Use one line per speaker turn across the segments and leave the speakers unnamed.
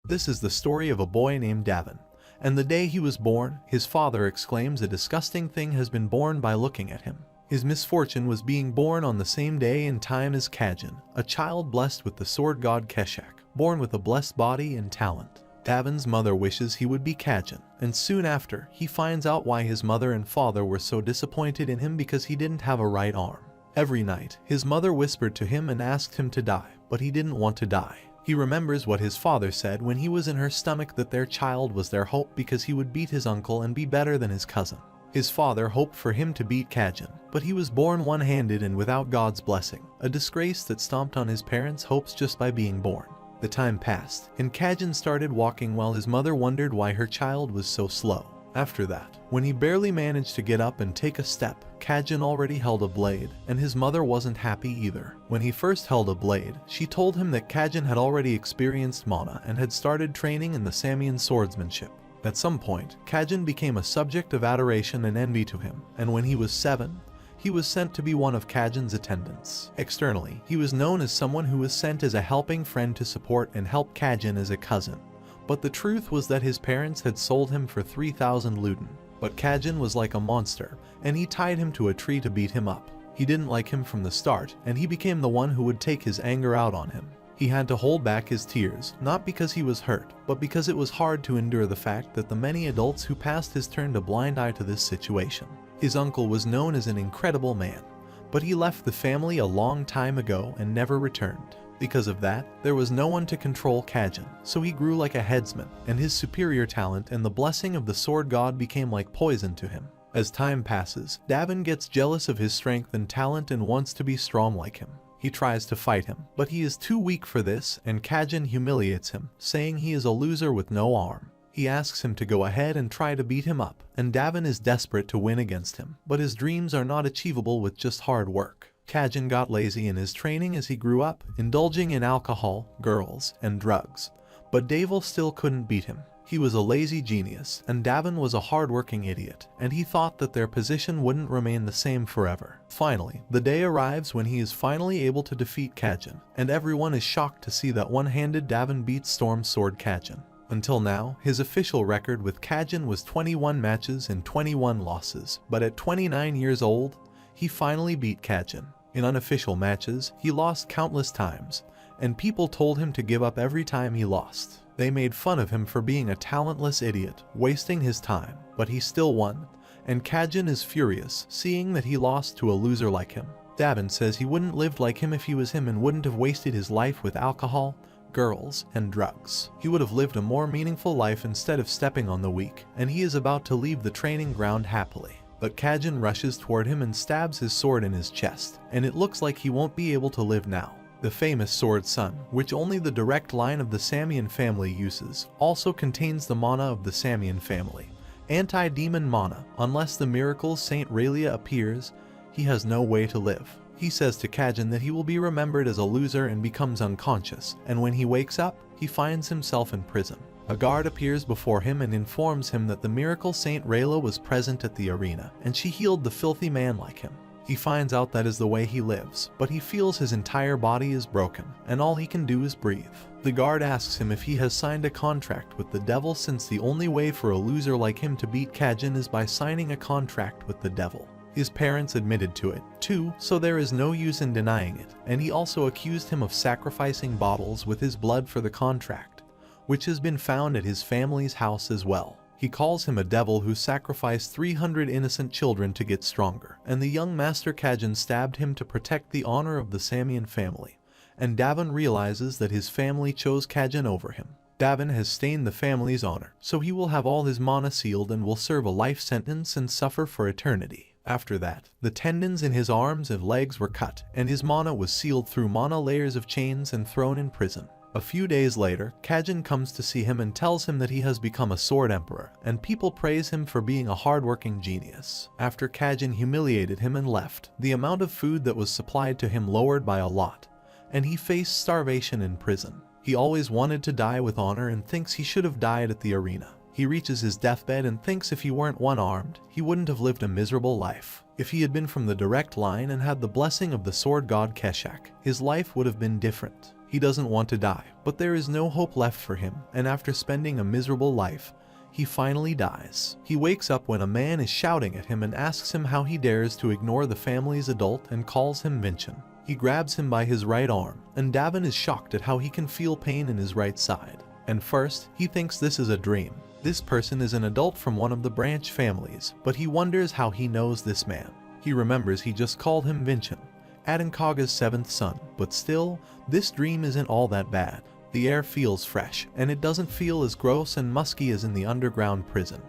This is the story of a boy named Davin. And the day he was born, his father exclaims a disgusting thing has been born by looking at him. His misfortune was being born on the same day and time as Kajin, a child blessed with the sword god Keshak, born with a blessed body and talent. Davin's mother wishes he would be Kajin, and soon after, he finds out why his mother and father were so disappointed in him because he didn't have a right arm. Every night, his mother whispered to him and asked him to die, but he didn't want to die. He remembers what his father said when he was in her stomach, that their child was their hope because he would beat his uncle and be better than his cousin. His father hoped for him to beat Kajin, but he was born one-handed and without God's blessing, a disgrace that stomped on his parents' hopes just by being born. The time passed, and Kajin started walking while his mother wondered why her child was so slow. After that, when he barely managed to get up and take a step, Kajin already held a blade, and his mother wasn't happy either. When he first held a blade, she told him that Kajin had already experienced mana and had started training in the Samian swordsmanship. At some point, Kajin became a subject of adoration and envy to him, and when he was 7, he was sent to be one of Kajin's attendants. Externally, he was known as someone who was sent as a helping friend to support and help Kajin as a cousin. But the truth was that his parents had sold him for 3,000 luden. But Kajin was like a monster, and he tied him to a tree to beat him up. He didn't like him from the start, and he became the one who would take his anger out on him. He had to hold back his tears, not because he was hurt, but because it was hard to endure the fact that the many adults who passed his turned a blind eye to this situation. His uncle was known as an incredible man, but he left the family a long time ago and never returned. Because of that, there was no one to control Kajin, so he grew like a headsman, and his superior talent and the blessing of the sword god became like poison to him. As time passes, Davin gets jealous of his strength and talent and wants to be strong like him. He tries to fight him, but he is too weak for this, and Kajin humiliates him, saying he is a loser with no arm. He asks him to go ahead and try to beat him up, and Davin is desperate to win against him, but his dreams are not achievable with just hard work. Kajin got lazy in his training as he grew up, indulging in alcohol, girls, and drugs. But Davil still couldn't beat him. He was a lazy genius, and Davin was a hard-working idiot, and he thought that their position wouldn't remain the same forever. Finally, the day arrives when he is finally able to defeat Kajin, and everyone is shocked to see that one-handed Davin beats Storm Sword Kajin. Until now, his official record with Kajin was 21 matches and 21 losses, but at 29 years old, he finally beat Kajin. In unofficial matches, he lost countless times, and people told him to give up every time he lost. They made fun of him for being a talentless idiot, wasting his time, but he still won, and Kajin is furious, seeing that he lost to a loser like him. Davin says he wouldn't live like him if he was him and wouldn't have wasted his life with alcohol, girls, and drugs. He would have lived a more meaningful life instead of stepping on the weak, and he is about to leave the training ground happily. But Kajin rushes toward him and stabs his sword in his chest, and it looks like he won't be able to live now. The famous sword sun, which only the direct line of the Samian family uses, also contains the mana of the Samian family. Anti-demon mana. Unless the miracle Saint Raylia appears, he has no way to live. He says to Kajin that he will be remembered as a loser and becomes unconscious, and when he wakes up, he finds himself in prison. A guard appears before him and informs him that the miracle Saint Rayla was present at the arena, and she healed the filthy man like him. He finds out that is the way he lives, but he feels his entire body is broken, and all he can do is breathe. The guard asks him if he has signed a contract with the devil, since the only way for a loser like him to beat Kajin is by signing a contract with the devil. His parents admitted to it, too, so there is no use in denying it, and he also accused him of sacrificing bottles with his blood for the contract, which has been found at his family's house as well. He calls him a devil who sacrificed 300 innocent children to get stronger, and the young Master Kajin stabbed him to protect the honor of the Samian family, and Davin realizes that his family chose Kajin over him. Davin has stained the family's honor, so he will have all his mana sealed and will serve a life sentence and suffer for eternity. After that, the tendons in his arms and legs were cut, and his mana was sealed through mana layers of chains and thrown in prison. A few days later, Kajin comes to see him and tells him that he has become a sword emperor, and people praise him for being a hardworking genius. After Kajin humiliated him and left, the amount of food that was supplied to him lowered by a lot, and he faced starvation in prison. He always wanted to die with honor and thinks he should have died at the arena. He reaches his deathbed and thinks if he weren't one-armed, he wouldn't have lived a miserable life. If he had been from the direct line and had the blessing of the sword god Keshak, his life would have been different. He doesn't want to die, but there is no hope left for him, and after spending a miserable life, he finally dies. He wakes up when a man is shouting at him and asks him how he dares to ignore the family's adult and calls him Vincent. He grabs him by his right arm, and Davin is shocked at how he can feel pain in his right side. And first, he thinks this is a dream. This person is an adult from one of the branch families, but he wonders how he knows this man. He remembers he just called him Vincent, Adinkaga's 7th son, but still, this dream isn't all that bad. The air feels fresh, and it doesn't feel as gross and musky as in the underground prison.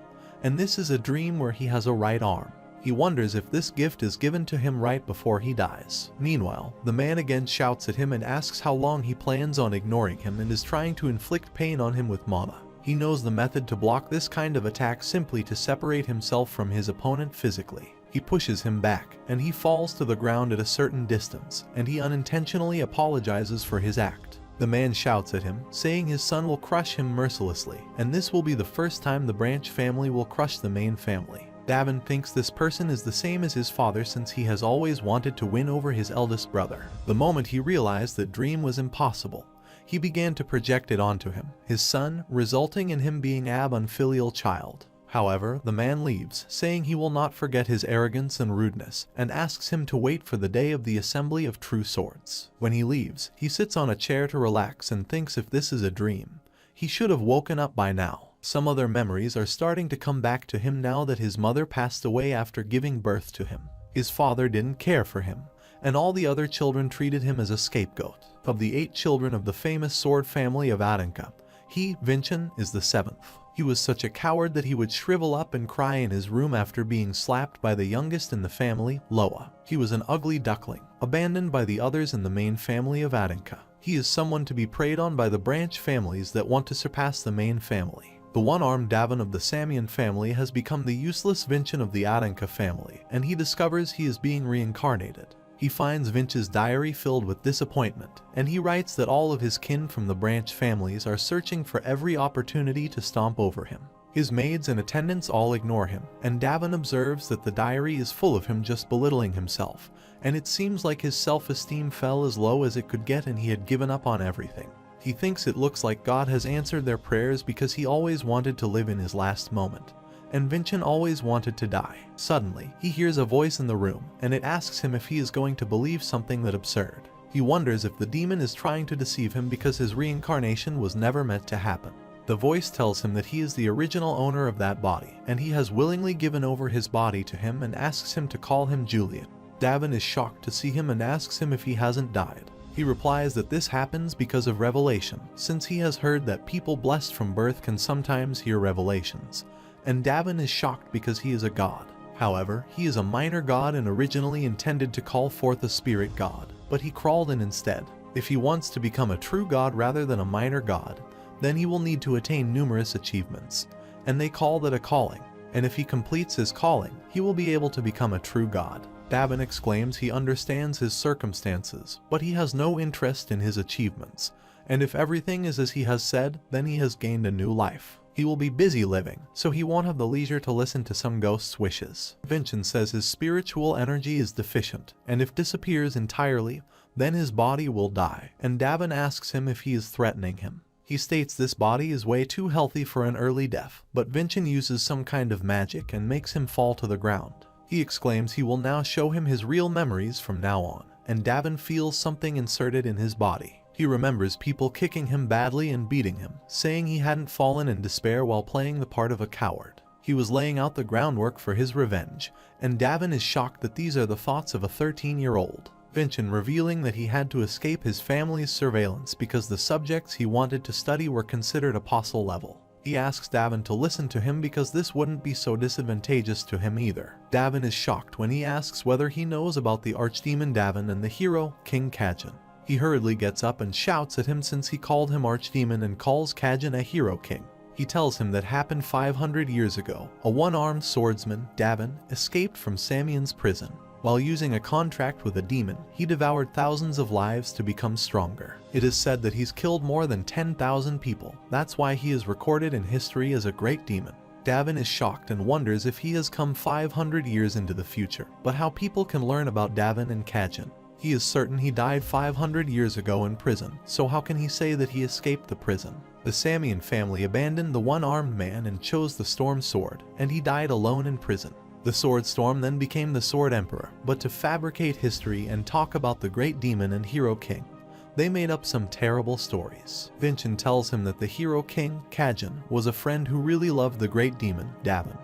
And this is a dream where he has a right arm. He wonders if this gift is given to him right before he dies. Meanwhile, the man again shouts at him and asks how long he plans on ignoring him and is trying to inflict pain on him with Mama. He knows the method to block this kind of attack simply to separate himself from his opponent physically. He pushes him back, and he falls to the ground at a certain distance, and he unintentionally apologizes for his act. The man shouts at him, saying his son will crush him mercilessly, and this will be the first time the branch family will crush the main family. Davin thinks this person is the same as his father since he has always wanted to win over his eldest brother. The moment he realized that dream was impossible, he began to project it onto him, his son, resulting in him being Ab's unfilial child. However, the man leaves, saying he will not forget his arrogance and rudeness, and asks him to wait for the day of the assembly of true swords. When he leaves, he sits on a chair to relax and thinks if this is a dream, he should have woken up by now. Some other memories are starting to come back to him now that his mother passed away after giving birth to him. His father didn't care for him, and all the other children treated him as a scapegoat. Of the 8 children of the famous sword family of Adinka, he, Vincent, is the 7th. He was such a coward that he would shrivel up and cry in his room after being slapped by the youngest in the family, Loa. He was an ugly duckling, abandoned by the others in the main family of Adinka. He is someone to be preyed on by the branch families that want to surpass the main family. The one-armed Davin of the Samian family has become the useless Vincent of the Adinka family, and he discovers he is being reincarnated. He finds Vincent's diary filled with disappointment, and he writes that all of his kin from the branch families are searching for every opportunity to stomp over him. His maids and attendants all ignore him, and Davin observes that the diary is full of him just belittling himself, and it seems like his self-esteem fell as low as it could get and he had given up on everything. He thinks it looks like God has answered their prayers because he always wanted to live in his last moment, and Vincent always wanted to die. Suddenly, he hears a voice in the room, and it asks him if he is going to believe something that absurd. He wonders if the demon is trying to deceive him because his reincarnation was never meant to happen. The voice tells him that he is the original owner of that body, and he has willingly given over his body to him and asks him to call him Julian. Davin is shocked to see him and asks him if he hasn't died. He replies that this happens because of revelation, since he has heard that people blessed from birth can sometimes hear revelations. And Davin is shocked because he is a god. However, he is a minor god and originally intended to call forth a spirit god, but he crawled in instead. If he wants to become a true god rather than a minor god, then he will need to attain numerous achievements, and they call that a calling, and if he completes his calling, he will be able to become a true god. Davin exclaims he understands his circumstances, but he has no interest in his achievements, and if everything is as he has said, then he has gained a new life. He will be busy living, so he won't have the leisure to listen to some ghost's wishes. Vincent says his spiritual energy is deficient, and if disappears entirely, then his body will die, and Davin asks him if he is threatening him. He states this body is way too healthy for an early death, but Vincent uses some kind of magic and makes him fall to the ground. He exclaims he will now show him his real memories from now on, and Davin feels something inserted in his body. He remembers people kicking him badly and beating him, saying he hadn't fallen in despair while playing the part of a coward. He was laying out the groundwork for his revenge, and Davin is shocked that these are the thoughts of a 13-year-old. Vincent revealing that he had to escape his family's surveillance because the subjects he wanted to study were considered apostle level. He asks Davin to listen to him because this wouldn't be so disadvantageous to him either. Davin is shocked when he asks whether he knows about the archdemon Davin and the hero, King Kajin. He hurriedly gets up and shouts at him since he called him archdemon and calls Kajin a hero king. He tells him that happened 500 years ago. A one-armed swordsman, Davin, escaped from Samian's prison. While using a contract with a demon, he devoured thousands of lives to become stronger. It is said that he's killed more than 10,000 people. That's why he is recorded in history as a great demon. Davin is shocked and wonders if he has come 500 years into the future, but how people can learn about Davin and Kajin. He is certain he died 500 years ago in prison, so how can he say that he escaped the prison? The Samian family abandoned the one-armed man and chose the Storm Sword, and he died alone in prison. The Sword Storm then became the Sword Emperor, but to fabricate history and talk about the great demon and hero king, they made up some terrible stories. Vincent tells him that the hero king, Kajin, was a friend who really loved the great demon, Davin,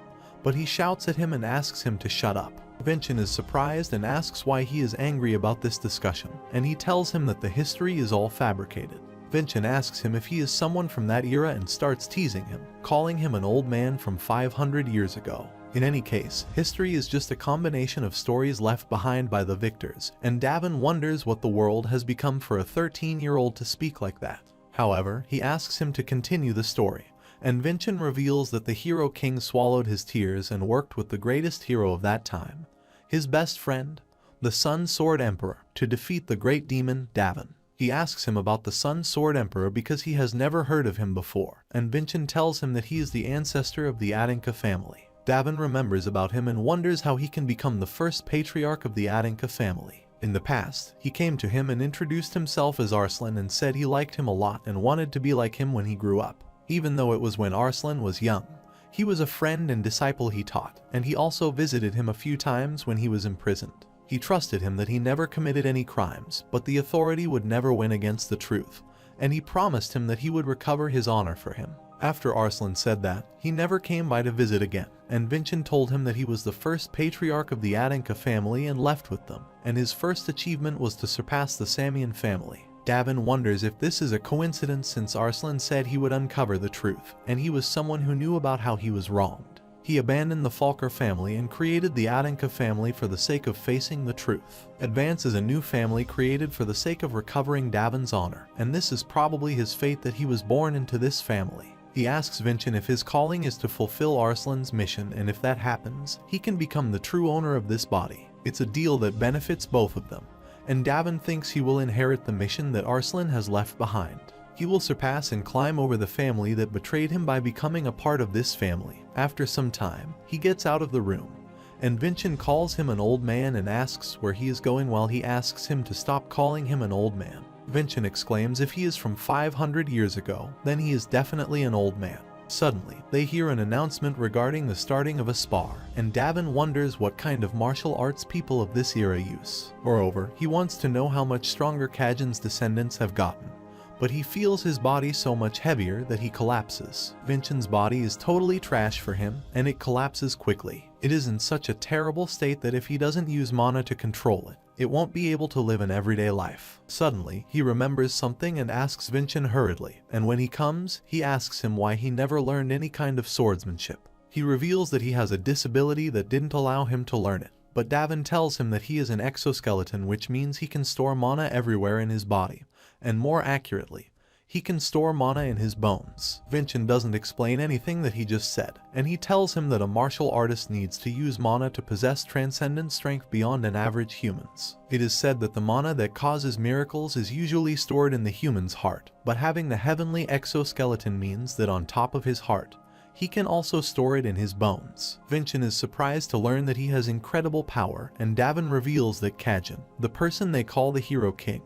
but he shouts at him and asks him to shut up. Vincent is surprised and asks why he is angry about this discussion, and he tells him that the history is all fabricated. Vincent asks him if he is someone from that era and starts teasing him, calling him an old man from 500 years ago. In any case, history is just a combination of stories left behind by the victors, and Davin wonders what the world has become for a 13-year-old to speak like that. However, he asks him to continue the story, and Vincent reveals that the hero king swallowed his tears and worked with the greatest hero of that time, his best friend, the Sun Sword Emperor, to defeat the great demon, Davin. He asks him about the Sun Sword Emperor because he has never heard of him before, and Vincent tells him that he is the ancestor of the Adinka family. Davin remembers about him and wonders how he can become the first patriarch of the Adinka family. In the past, he came to him and introduced himself as Arslan and said he liked him a lot and wanted to be like him when he grew up. Even though it was when Arslan was young, he was a friend and disciple he taught, and he also visited him a few times when he was imprisoned. He trusted him that he never committed any crimes, but the authority would never win against the truth, and he promised him that he would recover his honor for him. After Arslan said that, he never came by to visit again, and Vincent told him that he was the first patriarch of the Adinka family and left with them, and his first achievement was to surpass the Samian family. Davin wonders if this is a coincidence since Arslan said he would uncover the truth, and he was someone who knew about how he was wronged. He abandoned the Falker family and created the Adinka family for the sake of facing the truth. Advance is a new family created for the sake of recovering Davin's honor, and this is probably his fate that he was born into this family. He asks Vincent if his calling is to fulfill Arslan's mission, and if that happens, he can become the true owner of this body. It's a deal that benefits both of them, and Davin thinks he will inherit the mission that Arslan has left behind. He will surpass and climb over the family that betrayed him by becoming a part of this family. After some time, he gets out of the room, and Vincent calls him an old man and asks where he is going while he asks him to stop calling him an old man. Vincent exclaims if he is from 500 years ago, then he is definitely an old man. Suddenly, they hear an announcement regarding the starting of a spar, and Davin wonders what kind of martial arts people of this era use. Moreover, he wants to know how much stronger Kajin's descendants have gotten, but he feels his body so much heavier that he collapses. Vincent's body is totally trash for him, and it collapses quickly. It is in such a terrible state that if he doesn't use mana to control it, it won't be able to live an everyday life. Suddenly, he remembers something and asks Vincent hurriedly, and when he comes, he asks him why he never learned any kind of swordsmanship. He reveals that he has a disability that didn't allow him to learn it, but Davin tells him that he is an exoskeleton, which means he can store mana everywhere in his body, and more accurately, he can store mana in his bones. Vincent doesn't explain anything that he just said, and he tells him that a martial artist needs to use mana to possess transcendent strength beyond an average human's. It is said that the mana that causes miracles is usually stored in the human's heart, but having the heavenly exoskeleton means that on top of his heart, he can also store it in his bones. Vincent is surprised to learn that he has incredible power, and Davin reveals that Kajin, the person they call the Hero King,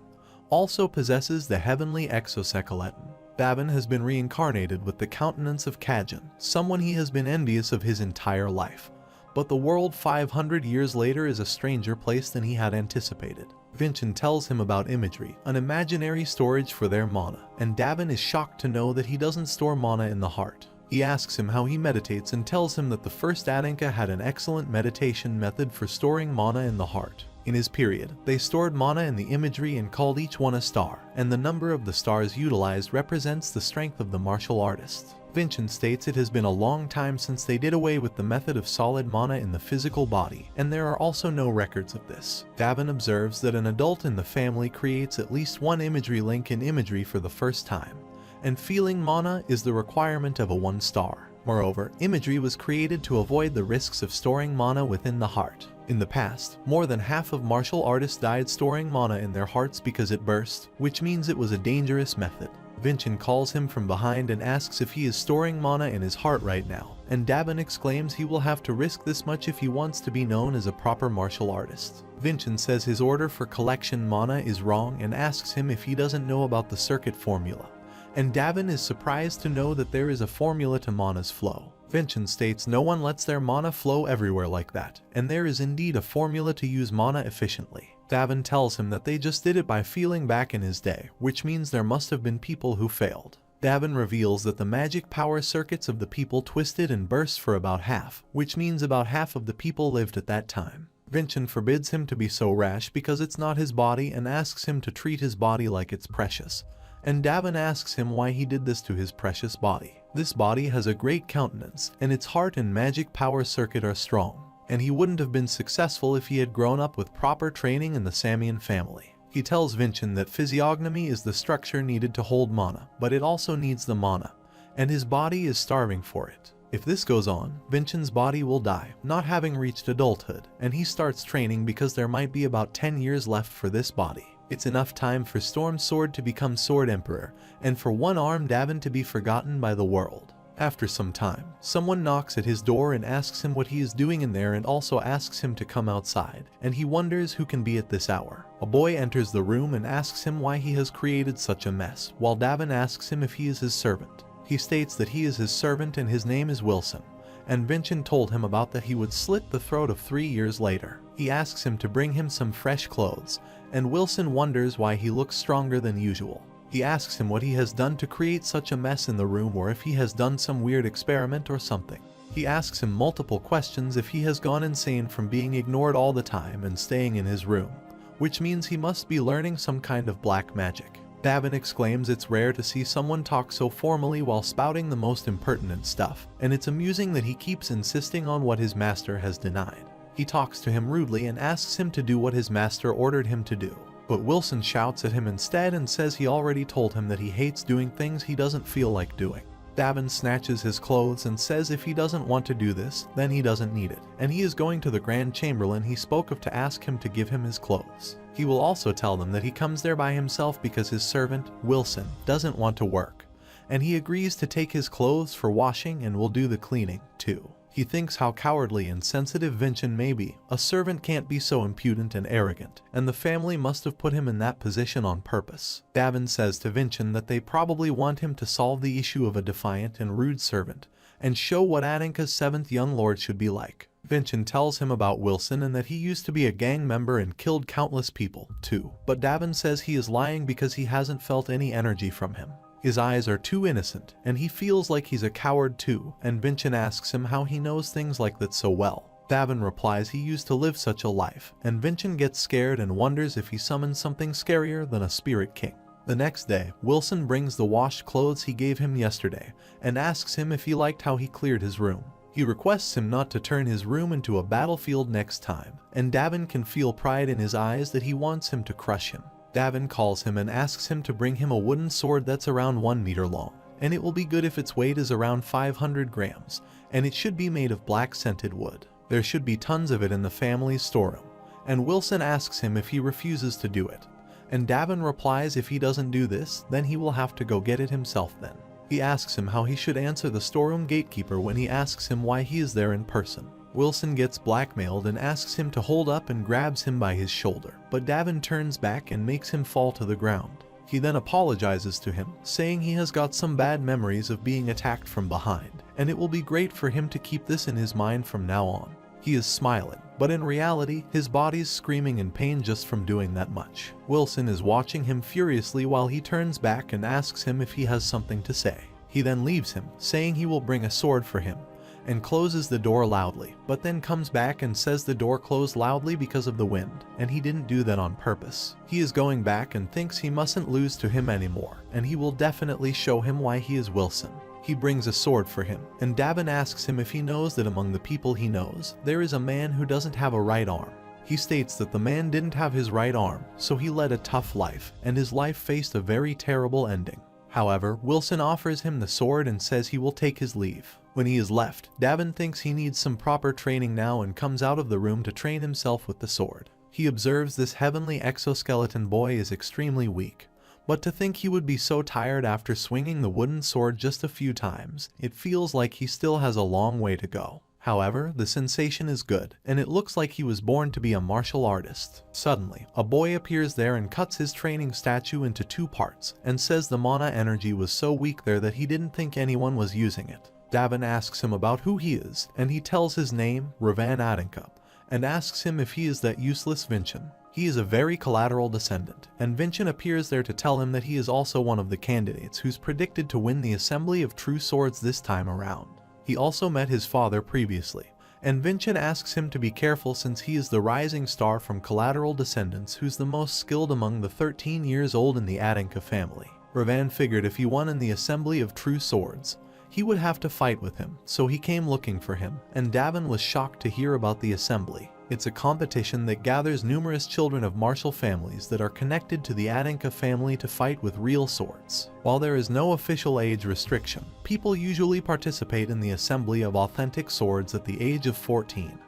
also possesses the heavenly exoskeleton. Davin has been reincarnated with the countenance of Kajin, someone he has been envious of his entire life. But the world 500 years later is a stranger place than he had anticipated. Vincent tells him about imagery, an imaginary storage for their mana, and Davin is shocked to know that he doesn't store mana in the heart. He asks him how he meditates and tells him that the first Adinka had an excellent meditation method for storing mana in the heart. In his period, they stored mana in the imagery and called each one a star, and the number of the stars utilized represents the strength of the martial artist. Vincent states it has been a long time since they did away with the method of solid mana in the physical body, and there are also no records of this. Davin observes that an adult in the family creates at least one imagery link in imagery for the first time, and feeling mana is the requirement of a 1 star. Moreover, imagery was created to avoid the risks of storing mana within the heart. In the past, more than half of martial artists died storing mana in their hearts because it burst, which means it was a dangerous method. Vincent calls him from behind and asks if he is storing mana in his heart right now, and Davin exclaims he will have to risk this much if he wants to be known as a proper martial artist. Vincent says his order for collection mana is wrong and asks him if he doesn't know about the circuit formula, and Davin is surprised to know that there is a formula to mana's flow. Vincent states no one lets their mana flow everywhere like that, and there is indeed a formula to use mana efficiently. Davin tells him that they just did it by feeling back in his day, which means there must have been people who failed. Davin reveals that the magic power circuits of the people twisted and burst for about half, which means about half of the people lived at that time. Vincent forbids him to be so rash because it's not his body and asks him to treat his body like it's precious. And Davin asks him why he did this to his precious body. This body has a great countenance, and its heart and magic power circuit are strong, and he wouldn't have been successful if he had grown up with proper training in the Samian family. He tells Vincent that physiognomy is the structure needed to hold mana, but it also needs the mana, and his body is starving for it. If this goes on, Vincent's body will die, not having reached adulthood, and he starts training because there might be about 10 years left for this body. It's enough time for Storm Sword to become Sword Emperor, and for one-armed Davin to be forgotten by the world. After some time, someone knocks at his door and asks him what he is doing in there and also asks him to come outside, and he wonders who can be at this hour. A boy enters the room and asks him why he has created such a mess, while Davin asks him if he is his servant. He states that he is his servant and his name is Wilson, and Vincent told him about that he would slit the throat of 3 years later. He asks him to bring him some fresh clothes, and Wilson wonders why he looks stronger than usual. He asks him what he has done to create such a mess in the room or if he has done some weird experiment or something. He asks him multiple questions if he has gone insane from being ignored all the time and staying in his room, which means he must be learning some kind of black magic. Davin exclaims it's rare to see someone talk so formally while spouting the most impertinent stuff, and it's amusing that he keeps insisting on what his master has denied. He talks to him rudely and asks him to do what his master ordered him to do, but Wilson shouts at him instead and says he already told him that he hates doing things he doesn't feel like doing. Davin snatches his clothes and says if he doesn't want to do this, then he doesn't need it, and he is going to the Grand Chamberlain he spoke of to ask him to give him his clothes. He will also tell them that he comes there by himself because his servant, Wilson, doesn't want to work, and he agrees to take his clothes for washing and will do the cleaning, too. He thinks how cowardly and sensitive Vincent may be. A servant can't be so impudent and arrogant, and the family must have put him in that position on purpose. Davin says to Vincent that they probably want him to solve the issue of a defiant and rude servant, and show what Adenka's 7th young lord should be like. Vincent tells him about Wilson and that he used to be a gang member and killed countless people, too. But Davin says he is lying because he hasn't felt any energy from him. His eyes are too innocent, and he feels like he's a coward too, and Vincent asks him how he knows things like that so well. Davin replies he used to live such a life, and Vincent gets scared and wonders if he summons something scarier than a spirit king. The next day, Wilson brings the washed clothes he gave him yesterday, and asks him if he liked how he cleared his room. He requests him not to turn his room into a battlefield next time, and Davin can feel pride in his eyes that he wants him to crush him. Davin calls him and asks him to bring him a wooden sword that's around 1 meter long, and it will be good if its weight is around 500 grams, and it should be made of black scented wood. There should be tons of it in the family's storeroom, and Wilson asks him if he refuses to do it, and Davin replies if he doesn't do this, then he will have to go get it himself then. He asks him how he should answer the storeroom gatekeeper when he asks him why he is there in person. Wilson gets blackmailed and asks him to hold up and grabs him by his shoulder, but Davin turns back and makes him fall to the ground. He then apologizes to him, saying he has got some bad memories of being attacked from behind, and it will be great for him to keep this in his mind from now on. He is smiling, but in reality, his body's screaming in pain just from doing that much. Wilson is watching him furiously while he turns back and asks him if he has something to say. He then leaves him, saying he will bring a sword for him, and closes the door loudly, but then comes back and says the door closed loudly because of the wind, and he didn't do that on purpose. He is going back and thinks he mustn't lose to him anymore, and he will definitely show him why he is Wilson. He brings a sword for him, and Davin asks him if he knows that among the people he knows, there is a man who doesn't have a right arm. He states that the man didn't have his right arm, so he led a tough life, and his life faced a very terrible ending. However, Wilson offers him the sword and says he will take his leave. When he is left, Davin thinks he needs some proper training now and comes out of the room to train himself with the sword. He observes this heavenly exoskeleton boy is extremely weak, But to think he would be so tired after swinging the wooden sword just a few times, it feels like he still has a long way to go. However, the sensation is good, and it looks like he was born to be a martial artist. Suddenly, a boy appears there and cuts his training statue into 2 parts, and says the mana energy was so weak there that he didn't think anyone was using it. Davin asks him about who he is, and he tells his name, Ravan Adinka, and asks him if he is that useless Vinchin. He is a very collateral descendant, and Vinchin appears there to tell him that he is also one of the candidates who's predicted to win the Assembly of True Swords this time around. He also met his father previously, and Vinchin asks him to be careful since he is the rising star from collateral descendants who's the most skilled among the 13 years old in the Adinka family. Ravan figured if he won in the Assembly of True Swords, he would have to fight with him, so he came looking for him, and Davin was shocked to hear about the assembly. It's a competition that gathers numerous children of martial families that are connected to the Adinka family to fight with real swords. While there is no official age restriction, people usually participate in the assembly of authentic swords at the age of 14,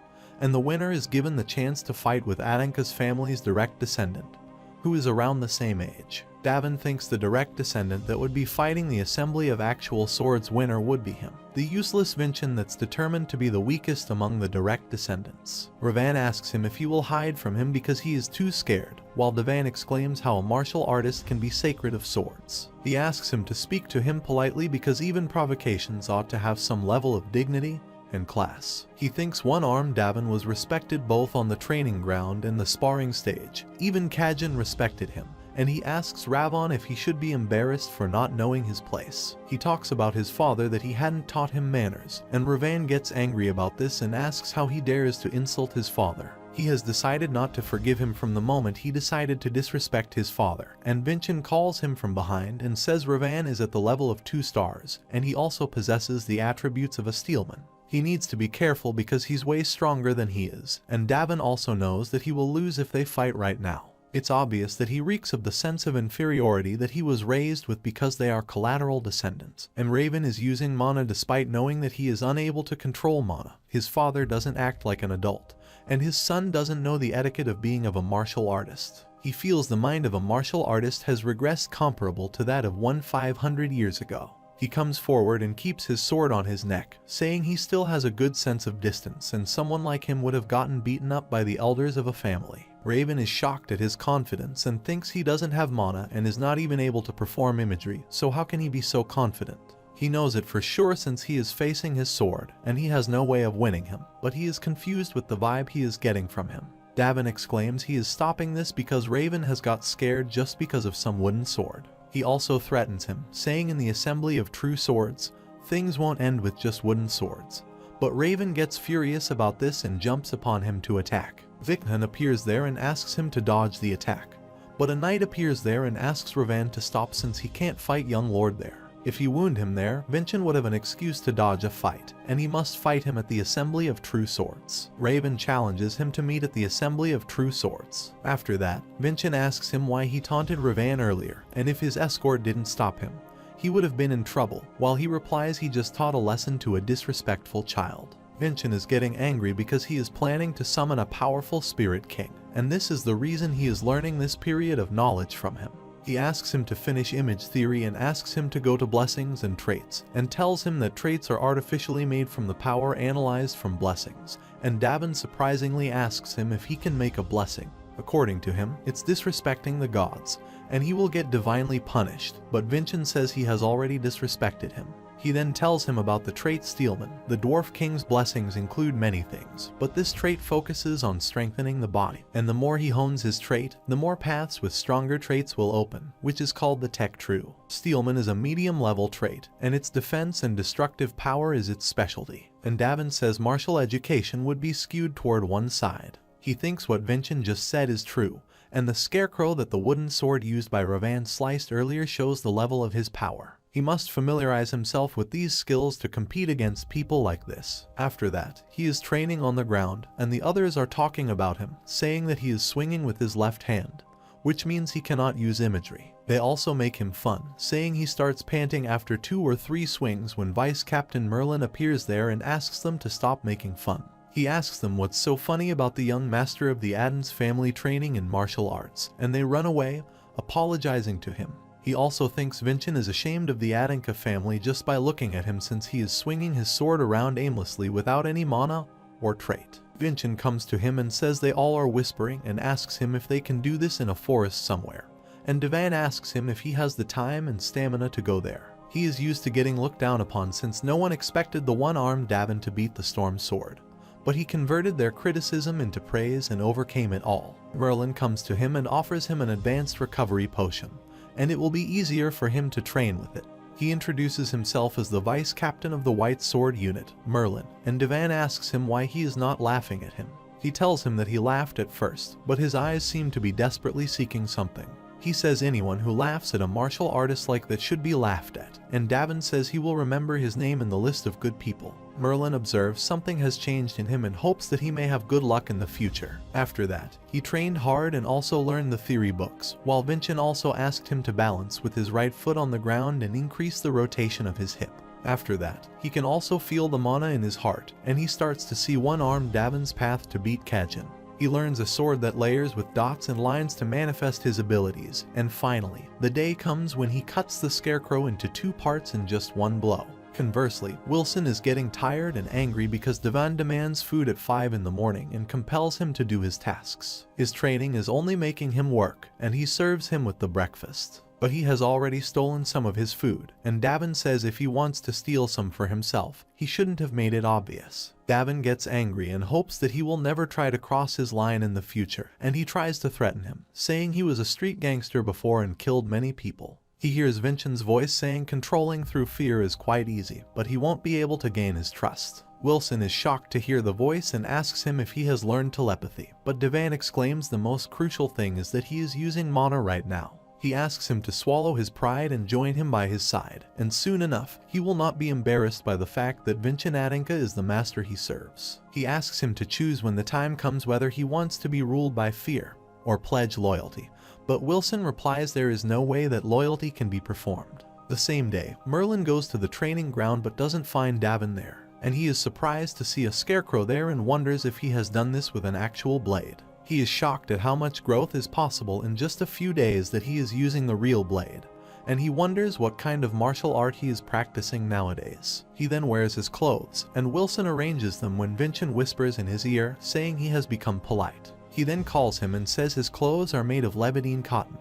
and the winner is given the chance to fight with Adinka's family's direct descendant, who is around the same age. Davin thinks the direct descendant that would be fighting the Assembly of Actual Swords winner would be him, the useless Vinchin that's determined to be the weakest among the direct descendants. Ravan asks him if he will hide from him because he is too scared, while Davin exclaims how a martial artist can be sacred of swords. He asks him to speak to him politely because even provocations ought to have some level of dignity and class. He thinks one-armed Davin was respected both on the training ground and the sparring stage. Even Kajin respected him, and he asks Ravon if he should be embarrassed for not knowing his place. He talks about his father that he hadn't taught him manners, and Ravan gets angry about this and asks how he dares to insult his father. He has decided not to forgive him from the moment he decided to disrespect his father, and Vinchin calls him from behind and says Ravan is at the level of 2 stars, and he also possesses the attributes of a steelman. He needs to be careful because he's way stronger than he is, and Davin also knows that he will lose if they fight right now. It's obvious that he reeks of the sense of inferiority that he was raised with because they are collateral descendants, and Raven is using mana despite knowing that he is unable to control mana. His father doesn't act like an adult, and his son doesn't know the etiquette of being of a martial artist. He feels the mind of a martial artist has regressed comparable to that of 500 years ago. He comes forward and keeps his sword on his neck, saying he still has a good sense of distance and someone like him would have gotten beaten up by the elders of a family. Raven is shocked at his confidence and thinks he doesn't have mana and is not even able to perform imagery, so how can he be so confident? He knows it for sure since he is facing his sword, and he has no way of winning him, but he is confused with the vibe he is getting from him. Davin exclaims he is stopping this because Raven has got scared just because of some wooden sword. He also threatens him, saying in the Assembly of True Swords, things won't end with just wooden swords. But Raven gets furious about this and jumps upon him to attack. Viknan appears there and asks him to dodge the attack. But a knight appears there and asks Ravan to stop since he can't fight young Lord there. If he wound him there, Vinchin would have an excuse to dodge a fight, and he must fight him at the Assembly of True Swords. Raven challenges him to meet at the Assembly of True Swords. After that, Vinchin asks him why he taunted Ravan earlier, and if his escort didn't stop him, he would have been in trouble, while he replies he just taught a lesson to a disrespectful child. Vinchin is getting angry because he is planning to summon a powerful spirit king, and this is the reason he is learning this period of knowledge from him. He asks him to finish image theory and asks him to go to blessings and traits, and tells him that traits are artificially made from the power analyzed from blessings, and Davin surprisingly asks him if he can make a blessing. According to him, it's disrespecting the gods, and he will get divinely punished, but Vinchin says he has already disrespected him. He then tells him about the trait Steelman. The Dwarf King's blessings include many things, but this trait focuses on strengthening the body, and the more he hones his trait, the more paths with stronger traits will open, which is called the Tech True. Steelman is a medium-level trait, and its defense and destructive power is its specialty, and Davin says martial education would be skewed toward one side. He thinks what Vinchin just said is true, and the scarecrow that the wooden sword used by Ravan sliced earlier shows the level of his power. He must familiarize himself with these skills to compete against people like this. After that, he is training on the ground, and the others are talking about him, saying that he is swinging with his left hand, which means he cannot use imagery. They also make him fun, saying he starts panting after 2 or 3 swings when Vice Captain Merlin appears there and asks them to stop making fun. He asks them what's so funny about the young master of the Adams family training in martial arts, and they run away, apologizing to him. He also thinks Vincent is ashamed of the Adanka family just by looking at him, since he is swinging his sword around aimlessly without any mana or trait. Vincent comes to him and says they all are whispering, and asks him if they can do this in a forest somewhere. And Devan asks him if he has the time and stamina to go there. He is used to getting looked down upon, since no one expected the one-armed Davin to beat the Storm Sword. But he converted their criticism into praise and overcame it all. Merlin comes to him and offers him an advanced recovery potion, and it will be easier for him to train with it. He introduces himself as the vice captain of the White Sword unit, Merlin, and Devan asks him why he is not laughing at him. He tells him that he laughed at first, but his eyes seem to be desperately seeking something. He says anyone who laughs at a martial artist like that should be laughed at, and Davin says he will remember his name in the list of good people. Merlin observes something has changed in him and hopes that he may have good luck in the future. After that, he trained hard and also learned the theory books, while Vincent also asked him to balance with his right foot on the ground and increase the rotation of his hip. After that, he can also feel the mana in his heart, and he starts to see one-armed Davin's path to beat Kajin. He learns a sword that layers with dots and lines to manifest his abilities, and finally, the day comes when he cuts the scarecrow into 2 parts in just 1 blow. Conversely, Wilson is getting tired and angry because Devan demands food at 5 in the morning and compels him to do his tasks. His training is only making him work, and he serves him with the breakfast. But he has already stolen some of his food, and Davin says if he wants to steal some for himself, he shouldn't have made it obvious. Davin gets angry and hopes that he will never try to cross his line in the future, and he tries to threaten him, saying he was a street gangster before and killed many people. He hears Vincent's voice saying controlling through fear is quite easy, but he won't be able to gain his trust. Wilson is shocked to hear the voice and asks him if he has learned telepathy, but Devan exclaims the most crucial thing is that he is using mana right now. He asks him to swallow his pride and join him by his side, and soon enough, he will not be embarrassed by the fact that Vincent Adanka is the master he serves. He asks him to choose when the time comes whether he wants to be ruled by fear or pledge loyalty, but Wilson replies there is no way that loyalty can be performed. The same day, Merlin goes to the training ground but doesn't find Davin there, and he is surprised to see a scarecrow there and wonders if he has done this with an actual blade. He is shocked at how much growth is possible in just a few days that he is using the real blade, and he wonders what kind of martial art he is practicing nowadays. He then wears his clothes, and Wilson arranges them when Vincent whispers in his ear, saying he has become polite. He then calls him and says his clothes are made of Levadine cotton,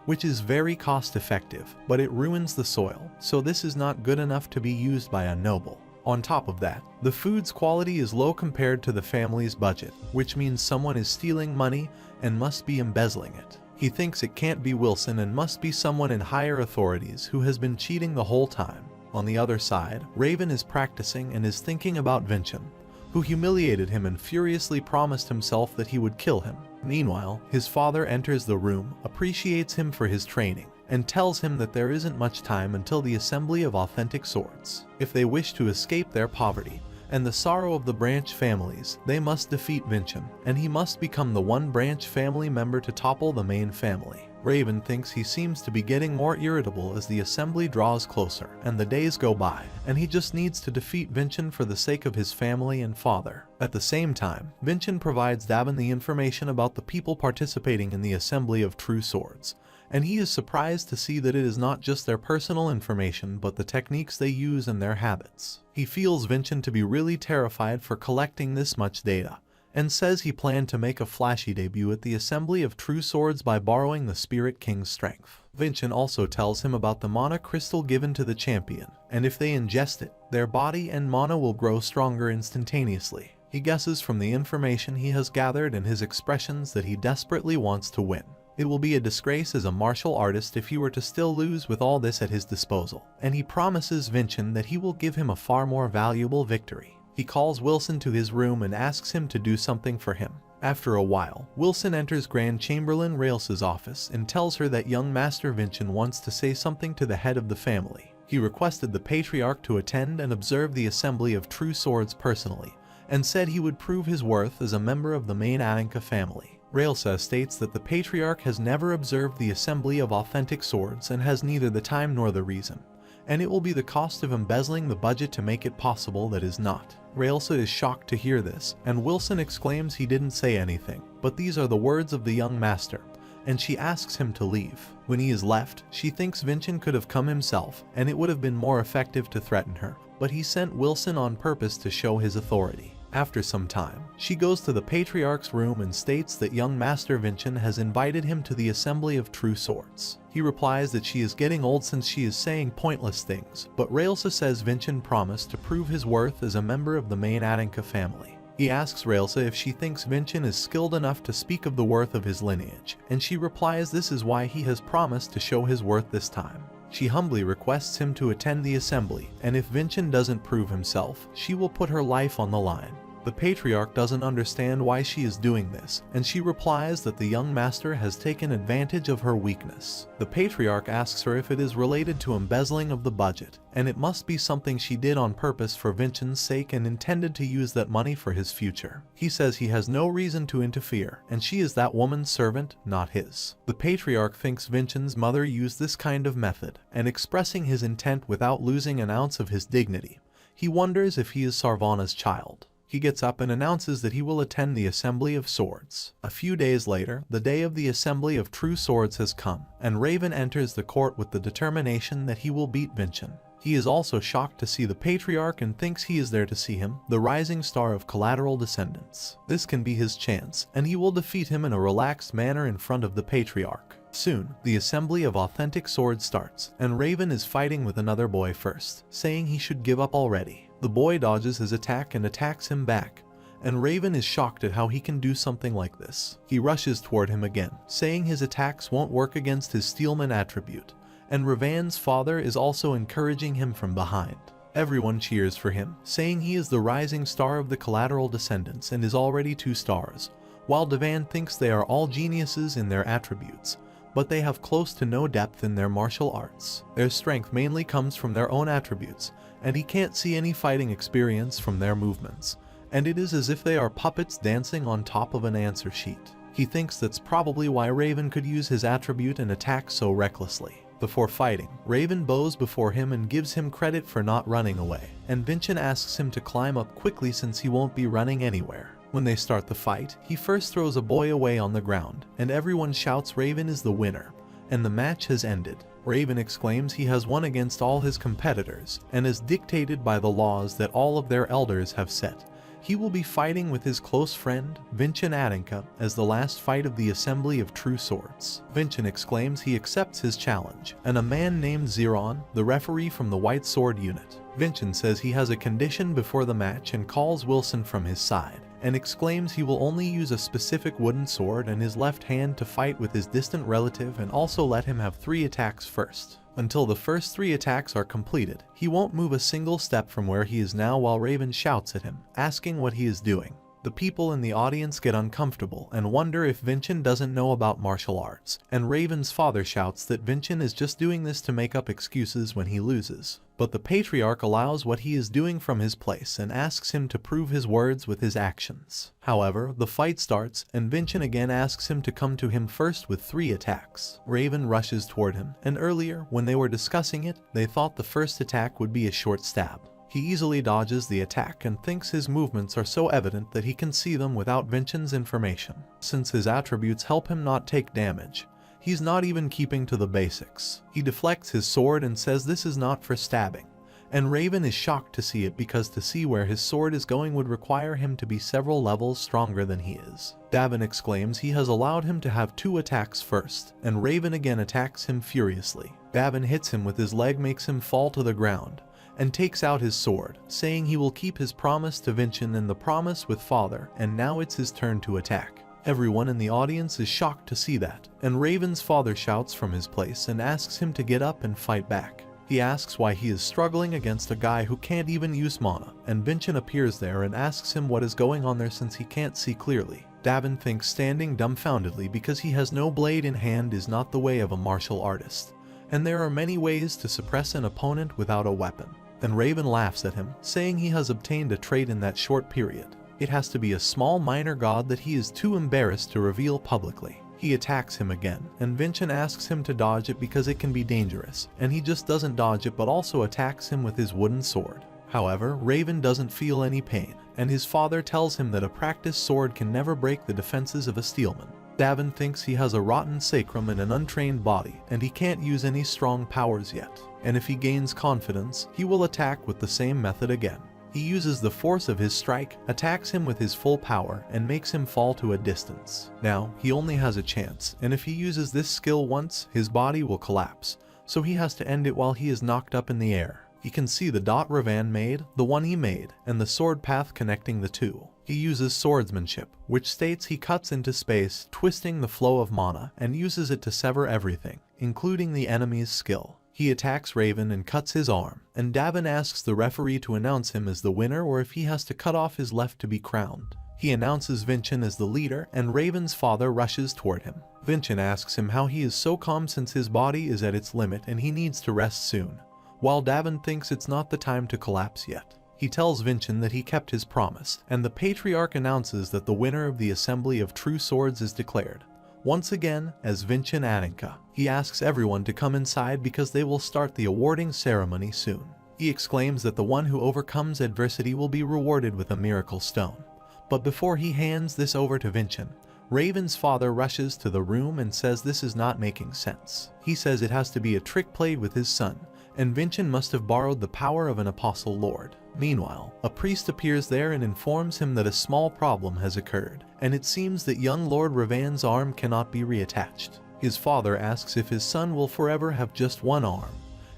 which is very cost-effective, but it ruins the soil, so this is not good enough to be used by a noble. On top of that, the food's quality is low compared to the family's budget, which means someone is stealing money and must be embezzling it. He thinks it can't be Wilson and must be someone in higher authorities who has been cheating the whole time. On the other side, Raven is practicing and is thinking about Vincent, who humiliated him and furiously promised himself that he would kill him. Meanwhile, his father enters the room, appreciates him for his training, and tells him that there isn't much time until the assembly of authentic swords. If they wish to escape their poverty and the sorrow of the branch families, they must defeat Vincent, and he must become the one branch family member to topple the main family. Raven thinks he seems to be getting more irritable as the assembly draws closer, and the days go by, and he just needs to defeat Vincent for the sake of his family and father. At the same time, Vincent provides Davin the information about the people participating in the assembly of true swords, and he is surprised to see that it is not just their personal information but the techniques they use and their habits. He feels Vincent to be really terrified for collecting this much data, and says he planned to make a flashy debut at the assembly of true swords by borrowing the Spirit King's strength. Vincent also tells him about the mana crystal given to the champion, and if they ingest it, their body and mana will grow stronger instantaneously. He guesses from the information he has gathered and his expressions that he desperately wants to win. It will be a disgrace as a martial artist if he were to still lose with all this at his disposal, and he promises Vincent that he will give him a far more valuable victory. He calls Wilson to his room and asks him to do something for him. After a while, Wilson enters Grand Chamberlain Rails's office and tells her that young Master Vincent wants to say something to the head of the family. He requested the Patriarch to attend and observe the assembly of true swords personally, and said he would prove his worth as a member of the main Adanka family. Railsa states that the Patriarch has never observed the assembly of authentic swords and has neither the time nor the reason, and it will be the cost of embezzling the budget to make it possible that is not. Railsa is shocked to hear this, and Wilson exclaims he didn't say anything, but these are the words of the young master, and she asks him to leave. When he is left, she thinks Vincent could have come himself, and it would have been more effective to threaten her, but he sent Wilson on purpose to show his authority. After some time, she goes to the Patriarch's room and states that young Master Vincent has invited him to the Assembly of True Swords. He replies that she is getting old since she is saying pointless things, but Raelsa says Vincent promised to prove his worth as a member of the main Adanka family. He asks Raelsa if she thinks Vincent is skilled enough to speak of the worth of his lineage, and she replies this is why he has promised to show his worth this time. She humbly requests him to attend the assembly, and if Vincent doesn't prove himself, she will put her life on the line. The Patriarch doesn't understand why she is doing this, and she replies that the young master has taken advantage of her weakness. The Patriarch asks her if it is related to embezzling of the budget, and it must be something she did on purpose for Vincent's sake and intended to use that money for his future. He says he has no reason to interfere, and she is that woman's servant, not his. The Patriarch thinks Vincent's mother used this kind of method, and expressing his intent without losing an ounce of his dignity. He wonders if he is Sarvana's child. He gets up and announces that he will attend the Assembly of Swords. A few days later, the day of the Assembly of True Swords has come, and Raven enters the court with the determination that he will beat Vincent. He is also shocked to see the Patriarch and thinks he is there to see him, the rising star of collateral descendants. This can be his chance, and he will defeat him in a relaxed manner in front of the Patriarch. Soon, the Assembly of Authentic Swords starts, and Raven is fighting with another boy first, saying he should give up already. The boy dodges his attack and attacks him back, and Raven is shocked at how he can do something like this. He rushes toward him again, saying his attacks won't work against his Steelman attribute, and Ravan's father is also encouraging him from behind. Everyone cheers for him, saying he is the rising star of the collateral descendants and is already 2 stars, while Devan thinks they are all geniuses in their attributes, but they have close to no depth in their martial arts. Their strength mainly comes from their own attributes, and he can't see any fighting experience from their movements, and it is as if they are puppets dancing on top of an answer sheet. He thinks that's probably why Raven could use his attribute and attack so recklessly. Before fighting, Raven bows before him and gives him credit for not running away, and Vincent asks him to climb up quickly since he won't be running anywhere. When they start the fight, he first throws a boy away on the ground, and everyone shouts Raven is the winner, and the match has ended. Raven exclaims he has won against all his competitors, and is dictated by the laws that all of their elders have set. He will be fighting with his close friend, Vincent Adanka, as the last fight of the Assembly of True Swords. Vincent exclaims he accepts his challenge, and a man named Ziron, the referee from the White Sword unit. Vincent says he has a condition before the match and calls Wilson from his side, and exclaims he will only use a specific wooden sword and his left hand to fight with his distant relative, and also let him have 3 attacks first. Until the first 3 attacks are completed, he won't move a single step from where he is now while Raven shouts at him, asking what he is doing. The people in the audience get uncomfortable and wonder if Vincent doesn't know about martial arts, and Raven's father shouts that Vincent is just doing this to make up excuses when he loses. But the Patriarch allows what he is doing from his place and asks him to prove his words with his actions. However, the fight starts, and Vincent again asks him to come to him first with 3 attacks. Raven rushes toward him, and earlier, when they were discussing it, they thought the first attack would be a short stab. He easily dodges the attack and thinks his movements are so evident that he can see them without Vincent's information. Since his attributes help him not take damage, he's not even keeping to the basics. He deflects his sword and says this is not for stabbing, and Raven is shocked to see it because to see where his sword is going would require him to be several levels stronger than he is. Davin exclaims he has allowed him to have 2 attacks first, and Raven again attacks him furiously. Davin hits him with his leg, makes him fall to the ground, and takes out his sword, saying he will keep his promise to Vincent and the promise with father, and now it's his turn to attack. Everyone in the audience is shocked to see that, and Raven's father shouts from his place and asks him to get up and fight back. He asks why he is struggling against a guy who can't even use mana, and Vincent appears there and asks him what is going on there since he can't see clearly. Davin thinks standing dumbfoundedly because he has no blade in hand is not the way of a martial artist, and there are many ways to suppress an opponent without a weapon. Then Raven laughs at him, saying he has obtained a trait in that short period. It has to be a small minor god that he is too embarrassed to reveal publicly. He attacks him again, and Vincent asks him to dodge it because it can be dangerous, and he just doesn't dodge it but also attacks him with his wooden sword. However, Raven doesn't feel any pain, and his father tells him that a practiced sword can never break the defenses of a steelman. Davan thinks he has a rotten sacrum and an untrained body, and he can't use any strong powers yet. And if he gains confidence, he will attack with the same method again. He uses the force of his strike, attacks him with his full power, and makes him fall to a distance. Now, he only has a chance, and if he uses this skill once, his body will collapse, so he has to end it while he is knocked up in the air. He can see the dot Ravan made, the one he made, and the sword path connecting the two. He uses swordsmanship, which states he cuts into space, twisting the flow of mana, and uses it to sever everything, including the enemy's skill. He attacks Raven and cuts his arm, and Davan asks the referee to announce him as the winner or if he has to cut off his left to be crowned. He announces Vincent as the leader, and Raven's father rushes toward him. Vincent asks him how he is so calm since his body is at its limit and he needs to rest soon, while Davan thinks it's not the time to collapse yet. He tells Vincent that he kept his promise, and the Patriarch announces that the winner of the Assembly of True Swords is declared. Once again, as Vincent Aninka, he asks everyone to come inside because they will start the awarding ceremony soon. He exclaims that the one who overcomes adversity will be rewarded with a miracle stone. But before he hands this over to Vincent, Raven's father rushes to the room and says this is not making sense. He says it has to be a trick played with his son, and Vincent must have borrowed the power of an apostle lord. Meanwhile, a priest appears there and informs him that a small problem has occurred, and it seems that young Lord Ravan's arm cannot be reattached. His father asks if his son will forever have just one arm,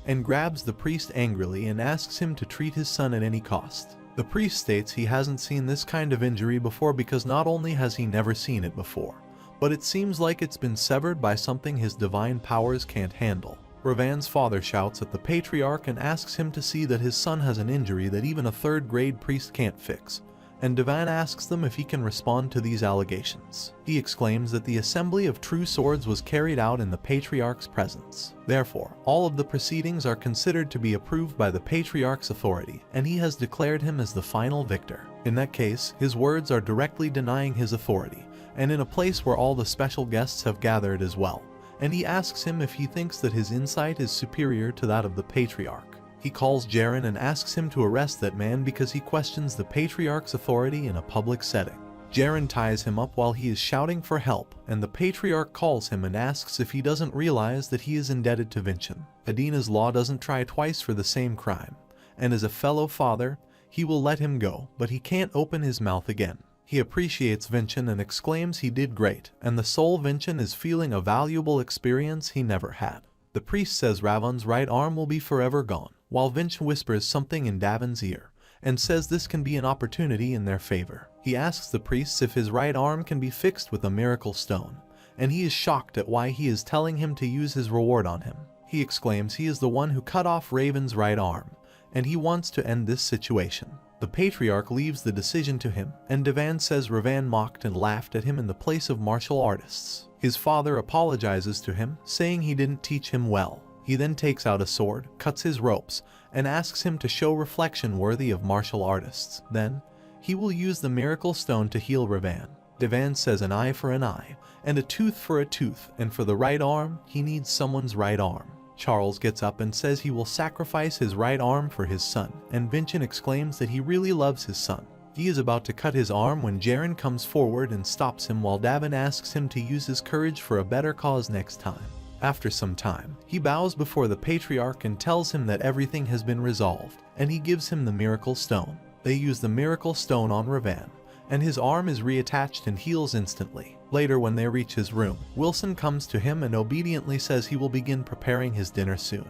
and grabs the priest angrily and asks him to treat his son at any cost. The priest states he hasn't seen this kind of injury before because not only has he never seen it before, but it seems like it's been severed by something his divine powers can't handle. Ravan's father shouts at the Patriarch and asks him to see that his son has an injury that even a third-grade priest can't fix, and Davan asks them if he can respond to these allegations. He exclaims that the Assembly of True Swords was carried out in the Patriarch's presence. Therefore, all of the proceedings are considered to be approved by the Patriarch's authority, and he has declared him as the final victor. In that case, his words are directly denying his authority, and in a place where all the special guests have gathered as well. And he asks him if he thinks that his insight is superior to that of the Patriarch. He calls Jaren and asks him to arrest that man because he questions the Patriarch's authority in a public setting. Jaren ties him up while he is shouting for help, and the Patriarch calls him and asks if he doesn't realize that he is indebted to Vincent. Adina's law doesn't try twice for the same crime, and as a fellow father, he will let him go, but he can't open his mouth again. He appreciates Vincent and exclaims he did great, and the soul Vincent is feeling a valuable experience he never had. The priest says Ravan's right arm will be forever gone, while Vincent whispers something in Davan's ear, and says this can be an opportunity in their favor. He asks the priests if his right arm can be fixed with a miracle stone, and he is shocked at why he is telling him to use his reward on him. He exclaims he is the one who cut off Raven's right arm, and he wants to end this situation. The Patriarch leaves the decision to him, and Davan says Ravan mocked and laughed at him in the place of martial artists. His father apologizes to him, saying he didn't teach him well. He then takes out a sword, cuts his ropes, and asks him to show reflection worthy of martial artists. Then, he will use the miracle stone to heal Ravan. Davan says an eye for an eye, and a tooth for a tooth, and for the right arm, he needs someone's right arm. Charles gets up and says he will sacrifice his right arm for his son, and Vincent exclaims that he really loves his son. He is about to cut his arm when Jaren comes forward and stops him while Davan asks him to use his courage for a better cause next time. After some time, he bows before the Patriarch and tells him that everything has been resolved, and he gives him the miracle stone. They use the miracle stone on Ravan, and his arm is reattached and heals instantly. Later, when they reach his room, Wilson comes to him and obediently says he will begin preparing his dinner soon.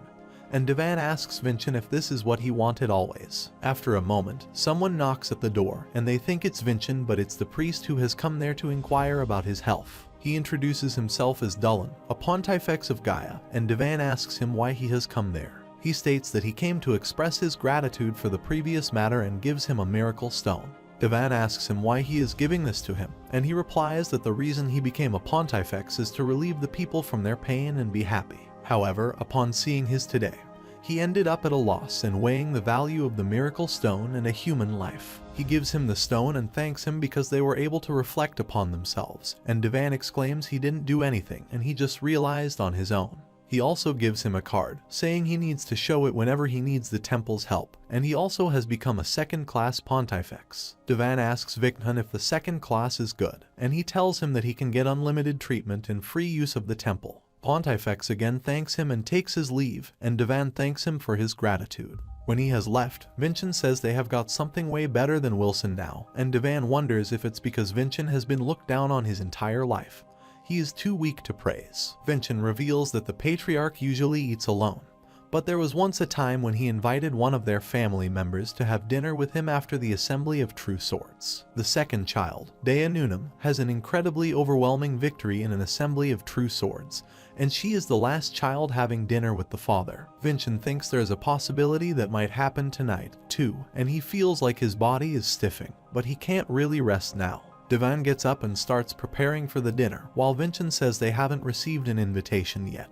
And Davan asks Vincent if this is what he wanted always. After a moment, someone knocks at the door, and they think it's Vincent, but it's the priest who has come there to inquire about his health. He introduces himself as Dullan, a pontifex of Gaia, and Davan asks him why he has come there. He states that he came to express his gratitude for the previous matter and gives him a miracle stone. Davan asks him why he is giving this to him, and he replies that the reason he became a pontifex is to relieve the people from their pain and be happy. However, upon seeing his today, he ended up at a loss in weighing the value of the miracle stone and a human life. He gives him the stone and thanks him because they were able to reflect upon themselves, and Davan exclaims he didn't do anything and he just realized on his own. He also gives him a card, saying he needs to show it whenever he needs the temple's help, and he also has become a second-class pontifex. Devan asks Victon if the second class is good, and he tells him that he can get unlimited treatment and free use of the temple. Pontifex again thanks him and takes his leave, and Devan thanks him for his gratitude. When he has left, Vincent says they have got something way better than Wilson now, and Devan wonders if it's because Vincent has been looked down on his entire life. He is too weak to praise. Vincent reveals that the patriarch usually eats alone, but there was once a time when he invited one of their family members to have dinner with him after the assembly of true swords. The second child, Dea Nunam, has an incredibly overwhelming victory in an assembly of true swords, and she is the last child having dinner with the father. Vincent thinks there is a possibility that might happen tonight, too, and he feels like his body is stiffing, but he can't really rest now. Devan gets up and starts preparing for the dinner, while Vincent says they haven't received an invitation yet,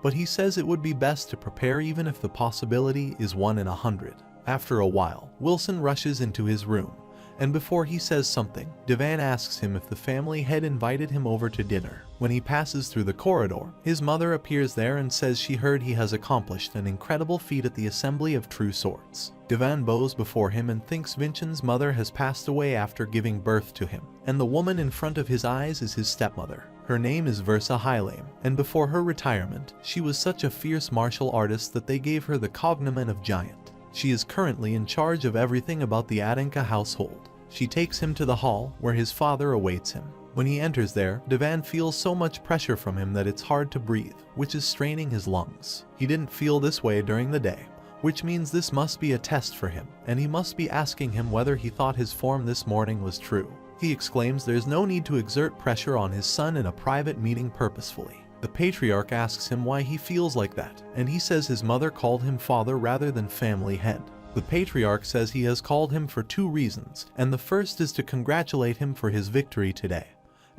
but he says it would be best to prepare even if the possibility is 1 in 100. After a while, Wilson rushes into his room, and before he says something, Devan asks him if the family had invited him over to dinner. When he passes through the corridor, his mother appears there and says she heard he has accomplished an incredible feat at the assembly of true swords. Devan bows before him and thinks Vincent's mother has passed away after giving birth to him, and the woman in front of his eyes is his stepmother. Her name is Versa Hylame, and before her retirement, she was such a fierce martial artist that they gave her the cognomen of Giant. She is currently in charge of everything about the Adanka household. She takes him to the hall, where his father awaits him. When he enters there, Devan feels so much pressure from him that it's hard to breathe, which is straining his lungs. He didn't feel this way during the day, which means this must be a test for him, and he must be asking him whether he thought his form this morning was true. He exclaims there's no need to exert pressure on his son in a private meeting purposefully. The patriarch asks him why he feels like that, and he says his mother called him father rather than family head. The patriarch says he has called him for 2 reasons, and the first is to congratulate him for his victory today,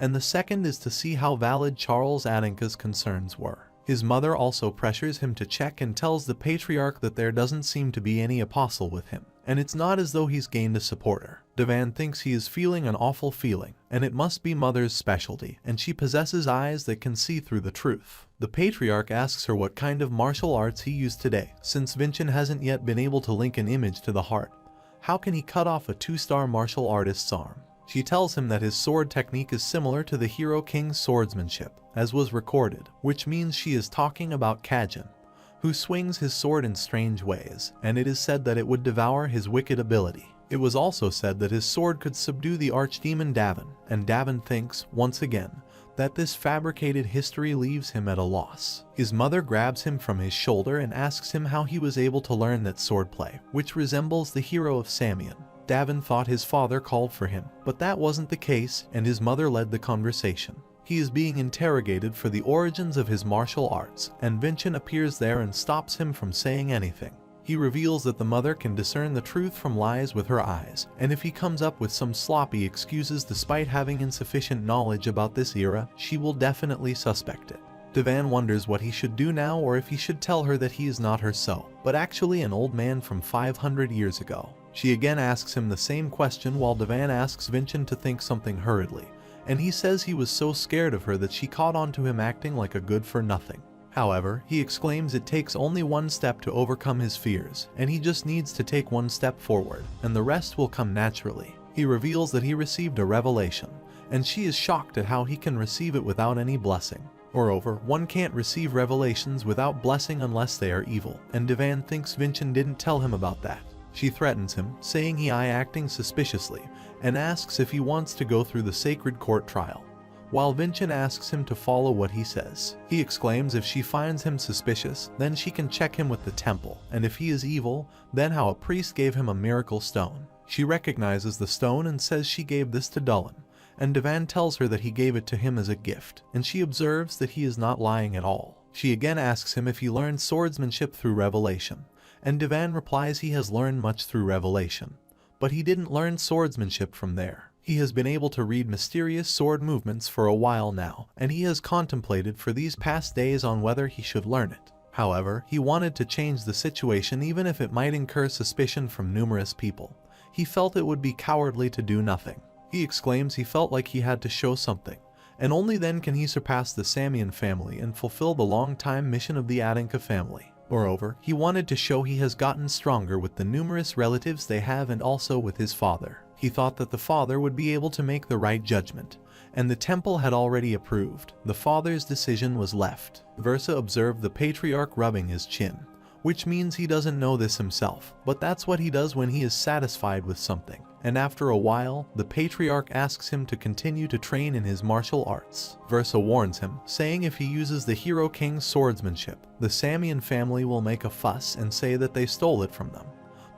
and the second is to see how valid Charles Adanka's concerns were. His mother also pressures him to check and tells the patriarch that there doesn't seem to be any apostle with him, and it's not as though he's gained a supporter. Devan thinks he is feeling an awful feeling, and it must be mother's specialty, and she possesses eyes that can see through the truth. The patriarch asks her what kind of martial arts he used today, since Vincent hasn't yet been able to link an image to the heart. How can he cut off a 2-star martial artist's arm? She tells him that his sword technique is similar to the Hero King's swordsmanship, as was recorded, which means she is talking about Kajin, who swings his sword in strange ways, and it is said that it would devour his wicked ability. It was also said that his sword could subdue the archdemon Davin, and Davin thinks, once again, that this fabricated history leaves him at a loss. His mother grabs him from his shoulder and asks him how he was able to learn that swordplay, which resembles the hero of Samian. Davin thought his father called for him, but that wasn't the case, and his mother led the conversation. He is being interrogated for the origins of his martial arts, and Vincent appears there and stops him from saying anything. He reveals that the mother can discern the truth from lies with her eyes, and if he comes up with some sloppy excuses despite having insufficient knowledge about this era, she will definitely suspect it. Devan wonders what he should do now, or if he should tell her that he is not her so, but actually an old man from 500 years ago. She again asks him the same question while Devan asks Vincent to think something hurriedly, and he says he was so scared of her that she caught on to him acting like a good-for-nothing. However, he exclaims it takes only 1 step to overcome his fears, and he just needs to take 1 step forward, and the rest will come naturally. He reveals that he received a revelation, and she is shocked at how he can receive it without any blessing. Moreover, one can't receive revelations without blessing unless they are evil, and Devan thinks Vincent didn't tell him about that. She threatens him, saying he is acting suspiciously, and asks if he wants to go through the sacred court trial. While Vincent asks him to follow what he says, he exclaims if she finds him suspicious, then she can check him with the temple, and if he is evil, then how a priest gave him a miracle stone. She recognizes the stone and says she gave this to Dulin, and Devan tells her that he gave it to him as a gift, and she observes that he is not lying at all. She again asks him if he learned swordsmanship through revelation, and Devan replies he has learned much through revelation, but he didn't learn swordsmanship from there. He has been able to read mysterious sword movements for a while now, and he has contemplated for these past days on whether he should learn it. However, he wanted to change the situation even if it might incur suspicion from numerous people. He felt it would be cowardly to do nothing. He exclaims he felt like he had to show something, and only then can he surpass the Samian family and fulfill the long-time mission of the Adanka family. Moreover, he wanted to show he has gotten stronger with the numerous relatives they have and also with his father. He thought that the father would be able to make the right judgment, and the temple had already approved. The father's decision was left. Versa observed the patriarch rubbing his chin, which means he doesn't know this himself, but that's what he does when he is satisfied with something. And after a while, the patriarch asks him to continue to train in his martial arts. Versa warns him, saying if he uses the Hero King's swordsmanship, the Samian family will make a fuss and say that they stole it from them.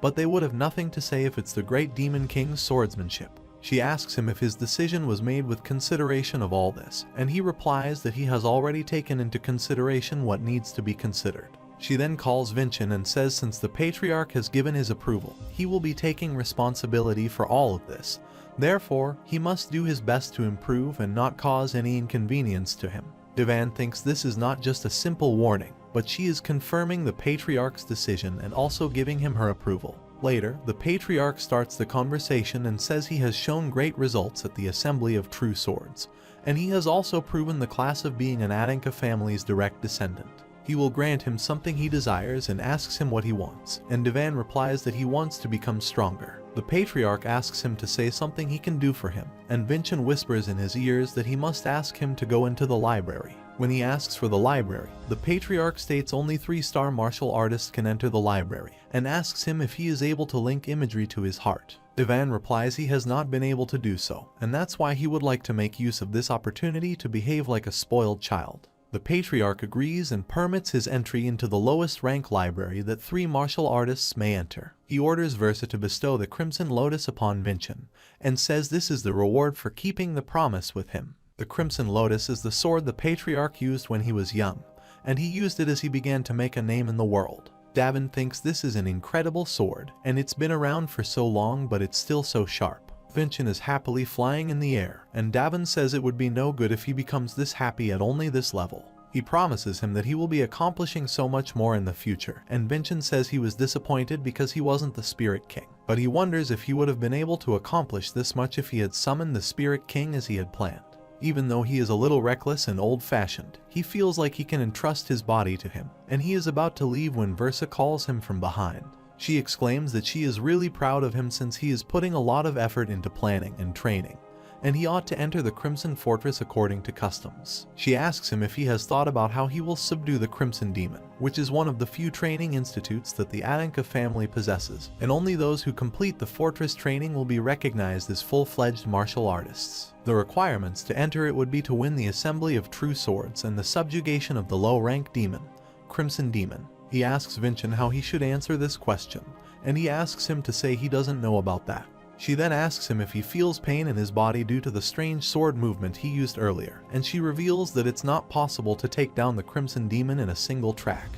But they would have nothing to say if it's the Great Demon King's swordsmanship. She asks him if his decision was made with consideration of all this, and he replies that he has already taken into consideration what needs to be considered. She then calls Vincent and says since the patriarch has given his approval, he will be taking responsibility for all of this. Therefore, he must do his best to improve and not cause any inconvenience to him. Devan thinks this is not just a simple warning, but she is confirming the patriarch's decision and also giving him her approval. Later, the patriarch starts the conversation and says he has shown great results at the Assembly of True Swords, and he has also proven the class of being an Adanka family's direct descendant. He will grant him something he desires and asks him what he wants, and Devan replies that he wants to become stronger. The patriarch asks him to say something he can do for him, and Vincent whispers in his ears that he must ask him to go into the library. When he asks for the library, the patriarch states only 3-star martial artists can enter the library, and asks him if he is able to link imagery to his heart. Devan replies he has not been able to do so, and that's why he would like to make use of this opportunity to behave like a spoiled child. The patriarch agrees and permits his entry into the lowest rank library that 3 martial artists may enter. He orders Versa to bestow the Crimson Lotus upon Vincent, and says this is the reward for keeping the promise with him. The Crimson Lotus is the sword the patriarch used when he was young, and he used it as he began to make a name in the world. Davin thinks this is an incredible sword, and it's been around for so long but it's still so sharp. Vincent is happily flying in the air, and Davin says it would be no good if he becomes this happy at only this level. He promises him that he will be accomplishing so much more in the future, and Vincent says he was disappointed because he wasn't the Spirit King, but he wonders if he would have been able to accomplish this much if he had summoned the Spirit King as he had planned. Even though he is a little reckless and old-fashioned, he feels like he can entrust his body to him, and he is about to leave when Versa calls him from behind. She exclaims that she is really proud of him since he is putting a lot of effort into planning and training, and he ought to enter the Crimson Fortress according to customs. She asks him if he has thought about how he will subdue the Crimson Demon, which is one of the few training institutes that the Adanka family possesses, and only those who complete the fortress training will be recognized as full-fledged martial artists. The requirements to enter it would be to win the Assembly of True Swords and the subjugation of the low-rank demon, Crimson Demon. He asks Vincent how he should answer this question, and he asks him to say he doesn't know about that. She then asks him if he feels pain in his body due to the strange sword movement he used earlier, and she reveals that it's not possible to take down the Crimson Demon in a single track,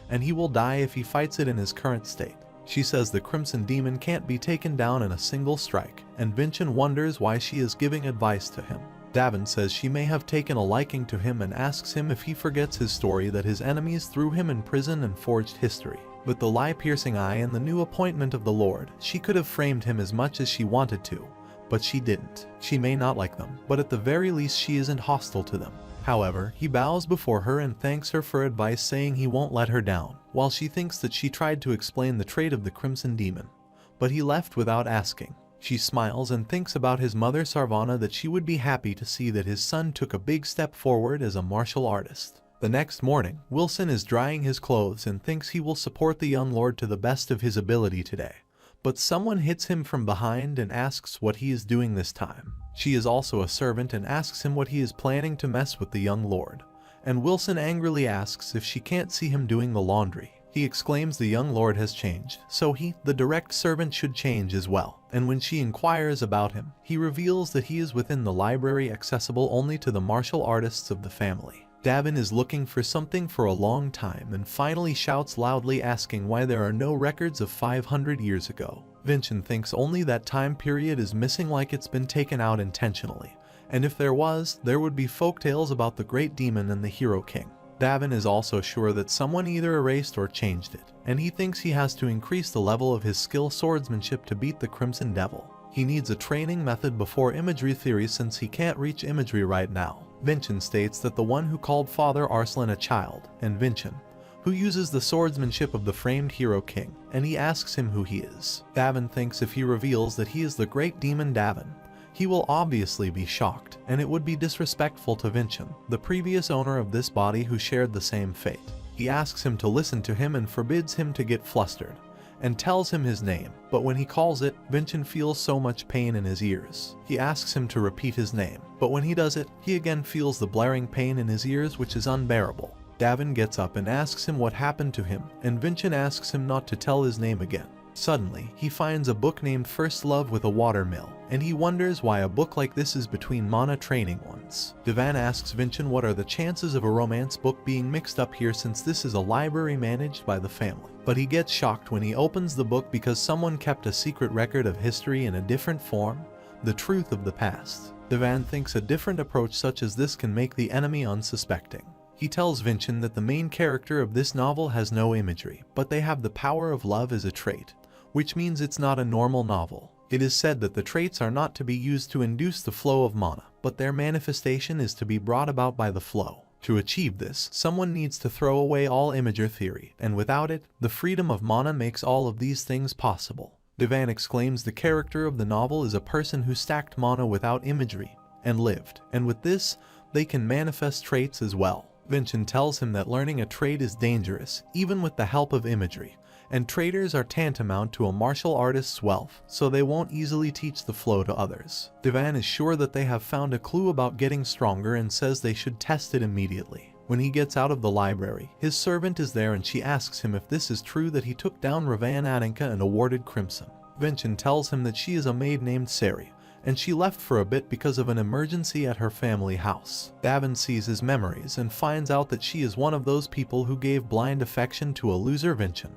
and he will die if he fights it in his current state. She says the Crimson Demon can't be taken down in a single strike, and Vincent wonders why she is giving advice to him. Davin says she may have taken a liking to him and asks him if he forgets his story that his enemies threw him in prison and forged history. With the lie-piercing eye and the new appointment of the Lord, she could have framed him as much as she wanted to, but she didn't. She may not like them, but at the very least she isn't hostile to them. However, he bows before her and thanks her for advice, saying he won't let her down, while she thinks that she tried to explain the trait of the Crimson Demon, but he left without asking. She smiles and thinks about his mother Sarvana, that she would be happy to see that his son took a big step forward as a martial artist. The next morning, Wilson is drying his clothes and thinks he will support the young lord to the best of his ability today. But someone hits him from behind and asks what he is doing this time. She is also a servant and asks him what he is planning to mess with the young lord, and Wilson angrily asks if she can't see him doing the laundry. He exclaims the young lord has changed, so he, the direct servant, should change as well. And when she inquires about him, he reveals that he is within the library, accessible only to the martial artists of the family. Davin is looking for something for a long time and finally shouts loudly, asking why there are no records of 500 years ago. Vincent thinks only that time period is missing, like it's been taken out intentionally, and if there was, there would be folktales about the Great Demon and the Hero King. Davin is also sure that someone either erased or changed it, and he thinks he has to increase the level of his skill swordsmanship to beat the Crimson Devil. He needs a training method before imagery theory since he can't reach imagery right now. Vincent states that the one who called Father Arslan a child, and Vincent, who uses the swordsmanship of the framed hero king, and he asks him who he is. Davin thinks if he reveals that he is the great demon Davin, he will obviously be shocked, and it would be disrespectful to Vincent, the previous owner of this body who shared the same fate. He asks him to listen to him and forbids him to get flustered, and tells him his name, but when he calls it, Vincent feels so much pain in his ears. He asks him to repeat his name, but when he does it, he again feels the blaring pain in his ears which is unbearable. Davin gets up and asks him what happened to him, and Vincent asks him not to tell his name again. Suddenly, he finds a book named First Love with a Watermill, and he wonders why a book like this is between mana training ones. Davin asks Vincent what are the chances of a romance book being mixed up here since this is a library managed by the family. But he gets shocked when he opens the book because someone kept a secret record of history in a different form, the truth of the past. Davin thinks a different approach such as this can make the enemy unsuspecting. He tells Vincent that the main character of this novel has no imagery, but they have the power of love as a trait, which means it's not a normal novel. It is said that the traits are not to be used to induce the flow of mana, but their manifestation is to be brought about by the flow. To achieve this, someone needs to throw away all imager theory, and without it, the freedom of mana makes all of these things possible. Davin exclaims the character of the novel is a person who stacked mana without imagery, and lived, and with this, they can manifest traits as well. Vincent tells him that learning a trait is dangerous, even with the help of imagery, and traders are tantamount to a martial artist's wealth, so they won't easily teach the flow to others. Davin is sure that they have found a clue about getting stronger and says they should test it immediately. When he gets out of the library, his servant is there and she asks him if this is true that he took down Ravan Adinka and awarded Crimson. Vincent tells him that she is a maid named Sari, and she left for a bit because of an emergency at her family house. Davin sees his memories and finds out that she is one of those people who gave blind affection to a loser Vincent,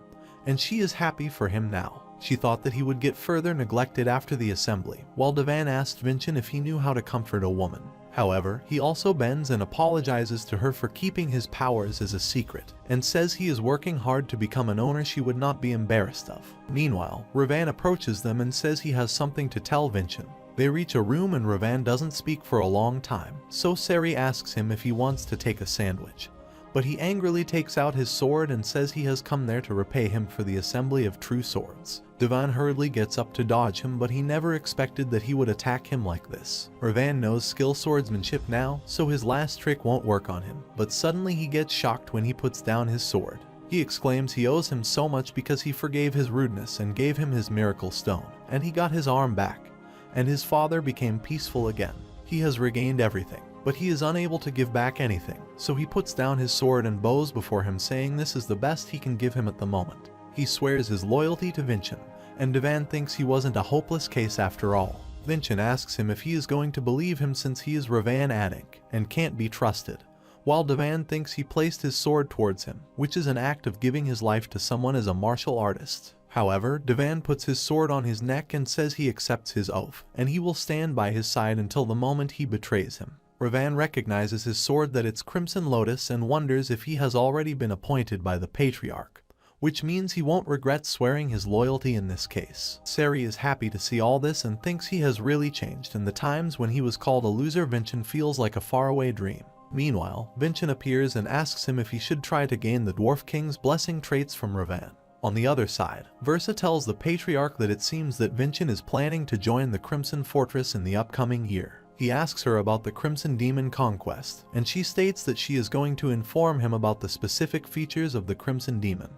and she is happy for him now. She thought that he would get further neglected after the assembly, while Davin asked Vincent if he knew how to comfort a woman. However, he also bends and apologizes to her for keeping his powers as a secret, and says he is working hard to become an owner she would not be embarrassed of. Meanwhile, Ravan approaches them and says he has something to tell Vincent. They reach a room and Ravan doesn't speak for a long time, so Sari asks him if he wants to take a sandwich. But he angrily takes out his sword and says he has come there to repay him for the assembly of true swords. Davin hurriedly gets up to dodge him, but he never expected that he would attack him like this. Ravan knows skill swordsmanship now, so his last trick won't work on him, but suddenly he gets shocked when he puts down his sword. He exclaims he owes him so much because he forgave his rudeness and gave him his miracle stone, and he got his arm back, and his father became peaceful again. He has regained everything, but he is unable to give back anything, so he puts down his sword and bows before him, saying this is the best he can give him at the moment. He swears his loyalty to Vincent, and Davin thinks he wasn't a hopeless case after all. Vincent asks him if he is going to believe him since he is Ravan Adink and can't be trusted, while Davin thinks he placed his sword towards him, which is an act of giving his life to someone as a martial artist. However, Davin puts his sword on his neck and says he accepts his oath, and he will stand by his side until the moment he betrays him. Ravan recognizes his sword that it's Crimson Lotus and wonders if he has already been appointed by the Patriarch, which means he won't regret swearing his loyalty in this case. Sari is happy to see all this and thinks he has really changed, and the times when he was called a loser Vincent feels like a faraway dream. Meanwhile, Vincent appears and asks him if he should try to gain the Dwarf King's blessing traits from Ravan. On the other side, Versa tells the Patriarch that it seems that Vincent is planning to join the Crimson Fortress in the upcoming year. He asks her about the Crimson Demon Conquest, and she states that she is going to inform him about the specific features of the Crimson Demon.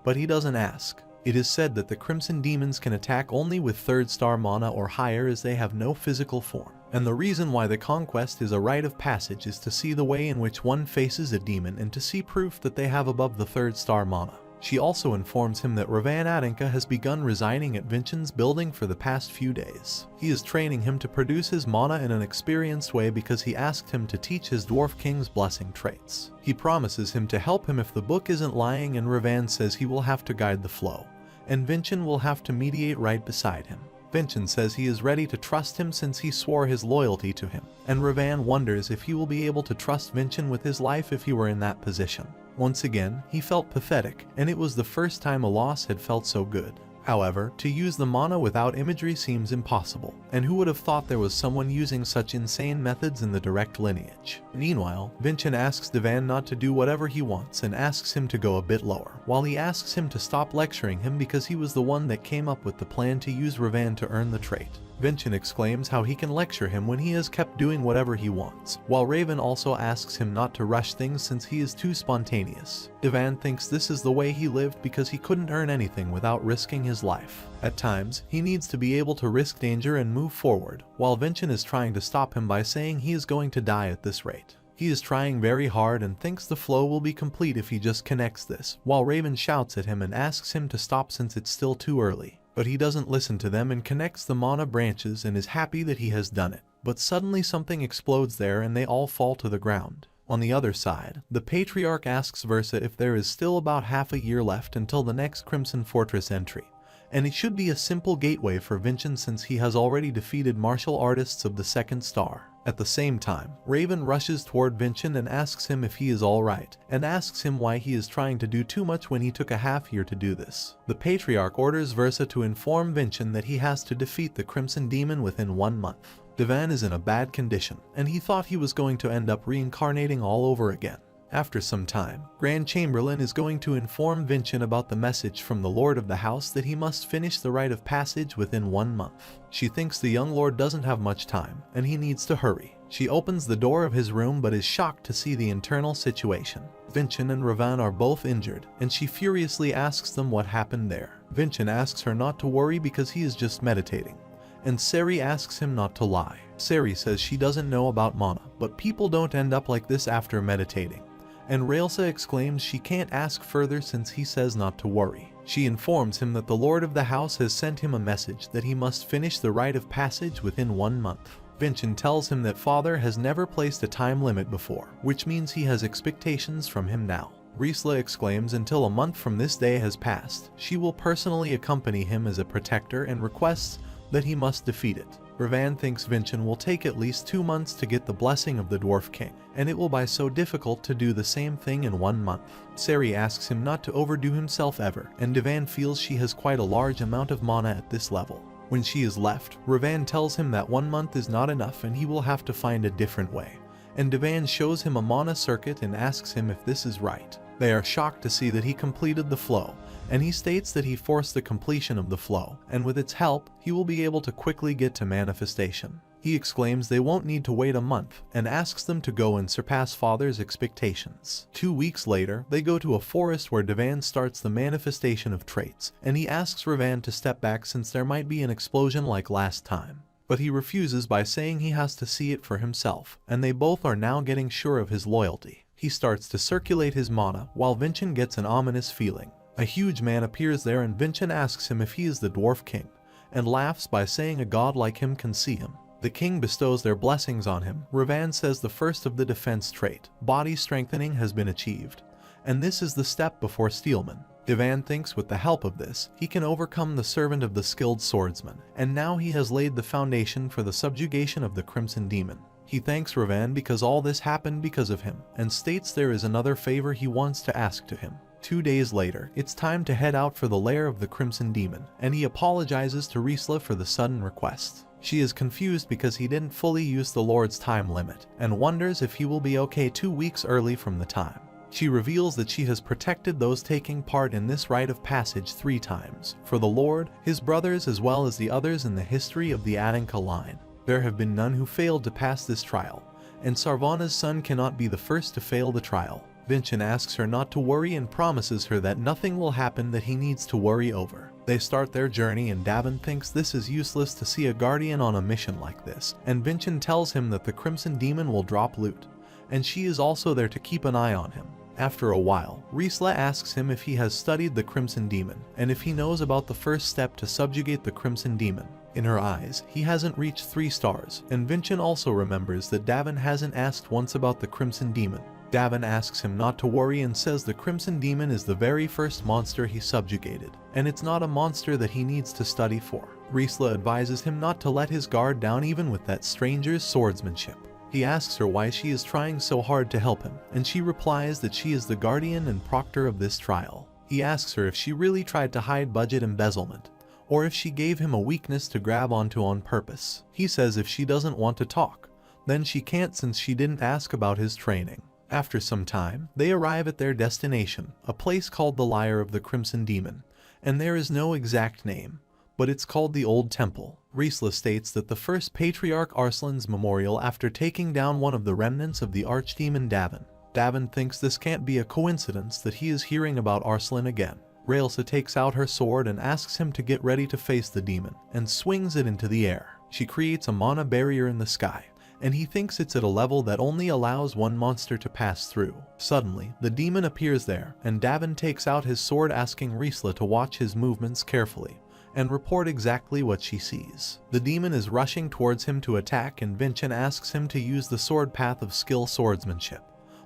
But he doesn't ask. It is said that the Crimson Demons can attack only with 3rd star mana or higher as they have no physical form. And the reason why the conquest is a rite of passage is to see the way in which one faces a demon and to see proof that they have above the 3rd star mana. She also informs him that Ravan Adinka has begun residing at Vincent's building for the past few days. He is training him to produce his mana in an experienced way because he asked him to teach his Dwarf King's blessing traits. He promises him to help him if the book isn't lying, and Ravan says he will have to guide the flow, and Vincent will have to mediate right beside him. Vincent says he is ready to trust him since he swore his loyalty to him, and Ravan wonders if he will be able to trust Vincent with his life if he were in that position. Once again, he felt pathetic, and it was the first time a loss had felt so good. However, to use the mana without imagery seems impossible, and who would have thought there was someone using such insane methods in the direct lineage? Meanwhile, Vincent asks Devan not to do whatever he wants and asks him to go a bit lower, while he asks him to stop lecturing him because he was the one that came up with the plan to use Ravan to earn the trait. Vincent exclaims how he can lecture him when he has kept doing whatever he wants, while Raven also asks him not to rush things since he is too spontaneous. Devan thinks this is the way he lived because he couldn't earn anything without risking his life. At times, he needs to be able to risk danger and move forward, while Vincent is trying to stop him by saying he is going to die at this rate. He is trying very hard and thinks the flow will be complete if he just connects this, while Raven shouts at him and asks him to stop since it's still too early. But he doesn't listen to them and connects the mana branches and is happy that he has done it. But suddenly something explodes there and they all fall to the ground. On the other side, the Patriarch asks Versa if there is still about half a year left until the next Crimson Fortress entry, and it should be a simple gateway for Vincent since he has already defeated martial artists of the second star. At the same time, Raven rushes toward Vincent and asks him if he is alright, and asks him why he is trying to do too much when he took a half year to do this. The Patriarch orders Versa to inform Vincent that he has to defeat the Crimson Demon within 1 month. Devan is in a bad condition, and he thought he was going to end up reincarnating all over again. After some time, Grand Chamberlain is going to inform Vincent about the message from the Lord of the House that he must finish the rite of passage within 1 month. She thinks the young lord doesn't have much time, and he needs to hurry. She opens the door of his room but is shocked to see the internal situation. Vincent and Ravan are both injured, and she furiously asks them what happened there. Vincent asks her not to worry because he is just meditating, and Seri asks him not to lie. Seri says she doesn't know about mana, but people don't end up like this after meditating. And Raelsa exclaims she can't ask further since he says not to worry. She informs him that the Lord of the House has sent him a message that he must finish the rite of passage within 1 month. Vincent tells him that Father has never placed a time limit before, which means he has expectations from him now. Riesla exclaims until a month from this day has passed, she will personally accompany him as a protector and requests that he must defeat it. Ravan thinks Vincent will take at least 2 months to get the blessing of the Dwarf King, and it will be so difficult to do the same thing in 1 month. Seri asks him not to overdo himself ever, and Devan feels she has quite a large amount of mana at this level. When she is left, Ravan tells him that 1 month is not enough and he will have to find a different way, and Devan shows him a mana circuit and asks him if this is right. They are shocked to see that he completed the flow, and he states that he forced the completion of the flow, and with its help, he will be able to quickly get to manifestation. He exclaims they won't need to wait a month, and asks them to go and surpass Father's expectations. 2 weeks later, they go to a forest where Devan starts the manifestation of traits, and he asks Ravan to step back since there might be an explosion like last time. But he refuses by saying he has to see it for himself, and they both are now getting sure of his loyalty. He starts to circulate his mana, while Vincent gets an ominous feeling. A huge man appears there and Vincent asks him if he is the Dwarf King, and laughs by saying a god like him can see him. The king bestows their blessings on him. Ravan says the first of the defense trait, body strengthening, has been achieved, and this is the step before Steelman. Devan thinks with the help of this, he can overcome the servant of the skilled swordsman, and now he has laid the foundation for the subjugation of the Crimson Demon. He thanks Ravan because all this happened because of him, and states there is another favor he wants to ask to him. 2 days later, it's time to head out for the lair of the Crimson Demon, and he apologizes to Riesla for the sudden request. She is confused because he didn't fully use the Lord's time limit, and wonders if he will be okay 2 weeks early from the time. She reveals that she has protected those taking part in this rite of passage 3 times, for the Lord, his brothers as well as the others in the history of the Adanka line. There have been none who failed to pass this trial, and Sarvana's son cannot be the first to fail the trial. Vincent asks her not to worry and promises her that nothing will happen that he needs to worry over. They start their journey and Davin thinks this is useless to see a guardian on a mission like this, and Vincent tells him that the Crimson Demon will drop loot, and she is also there to keep an eye on him. After a while, Riesla asks him if he has studied the Crimson Demon, and if he knows about the first step to subjugate the Crimson Demon. In her eyes, he hasn't reached 3 stars, and Vincent also remembers that Davin hasn't asked once about the Crimson Demon. Davin asks him not to worry and says the Crimson Demon is the very first monster he subjugated, and it's not a monster that he needs to study for. Riesla advises him not to let his guard down even with that stranger's swordsmanship. He asks her why she is trying so hard to help him, and she replies that she is the guardian and proctor of this trial. He asks her if she really tried to hide budget embezzlement, or if she gave him a weakness to grab onto on purpose. He says if she doesn't want to talk, then she can't since she didn't ask about his training. After some time, they arrive at their destination, a place called the Lair of the Crimson Demon, and there is no exact name, but it's called the Old Temple. Riesla states that the first Patriarch Arslan's memorial after taking down one of the remnants of the archdemon Davin. Davin thinks this can't be a coincidence that he is hearing about Arslan again. Raelsa takes out her sword and asks him to get ready to face the demon, and swings it into the air. She creates a mana barrier in the sky, and he thinks it's at a level that only allows one monster to pass through. Suddenly, the demon appears there, and Davin takes out his sword asking Riesla to watch his movements carefully, and report exactly what she sees. The demon is rushing towards him to attack, and Vincent asks him to use the sword path of skill swordsmanship,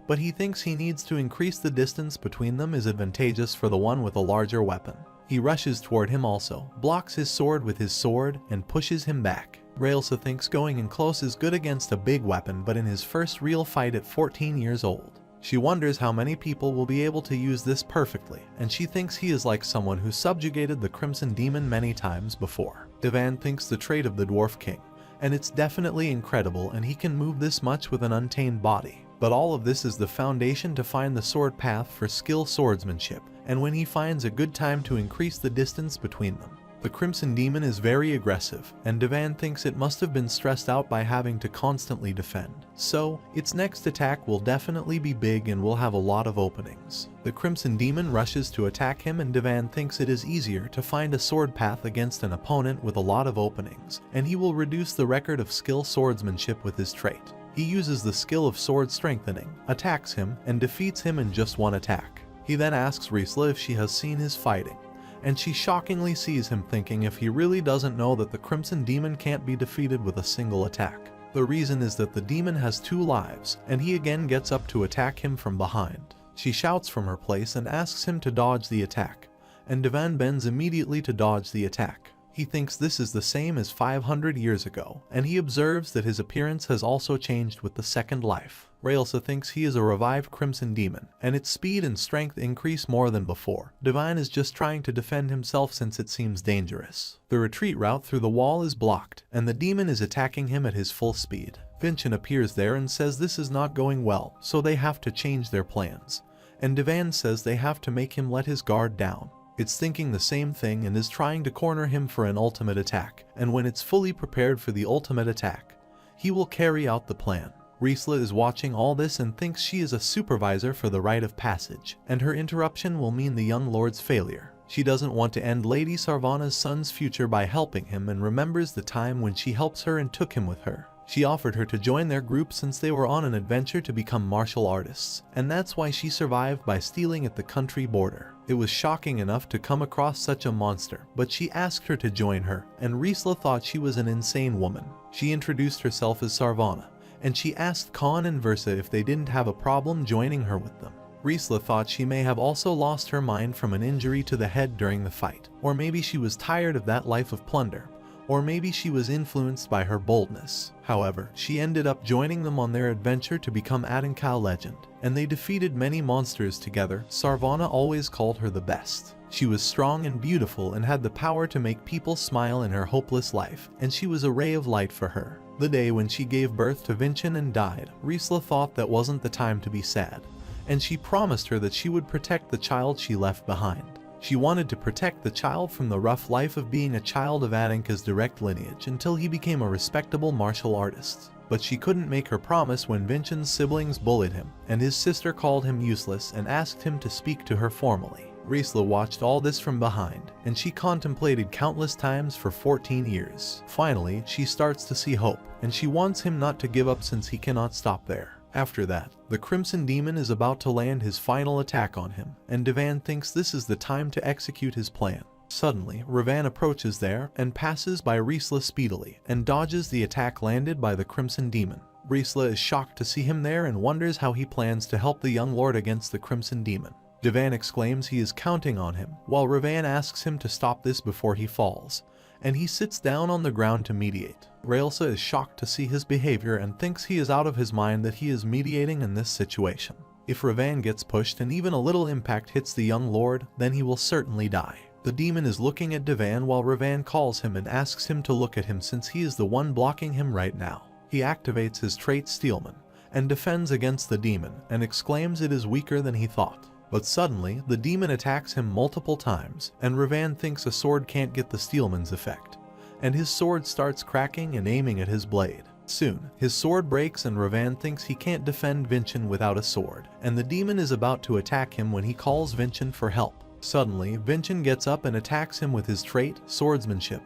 but he thinks he needs to increase the distance between them is advantageous for the one with a larger weapon. He rushes toward him also, blocks his sword with his sword, and pushes him back. Raelsa thinks going in close is good against a big weapon, but in his first real fight at 14 years old, she wonders how many people will be able to use this perfectly, and she thinks he is like someone who subjugated the Crimson Demon many times before. Devan thinks the trait of the Dwarf King, and it's definitely incredible, and he can move this much with an untamed body. But all of this is the foundation to find the sword path for skill swordsmanship, and when he finds a good time to increase the distance between them. The Crimson Demon is very aggressive, and Devan thinks it must have been stressed out by having to constantly defend. So, its next attack will definitely be big and will have a lot of openings. The Crimson Demon rushes to attack him, and Devan thinks it is easier to find a sword path against an opponent with a lot of openings, and he will reduce the record of skill swordsmanship with his trait. He uses the skill of sword strengthening, attacks him, and defeats him in just one attack. He then asks Riesla if she has seen his fighting, and she shockingly sees him, thinking if he really doesn't know that the Crimson Demon can't be defeated with a single attack. The reason is that the demon has 2 lives, and he again gets up to attack him from behind. She shouts from her place and asks him to dodge the attack, and Devan bends immediately to dodge the attack. He thinks this is the same as 500 years ago, and he observes that his appearance has also changed with the second life. Raelsa thinks he is a revived Crimson Demon, and its speed and strength increase more than before. Devan is just trying to defend himself since it seems dangerous. The retreat route through the wall is blocked, and the demon is attacking him at his full speed. Vincent appears there and says this is not going well, so they have to change their plans, and Devan says they have to make him let his guard down. It's thinking the same thing and is trying to corner him for an ultimate attack, and when it's fully prepared for the ultimate attack, he will carry out the plan. Riesla is watching all this and thinks she is a supervisor for the rite of passage, and her interruption will mean the young lord's failure. She doesn't want to end Lady Sarvana's son's future by helping him, and remembers the time when she helped her and took him with her. She offered her to join their group since they were on an adventure to become martial artists, and that's why she survived by stealing at the country border. It was shocking enough to come across such a monster, but she asked her to join her, and Riesla thought she was an insane woman. She introduced herself as Sarvana, and she asked Khan and Versa if they didn't have a problem joining her with them. Riesla thought she may have also lost her mind from an injury to the head during the fight, or maybe she was tired of that life of plunder, or maybe she was influenced by her boldness. However, she ended up joining them on their adventure to become Adinkal legend, and they defeated many monsters together. Sarvana always called her the best. She was strong and beautiful and had the power to make people smile in her hopeless life, and she was a ray of light for her. The day when she gave birth to Vincent and died, Riesla thought that wasn't the time to be sad, and she promised her that she would protect the child she left behind. She wanted to protect the child from the rough life of being a child of Adinka's direct lineage until he became a respectable martial artist. But she couldn't make her promise when Vincent's siblings bullied him, and his sister called him useless and asked him to speak to her formally. Riesla watched all this from behind, and she contemplated countless times for 14 years. Finally, she starts to see hope, and she wants him not to give up since he cannot stop there. After that, the Crimson Demon is about to land his final attack on him, and Devan thinks this is the time to execute his plan. Suddenly, Ravan approaches there and passes by Riesla speedily, and dodges the attack landed by the Crimson Demon. Riesla is shocked to see him there and wonders how he plans to help the young lord against the Crimson Demon. Devan exclaims he is counting on him, while Ravan asks him to stop this before he falls, and he sits down on the ground to mediate. Raelsa is shocked to see his behavior and thinks he is out of his mind that he is mediating in this situation. If Ravan gets pushed and even a little impact hits the young lord, then he will certainly die. The demon is looking at Devan while Ravan calls him and asks him to look at him since he is the one blocking him right now. He activates his trait Steelman and defends against the demon and exclaims it is weaker than he thought. But suddenly, the demon attacks him multiple times and Ravan thinks a sword can't get the Steelman's effect, and his sword starts cracking and aiming at his blade. Soon, his sword breaks and Ravan thinks he can't defend Vincent without a sword, and the demon is about to attack him when he calls Vincent for help. Suddenly, Vincent gets up and attacks him with his trait, Swordsmanship,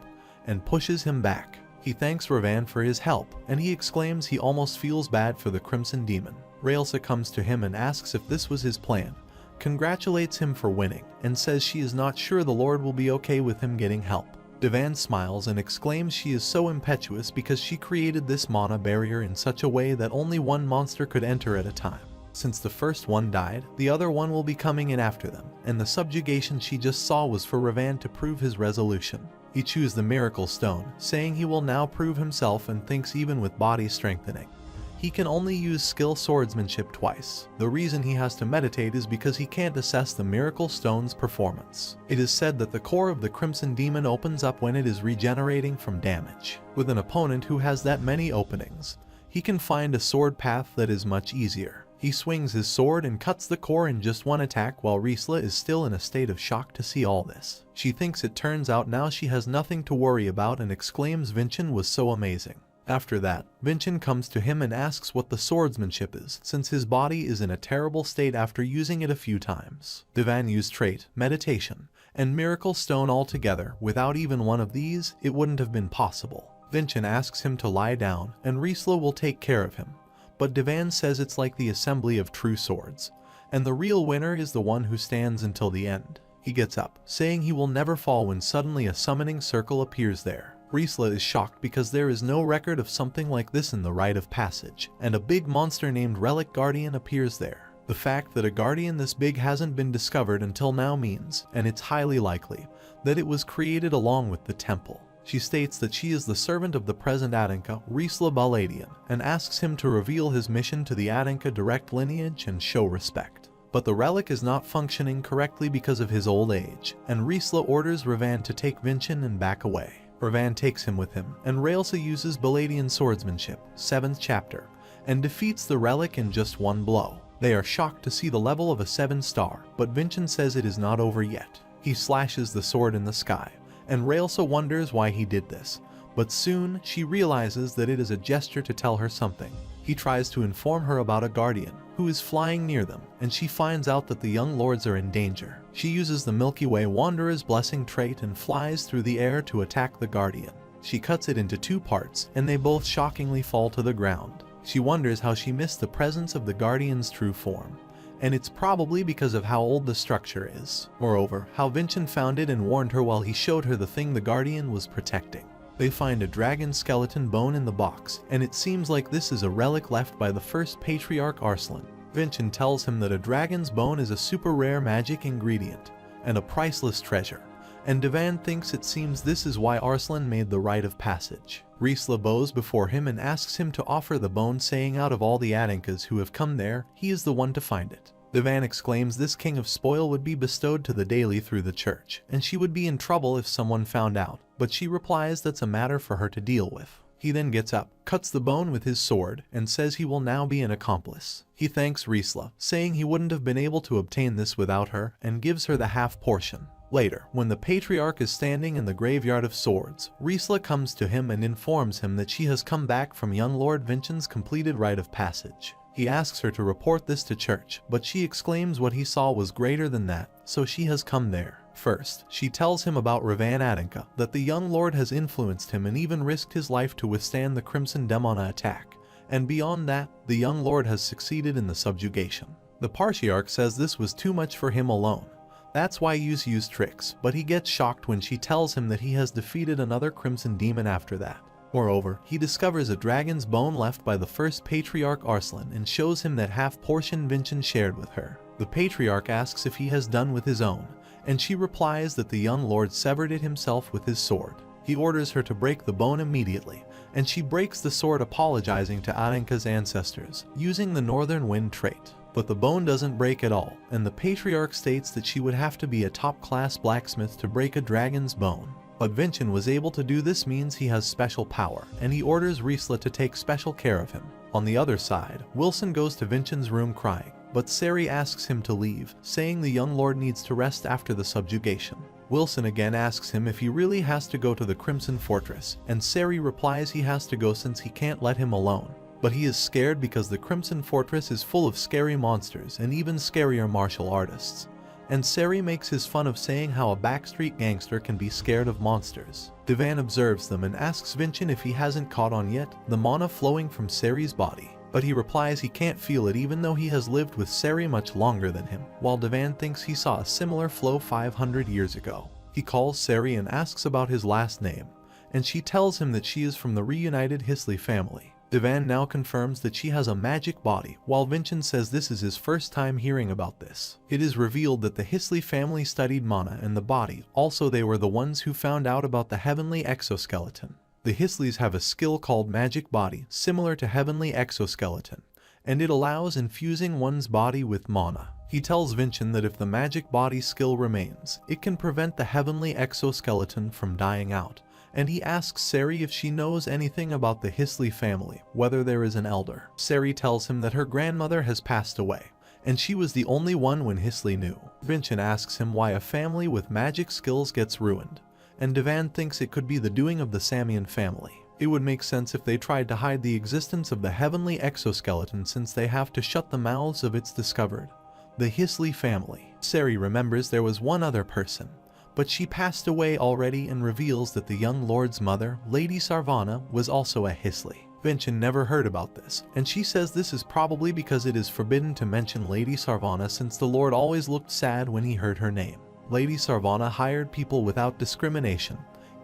and pushes him back. He thanks Ravan for his help, and he exclaims he almost feels bad for the Crimson Demon. Raelsa comes to him and asks if this was his plan, congratulates him for winning, and says she is not sure the Lord will be okay with him getting help. Devan smiles and exclaims she is so impetuous because she created this mana barrier in such a way that only one monster could enter at a time. Since the first one died, the other one will be coming in after them, and the subjugation she just saw was for Ravan to prove his resolution. He chews the Miracle Stone, saying he will now prove himself and thinks even with body strengthening, he can only use skill swordsmanship twice. The reason he has to meditate is because he can't assess the Miracle Stone's performance. It is said that the core of the Crimson Demon opens up when it is regenerating from damage. With an opponent who has that many openings, he can find a sword path that is much easier. He swings his sword and cuts the core in just one attack while Riesla is still in a state of shock to see all this. She thinks it turns out now she has nothing to worry about and exclaims Vincent was so amazing. After that, Vincent comes to him and asks what the swordsmanship is, since his body is in a terrible state after using it a few times. Devan used trait, meditation, and Miracle Stone all together. Without even one of these, it wouldn't have been possible. Vincent asks him to lie down, and Riesla will take care of him. But Devan says it's like the assembly of true swords, and the real winner is the one who stands until the end. He gets up, saying he will never fall when suddenly a summoning circle appears there. Riesla is shocked because there is no record of something like this in the Rite of Passage, and a big monster named Relic Guardian appears there. The fact that a guardian this big hasn't been discovered until now means, and it's highly likely, that it was created along with the temple. She states that she is the servant of the present Adanka, Riesla Baladian, and asks him to reveal his mission to the Adanka direct lineage and show respect. But the relic is not functioning correctly because of his old age, and Riesla orders Ravan to take Vincent and back away. Ravan takes him with him, and Raelsa uses Baladian swordsmanship, 7th chapter, and defeats the relic in just one blow. They are shocked to see the level of a 7-star, but Vincent says it is not over yet. He slashes the sword in the sky, and Raelsa wonders why he did this, but soon she realizes that it is a gesture to tell her something. He tries to inform her about a guardian who is flying near them, and she finds out that the young lords are in danger. She uses the Milky Way Wanderer's Blessing trait and flies through the air to attack the guardian. She cuts it into 2 parts, and they both shockingly fall to the ground. She wonders how she missed the presence of the guardian's true form, and it's probably because of how old the structure is. Moreover, how Vincent found it and warned her while he showed her the thing the guardian was protecting. They find a dragon skeleton bone in the box, and it seems like this is a relic left by the first patriarch Arslan. Vincent tells him that a dragon's bone is a super rare magic ingredient, and a priceless treasure, and Devan thinks it seems this is why Arslan made the Rite of Passage. Riesla bows before him and asks him to offer the bone, saying out of all the Adankas who have come there, he is the one to find it. Devan exclaims this king of spoil would be bestowed to the daily through the church, and she would be in trouble if someone found out, but she replies that's a matter for her to deal with. He then gets up, cuts the bone with his sword, and says he will now be an accomplice. He thanks Riesla, saying he wouldn't have been able to obtain this without her, and gives her the half portion. Later, when the patriarch is standing in the graveyard of swords, Riesla comes to him and informs him that she has come back from young Lord Vincent's completed Rite of Passage. He asks her to report this to church, but she exclaims what he saw was greater than that, so she has come there. First, she tells him about Ravan Adanka, that the young lord has influenced him and even risked his life to withstand the Crimson Demona attack, and beyond that, the young lord has succeeded in the subjugation. The Patriarch says this was too much for him alone. That's why Yus used tricks, but he gets shocked when she tells him that he has defeated another Crimson Demon after that. Moreover, he discovers a dragon's bone left by the first Patriarch Arslan and shows him that half portion Vincent shared with her. The Patriarch asks if he has done with his own, and she replies that the young lord severed it himself with his sword. He orders her to break the bone immediately, and she breaks the sword, apologizing to Adanka's ancestors, using the Northern Wind trait. But the bone doesn't break at all, and the patriarch states that she would have to be a top-class blacksmith to break a dragon's bone. But Vincent was able to do this means he has special power, and he orders Riesla to take special care of him. On the other side, Wilson goes to Vincent's room crying, but Sari asks him to leave, saying the young lord needs to rest after the subjugation. Wilson again asks him if he really has to go to the Crimson Fortress, and Sari replies he has to go since he can't let him alone. But he is scared because the Crimson Fortress is full of scary monsters and even scarier martial artists. And Sari makes his fun of saying how a backstreet gangster can be scared of monsters. Devan observes them and asks Vincent if he hasn't caught on yet the mana flowing from Sari's body. But he replies he can't feel it even though he has lived with Sari much longer than him, while Devan thinks he saw a similar flow 500 years ago. He calls Sari and asks about his last name, and she tells him that she is from the reunited Hisley family. Devan now confirms that she has a magic body, while Vincent says this is his first time hearing about this. It is revealed that the Hisley family studied mana and the body, also they were the ones who found out about the heavenly exoskeleton. The Hisleys have a skill called Magic Body, similar to Heavenly Exoskeleton, and it allows infusing one's body with mana. He tells Vincent that if the Magic Body skill remains, it can prevent the Heavenly Exoskeleton from dying out, and he asks Sari if she knows anything about the Hisley family, whether there is an elder. Sari tells him that her grandmother has passed away, and she was the only one when Hisley knew. Vincent asks him why a family with magic skills gets ruined, and Devan thinks it could be the doing of the Samian family. It would make sense if they tried to hide the existence of the heavenly exoskeleton since they have to shut the mouths of its discovered, the Hisley family. Sari remembers there was one other person, but she passed away already and reveals that the young lord's mother, Lady Sarvana, was also a Hisley. Vincent never heard about this, and she says this is probably because it is forbidden to mention Lady Sarvana since the lord always looked sad when he heard her name. Lady Sarvana hired people without discrimination,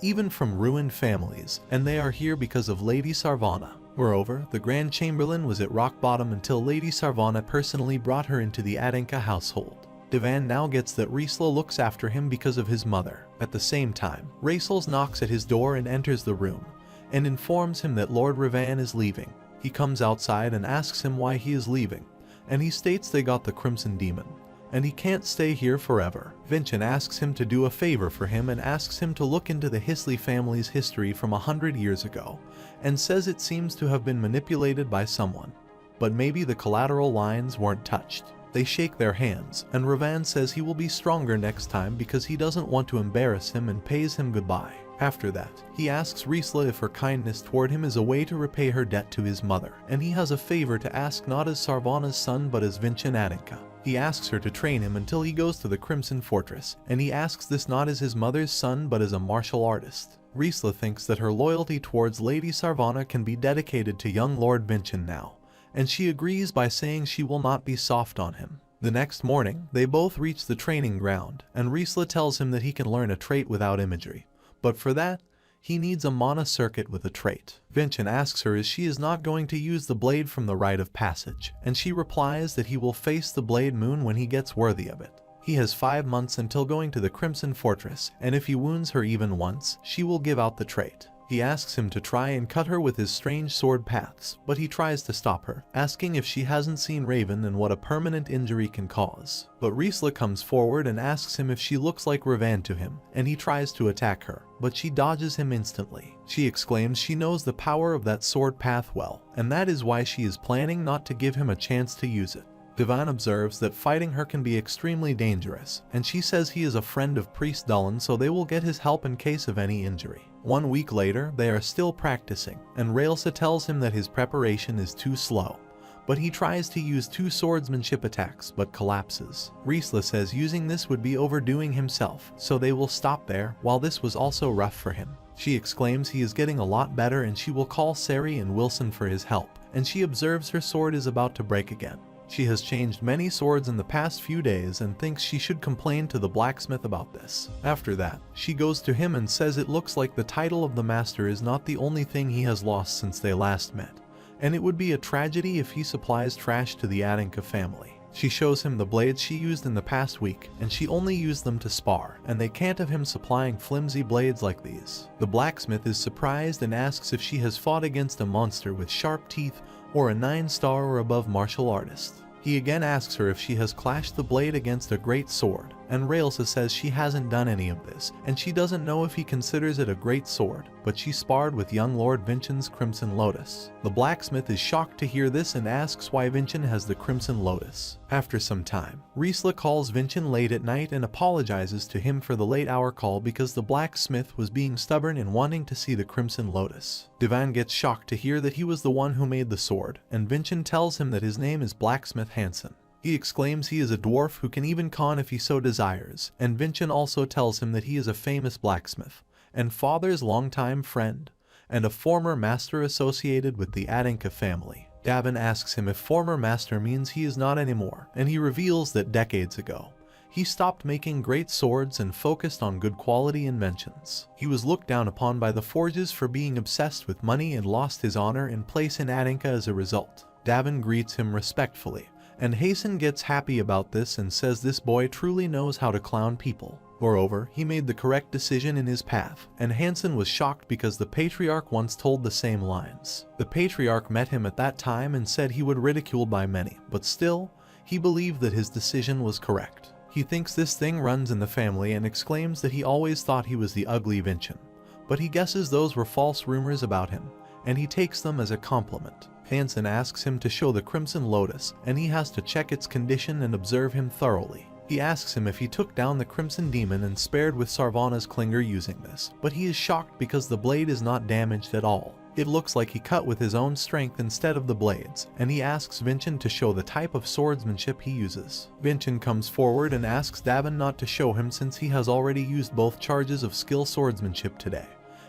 even from ruined families, and they are here because of Lady Sarvana. Moreover, the Grand Chamberlain was at rock bottom until Lady Sarvana personally brought her into the Adanka household. Devan now gets that Riesla looks after him because of his mother. At the same time, Raisels knocks at his door and enters the room, and informs him that Lord Ravan is leaving. He comes outside and asks him why he is leaving, and he states they got the Crimson Demon, and he can't stay here forever. Vincent asks him to do a favor for him and asks him to look into the Hisley family's history from 100 years ago, and says it seems to have been manipulated by someone. But maybe the collateral lines weren't touched. They shake their hands, and Ravan says he will be stronger next time because he doesn't want to embarrass him and pays him goodbye. After that, he asks Riesla if her kindness toward him is a way to repay her debt to his mother, and he has a favor to ask not as Sarvana's son but as Vincent Adanka. He asks her to train him until he goes to the Crimson Fortress, and he asks this not as his mother's son but as a martial artist. Riesla thinks that her loyalty towards Lady Sarvana can be dedicated to young Lord Vincent now, and she agrees by saying she will not be soft on him. The next morning, they both reach the training ground, and Riesla tells him that he can learn a trait without imagery, but for that, he needs a mana circuit with a trait. Vincent asks her if she is not going to use the blade from the rite of passage, and she replies that he will face the blade moon when he gets worthy of it. He has 5 months until going to the Crimson Fortress, and if he wounds her even once, she will give out the trait. He asks him to try and cut her with his strange sword paths, but he tries to stop her, asking if she hasn't seen Raven and what a permanent injury can cause. But Riesla comes forward and asks him if she looks like Ravan to him, and he tries to attack her, but she dodges him instantly. She exclaims she knows the power of that sword path well, and that is why she is planning not to give him a chance to use it. Devan observes that fighting her can be extremely dangerous, and she says he is a friend of Priest Dullen so they will get his help in case of any injury. 1 week later, they are still practicing, and Railsa tells him that his preparation is too slow, but he tries to use 2 swordsmanship attacks but collapses. Riesla says using this would be overdoing himself, so they will stop there, while this was also rough for him. She exclaims he is getting a lot better and she will call Sari and Wilson for his help, and she observes her sword is about to break again. She has changed many swords in the past few days and thinks she should complain to the blacksmith about this. After that, she goes to him and says it looks like the title of the master is not the only thing he has lost since they last met, and it would be a tragedy if he supplies trash to the Adanka family. She shows him the blades she used in the past week, and she only used them to spar, and they can't have him supplying flimsy blades like these. The blacksmith is surprised and asks if she has fought against a monster with sharp teeth or a 9-star or above martial artist. He again asks her if she has clashed the blade against a great sword, and Raelsa says she hasn't done any of this, and she doesn't know if he considers it a great sword, but she sparred with young Lord Vincent's Crimson Lotus. The blacksmith is shocked to hear this and asks why Vincent has the Crimson Lotus. After some time, Raelsa calls Vincent late at night and apologizes to him for the late hour call because the blacksmith was being stubborn in wanting to see the Crimson Lotus. Devan gets shocked to hear that he was the one who made the sword, and Vincent tells him that his name is Blacksmith Hansen. He exclaims he is a dwarf who can even con if he so desires, and Vincent also tells him that he is a famous blacksmith, and father's longtime friend, and a former master associated with the Adanka family. Davin asks him if former master means he is not anymore, and he reveals that decades ago, he stopped making great swords and focused on good quality inventions. He was looked down upon by the forges for being obsessed with money and lost his honor and place in Adanka as a result. Davin greets him respectfully, and Hasten gets happy about this and says this boy truly knows how to clown people. Moreover, he made the correct decision in his path, and Hansen was shocked because the Patriarch once told the same lines. The Patriarch met him at that time and said he would ridiculed by many, but still, he believed that his decision was correct. He thinks this thing runs in the family and exclaims that he always thought he was the ugly Vincent, but he guesses those were false rumors about him, and he takes them as a compliment. Hansen asks him to show the Crimson Lotus, and he has to check its condition and observe him thoroughly. He asks him if he took down the Crimson Demon and spared with Sarvana's Klinger using this, but he is shocked because the blade is not damaged at all. It looks like he cut with his own strength instead of the blades, and he asks Vincent to show the type of swordsmanship he uses. Vincent comes forward and asks Davin not to show him since he has already used both charges of skill swordsmanship today.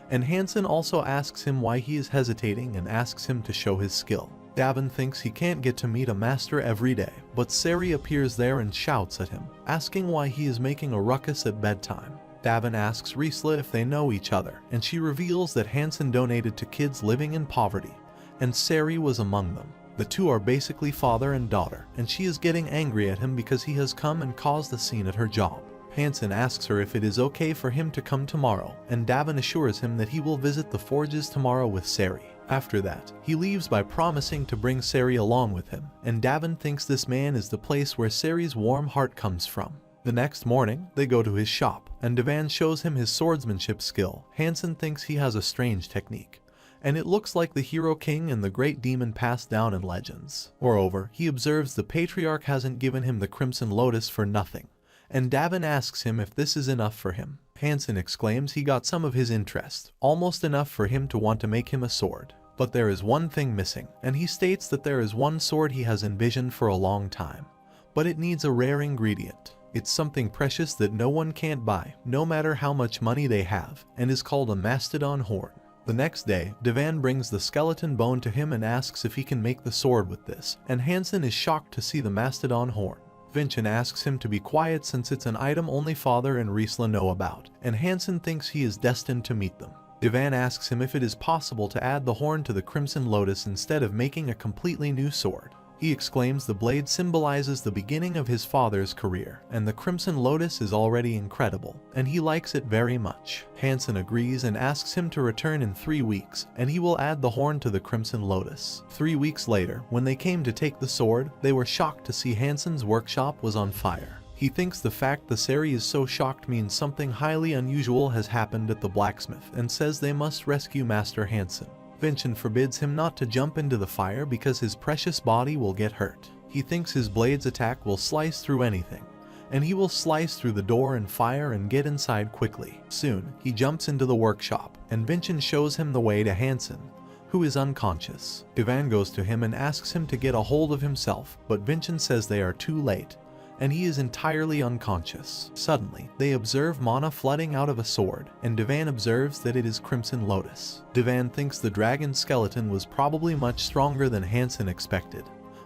And Hansen also asks him why he is hesitating and asks him to show his skill. Davin thinks he can't get to meet a master every day, but Sari appears there and shouts at him, asking why he is making a ruckus at bedtime. Davin asks Raesla if they know each other, and she reveals that Hansen donated to kids living in poverty, and Sari was among them. The two are basically father and daughter, and she is getting angry at him because he has come and caused a scene at her job. Hansen asks her if it is okay for him to come tomorrow, and Davin assures him that he will visit the forges tomorrow with Sari. After that, he leaves by promising to bring Sari along with him, and Davin thinks this man is the place where Sari's warm heart comes from. The next morning, they go to his shop, and Devan shows him his swordsmanship skill. Hansen thinks he has a strange technique, and it looks like the Hero King and the Great Demon passed down in legends. Moreover, he observes the Patriarch hasn't given him the Crimson Lotus for nothing, and Davin asks him if this is enough for him. Hansen exclaims he got some of his interest, almost enough for him to want to make him a sword. But there is one thing missing, and he states that there is one sword he has envisioned for a long time, but it needs a rare ingredient. It's something precious that no one can't buy, no matter how much money they have, and is called a mastodon horn. The next day, Devan brings the skeleton bone to him and asks if he can make the sword with this, and Hansen is shocked to see the mastodon horn. Vincent asks him to be quiet since it's an item only father and Raesla know about, and Hansen thinks he is destined to meet them. Devan asks him if it is possible to add the horn to the Crimson Lotus instead of making a completely new sword. He exclaims the blade symbolizes the beginning of his father's career, and the Crimson Lotus is already incredible, and he likes it very much. Hansen agrees and asks him to return in 3 weeks, and he will add the horn to the Crimson Lotus. 3 weeks later, when they came to take the sword, they were shocked to see Hansen's workshop was on fire. He thinks the fact the Sari is so shocked means something highly unusual has happened at the blacksmith and says they must rescue Master Hansen. Vincent forbids him not to jump into the fire because his precious body will get hurt. He thinks his blade's attack will slice through anything, and he will slice through the door and fire and get inside quickly. Soon, he jumps into the workshop, and Vincent shows him the way to Hansen, who is unconscious. Devan goes to him and asks him to get a hold of himself, but Vincent says they are too late, and he is entirely unconscious. Suddenly, they observe mana flooding out of a sword, and Devan observes that it is Crimson Lotus. Devan thinks the dragon skeleton was probably much stronger than Hansen expected,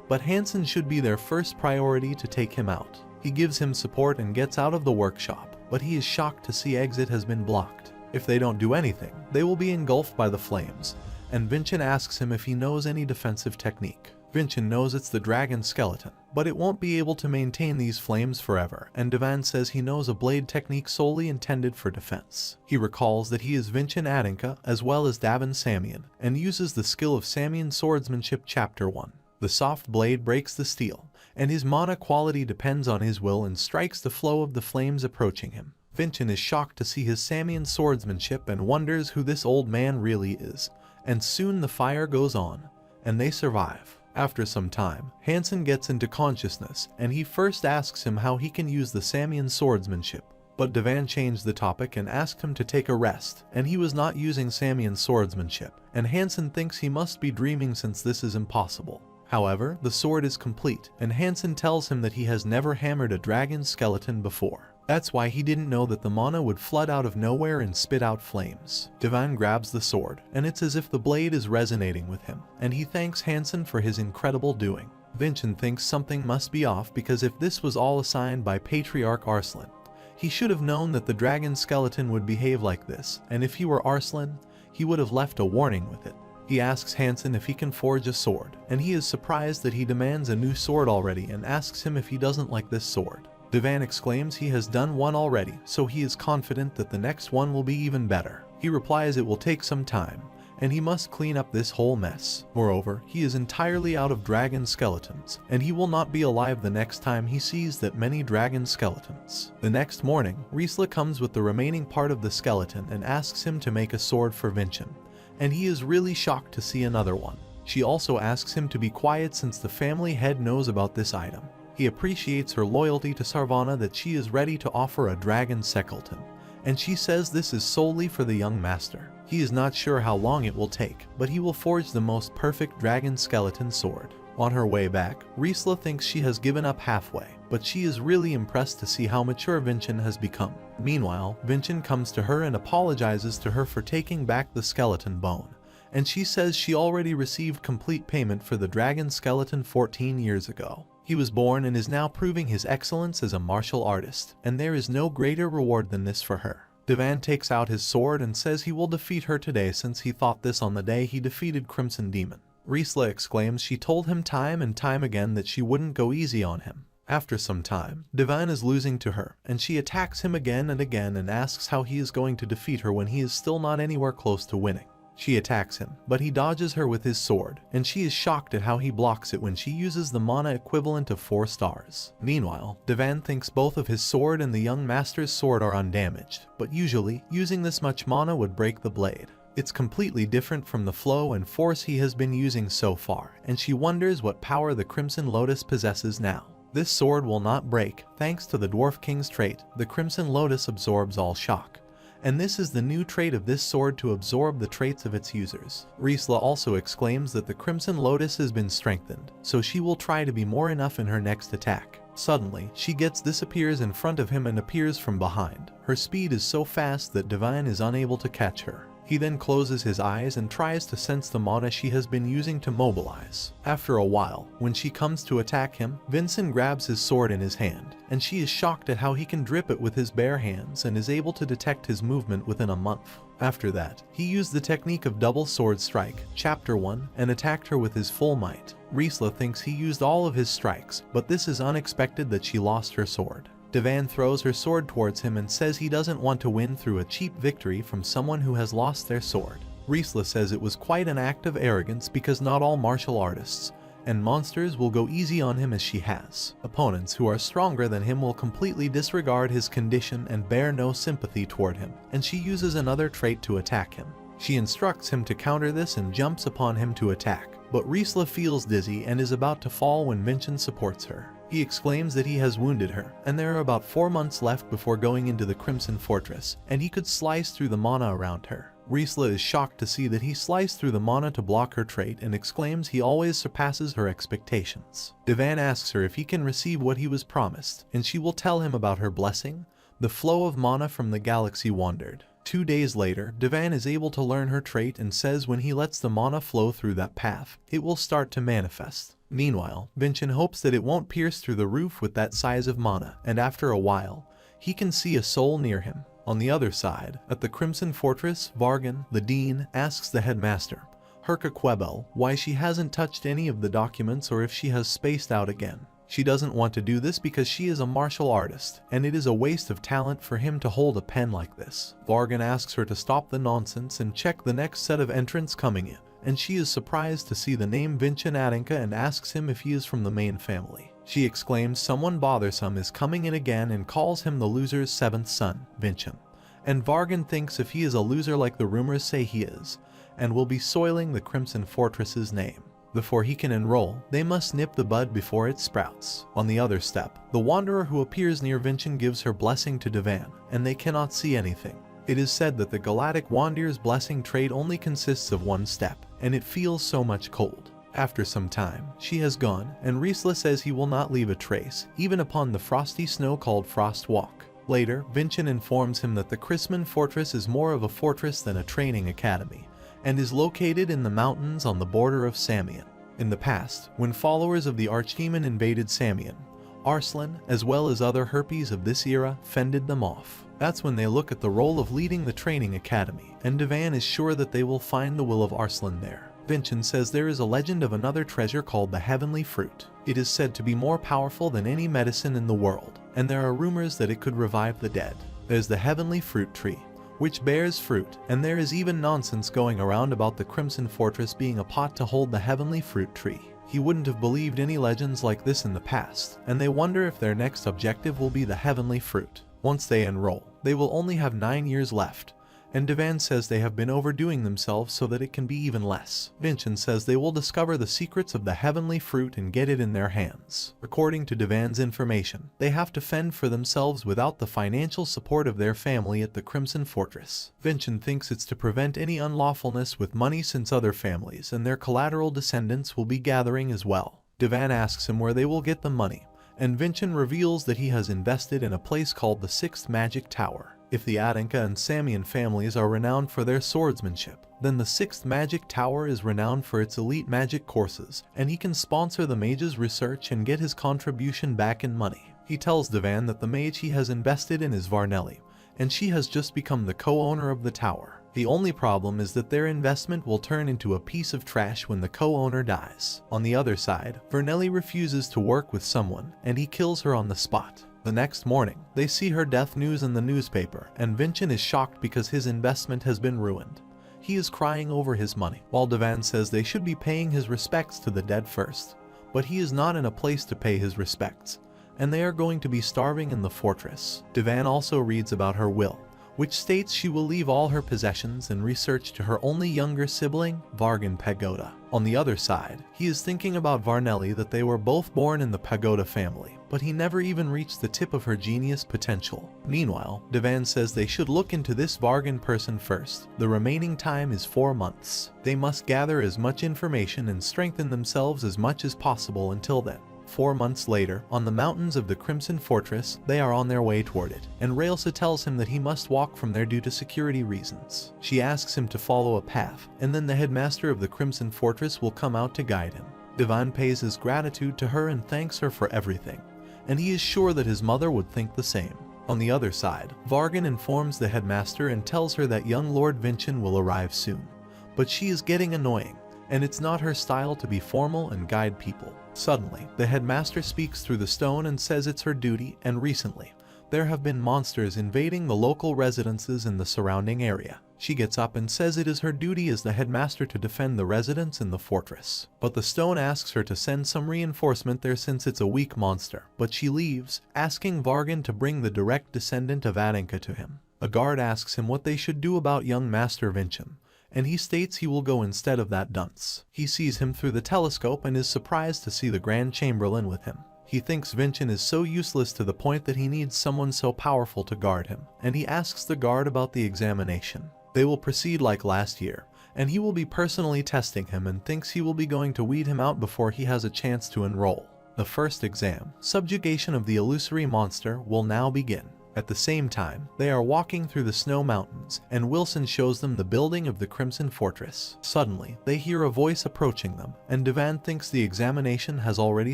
but Hansen should be their first priority to take him out. He gives him support and gets out of the workshop, but he is shocked to see exit has been blocked. If they don't do anything, they will be engulfed by the flames, and Vincent asks him if he knows any defensive technique. Vincent knows it's the dragon skeleton, but it won't be able to maintain these flames forever, and Devan says he knows a blade technique solely intended for defense. He recalls that he is Vincent Adanka as well as Davin Samian, and uses the skill of Samian swordsmanship chapter 1. The soft blade breaks the steel, and his mana quality depends on his will and strikes the flow of the flames approaching him. Vincent is shocked to see his Samian swordsmanship and wonders who this old man really is, and soon the fire goes on, and they survive. After some time, Hansen gets into consciousness, and he first asks him how he can use the Samian swordsmanship. But Devan changed the topic and asked him to take a rest, and he was not using Samian swordsmanship, and Hansen thinks he must be dreaming since this is impossible. However, the sword is complete, and Hansen tells him that he has never hammered a dragon skeleton before. That's why he didn't know that the mana would flood out of nowhere and spit out flames. Devan grabs the sword, and it's as if the blade is resonating with him, and he thanks Hansen for his incredible doing. Vincent thinks something must be off because if this was all assigned by Patriarch Arslan, he should have known that the dragon skeleton would behave like this, and if he were Arslan, he would have left a warning with it. He asks Hansen if he can forge a sword, and he is surprised that he demands a new sword already and asks him if he doesn't like this sword. Devan exclaims he has done one already, so he is confident that the next one will be even better. He replies it will take some time, and he must clean up this whole mess. Moreover, he is entirely out of dragon skeletons, and he will not be alive the next time he sees that many dragon skeletons. The next morning, Riesla comes with the remaining part of the skeleton and asks him to make a sword for Vincent, and he is really shocked to see another one. She also asks him to be quiet since the family head knows about this item. He appreciates her loyalty to Sarvana that she is ready to offer a dragon skeleton, and she says this is solely for the young master. He is not sure how long it will take, but he will forge the most perfect dragon skeleton sword. On her way back, Riesla thinks she has given up halfway, but she is really impressed to see how mature Vincent has become. Meanwhile, Vincent comes to her and apologizes to her for taking back the skeleton bone, and she says she already received complete payment for the dragon skeleton 14 years ago. He was born and is now proving his excellence as a martial artist, and there is no greater reward than this for her. Devan takes out his sword and says he will defeat her today since he thought this on the day he defeated Crimson Demon. Riesla exclaims she told him time and time again that she wouldn't go easy on him. After some time, Devan is losing to her, and she attacks him again and again and asks how he is going to defeat her when he is still not anywhere close to winning. She attacks him, but he dodges her with his sword, and she is shocked at how he blocks it when she uses the mana equivalent of 4 stars. Meanwhile, Devan thinks both of his sword and the young master's sword are undamaged, but usually, using this much mana would break the blade. It's completely different from the flow and force he has been using so far, and she wonders what power the Crimson Lotus possesses now. This sword will not break, thanks to the Dwarf King's trait, the Crimson Lotus absorbs all shock. And this is the new trait of this sword to absorb the traits of its users. Riesla also exclaims that the Crimson Lotus has been strengthened, so she will try to be more enough in her next attack. Suddenly, she disappears in front of him and appears from behind. Her speed is so fast that Devan is unable to catch her. He then closes his eyes and tries to sense the mana she has been using to mobilize. After a while, when she comes to attack him, Vincent grabs his sword in his hand, and she is shocked at how he can drip it with his bare hands and is able to detect his movement within a month. After that, he used the technique of double sword strike, chapter 1, and attacked her with his full might. Riesla thinks he used all of his strikes, but this is unexpected that she lost her sword. Devan throws her sword towards him and says he doesn't want to win through a cheap victory from someone who has lost their sword. Riesla says it was quite an act of arrogance because not all martial artists and monsters will go easy on him as she has. Opponents who are stronger than him will completely disregard his condition and bear no sympathy toward him, and she uses another trait to attack him. She instructs him to counter this and jumps upon him to attack, but Riesla feels dizzy and is about to fall when Vincent supports her. He exclaims that he has wounded her, and there are about 4 months left before going into the Crimson Fortress, and he could slice through the mana around her. Riesla is shocked to see that he sliced through the mana to block her trait and exclaims he always surpasses her expectations. Devan asks her if he can receive what he was promised, and she will tell him about her blessing, the flow of mana from the galaxy wandered. 2 days later, Devan is able to learn her trait and says when he lets the mana flow through that path, it will start to manifest. Meanwhile, Vincent hopes that it won't pierce through the roof with that size of mana, and after a while, he can see a soul near him. On the other side, at the Crimson Fortress, Vargan, the Dean, asks the headmaster, Herka Quebel, why she hasn't touched any of the documents or if she has spaced out again. She doesn't want to do this because she is a martial artist, and it is a waste of talent for him to hold a pen like this. Vargan asks her to stop the nonsense and check the next set of entrants coming in, and she is surprised to see the name Vincent Adanka and asks him if he is from the main family. She exclaims someone bothersome is coming in again and calls him the loser's seventh son, Vincent. And Vargan thinks if he is a loser like the rumors say he is, and will be soiling the Crimson Fortress's name. Before he can enroll, they must nip the bud before it sprouts. On the other step, the wanderer who appears near Vincent gives her blessing to Devan, and they cannot see anything. It is said that the Galactic Wanderer's blessing trade only consists of one step, and it feels so much cold. After some time, she has gone, and Riesla says he will not leave a trace, even upon the frosty snow called Frost Walk. Later, Vincent informs him that the Crimson Fortress is more of a fortress than a training academy, and is located in the mountains on the border of Samian. In the past, when followers of the Archdemon invaded Samian, Arslan, as well as other Herpes of this era, fended them off. That's when they look at the role of leading the training academy, and Devan is sure that they will find the will of Arslan there. Vincent says there is a legend of another treasure called the Heavenly Fruit. It is said to be more powerful than any medicine in the world, and there are rumors that it could revive the dead. There's the Heavenly Fruit tree, which bears fruit, and there is even nonsense going around about the Crimson Fortress being a pot to hold the Heavenly Fruit tree. He wouldn't have believed any legends like this in the past, and they wonder if their next objective will be the Heavenly Fruit. Once they enroll, they will only have 9 years left, and Devan says they have been overdoing themselves so that it can be even less. Vincent says they will discover the secrets of the Heavenly Fruit and get it in their hands. According to Devan's information, they have to fend for themselves without the financial support of their family at the Crimson Fortress. Vincent thinks it's to prevent any unlawfulness with money since other families and their collateral descendants will be gathering as well. Devan asks him where they will get the money, and Vincent reveals that he has invested in a place called the Sixth Magic Tower. If the Adanka and Samian families are renowned for their swordsmanship, then the Sixth Magic Tower is renowned for its elite magic courses, and he can sponsor the mage's research and get his contribution back in money. He tells Devan that the mage he has invested in is Varnelli, and she has just become the co-owner of the tower. The only problem is that their investment will turn into a piece of trash when the co-owner dies. On the other side, Varnelli refuses to work with someone, and he kills her on the spot. The next morning, they see her death news in the newspaper, and Vincent is shocked because his investment has been ruined. He is crying over his money, while Devan says they should be paying his respects to the dead first. But he is not in a place to pay his respects, and they are going to be starving in the fortress. Devan also reads about her will, which states she will leave all her possessions and research to her only younger sibling, Vargan Pagoda. On the other side, he is thinking about Varnelli that they were both born in the Pagoda family, but he never even reached the tip of her genius potential. Meanwhile, Devan says they should look into this Vargan person first. The remaining time is 4 months. They must gather as much information and strengthen themselves as much as possible until then. 4 months later, on the mountains of the Crimson Fortress, they are on their way toward it, and Raelsa tells him that he must walk from there due to security reasons. She asks him to follow a path, and then the headmaster of the Crimson Fortress will come out to guide him. Devan pays his gratitude to her and thanks her for everything, and he is sure that his mother would think the same. On the other side, Vargan informs the headmaster and tells her that young Lord Vincent will arrive soon, but she is getting annoying, and it's not her style to be formal and guide people. Suddenly, the headmaster speaks through the stone and says it's her duty, and recently, there have been monsters invading the local residences in the surrounding area. She gets up and says it is her duty as the headmaster to defend the residents in the fortress. But the stone asks her to send some reinforcement there since it's a weak monster, but she leaves, asking Vargan to bring the direct descendant of Adanka to him. A guard asks him what they should do about young Master Vincent, and he states he will go instead of that dunce. He sees him through the telescope and is surprised to see the Grand Chamberlain with him. He thinks Vincent is so useless to the point that he needs someone so powerful to guard him, and he asks the guard about the examination. They will proceed like last year, and he will be personally testing him and thinks he will be going to weed him out before he has a chance to enroll. The first exam, subjugation of the illusory monster, will now begin. At the same time, they are walking through the snow mountains, and Wilson shows them the building of the Crimson Fortress. Suddenly, they hear a voice approaching them, and Devan thinks the examination has already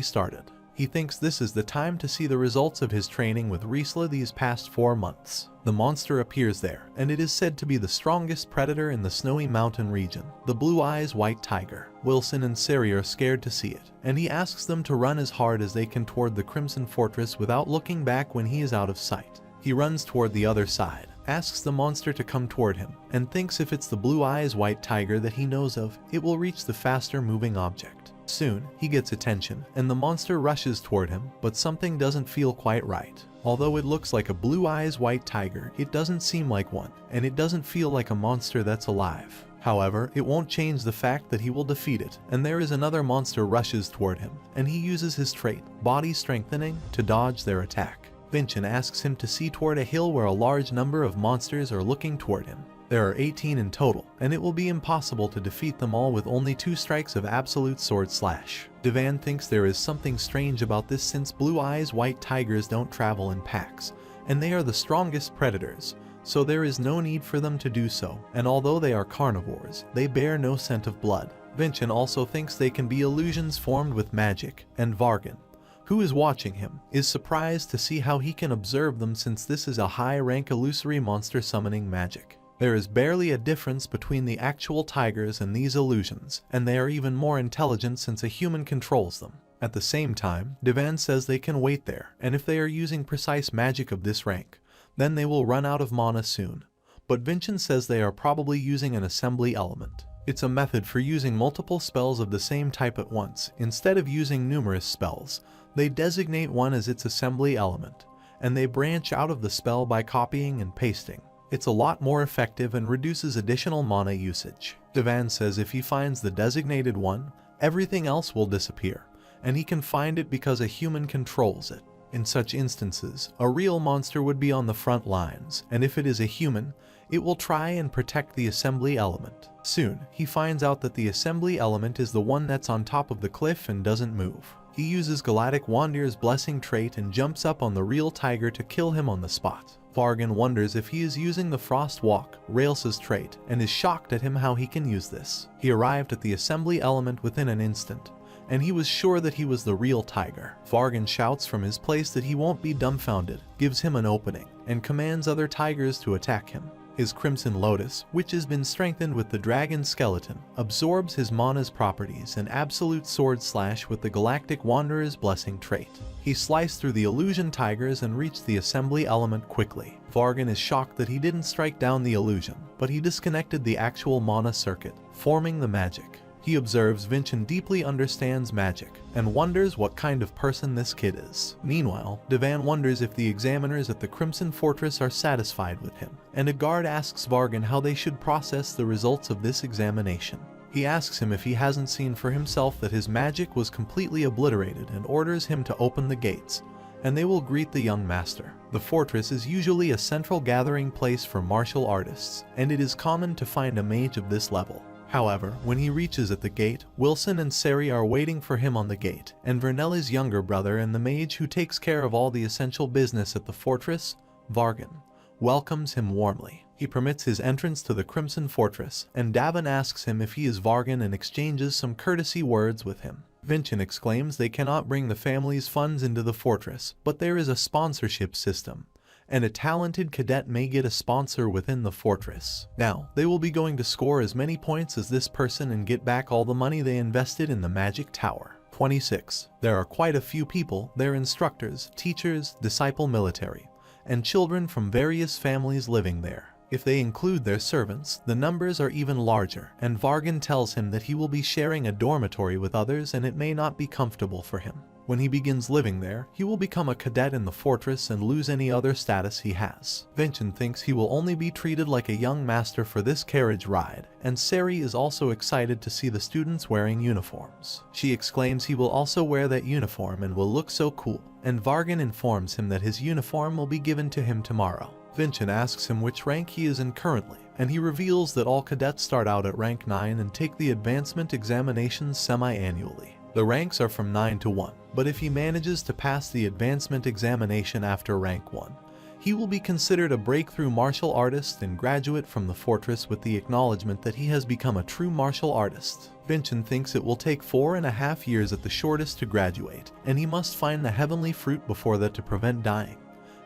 started. He thinks this is the time to see the results of his training with Riesla these past 4 months. The monster appears there, and it is said to be the strongest predator in the snowy mountain region, the Blue Eyes White Tiger. Wilson and Siri are scared to see it, and he asks them to run as hard as they can toward the Crimson Fortress without looking back when he is out of sight. He runs toward the other side, asks the monster to come toward him, and thinks if it's the Blue Eyes White Tiger that he knows of, it will reach the faster moving object. Soon, he gets attention, and the monster rushes toward him, but something doesn't feel quite right. Although it looks like a blue eyes white tiger, it doesn't seem like one, and it doesn't feel like a monster that's alive. However, it won't change the fact that he will defeat it, and there is another monster rushes toward him, and he uses his trait, Body Strengthening, to dodge their attack. Vincent asks him to see toward a hill where a large number of monsters are looking toward him. There are 18 in total, and it will be impossible to defeat them all with only 2 strikes of absolute sword slash. Devan thinks there is something strange about this since blue eyes white tigers don't travel in packs, and they are the strongest predators, so there is no need for them to do so, and although they are carnivores, they bear no scent of blood. Vincent also thinks they can be illusions formed with magic, and Vargan, who is watching him, is surprised to see how he can observe them since this is a high-rank illusory monster summoning magic. There is barely a difference between the actual tigers and these illusions, and they are even more intelligent since a human controls them. At the same time, Devan says they can wait there, and if they are using precise magic of this rank, then they will run out of mana soon. But Vincent says they are probably using an assembly element. It's a method for using multiple spells of the same type at once. Instead of using numerous spells, they designate one as its assembly element, and they branch out of the spell by copying and pasting. It's a lot more effective and reduces additional mana usage. Devan says if he finds the designated one, everything else will disappear, and he can find it because a human controls it. In such instances, a real monster would be on the front lines, and if it is a human, it will try and protect the assembly element. Soon, he finds out that the assembly element is the one that's on top of the cliff and doesn't move. He uses Galactic Wander's blessing trait and jumps up on the real tiger to kill him on the spot. Vargan wonders if he is using the Frost Walk, Rails's trait, and is shocked at him how he can use this. He arrived at the assembly element within an instant, and he was sure that he was the real tiger. Vargan shouts from his place that he won't be dumbfounded, gives him an opening, and commands other tigers to attack him. His Crimson Lotus, which has been strengthened with the dragon skeleton, absorbs his mana's properties and absolute sword slash with the Galactic Wanderer's blessing trait. He sliced through the illusion tigers and reached the assembly element quickly. Vargan is shocked that he didn't strike down the illusion, but he disconnected the actual mana circuit, forming the magic. He observes Vincent deeply understands magic, and wonders what kind of person this kid is. Meanwhile, Devan wonders if the examiners at the Crimson Fortress are satisfied with him, and a guard asks Vargan how they should process the results of this examination. He asks him if he hasn't seen for himself that his magic was completely obliterated and orders him to open the gates, and they will greet the young master. The fortress is usually a central gathering place for martial artists, and it is common to find a mage of this level. However, when he reaches at the gate, Wilson and Sari are waiting for him on the gate, and Vernella's younger brother and the mage who takes care of all the essential business at the fortress, Vargan, welcomes him warmly. He permits his entrance to the Crimson Fortress, and Davin asks him if he is Vargan and exchanges some courtesy words with him. Vincent exclaims they cannot bring the family's funds into the fortress, but there is a sponsorship system, and a talented cadet may get a sponsor within the fortress. Now, they will be going to score as many points as this person and get back all the money they invested in the Magic Tower. 26. There are quite a few people, their instructors, teachers, disciple military, and children from various families living there. If they include their servants, the numbers are even larger, and Vargan tells him that he will be sharing a dormitory with others and it may not be comfortable for him. When he begins living there, he will become a cadet in the fortress and lose any other status he has. Vincent thinks he will only be treated like a young master for this carriage ride, and Sari is also excited to see the students wearing uniforms. She exclaims he will also wear that uniform and will look so cool, and Vargan informs him that his uniform will be given to him tomorrow. Vincent asks him which rank he is in currently, and he reveals that all cadets start out at rank 9 and take the advancement examinations semi-annually. The ranks are from 9 to 1, but if he manages to pass the advancement examination after rank 1, he will be considered a breakthrough martial artist and graduate from the fortress with the acknowledgement that he has become a true martial artist. Vincent thinks it will take 4.5 years at the shortest to graduate, and he must find the heavenly fruit before that to prevent dying.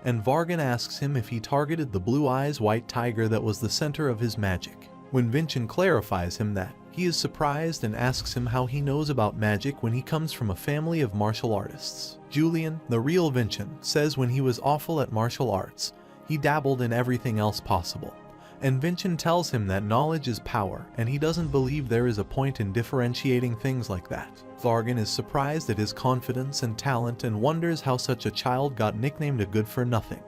And Vargan asks him if he targeted the blue eyes white tiger that was the center of his magic. When Vincent clarifies him that, he is surprised and asks him how he knows about magic when he comes from a family of martial artists. Julian, the real Vincent, says when he was awful at martial arts, he dabbled in everything else possible, and Vincent tells him that knowledge is power and he doesn't believe there is a point in differentiating things like that. Vargan is surprised at his confidence and talent and wonders how such a child got nicknamed a good-for-nothing,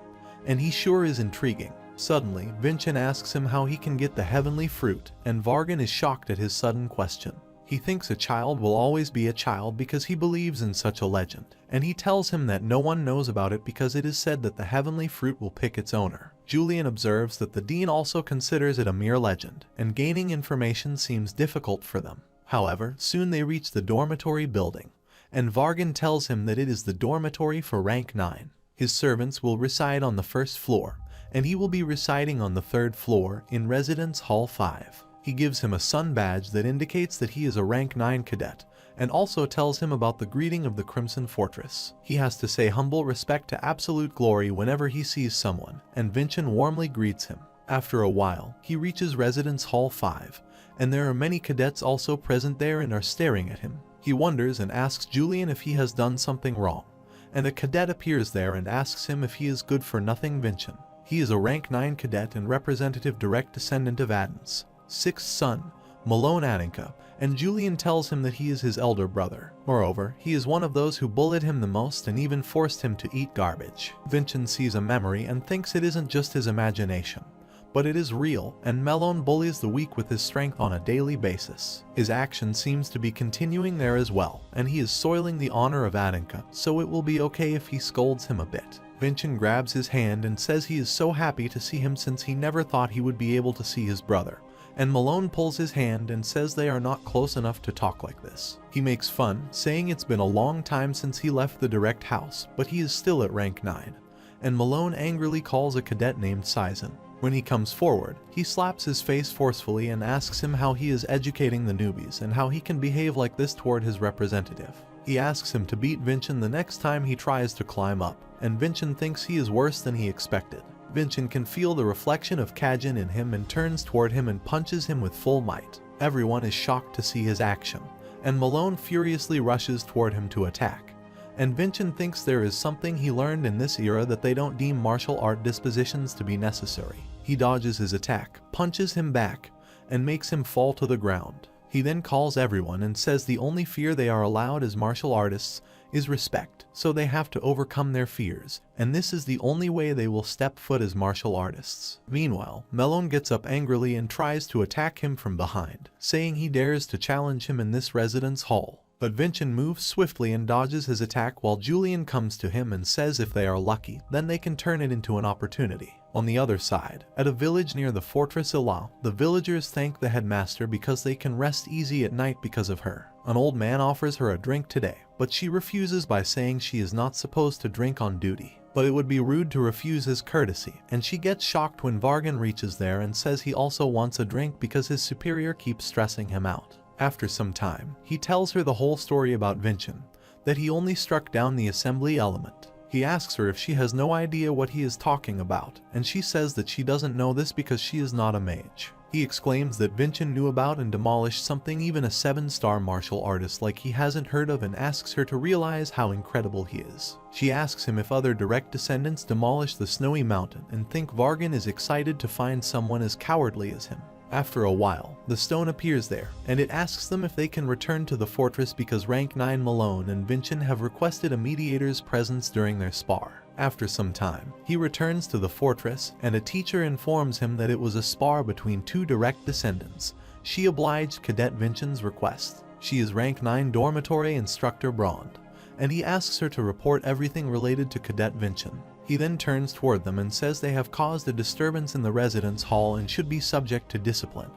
and he sure is intriguing. Suddenly, Vincent asks him how he can get the heavenly fruit, and Vargan is shocked at his sudden question. He thinks a child will always be a child because he believes in such a legend, and he tells him that no one knows about it because it is said that the heavenly fruit will pick its owner. Julian observes that the dean also considers it a mere legend, and gaining information seems difficult for them. However, soon they reach the dormitory building, and Vargan tells him that it is the dormitory for rank 9. His servants will reside on the first floor, and he will be residing on the 3rd floor in Residence Hall 5. He gives him a sun badge that indicates that he is a rank 9 cadet, and also tells him about the greeting of the Crimson Fortress. He has to say humble respect to absolute glory whenever he sees someone, and Vincent warmly greets him. After a while, he reaches Residence Hall 5, and there are many cadets also present there and are staring at him. He wonders and asks Julian if he has done something wrong, and a cadet appears there and asks him if he is good for nothing Vincent. He is a rank 9 cadet and representative direct descendant of Aden's 6th son, Malone Adenka, and Julian tells him that he is his elder brother. Moreover, he is one of those who bullied him the most and even forced him to eat garbage. Vincent sees a memory and thinks it isn't just his imagination, but it is real, and Malone bullies the weak with his strength on a daily basis. His action seems to be continuing there as well, and he is soiling the honor of Adenka, so it will be okay if he scolds him a bit. Vincent grabs his hand and says he is so happy to see him since he never thought he would be able to see his brother, and Malone pulls his hand and says they are not close enough to talk like this. He makes fun, saying it's been a long time since he left the direct house, but he is still at rank 9, and Malone angrily calls a cadet named Sizen. When he comes forward, he slaps his face forcefully and asks him how he is educating the newbies and how he can behave like this toward his representative. He asks him to beat Vincent the next time he tries to climb up, and Vincent thinks he is worse than he expected. Vincent can feel the reflection of Kajin in him and turns toward him and punches him with full might. Everyone is shocked to see his action, and Malone furiously rushes toward him to attack. And Vincent thinks there is something he learned in this era that they don't deem martial art dispositions to be necessary. He dodges his attack, punches him back, and makes him fall to the ground. He then calls everyone and says the only fear they are allowed as martial artists is respect, so they have to overcome their fears, and this is the only way they will step foot as martial artists. Meanwhile, Malone gets up angrily and tries to attack him from behind, saying he dares to challenge him in this residence hall. But Vincent moves swiftly and dodges his attack while Julian comes to him and says if they are lucky, then they can turn it into an opportunity. On the other side, at a village near the Fortress Ila, the villagers thank the headmaster because they can rest easy at night because of her. An old man offers her a drink today, but she refuses by saying she is not supposed to drink on duty. But it would be rude to refuse his courtesy, and she gets shocked when Vargan reaches there and says he also wants a drink because his superior keeps stressing him out. After some time, he tells her the whole story about Vincent, that he only struck down the assembly element. He asks her if she has no idea what he is talking about, and she says that she doesn't know this because she is not a mage. He exclaims that Vincent knew about and demolished something even a 7-star martial artist like he hasn't heard of and asks her to realize how incredible he is. She asks him if other direct descendants demolish the snowy mountain and think Vargan is excited to find someone as cowardly as him. After a while, the stone appears there, and it asks them if they can return to the fortress because rank 9 Malone and Vincent have requested a mediator's presence during their spar. After some time, he returns to the fortress, and a teacher informs him that it was a spar between 2 direct descendants. She obliged Cadet Vincent's request. She is rank 9 dormitory instructor Brond, and he asks her to report everything related to Cadet Vincent. He then turns toward them and says they have caused a disturbance in the residence hall and should be subject to discipline,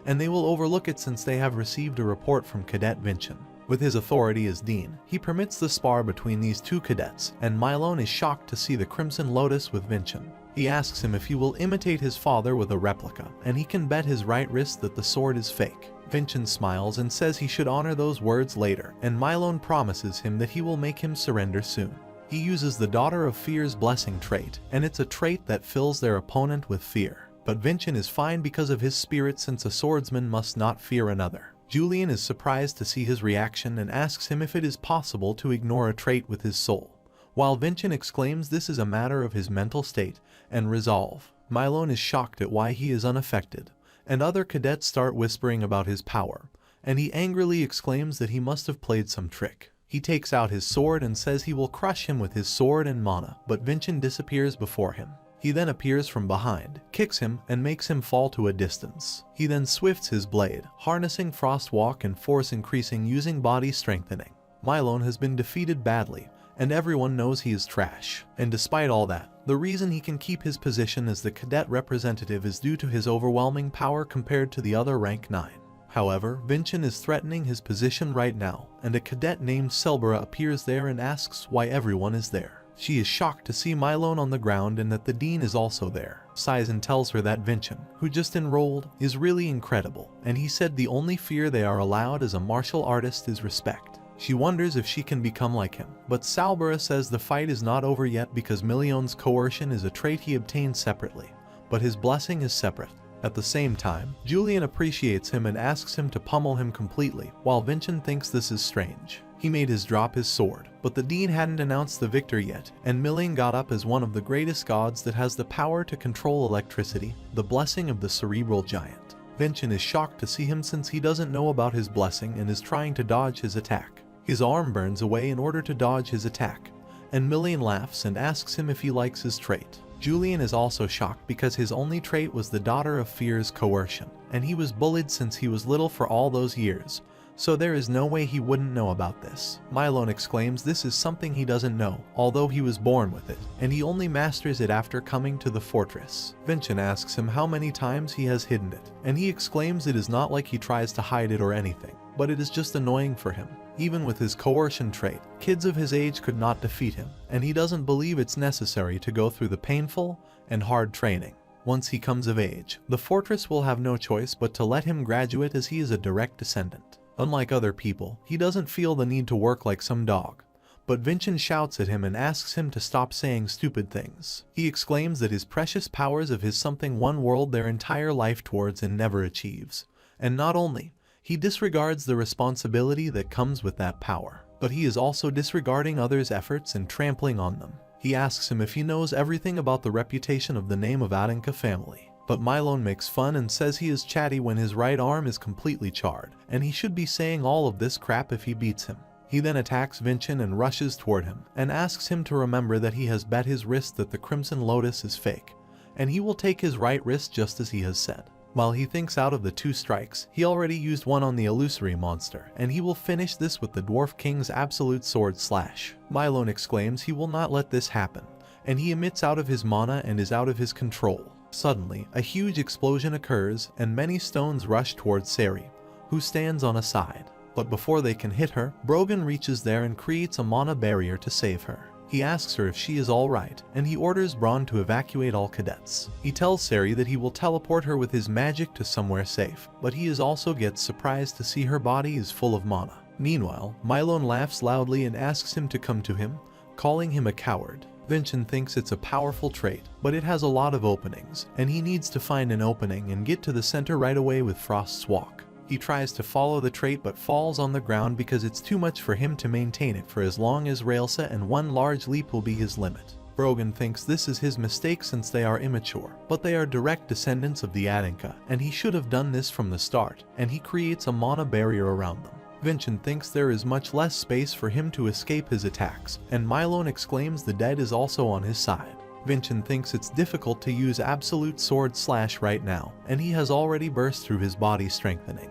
and they will overlook it since they have received a report from Cadet Vincent. With his authority as dean, he permits the spar between these 2 cadets, and Malone is shocked to see the Crimson Lotus with Vincent. He asks him if he will imitate his father with a replica, and he can bet his right wrist that the sword is fake. Vincent smiles and says he should honor those words later, and Malone promises him that he will make him surrender soon. He uses the Daughter of Fear's blessing trait, and it's a trait that fills their opponent with fear. But Vincent is fine because of his spirit since a swordsman must not fear another. Julian is surprised to see his reaction and asks him if it is possible to ignore a trait with his soul, while Vincent exclaims this is a matter of his mental state and resolve. Milone is shocked at why he is unaffected, and other cadets start whispering about his power, and he angrily exclaims that he must have played some trick. He takes out his sword and says he will crush him with his sword and mana, but Vincent disappears before him. He then appears from behind, kicks him, and makes him fall to a distance. He then swifts his blade, harnessing Frost Walk and force increasing using body strengthening. Milone has been defeated badly, and everyone knows he is trash. And despite all that, the reason he can keep his position as the cadet representative is due to his overwhelming power compared to the other rank 9. However, Vincent is threatening his position right now, and a cadet named Selbera appears there and asks why everyone is there. She is shocked to see Milone on the ground and that the dean is also there. Sizen tells her that Vincent, who just enrolled, is really incredible, and he said the only fear they are allowed as a martial artist is respect. She wonders if she can become like him, but Selbera says the fight is not over yet because Milone's coercion is a trait he obtained separately, but his blessing is separate. At the same time, Julian appreciates him and asks him to pummel him completely, while Vincent thinks this is strange. He made his drop his sword, but the dean hadn't announced the victor yet, and Milone got up as one of the greatest gods that has the power to control electricity, the blessing of the cerebral giant. Vincent is shocked to see him since he doesn't know about his blessing and is trying to dodge his attack. His arm burns away in order to dodge his attack, and Milone laughs and asks him if he likes his trait. Julian is also shocked because his only trait was the daughter of fear's coercion, and he was bullied since he was little for all those years, so there is no way he wouldn't know about this. Milone exclaims this is something he doesn't know, although he was born with it, and he only masters it after coming to the fortress. Vincent asks him how many times he has hidden it, and he exclaims it is not like he tries to hide it or anything, but it is just annoying for him. Even with his coercion trait, kids of his age could not defeat him, and he doesn't believe it's necessary to go through the painful and hard training. Once he comes of age, the fortress will have no choice but to let him graduate as he is a direct descendant. Unlike other people, he doesn't feel the need to work like some dog, but Vincent shouts at him and asks him to stop saying stupid things. He exclaims that his precious powers of his something one world their entire life towards and never achieves, and not only, he disregards the responsibility that comes with that power, but he is also disregarding others' efforts and trampling on them. He asks him if he knows everything about the reputation of the name of Adanka family, but Milone makes fun and says he is chatty when his right arm is completely charred, and he should be saying all of this crap if he beats him. He then attacks Vincent and rushes toward him, and asks him to remember that he has bet his wrist that the Crimson Lotus is fake, and he will take his right wrist just as he has said. While he thinks out of the 2 strikes, he already used one on the illusory monster, and he will finish this with the Dwarf King's absolute sword slash. Milone exclaims he will not let this happen, and he emits out of his mana and is out of his control. Suddenly, a huge explosion occurs, and many stones rush towards Sari, who stands on a side. But before they can hit her, Brogan reaches there and creates a mana barrier to save her. He asks her if she is alright, and he orders Braun to evacuate all cadets. He tells Sari that he will teleport her with his magic to somewhere safe, but he also gets surprised to see her body is full of mana. Meanwhile, Milone laughs loudly and asks him to come to him, calling him a coward. Vincent thinks it's a powerful trait, but it has a lot of openings, and he needs to find an opening and get to the center right away with Frost's Walk. He tries to follow the trait but falls on the ground because it's too much for him to maintain it for as long as Railsa, and one large leap will be his limit. Brogan thinks this is his mistake since they are immature, but they are direct descendants of the Adanka, and he should have done this from the start, and he creates a mana barrier around them. Vincent thinks there is much less space for him to escape his attacks, and Milone exclaims the dead is also on his side. Vincent thinks it's difficult to use absolute sword slash right now, and he has already burst through his body strengthening,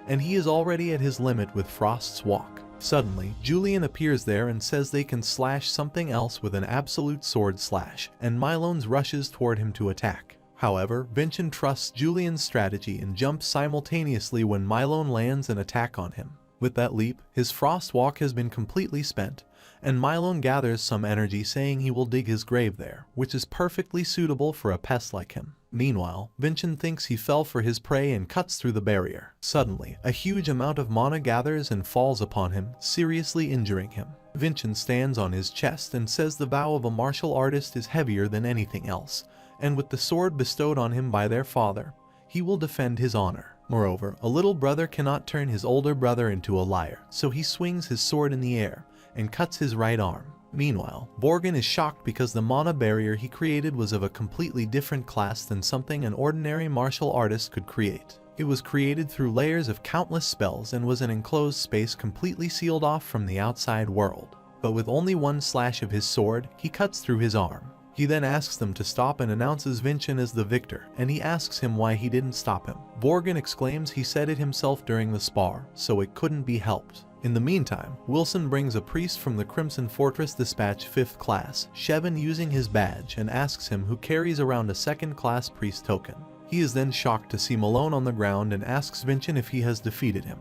and he is already at his limit with Frost's Walk. Suddenly, Julian appears there and says they can slash something else with an absolute sword slash, and Milone rushes toward him to attack. However, Vincent trusts Julian's strategy and jumps simultaneously when Milone lands an attack on him. With that leap, his Frost Walk has been completely spent, and Milone gathers some energy saying he will dig his grave there, which is perfectly suitable for a pest like him. Meanwhile, Vincent thinks he fell for his prey and cuts through the barrier. Suddenly, a huge amount of mana gathers and falls upon him, seriously injuring him. Vincent stands on his chest and says the vow of a martial artist is heavier than anything else, and with the sword bestowed on him by their father, he will defend his honor. Moreover, a little brother cannot turn his older brother into a liar, so he swings his sword in the air and cuts his right arm. Meanwhile, Vorgan is shocked because the mana barrier he created was of a completely different class than something an ordinary martial artist could create. It was created through layers of countless spells and was an enclosed space completely sealed off from the outside world. But with only one slash of his sword, he cuts through his arm. He then asks them to stop and announces Vincent as the victor, and he asks him why he didn't stop him. Vorgan exclaims he said it himself during the spar, so it couldn't be helped. In the meantime, Wilson brings a priest from the Crimson Fortress Dispatch 5th class, Shevin, using his badge, and asks him who carries around a 2nd class priest token. He is then shocked to see Malone on the ground and asks Vincent if he has defeated him.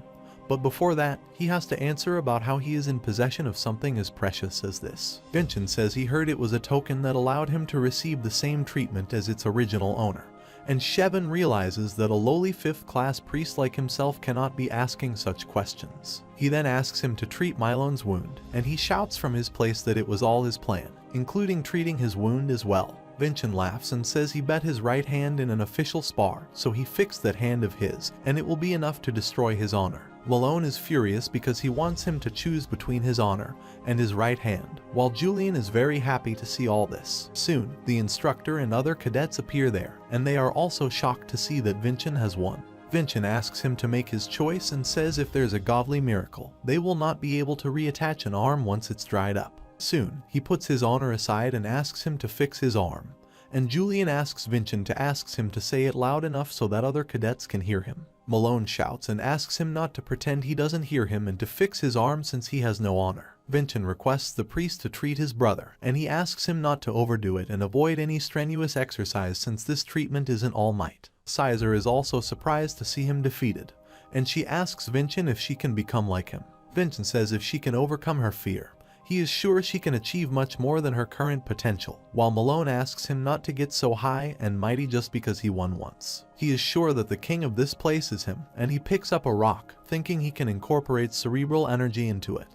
But before that, he has to answer about how he is in possession of something as precious as this. Vincent says he heard it was a token that allowed him to receive the same treatment as its original owner. And Shevin realizes that a lowly 5th class priest like himself cannot be asking such questions. He then asks him to treat Malone's wound, and he shouts from his place that it was all his plan, including treating his wound as well. Vincent laughs and says he bet his right hand in an official spar, so he fixed that hand of his, and it will be enough to destroy his honor. Malone is furious because he wants him to choose between his honor and his right hand, while Julian is very happy to see all this. Soon, the instructor and other cadets appear there, and they are also shocked to see that Vincent has won. Vincent asks him to make his choice and says if there's a godly miracle, they will not be able to reattach an arm once it's dried up. Soon, he puts his honor aside and asks him to fix his arm, and Julian asks Vincent to ask him to say it loud enough so that other cadets can hear him. Malone shouts and asks him not to pretend he doesn't hear him and to fix his arm since he has no honor. Vincent requests the priest to treat his brother, and he asks him not to overdo it and avoid any strenuous exercise since this treatment isn't all might. Caesar is also surprised to see him defeated, and she asks Vincent if she can become like him. Vincent says if she can overcome her fear, he is sure she can achieve much more than her current potential, while Malone asks him not to get so high and mighty just because he won once. He is sure that the king of this place is him, and he picks up a rock, thinking he can incorporate cerebral energy into it,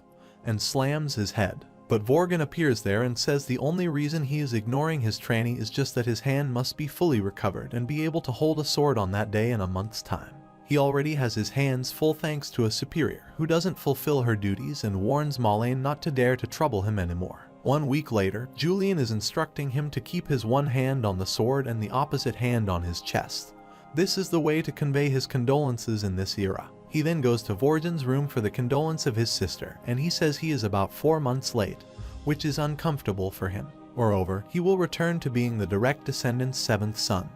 and slams his head. But Vorgan appears there and says the only reason he is ignoring his tranny is just that his hand must be fully recovered and be able to hold a sword on that day in a month's time. He already has his hands full thanks to a superior who doesn't fulfill her duties and warns Malane not to dare to trouble him anymore. 1 week later, Julian is instructing him to keep his one hand on the sword and the opposite hand on his chest. This is the way to convey his condolences in this era. He then goes to Vorgan's room for the condolence of his sister, and he says he is about 4 months late, which is uncomfortable for him. Moreover, he will return to being the direct descendant's 7th son.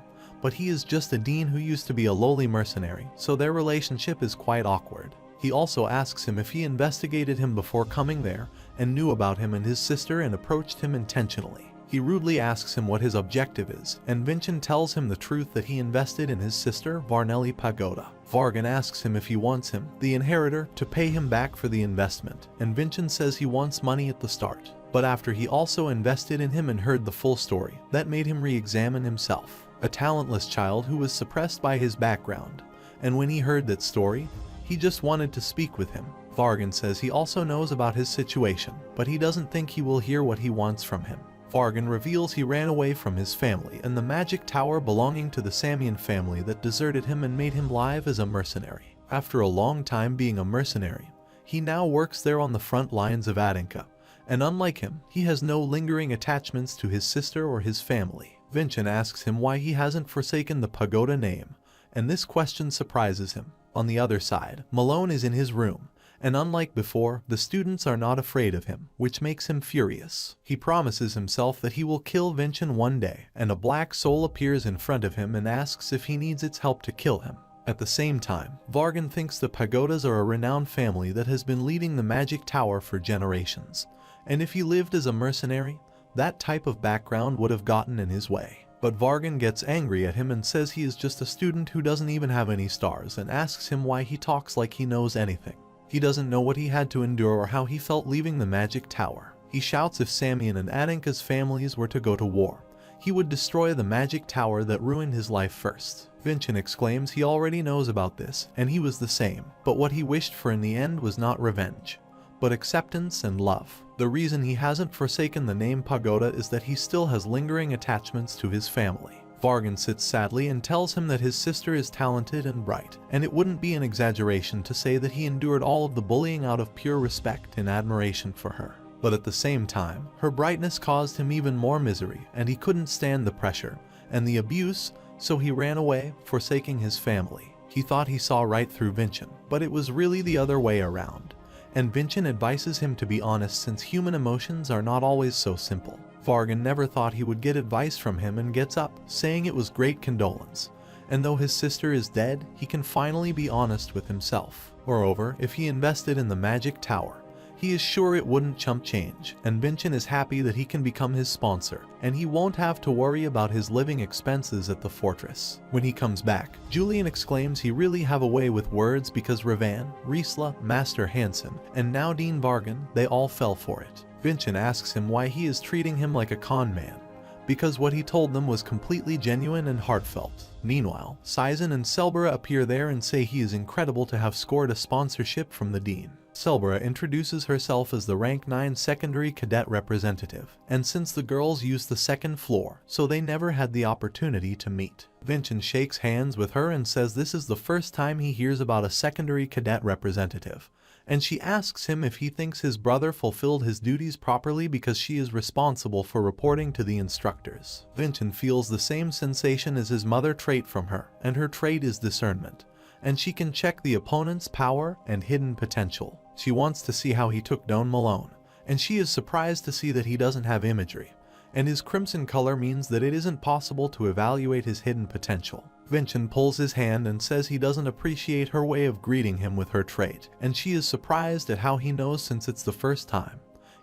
But he is just a dean who used to be a lowly mercenary, so their relationship is quite awkward. He also asks him if he investigated him before coming there and knew about him and his sister and approached him intentionally. He rudely asks him what his objective is, and Vincent tells him the truth that he invested in his sister, Varnelli Pagoda. Vorgan asks him if he wants him, the inheritor, to pay him back for the investment, and Vincent says he wants money at the start. But after he also invested in him and heard the full story, that made him re-examine himself. A talentless child who was suppressed by his background, and when he heard that story, he just wanted to speak with him. Vorgan says he also knows about his situation, but he doesn't think he will hear what he wants from him. Vorgan reveals he ran away from his family and the magic tower belonging to the Samian family that deserted him and made him live as a mercenary. After a long time being a mercenary, he now works there on the front lines of Adinka, and unlike him, he has no lingering attachments to his sister or his family. Vincent asks him why he hasn't forsaken the Pagoda name, and this question surprises him. On the other side, Malone is in his room, and unlike before, the students are not afraid of him, which makes him furious. He promises himself that he will kill Vincent one day, and a black soul appears in front of him and asks if he needs its help to kill him. At the same time, Vorgan thinks the Pagodas are a renowned family that has been leading the magic tower for generations, and if he lived as a mercenary, that type of background would have gotten in his way. But Vorgan gets angry at him and says he is just a student who doesn't even have any stars and asks him why he talks like he knows anything. He doesn't know what he had to endure or how he felt leaving the magic tower. He shouts if Samian and Adinka's families were to go to war, he would destroy the magic tower that ruined his life first. Vincent exclaims he already knows about this and he was the same, but what he wished for in the end was not revenge, but acceptance and love. The reason he hasn't forsaken the name Pagoda is that he still has lingering attachments to his family. Vorgan sits sadly and tells him that his sister is talented and bright, and it wouldn't be an exaggeration to say that he endured all of the bullying out of pure respect and admiration for her. But at the same time, her brightness caused him even more misery, and he couldn't stand the pressure and the abuse, so he ran away, forsaking his family. He thought he saw right through Vincent, but it was really the other way around. And Vincent advises him to be honest since human emotions are not always so simple. Vargan never thought he would get advice from him and gets up, saying it was great condolence. And though his sister is dead, he can finally be honest with himself. Moreover, if he invested in the magic tower, he is sure it wouldn't chump change, and Vincent is happy that he can become his sponsor, and he won't have to worry about his living expenses at the fortress. When he comes back, Julian exclaims he really have a way with words because Ravan, Riesla, Master Hansen, and now Dean Vargan, they all fell for it. Vincent asks him why he is treating him like a con man, because what he told them was completely genuine and heartfelt. Meanwhile, Sizen and Selbera appear there and say he is incredible to have scored a sponsorship from the Dean. Selbera introduces herself as the rank 9 secondary cadet representative, and since the girls used the second floor, so they never had the opportunity to meet. Vincent shakes hands with her and says this is the first time he hears about a secondary cadet representative, and she asks him if he thinks his brother fulfilled his duties properly because she is responsible for reporting to the instructors. Vincent feels the same sensation as his mother trait from her, and her trait is discernment, and she can check the opponent's power and hidden potential. She wants to see how he took down Malone, and she is surprised to see that he doesn't have imagery, and his crimson color means that it isn't possible to evaluate his hidden potential. Vincent pulls his hand and says he doesn't appreciate her way of greeting him with her trait, and she is surprised at how he knows since it's the first time.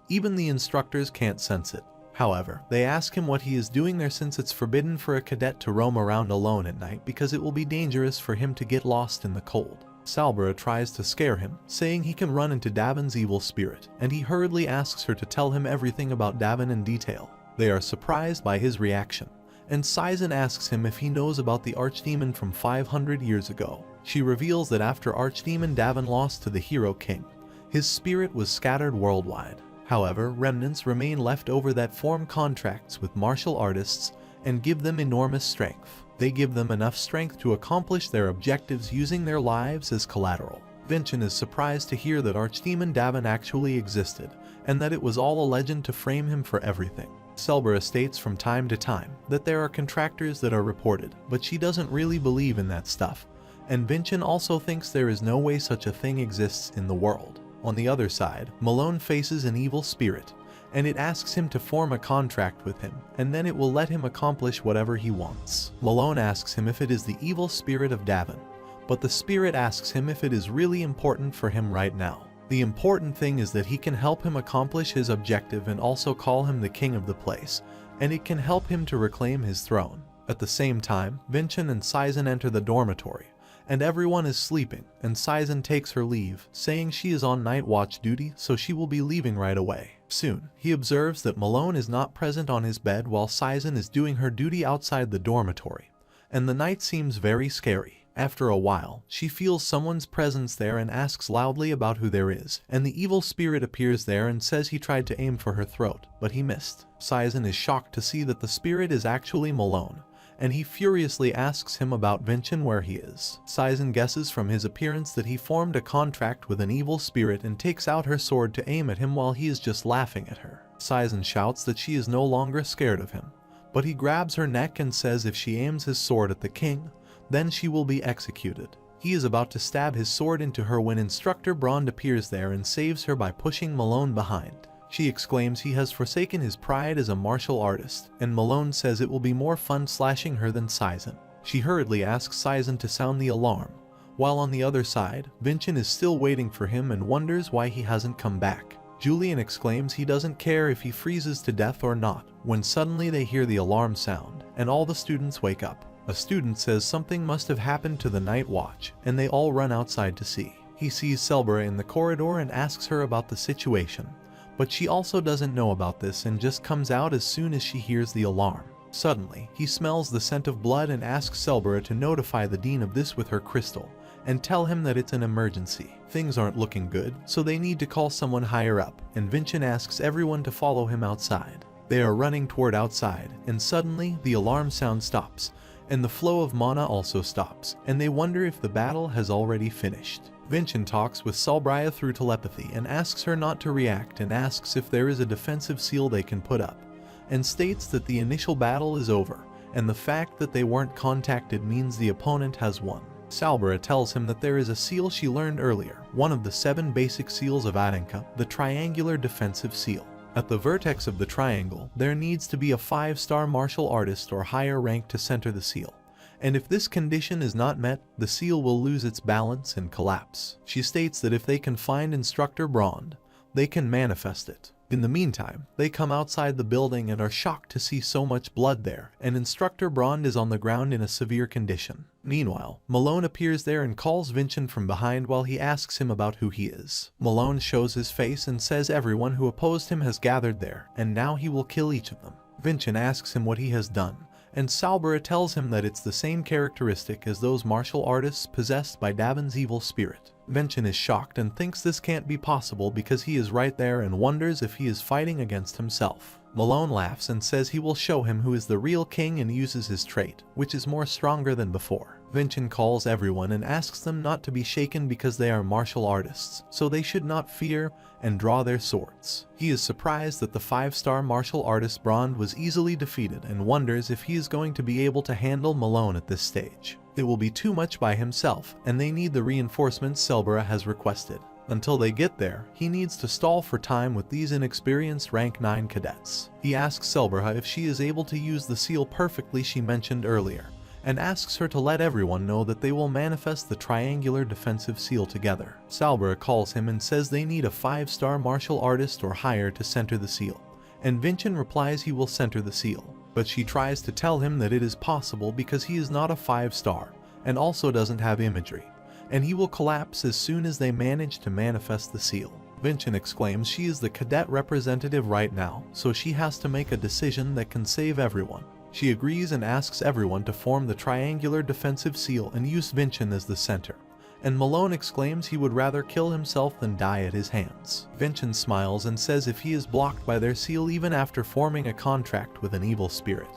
Even the instructors can't sense it. However, they ask him what he is doing there since it's forbidden for a cadet to roam around alone at night because it will be dangerous for him to get lost in the cold. Selbera tries to scare him, saying he can run into Davin's evil spirit, and he hurriedly asks her to tell him everything about Davin in detail. They are surprised by his reaction, and Sizen asks him if he knows about the Archdemon from 500 years ago. She reveals that after Archdemon Davin lost to the Hero King, his spirit was scattered worldwide. However, remnants remain left over that form contracts with martial artists and give them enormous strength. They give them enough strength to accomplish their objectives using their lives as collateral. Vincent is surprised to hear that Archdemon Davin actually existed, and that it was all a legend to frame him for everything. Selbera states from time to time that there are contractors that are reported, but she doesn't really believe in that stuff, and Vincent also thinks there is no way such a thing exists in the world. On the other side, Malone faces an evil spirit, and it asks him to form a contract with him, and then it will let him accomplish whatever he wants. Malone asks him if it is the evil spirit of Davin, but the spirit asks him if it is really important for him right now. The important thing is that he can help him accomplish his objective and also call him the king of the place, and it can help him to reclaim his throne. At the same time, Vincent and Sizen enter the dormitory, and everyone is sleeping, and Sizen takes her leave, saying she is on night watch duty, so she will be leaving right away. Soon, he observes that Malone is not present on his bed while Sizen is doing her duty outside the dormitory, and the night seems very scary. After a while, she feels someone's presence there and asks loudly about who there is, and the evil spirit appears there and says he tried to aim for her throat, but he missed. Sizen is shocked to see that the spirit is actually Malone, and he furiously asks him about Vincent where he is. Sizen guesses from his appearance that he formed a contract with an evil spirit and takes out her sword to aim at him while he is just laughing at her. Sizen shouts that she is no longer scared of him, but he grabs her neck and says if she aims his sword at the king, then she will be executed. He is about to stab his sword into her when Instructor Brond appears there and saves her by pushing Malone behind. She exclaims he has forsaken his pride as a martial artist, and Malone says it will be more fun slashing her than Sizen. She hurriedly asks Sizen to sound the alarm, while on the other side, Vincent is still waiting for him and wonders why he hasn't come back. Julian exclaims he doesn't care if he freezes to death or not, when suddenly they hear the alarm sound, and all the students wake up. A student says something must have happened to the night watch, and they all run outside to see. He sees Selbera in the corridor and asks her about the situation, but she also doesn't know about this and just comes out as soon as she hears the alarm. Suddenly, he smells the scent of blood and asks Selbera to notify the dean of this with her crystal, and tell him that it's an emergency. Things aren't looking good, so they need to call someone higher up, and Vincent asks everyone to follow him outside. They are running toward outside, and suddenly the alarm sound stops, and the flow of mana also stops, and they wonder if the battle has already finished. Vincent talks with Salbria through telepathy and asks her not to react, and asks if there is a defensive seal they can put up, and states that the initial battle is over, and the fact that they weren't contacted means the opponent has won. Salbria tells him that there is a seal she learned earlier, one of the 7 basic seals of Adenka, the triangular defensive seal. At the vertex of the triangle, there needs to be a 5-star martial artist or higher rank to center the seal, and if this condition is not met, the seal will lose its balance and collapse. She states that if they can find Instructor Brond, they can manifest it. In the meantime, they come outside the building and are shocked to see so much blood there, and Instructor Brond is on the ground in a severe condition. Meanwhile, Malone appears there and calls Vincent from behind while he asks him about who he is. Malone shows his face and says everyone who opposed him has gathered there, and now he will kill each of them. Vincent asks him what he has done, and Salbria tells him that it's the same characteristic as those martial artists possessed by Davin's evil spirit. Vincent is shocked and thinks this can't be possible because he is right there and wonders if he is fighting against himself. Malone laughs and says he will show him who is the real king and uses his trait, which is more stronger than before. Vincent calls everyone and asks them not to be shaken because they are martial artists, so they should not fear and draw their swords. He is surprised that the 5-star martial artist Brond was easily defeated and wonders if he is going to be able to handle Malone at this stage. It will be too much by himself, and they need the reinforcements Salbria has requested. Until they get there, he needs to stall for time with these inexperienced rank 9 cadets. He asks Salbria if she is able to use the seal perfectly she mentioned earlier, and asks her to let everyone know that they will manifest the triangular defensive seal together. Salbria calls him and says they need a 5-star martial artist or higher to center the seal, and Vincent replies he will center the seal, but she tries to tell him that it is possible because he is not a 5-star, and also doesn't have imagery, and he will collapse as soon as they manage to manifest the seal. Vincent exclaims she is the cadet representative right now, so she has to make a decision that can save everyone. She agrees and asks everyone to form the triangular defensive seal and use Vincent as the center, and Malone exclaims he would rather kill himself than die at his hands. Vincent smiles and says if he is blocked by their seal even after forming a contract with an evil spirit,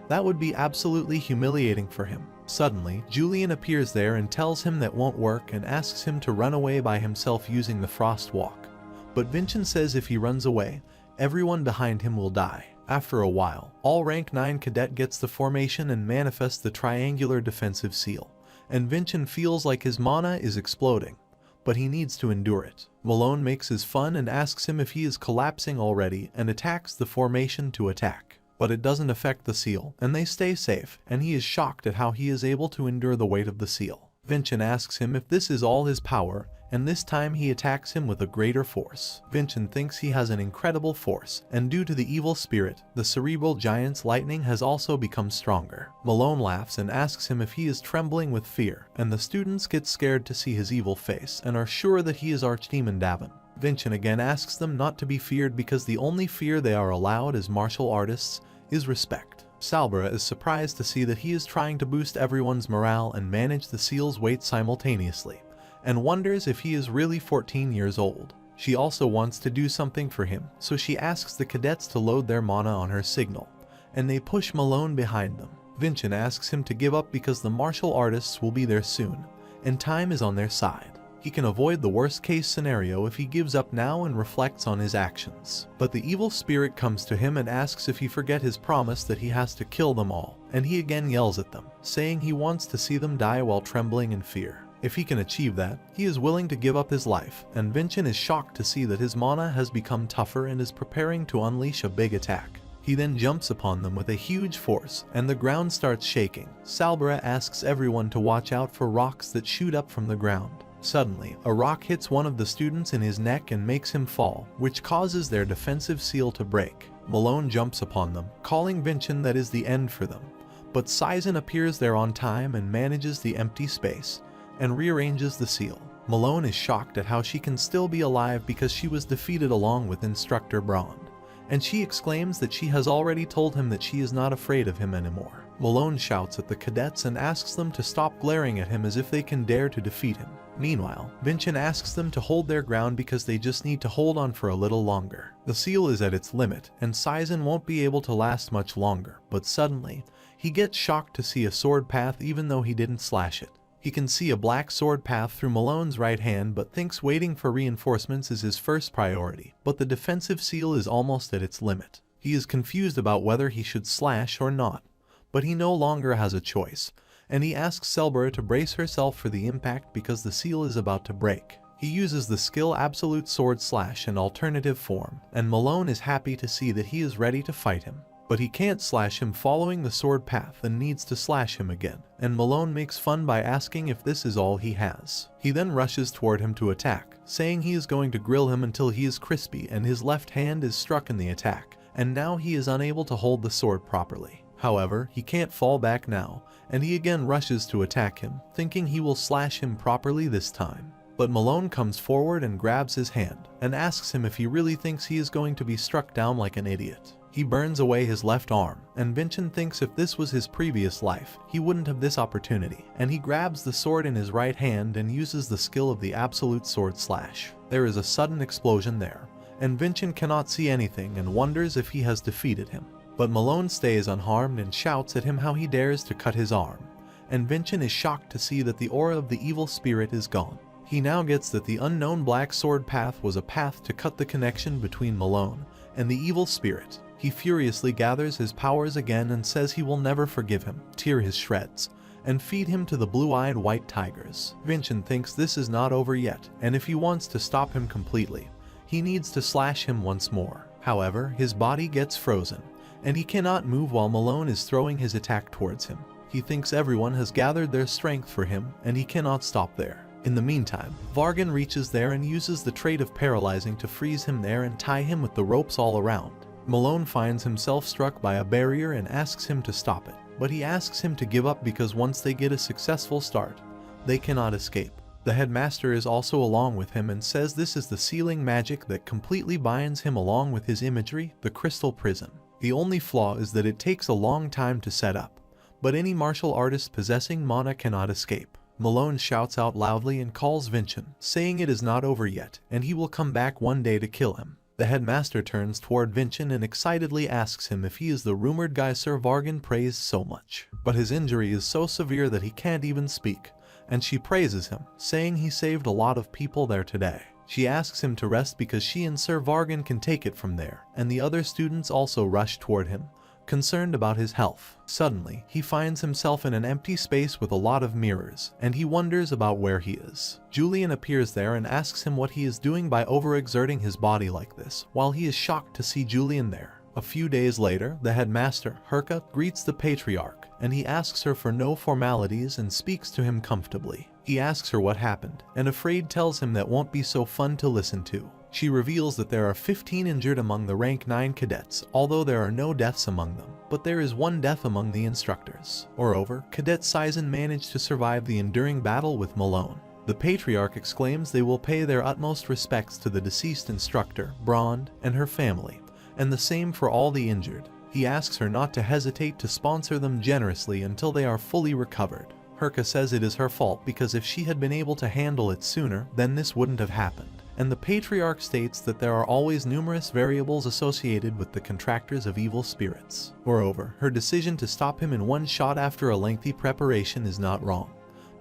that would be absolutely humiliating for him. Suddenly, Julian appears there and tells him that won't work and asks him to run away by himself using the frost walk. But Vincent says if he runs away, everyone behind him will die. After a while, all rank 9 cadet gets the formation and manifests the triangular defensive seal, and Vincent feels like his mana is exploding, but he needs to endure it. Malone makes his fun and asks him if he is collapsing already and attacks the formation to attack. But it doesn't affect the seal, and they stay safe, and he is shocked at how he is able to endure the weight of the seal. Vincent asks him if this is all his power, and this time he attacks him with a greater force. Vincent thinks he has an incredible force, and due to the evil spirit, the cerebral giant's lightning has also become stronger. Malone laughs and asks him if he is trembling with fear, and the students get scared to see his evil face and are sure that he is Archdemon Davin. Vincent again asks them not to be feared because the only fear they are allowed as martial artists is respect. Salbria is surprised to see that he is trying to boost everyone's morale and manage the seal's weight simultaneously, and wonders if he is really 14 years old. She also wants to do something for him, so she asks the cadets to load their mana on her signal, and they push Malone behind them. Vincent asks him to give up because the martial artists will be there soon, and time is on their side. He can avoid the worst case scenario if he gives up now and reflects on his actions. But the evil spirit comes to him and asks if he forget his promise that he has to kill them all, and he again yells at them, saying he wants to see them die while trembling in fear. If he can achieve that, he is willing to give up his life, and Vincent is shocked to see that his mana has become tougher and is preparing to unleash a big attack. He then jumps upon them with a huge force, and the ground starts shaking. Salbria asks everyone to watch out for rocks that shoot up from the ground. Suddenly, a rock hits one of the students in his neck and makes him fall, which causes their defensive seal to break. Malone jumps upon them, calling Vincent that is the end for them. But Sizen appears there on time and manages the empty space, and rearranges the seal. Malone is shocked at how she can still be alive because she was defeated along with Instructor Brond, and she exclaims that she has already told him that she is not afraid of him anymore. Malone shouts at the cadets and asks them to stop glaring at him as if they can dare to defeat him. Meanwhile, Vincent asks them to hold their ground because they just need to hold on for a little longer. The seal is at its limit, and Sizen won't be able to last much longer, but suddenly, He gets shocked to see a sword path even though he didn't slash it. He can see a black sword path through Malone's right hand but thinks waiting for reinforcements is his first priority, but the defensive seal is almost at its limit. He is confused about whether he should slash or not, but he no longer has a choice, and he asks Selbera to brace herself for the impact because the seal is about to break. He uses the skill Absolute Sword Slash in alternative form, and Malone is happy to see that he is ready to fight him. But he can't slash him following the sword path and needs to slash him again, and Malone makes fun by asking if this is all he has. He then rushes toward him to attack, saying he is going to grill him until he is crispy and his left hand is struck in the attack, and now he is unable to hold the sword properly. However, he can't fall back now, and he again rushes to attack him, thinking he will slash him properly this time. But Malone comes forward and grabs his hand, and asks him if he really thinks he is going to be struck down like an idiot. He burns away his left arm, and Vincent thinks if this was his previous life, he wouldn't have this opportunity, and he grabs the sword in his right hand and uses the skill of the Absolute Sword Slash. There is a sudden explosion there, and Vincent cannot see anything and wonders if he has defeated him. But Malone stays unharmed and shouts at him how he dares to cut his arm, and Vincent is shocked to see that the aura of the evil spirit is gone. He now gets that the unknown black sword path was a path to cut the connection between Malone and the evil spirit. He furiously gathers his powers again and says he will never forgive him, tear his shreds, and feed him to the blue-eyed white tigers. Vincent thinks this is not over yet, and if he wants to stop him completely, he needs to slash him once more. However, his body gets frozen, and he cannot move while Malone is throwing his attack towards him. He thinks everyone has gathered their strength for him, and he cannot stop there. In the meantime, Vargan reaches there and uses the trait of paralyzing to freeze him there and tie him with the ropes all around. Malone finds himself struck by a barrier and asks him to stop it, but he asks him to give up because once they get a successful start, they cannot escape. The headmaster is also along with him and says this is the sealing magic that completely binds him along with his imagery, the crystal prison. The only flaw is that it takes a long time to set up, but any martial artist possessing mana cannot escape. Malone shouts out loudly and calls Vincent, saying it is not over yet, and he will come back one day to kill him. The headmaster turns toward Vincent and excitedly asks him if he is the rumored guy Sir Vargan praised so much. But his injury is so severe that he can't even speak, and she praises him, saying he saved a lot of people there today. She asks him to rest because she and Sir Vargan can take it from there, and the other students also rush toward him, concerned about his health. Suddenly, he finds himself in an empty space with a lot of mirrors, and he wonders about where he is. Julian appears there and asks him what he is doing by overexerting his body like this, while he is shocked to see Julian there. A few days later, the headmaster, Herka, greets the patriarch, and he asks her for no formalities and speaks to him comfortably. He asks her what happened, and afraid tells him that won't be so fun to listen to. She reveals that there are 15 injured among the rank 9 cadets, although there are no deaths among them, but there is one death among the instructors. Moreover, Cadet Sizen managed to survive the enduring battle with Malone. The patriarch exclaims they will pay their utmost respects to the deceased instructor, Brond, and her family, and the same for all the injured. He asks her not to hesitate to sponsor them generously until they are fully recovered. Herka says it is her fault because if she had been able to handle it sooner, then this wouldn't have happened. And the patriarch states that there are always numerous variables associated with the contractors of evil spirits. Moreover, her decision to stop him in one shot after a lengthy preparation is not wrong.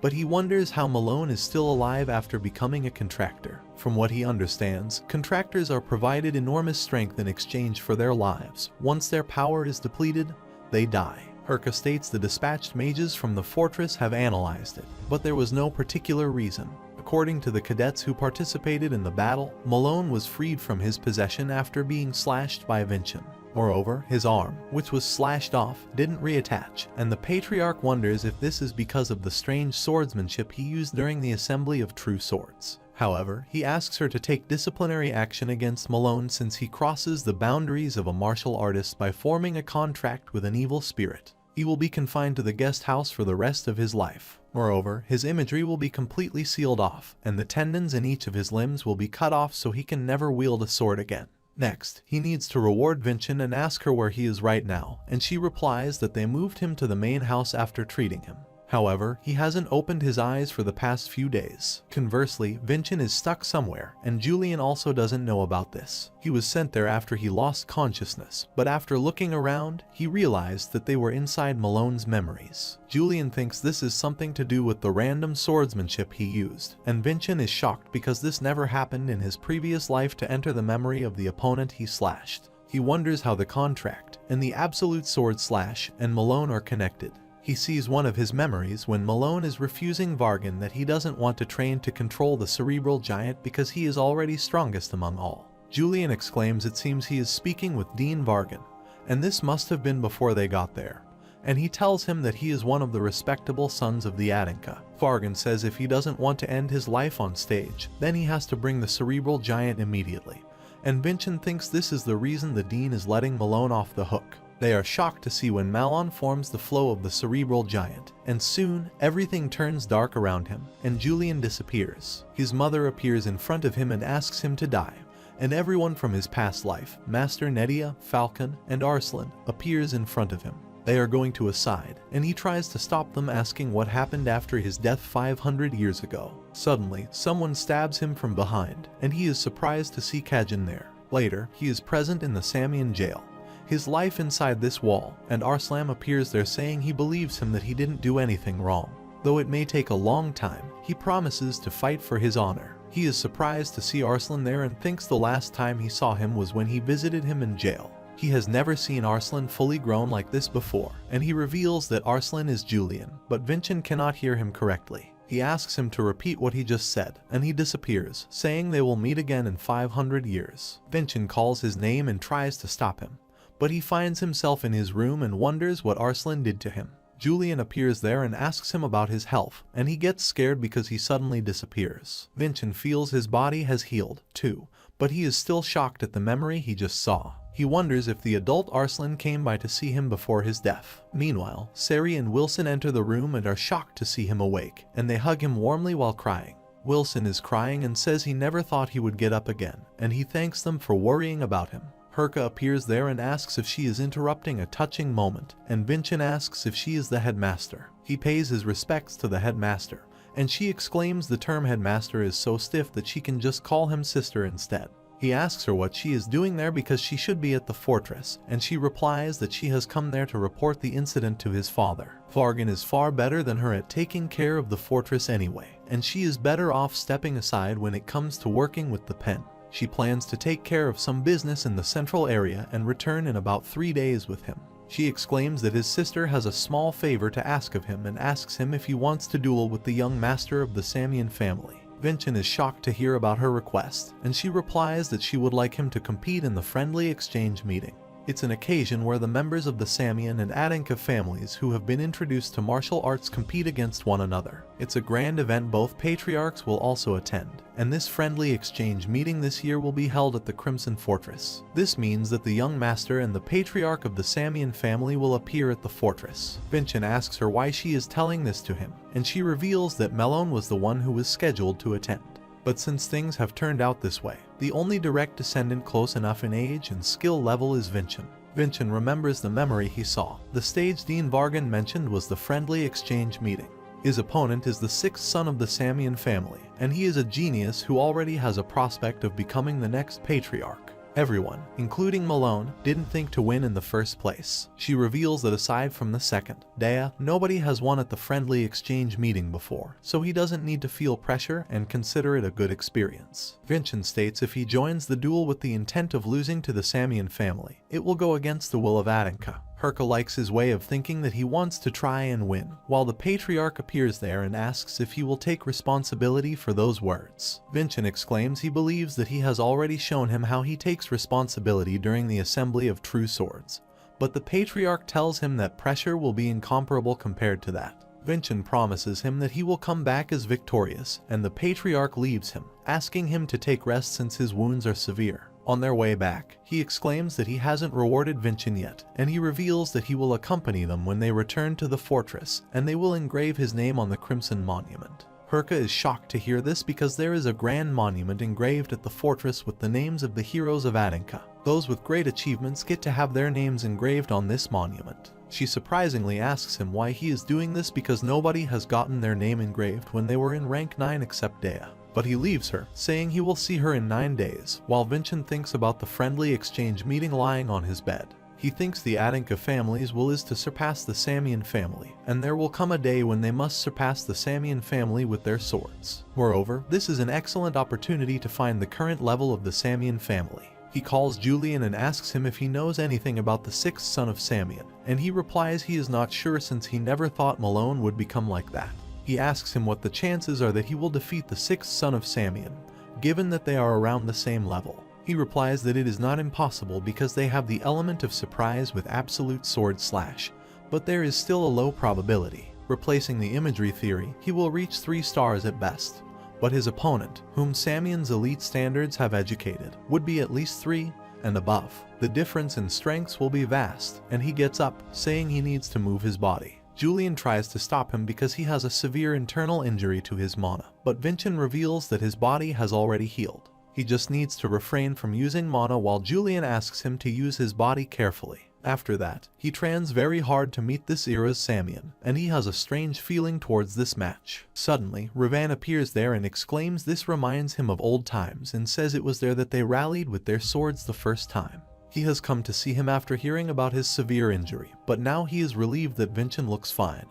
But he wonders how Malone is still alive after becoming a contractor. From what he understands, contractors are provided enormous strength in exchange for their lives. Once their power is depleted, they die. Herka states the dispatched mages from the fortress have analyzed it, but there was no particular reason. According to the cadets who participated in the battle, Malone was freed from his possession after being slashed by Vincent. Moreover, his arm, which was slashed off, didn't reattach, and the patriarch wonders if this is because of the strange swordsmanship he used during the assembly of true swords. However, he asks her to take disciplinary action against Malone since he crosses the boundaries of a martial artist by forming a contract with an evil spirit. He will be confined to the guest house for the rest of his life. Moreover, his imagery will be completely sealed off, and the tendons in each of his limbs will be cut off so he can never wield a sword again. Next, he needs to reward Vincent and ask her where he is right now, and she replies that they moved him to the main house after treating him. However, he hasn't opened his eyes for the past few days. Conversely, Vincent is stuck somewhere, and Julian also doesn't know about this. He was sent there after he lost consciousness, but after looking around, he realized that they were inside Malone's memories. Julian thinks this is something to do with the random swordsmanship he used, and Vincent is shocked because this never happened in his previous life to enter the memory of the opponent he slashed. He wonders how the contract and the absolute sword slash and Malone are connected. He sees one of his memories when Malone is refusing Vargan that he doesn't want to train to control the cerebral giant because he is already strongest among all. Julian exclaims it seems he is speaking with Dean Vargan, and this must have been before they got there. And he tells him that he is one of the respectable sons of the Adenka. Vargan says if he doesn't want to end his life on stage, then he has to bring the cerebral giant immediately. And Vincent thinks this is the reason the Dean is letting Malone off the hook. They are shocked to see when Malone forms the flow of the cerebral giant, and soon everything turns dark around him, and Julian disappears. His mother appears in front of him and asks him to die, and everyone from his past life, Master Nedia, Falcon, and Arslan, appears in front of him. They are going to a side, and he tries to stop them, asking what happened after his death 500 years ago. Suddenly, someone stabs him from behind, and he is surprised to see Kajin there. Later, he is present in the Samian jail. His life inside this wall, and Arslan appears there saying he believes him that he didn't do anything wrong. Though it may take a long time, he promises to fight for his honor. He is surprised to see Arslan there and thinks the last time he saw him was when he visited him in jail. He has never seen Arslan fully grown like this before, and he reveals that Arslan is Julian, but Vincent cannot hear him correctly. He asks him to repeat what he just said, and he disappears, saying they will meet again in 500 years. Vincent calls his name and tries to stop him, but he finds himself in his room and wonders what Arslan did to him. Julian appears there and asks him about his health, and he gets scared because he suddenly disappears. Vincent feels his body has healed, too, but he is still shocked at the memory he just saw. He wonders if the adult Arslan came by to see him before his death. Meanwhile, Sari and Wilson enter the room and are shocked to see him awake, and they hug him warmly while crying. Wilson is crying and says he never thought he would get up again, and he thanks them for worrying about him. Herka appears there and asks if she is interrupting a touching moment, and Vincent asks if she is the headmaster. He pays his respects to the headmaster, and she exclaims the term headmaster is so stiff that she can just call him sister instead. He asks her what she is doing there because she should be at the fortress, and she replies that she has come there to report the incident to his father. Vargan is far better than her at taking care of the fortress anyway, and she is better off stepping aside when it comes to working with the pen. She plans to take care of some business in the central area and return in about 3 days with him. She exclaims that his sister has a small favor to ask of him and asks him if he wants to duel with the young master of the Samian family. Vincent is shocked to hear about her request, and she replies that she would like him to compete in the friendly exchange meeting. It's an occasion where the members of the Samian and Adenka families who have been introduced to martial arts compete against one another. It's a grand event both patriarchs will also attend, and this friendly exchange meeting this year will be held at the Crimson Fortress. This means that the young master and the patriarch of the Samian family will appear at the fortress. Vincent asks her why she is telling this to him, and she reveals that Malone was the one who was scheduled to attend. But since things have turned out this way, the only direct descendant close enough in age and skill level is Vincent. Vincent remembers the memory he saw. The stage Dean Vargan mentioned was the friendly exchange meeting. His opponent is the 6th son of the Samian family, and he is a genius who already has a prospect of becoming the next patriarch. Everyone, including Malone, didn't think to win in the first place. She reveals that aside from the second, Dea, nobody has won at the friendly exchange meeting before, so he doesn't need to feel pressure and consider it a good experience. Vincent states if he joins the duel with the intent of losing to the Samian family, it will go against the will of Adenka. Herka likes his way of thinking that he wants to try and win, while the patriarch appears there and asks if he will take responsibility for those words. Vincent exclaims he believes that he has already shown him how he takes responsibility during the assembly of true swords, but the patriarch tells him that pressure will be incomparable compared to that. Vincent promises him that he will come back as victorious, and the patriarch leaves him, asking him to take rest since his wounds are severe. On their way back, he exclaims that he hasn't rewarded Vincent yet, and he reveals that he will accompany them when they return to the fortress, and they will engrave his name on the Crimson Monument. Herka is shocked to hear this because there is a grand monument engraved at the fortress with the names of the heroes of Adenka. Those with great achievements get to have their names engraved on this monument. She surprisingly asks him why he is doing this because nobody has gotten their name engraved when they were in rank 9 except Dea. But he leaves her, saying he will see her in 9 days, while Vincent thinks about the friendly exchange meeting lying on his bed. He thinks the Adanka family's will is to surpass the Samian family, and there will come a day when they must surpass the Samian family with their swords. Moreover, this is an excellent opportunity to find the current level of the Samian family. He calls Julian and asks him if he knows anything about the 6th son of Samian, and he replies he is not sure since he never thought Malone would become like that. He asks him what the chances are that he will defeat the 6th son of Samian, given that they are around the same level. He replies that it is not impossible because they have the element of surprise with absolute sword slash, but there is still a low probability. Replacing the imagery theory, he will reach 3 stars at best. But his opponent, whom Samian's elite standards have educated, would be at least 3 and above. The difference in strengths will be vast, and he gets up, saying he needs to move his body. Julian tries to stop him because he has a severe internal injury to his mana, but Vincent reveals that his body has already healed. He just needs to refrain from using mana while Julian asks him to use his body carefully. After that, he trains very hard to meet this era's Samian, and he has a strange feeling towards this match. Suddenly, Ravan appears there and exclaims this reminds him of old times and says it was there that they rallied with their swords the first time. He has come to see him after hearing about his severe injury, but now he is relieved that Vincent looks fine,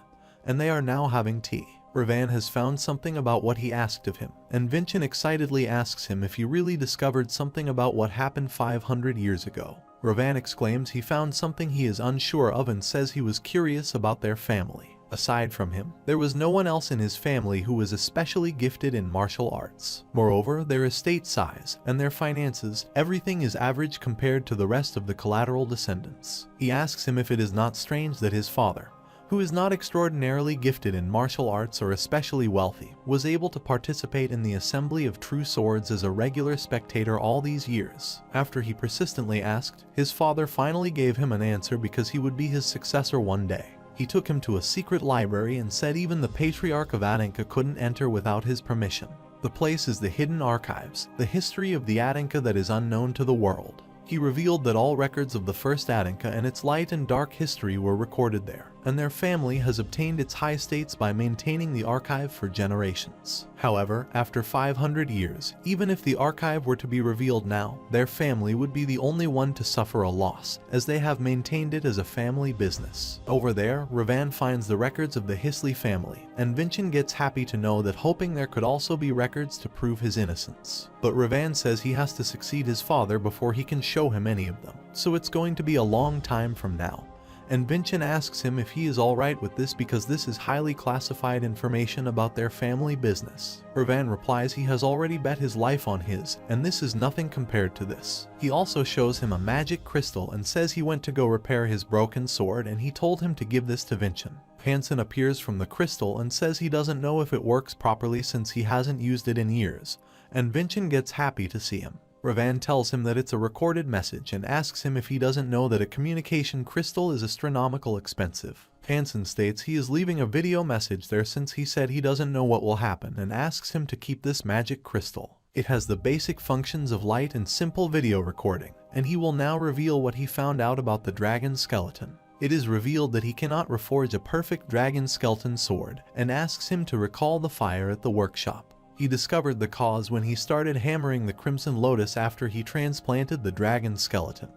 and they are now having tea. Ravan has found something about what he asked of him, and Vincent excitedly asks him if he really discovered something about what happened 500 years ago. Ravan exclaims he found something he is unsure of and says he was curious about their family. Aside from him, there was no one else in his family who was especially gifted in martial arts. Moreover, their estate size and their finances, everything is average compared to the rest of the collateral descendants. He asks him if it is not strange that his father, who is not extraordinarily gifted in martial arts or especially wealthy, was able to participate in the assembly of true swords as a regular spectator all these years. After he persistently asked, his father finally gave him an answer because he would be his successor one day. He took him to a secret library and said even the Patriarch of Adanka couldn't enter without his permission. The place is the Hidden Archives, the history of the Adanka that is unknown to the world. He revealed that all records of the first Adanka and its light and dark history were recorded there, and their family has obtained its high states by maintaining the archive for generations. However, after 500 years, even if the archive were to be revealed now, their family would be the only one to suffer a loss, as they have maintained it as a family business. Over there, Ravan finds the records of the Hisley family, and Vincent gets happy to know that, hoping there could also be records to prove his innocence. But Ravan says he has to succeed his father before he can show him any of them, so it's going to be a long time from now. And Vincent asks him if he is alright with this because this is highly classified information about their family business. Ravan replies he has already bet his life on his, and this is nothing compared to this. He also shows him a magic crystal and says he went to go repair his broken sword and he told him to give this to Vincent. Hansen appears from the crystal and says he doesn't know if it works properly since he hasn't used it in years, and Vincent gets happy to see him. Ravan tells him that it's a recorded message and asks him if he doesn't know that a communication crystal is astronomically expensive. Hansen states he is leaving a video message there since he said he doesn't know what will happen and asks him to keep this magic crystal. It has the basic functions of light and simple video recording, and he will now reveal what he found out about the dragon skeleton. It is revealed that he cannot reforge a perfect dragon skeleton sword and asks him to recall the fire at the workshop. He discovered the cause when he started hammering the Crimson Lotus after he transplanted the dragon skeleton.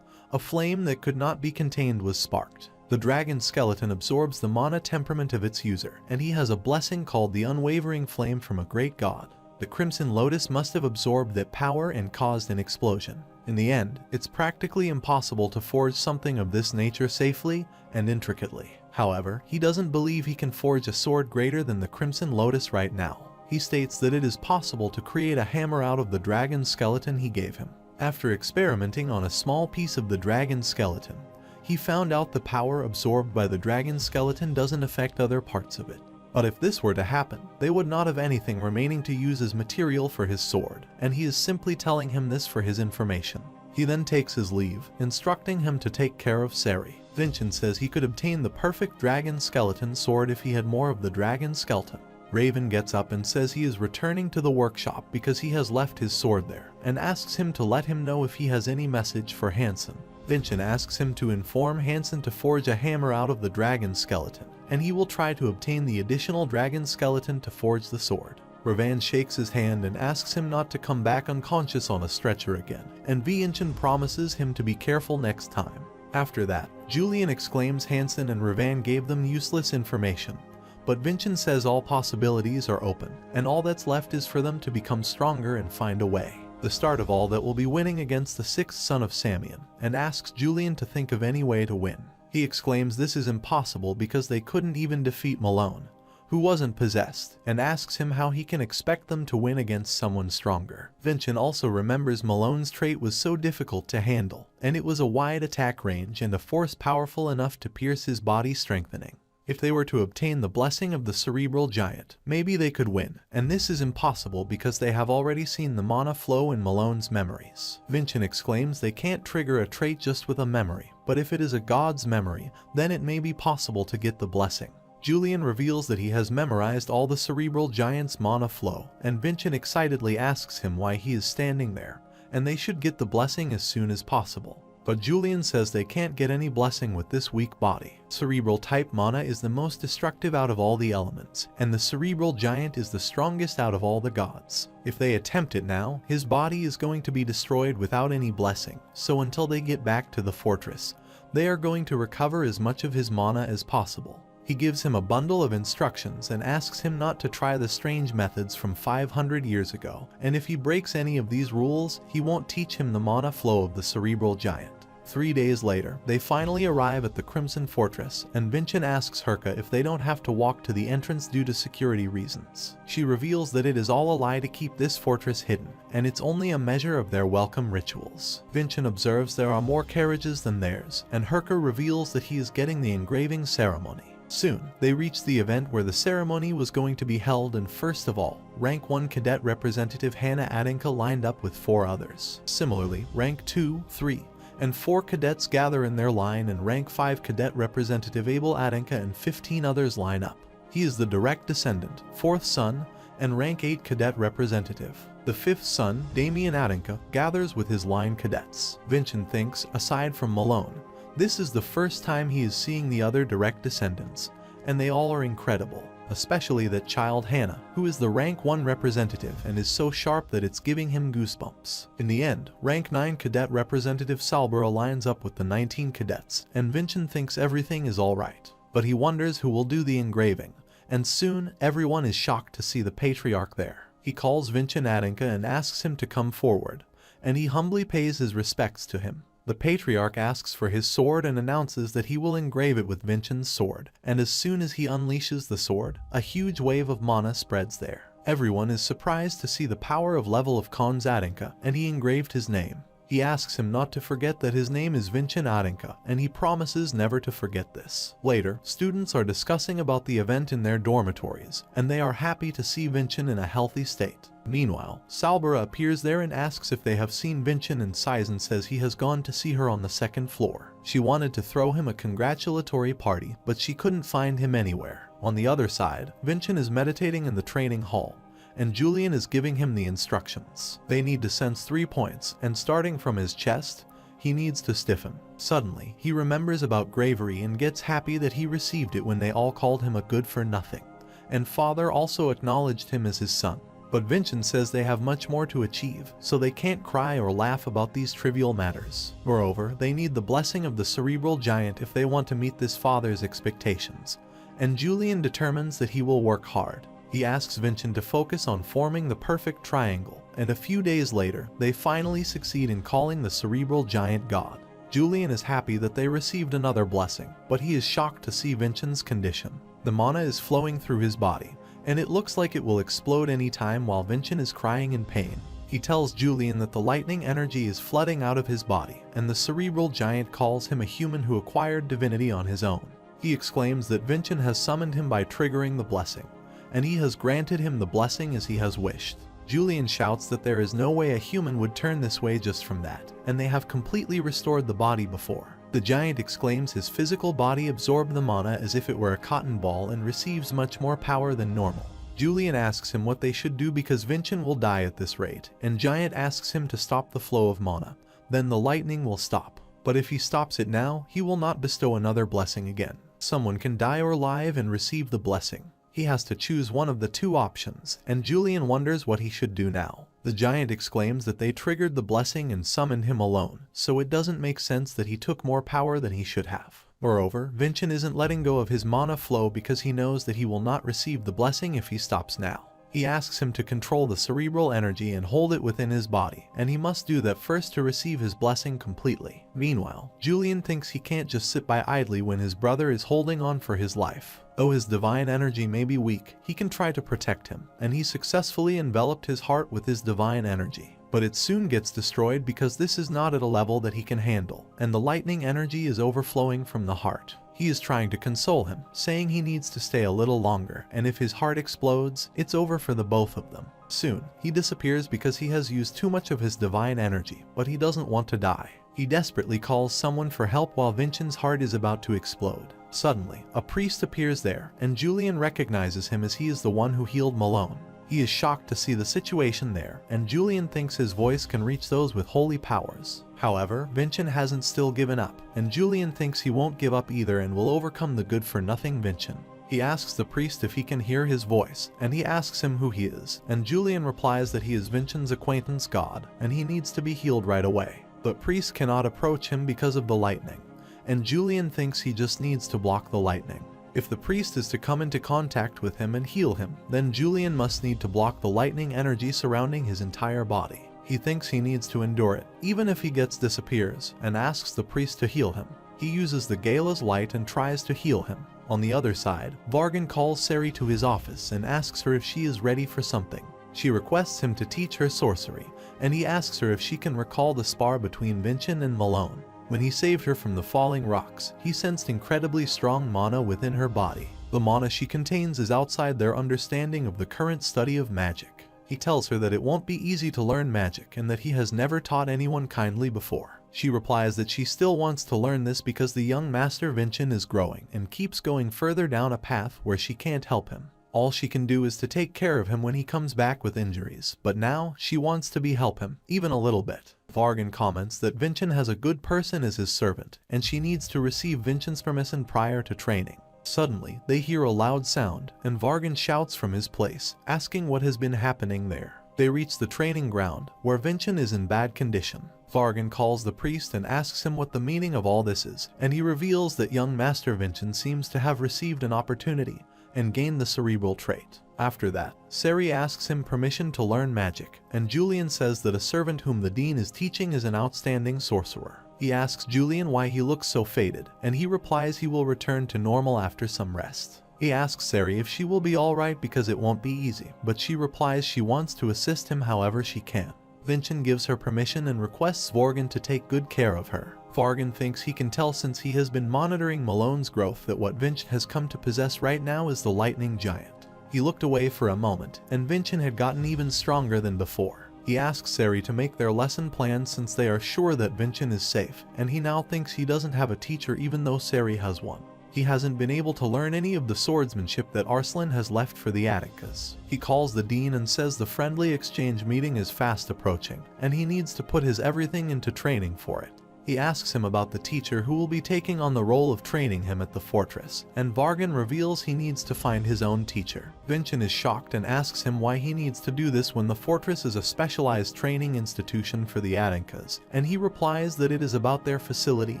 A flame that could not be contained was sparked. The dragon skeleton absorbs the mana temperament of its user, and he has a blessing called the Unwavering Flame from a great god. The Crimson Lotus must have absorbed that power and caused an explosion. In the end, it's practically impossible to forge something of this nature safely and intricately. However, he doesn't believe he can forge a sword greater than the Crimson Lotus right now. He states that it is possible to create a hammer out of the dragon skeleton he gave him. After experimenting on a small piece of the dragon skeleton, he found out the power absorbed by the dragon skeleton doesn't affect other parts of it. But if this were to happen, they would not have anything remaining to use as material for his sword, and he is simply telling him this for his information. He then takes his leave, instructing him to take care of Sari. Vincent says he could obtain the perfect dragon skeleton sword if he had more of the dragon skeleton. Raven gets up and says he is returning to the workshop because he has left his sword there, and asks him to let him know if he has any message for Hansen. Vincent asks him to inform Hansen to forge a hammer out of the dragon skeleton, and he will try to obtain the additional dragon skeleton to forge the sword. Ravan shakes his hand and asks him not to come back unconscious on a stretcher again, and Vincent promises him to be careful next time. After that, Julian exclaims Hansen and Ravan gave them useless information. But Vincent says all possibilities are open, and all that's left is for them to become stronger and find a way. The start of all that will be winning against the sixth son of Samian, and asks Julian to think of any way to win. He exclaims this is impossible because they couldn't even defeat Malone, who wasn't possessed, and asks him how he can expect them to win against someone stronger. Vincent also remembers Malone's trait was so difficult to handle, and it was a wide attack range and a force powerful enough to pierce his body, strengthening. If they were to obtain the blessing of the cerebral giant, maybe they could win, and this is impossible because they have already seen the mana flow in Malone's memories. Vincent exclaims they can't trigger a trait just with a memory, but if it is a god's memory, then it may be possible to get the blessing. Julian reveals that he has memorized all the cerebral giant's mana flow, and Vincent excitedly asks him why he is standing there, and they should get the blessing as soon as possible. But Julian says they can't get any blessing with this weak body. Cerebral type mana is the most destructive out of all the elements, and the cerebral giant is the strongest out of all the gods. If they attempt it now, his body is going to be destroyed without any blessing, so until they get back to the fortress, they are going to recover as much of his mana as possible. He gives him a bundle of instructions and asks him not to try the strange methods from 500 years ago, and if he breaks any of these rules, he won't teach him the mana flow of the cerebral giant. 3 days later, they finally arrive at the Crimson Fortress, and Vincent asks Herka if they don't have to walk to the entrance due to security reasons. She reveals that it is all a lie to keep this fortress hidden, and it's only a measure of their welcome rituals. Vincent observes there are more carriages than theirs, and Herka reveals that he is getting the engraving ceremony. Soon, they reach the event where the ceremony was going to be held, and first of all, Rank 1 Cadet Representative Hannah Adanka lined up with 4 others. Similarly, Rank 2, 3, and 4 cadets gather in their line, and Rank 5 Cadet Representative Abel Adanka and 15 others line up. He is the direct descendant, 4th son, and Rank 8 Cadet Representative. The 5th son, Damien Adanka, gathers with his line cadets. Vincent thinks, aside from Malone, this is the first time he is seeing the other direct descendants, and they all are incredible, especially that child Hannah, who is the Rank 1 representative and is so sharp that it's giving him goosebumps. In the end, Rank 9 Cadet Representative Salbura lines up with the 19 cadets, and Vincent thinks everything is alright, but he wonders who will do the engraving, and soon everyone is shocked to see the Patriarch there. He calls Vincent Adanka and asks him to come forward, and he humbly pays his respects to him. The Patriarch asks for his sword and announces that he will engrave it with Vincent's sword, and as soon as he unleashes the sword, a huge wave of mana spreads there. Everyone is surprised to see the power of level of Khan's Adanka, and he engraved his name. He asks him not to forget that his name is Vincent Adanka, and he promises never to forget this. Later, students are discussing about the event in their dormitories, and they are happy to see Vincent in a healthy state. Meanwhile, Salbura appears there and asks if they have seen Vincent, and Sizen says he has gone to see her on the 2nd floor. She wanted to throw him a congratulatory party, but she couldn't find him anywhere. On the other side, Vincent is meditating in the training hall, and Julian is giving him the instructions. They need to sense 3 points, and starting from his chest, he needs to stiffen. Suddenly, he remembers about Gravery and gets happy that he received it when they all called him a good-for-nothing, and Father also acknowledged him as his son. But Vincent says they have much more to achieve, so they can't cry or laugh about these trivial matters. Moreover, they need the blessing of the cerebral giant if they want to meet this father's expectations, and Julian determines that he will work hard. He asks Vincent to focus on forming the perfect triangle, and a few days later, they finally succeed in calling the cerebral giant God. Julian is happy that they received another blessing, but he is shocked to see Vincent's condition. The mana is flowing through his body, and it looks like it will explode any time while Vincent is crying in pain. He tells Julian that the lightning energy is flooding out of his body, and the cerebral giant calls him a human who acquired divinity on his own. He exclaims that Vincent has summoned him by triggering the blessing, and he has granted him the blessing as he has wished. Julian shouts that there is no way a human would turn this way just from that, and they have completely restored the body before. The giant exclaims his physical body absorbed the mana as if it were a cotton ball and receives much more power than normal. Julian asks him what they should do because Vincent will die at this rate, and Giant asks him to stop the flow of mana. Then the lightning will stop. But if he stops it now, he will not bestow another blessing again. Someone can die or live and receive the blessing. He has to choose one of the two options, and Julian wonders what he should do now. The giant exclaims that they triggered the blessing and summoned him alone, so it doesn't make sense that he took more power than he should have. Moreover, Vincent isn't letting go of his mana flow because he knows that he will not receive the blessing if he stops now. He asks him to control the cerebral energy and hold it within his body, and he must do that first to receive his blessing completely. Meanwhile, Julian thinks he can't just sit by idly when his brother is holding on for his life. Though his divine energy may be weak, he can try to protect him, and he successfully enveloped his heart with his divine energy. But it soon gets destroyed because this is not at a level that he can handle, and the lightning energy is overflowing from the heart. He is trying to console him, saying he needs to stay a little longer, and if his heart explodes, it's over for the both of them. Soon, he disappears because he has used too much of his divine energy, but he doesn't want to die. He desperately calls someone for help while Vincent's heart is about to explode. Suddenly, a priest appears there, and Julian recognizes him as he is the one who healed Malone. He is shocked to see the situation there, and Julian thinks his voice can reach those with holy powers. However, Vincent hasn't still given up, and Julian thinks he won't give up either and will overcome the good-for-nothing Vincent. He asks the priest if he can hear his voice, and he asks him who he is, and Julian replies that he is Vincent's acquaintance god, and he needs to be healed right away. But priest cannot approach him because of the lightning, and Julian thinks he just needs to block the lightning. If the priest is to come into contact with him and heal him, then Julian must need to block the lightning energy surrounding his entire body. He thinks he needs to endure it, even if he disappears, and asks the priest to heal him. He uses the Gala's light and tries to heal him. On the other side, Vargan calls Sari to his office and asks her if she is ready for something. She requests him to teach her sorcery, and he asks her if she can recall the spar between Vincent and Malone. When he saved her from the falling rocks, he sensed incredibly strong mana within her body. The mana she contains is outside their understanding of the current study of magic. He tells her that it won't be easy to learn magic and that he has never taught anyone kindly before. She replies that she still wants to learn this because the young master Vincent is growing and keeps going further down a path where she can't help him. All she can do is to take care of him when he comes back with injuries, but now she wants to help him, even a little bit. Vargan comments that Vincent has a good person as his servant, and she needs to receive Vincent's permission prior to training. Suddenly, they hear a loud sound, and Vargan shouts from his place, asking what has been happening there. They reach the training ground, where Vincent is in bad condition. Vargan calls the priest and asks him what the meaning of all this is, and he reveals that young Master Vincent seems to have received an opportunity and gained the cerebral trait. After that, Sari asks him permission to learn magic, and Julian says that a servant whom the dean is teaching is an outstanding sorcerer. He asks Julian why he looks so faded, and he replies he will return to normal after some rest. He asks Sari if she will be alright because it won't be easy, but she replies she wants to assist him however she can. Vincent gives her permission and requests Vargan to take good care of her. Vargan thinks he can tell since he has been monitoring Malone's growth that what Vincent has come to possess right now is the lightning giant. He looked away for a moment, and Vincent had gotten even stronger than before. He asks Sari to make their lesson plan since they are sure that Vincent is safe, and he now thinks he doesn't have a teacher even though Sari has one. He hasn't been able to learn any of the swordsmanship that Arslan has left for the Atticus. He calls the dean and says the friendly exchange meeting is fast approaching, and he needs to put his everything into training for it. He asks him about the teacher who will be taking on the role of training him at the fortress, and Vargan reveals he needs to find his own teacher. Vincent is shocked and asks him why he needs to do this when the fortress is a specialized training institution for the Atticus, and he replies that it is about their facility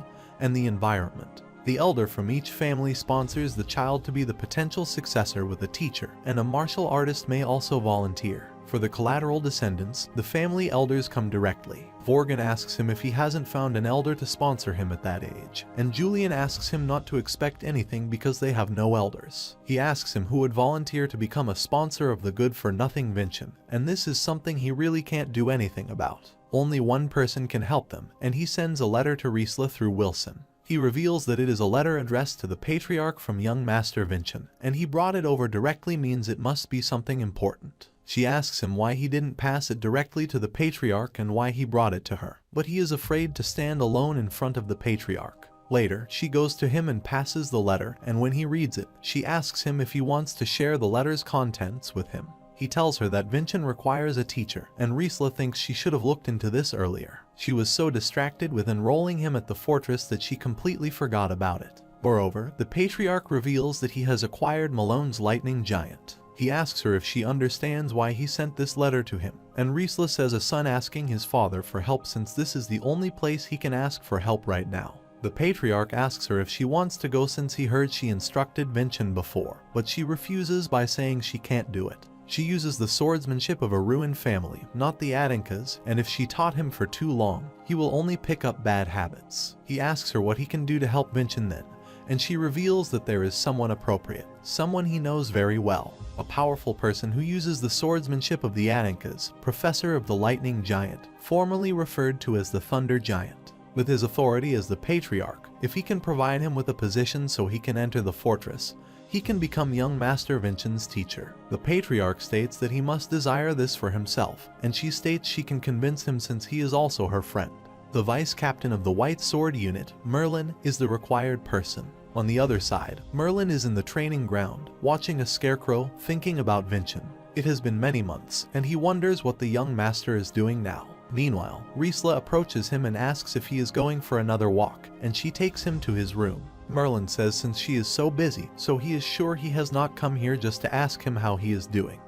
and the environment. The elder from each family sponsors the child to be the potential successor with a teacher, and a martial artist may also volunteer. For the collateral descendants, the family elders come directly. Vargan asks him if he hasn't found an elder to sponsor him at that age, and Julian asks him not to expect anything because they have no elders. He asks him who would volunteer to become a sponsor of the good-for-nothing Vincent, and this is something he really can't do anything about. Only one person can help them, and he sends a letter to Riesla through Wilson. He reveals that it is a letter addressed to the Patriarch from young Master Vincent, and he brought it over directly means it must be something important. She asks him why he didn't pass it directly to the Patriarch and why he brought it to her, but he is afraid to stand alone in front of the Patriarch. Later, she goes to him and passes the letter, and when he reads it, she asks him if he wants to share the letter's contents with him. He tells her that Vincent requires a teacher, and Riesla thinks she should have looked into this earlier. She was so distracted with enrolling him at the fortress that she completely forgot about it. Moreover, the patriarch reveals that he has acquired Malone's lightning giant. He asks her if she understands why he sent this letter to him, and Riesla says a son asking his father for help since this is the only place he can ask for help right now. The patriarch asks her if she wants to go since he heard she instructed Vincent before, but she refuses by saying she can't do it. She uses the swordsmanship of a ruined family, not the Adankas, and if she taught him for too long, he will only pick up bad habits. He asks her what he can do to help Vincent then, and she reveals that there is someone appropriate, someone he knows very well, a powerful person who uses the swordsmanship of the Adankas, Professor of the Lightning Giant, formerly referred to as the Thunder Giant. With his authority as the patriarch, if he can provide him with a position so he can enter the fortress, he can become young Master Vincent's teacher. The patriarch states that he must desire this for himself, and she states she can convince him since he is also her friend. The vice captain of the White Sword Unit, Merlin, is the required person. On the other side, Merlin is in the training ground, watching a scarecrow, thinking about Vincent. It has been many months, and he wonders what the young master is doing now. Meanwhile, Riesla approaches him and asks if he is going for another walk, and she takes him to his room. Merlin says since she is so busy, so he is sure he has not come here just to ask him how he is doing.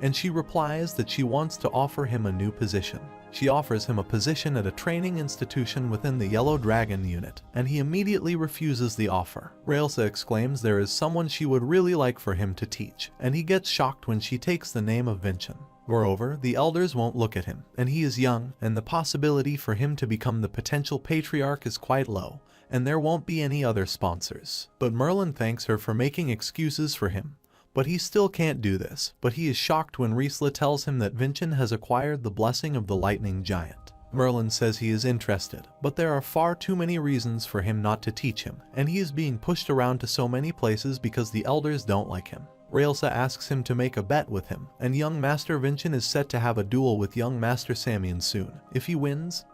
And she replies that she wants to offer him a new position. She offers him a position at a training institution within the Yellow Dragon unit, and he immediately refuses the offer. Raelsa exclaims there is someone she would really like for him to teach, and he gets shocked when she takes the name of Vincent. Moreover, the elders won't look at him, and he is young, and the possibility for him to become the potential patriarch is quite low, and there won't be any other sponsors. But Merlin thanks her for making excuses for him. But he still can't do this, but he is shocked when Riesla tells him that Vincent has acquired the blessing of the lightning giant. Merlin says he is interested, but there are far too many reasons for him not to teach him, and he is being pushed around to so many places because the elders don't like him. Raelsa asks him to make a bet with him, and young Master Vincent is set to have a duel with young Master Samian soon. If he wins,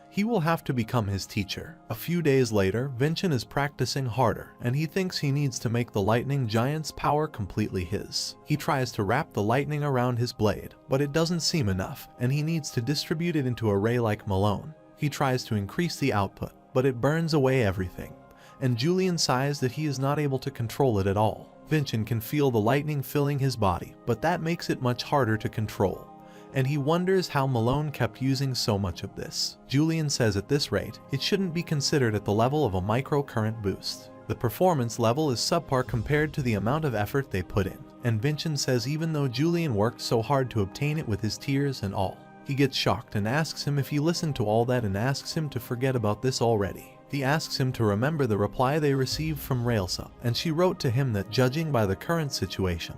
he will have to become his teacher. A few days later, Vincent is practicing harder, and he thinks he needs to make the lightning giant's power completely his. He tries to wrap the lightning around his blade, but it doesn't seem enough, and he needs to distribute it into a ray like Malone. He tries to increase the output, but it burns away everything, and Julian sighs that he is not able to control it at all. Vincent can feel the lightning filling his body, but that makes it much harder to control, and he wonders how Malone kept using so much of this. Julian says at this rate, it shouldn't be considered at the level of a microcurrent boost. The performance level is subpar compared to the amount of effort they put in, and Vincent says even though Julian worked so hard to obtain it with his tears and all, he gets shocked and asks him if he listened to all that and asks him to forget about this already. He asks him to remember the reply they received from Raelsa, and she wrote to him that judging by the current situation,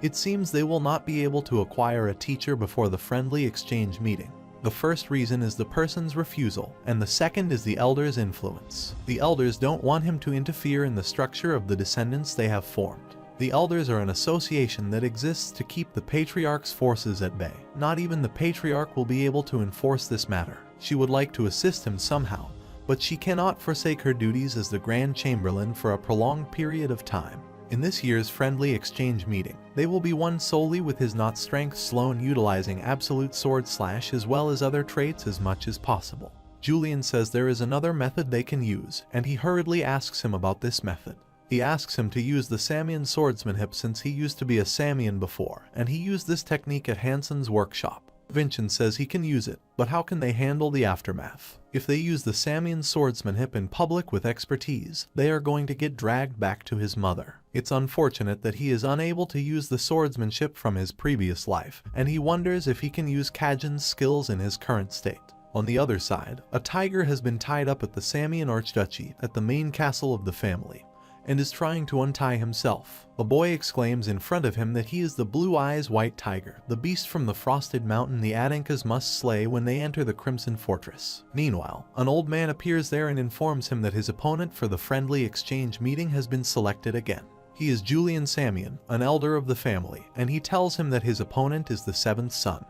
it seems they will not be able to acquire a teacher before the friendly exchange meeting. The first reason is the person's refusal, and the second is the elders' influence. The elders don't want him to interfere in the structure of the descendants they have formed. The elders are an association that exists to keep the patriarch's forces at bay. Not even the patriarch will be able to enforce this matter. She would like to assist him somehow, but she cannot forsake her duties as the Grand Chamberlain for a prolonged period of time. In this year's friendly exchange meeting, they will be won solely with his not strength Sloan utilizing absolute sword slash as well as other traits as much as possible. Julian says there is another method they can use, and he hurriedly asks him about this method. He asks him to use the Samian swordsmanship since he used to be a Samian before, and he used this technique at Hansen's workshop. Vincent says he can use it, but how can they handle the aftermath? If they use the Samian swordsmanship in public with expertise, they are going to get dragged back to his mother. It's unfortunate that he is unable to use the swordsmanship from his previous life, and he wonders if he can use Kajin's skills in his current state. On the other side, a tiger has been tied up at the Samian Archduchy at the main castle of the family, and is trying to untie himself. A boy exclaims in front of him that he is the Blue Eyes White Tiger, the beast from the Frosted Mountain the Adankas must slay when they enter the Crimson Fortress. Meanwhile, an old man appears there and informs him that his opponent for the friendly exchange meeting has been selected again. He is Julian Samian, an elder of the family, and he tells him that his opponent is the seventh son,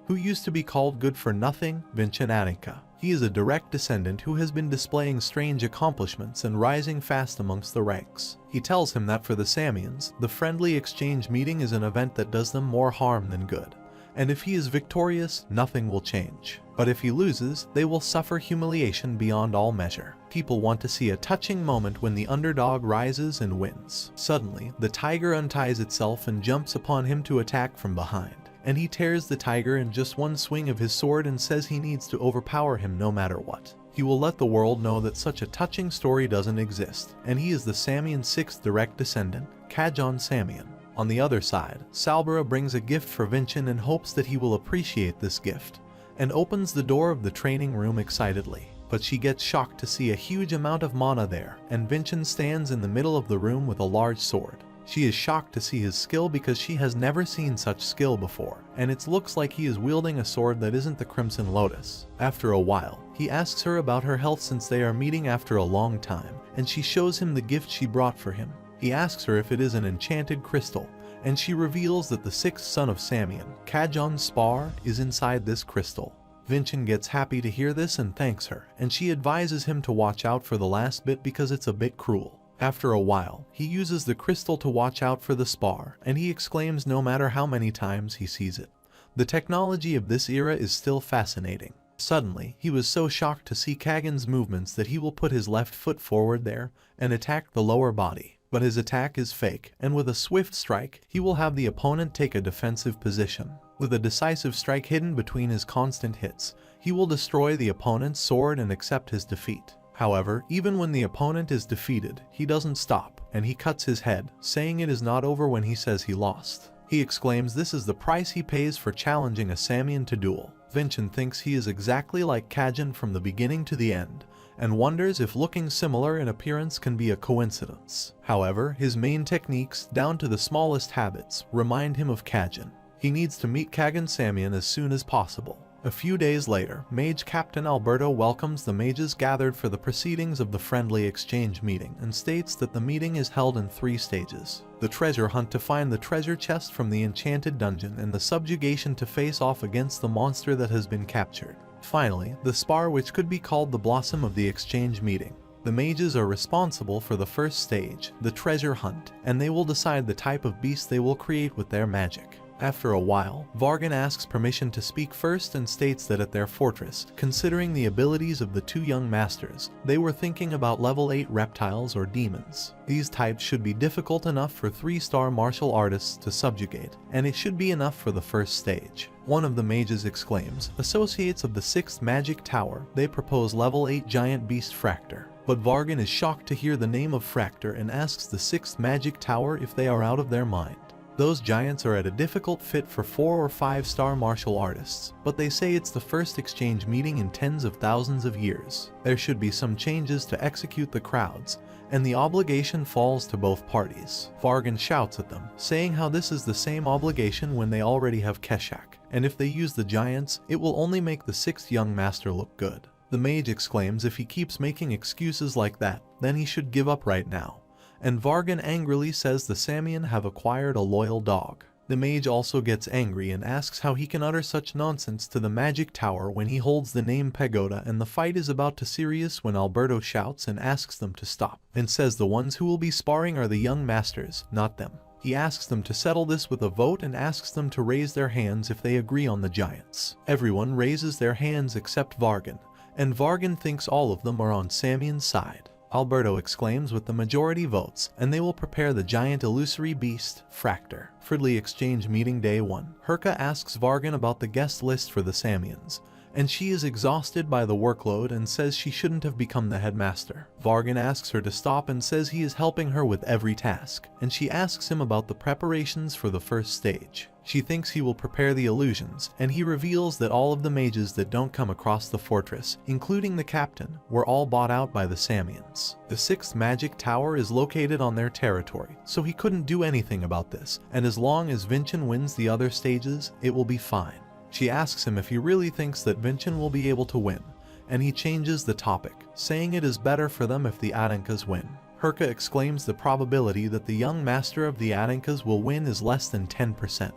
who used to be called good-for-nothing Vincent Adanka. He is a direct descendant who has been displaying strange accomplishments and rising fast amongst the ranks. He tells him that for the Samians, the friendly exchange meeting is an event that does them more harm than good. And if he is victorious, nothing will change. But if he loses, they will suffer humiliation beyond all measure. People want to see a touching moment when the underdog rises and wins. Suddenly, the tiger unties itself and jumps upon him to attack from behind. And he tears the tiger in just one swing of his sword and says he needs to overpower him no matter what. He will let the world know that such a touching story doesn't exist, and he is the Samian's sixth direct descendant, Kajon Samian. On the other side, Salbara brings a gift for Vincent and hopes that he will appreciate this gift, and opens the door of the training room excitedly. But she gets shocked to see a huge amount of mana there, and Vincent stands in the middle of the room with a large sword. She is shocked to see his skill because she has never seen such skill before, and it looks like he is wielding a sword that isn't the Crimson Lotus. After a while, he asks her about her health since they are meeting after a long time, and she shows him the gift she brought for him. He asks her if it is an enchanted crystal, and she reveals that the sixth son of Samian, Kajon Spar, is inside this crystal. Vincent gets happy to hear this and thanks her, and she advises him to watch out for the last bit because it's a bit cruel. After a while, he uses the crystal to watch out for the spar, and he exclaims no matter how many times he sees it. The technology of this era is still fascinating. Suddenly, he was so shocked to see Kagon's movements that he will put his left foot forward there and attack the lower body. But his attack is fake, and with a swift strike, he will have the opponent take a defensive position. With a decisive strike hidden between his constant hits, he will destroy the opponent's sword and accept his defeat. However, even when the opponent is defeated, he doesn't stop, and he cuts his head, saying it is not over when he says he lost. He exclaims this is the price he pays for challenging a Samian to duel. Vincent thinks he is exactly like Kajon from the beginning to the end, and wonders if looking similar in appearance can be a coincidence. However, his main techniques, down to the smallest habits, remind him of Kajon. He needs to meet Kagon Samian as soon as possible. A few days later, Mage Captain Alberto welcomes the mages gathered for the proceedings of the friendly exchange meeting and states that the meeting is held in 3 stages. The treasure hunt to find the treasure chest from the enchanted dungeon and the subjugation to face off against the monster that has been captured. Finally, the spar, which could be called the blossom of the exchange meeting. The mages are responsible for the first stage, the treasure hunt, and they will decide the type of beast they will create with their magic. After a while, Vargan asks permission to speak first and states that at their fortress, considering the abilities of the 2 young masters, they were thinking about level 8 reptiles or demons. These types should be difficult enough for 3-star martial artists to subjugate, and it should be enough for the first stage. One of the mages exclaims, associates of the 6th magic tower, they propose level 8 giant beast Fractor. But Vargan is shocked to hear the name of Fractor and asks the 6th magic tower if they are out of their mind. Those giants are at a difficult fit for 4 or 5-star martial artists, but they say it's the first exchange meeting in tens of thousands of years. There should be some changes to execute the crowds, and the obligation falls to both parties. Vargan shouts at them, saying how this is the same obligation when they already have Keshak, and if they use the giants, it will only make the 6th young master look good. The mage exclaims if he keeps making excuses like that, then he should give up right now. And Vargan angrily says the Samian have acquired a loyal dog. The mage also gets angry and asks how he can utter such nonsense to the magic tower when he holds the name Pagoda, and the fight is about to serious when Alberto shouts and asks them to stop, and says the ones who will be sparring are the young masters, not them. He asks them to settle this with a vote and asks them to raise their hands if they agree on the giants. Everyone raises their hands except Vargan, and Vargan thinks all of them are on Samian's side. Alberto exclaims with the majority votes, and they will prepare the giant illusory beast, Fractor. Friendly exchange meeting day 1. Herka asks Vargan about the guest list for the Samians, and she is exhausted by the workload and says she shouldn't have become the headmaster. Vargan asks her to stop and says he is helping her with every task, and she asks him about the preparations for the first stage. She thinks he will prepare the illusions, and he reveals that all of the mages that don't come across the fortress, including the captain, were all bought out by the Samians. The 6th magic tower is located on their territory, so he couldn't do anything about this, and as long as Vincent wins the other stages, it will be fine. She asks him if he really thinks that Vincent will be able to win, and he changes the topic, saying it is better for them if the Adankas win. Herka exclaims the probability that the young master of the Adankas will win is less than 10%.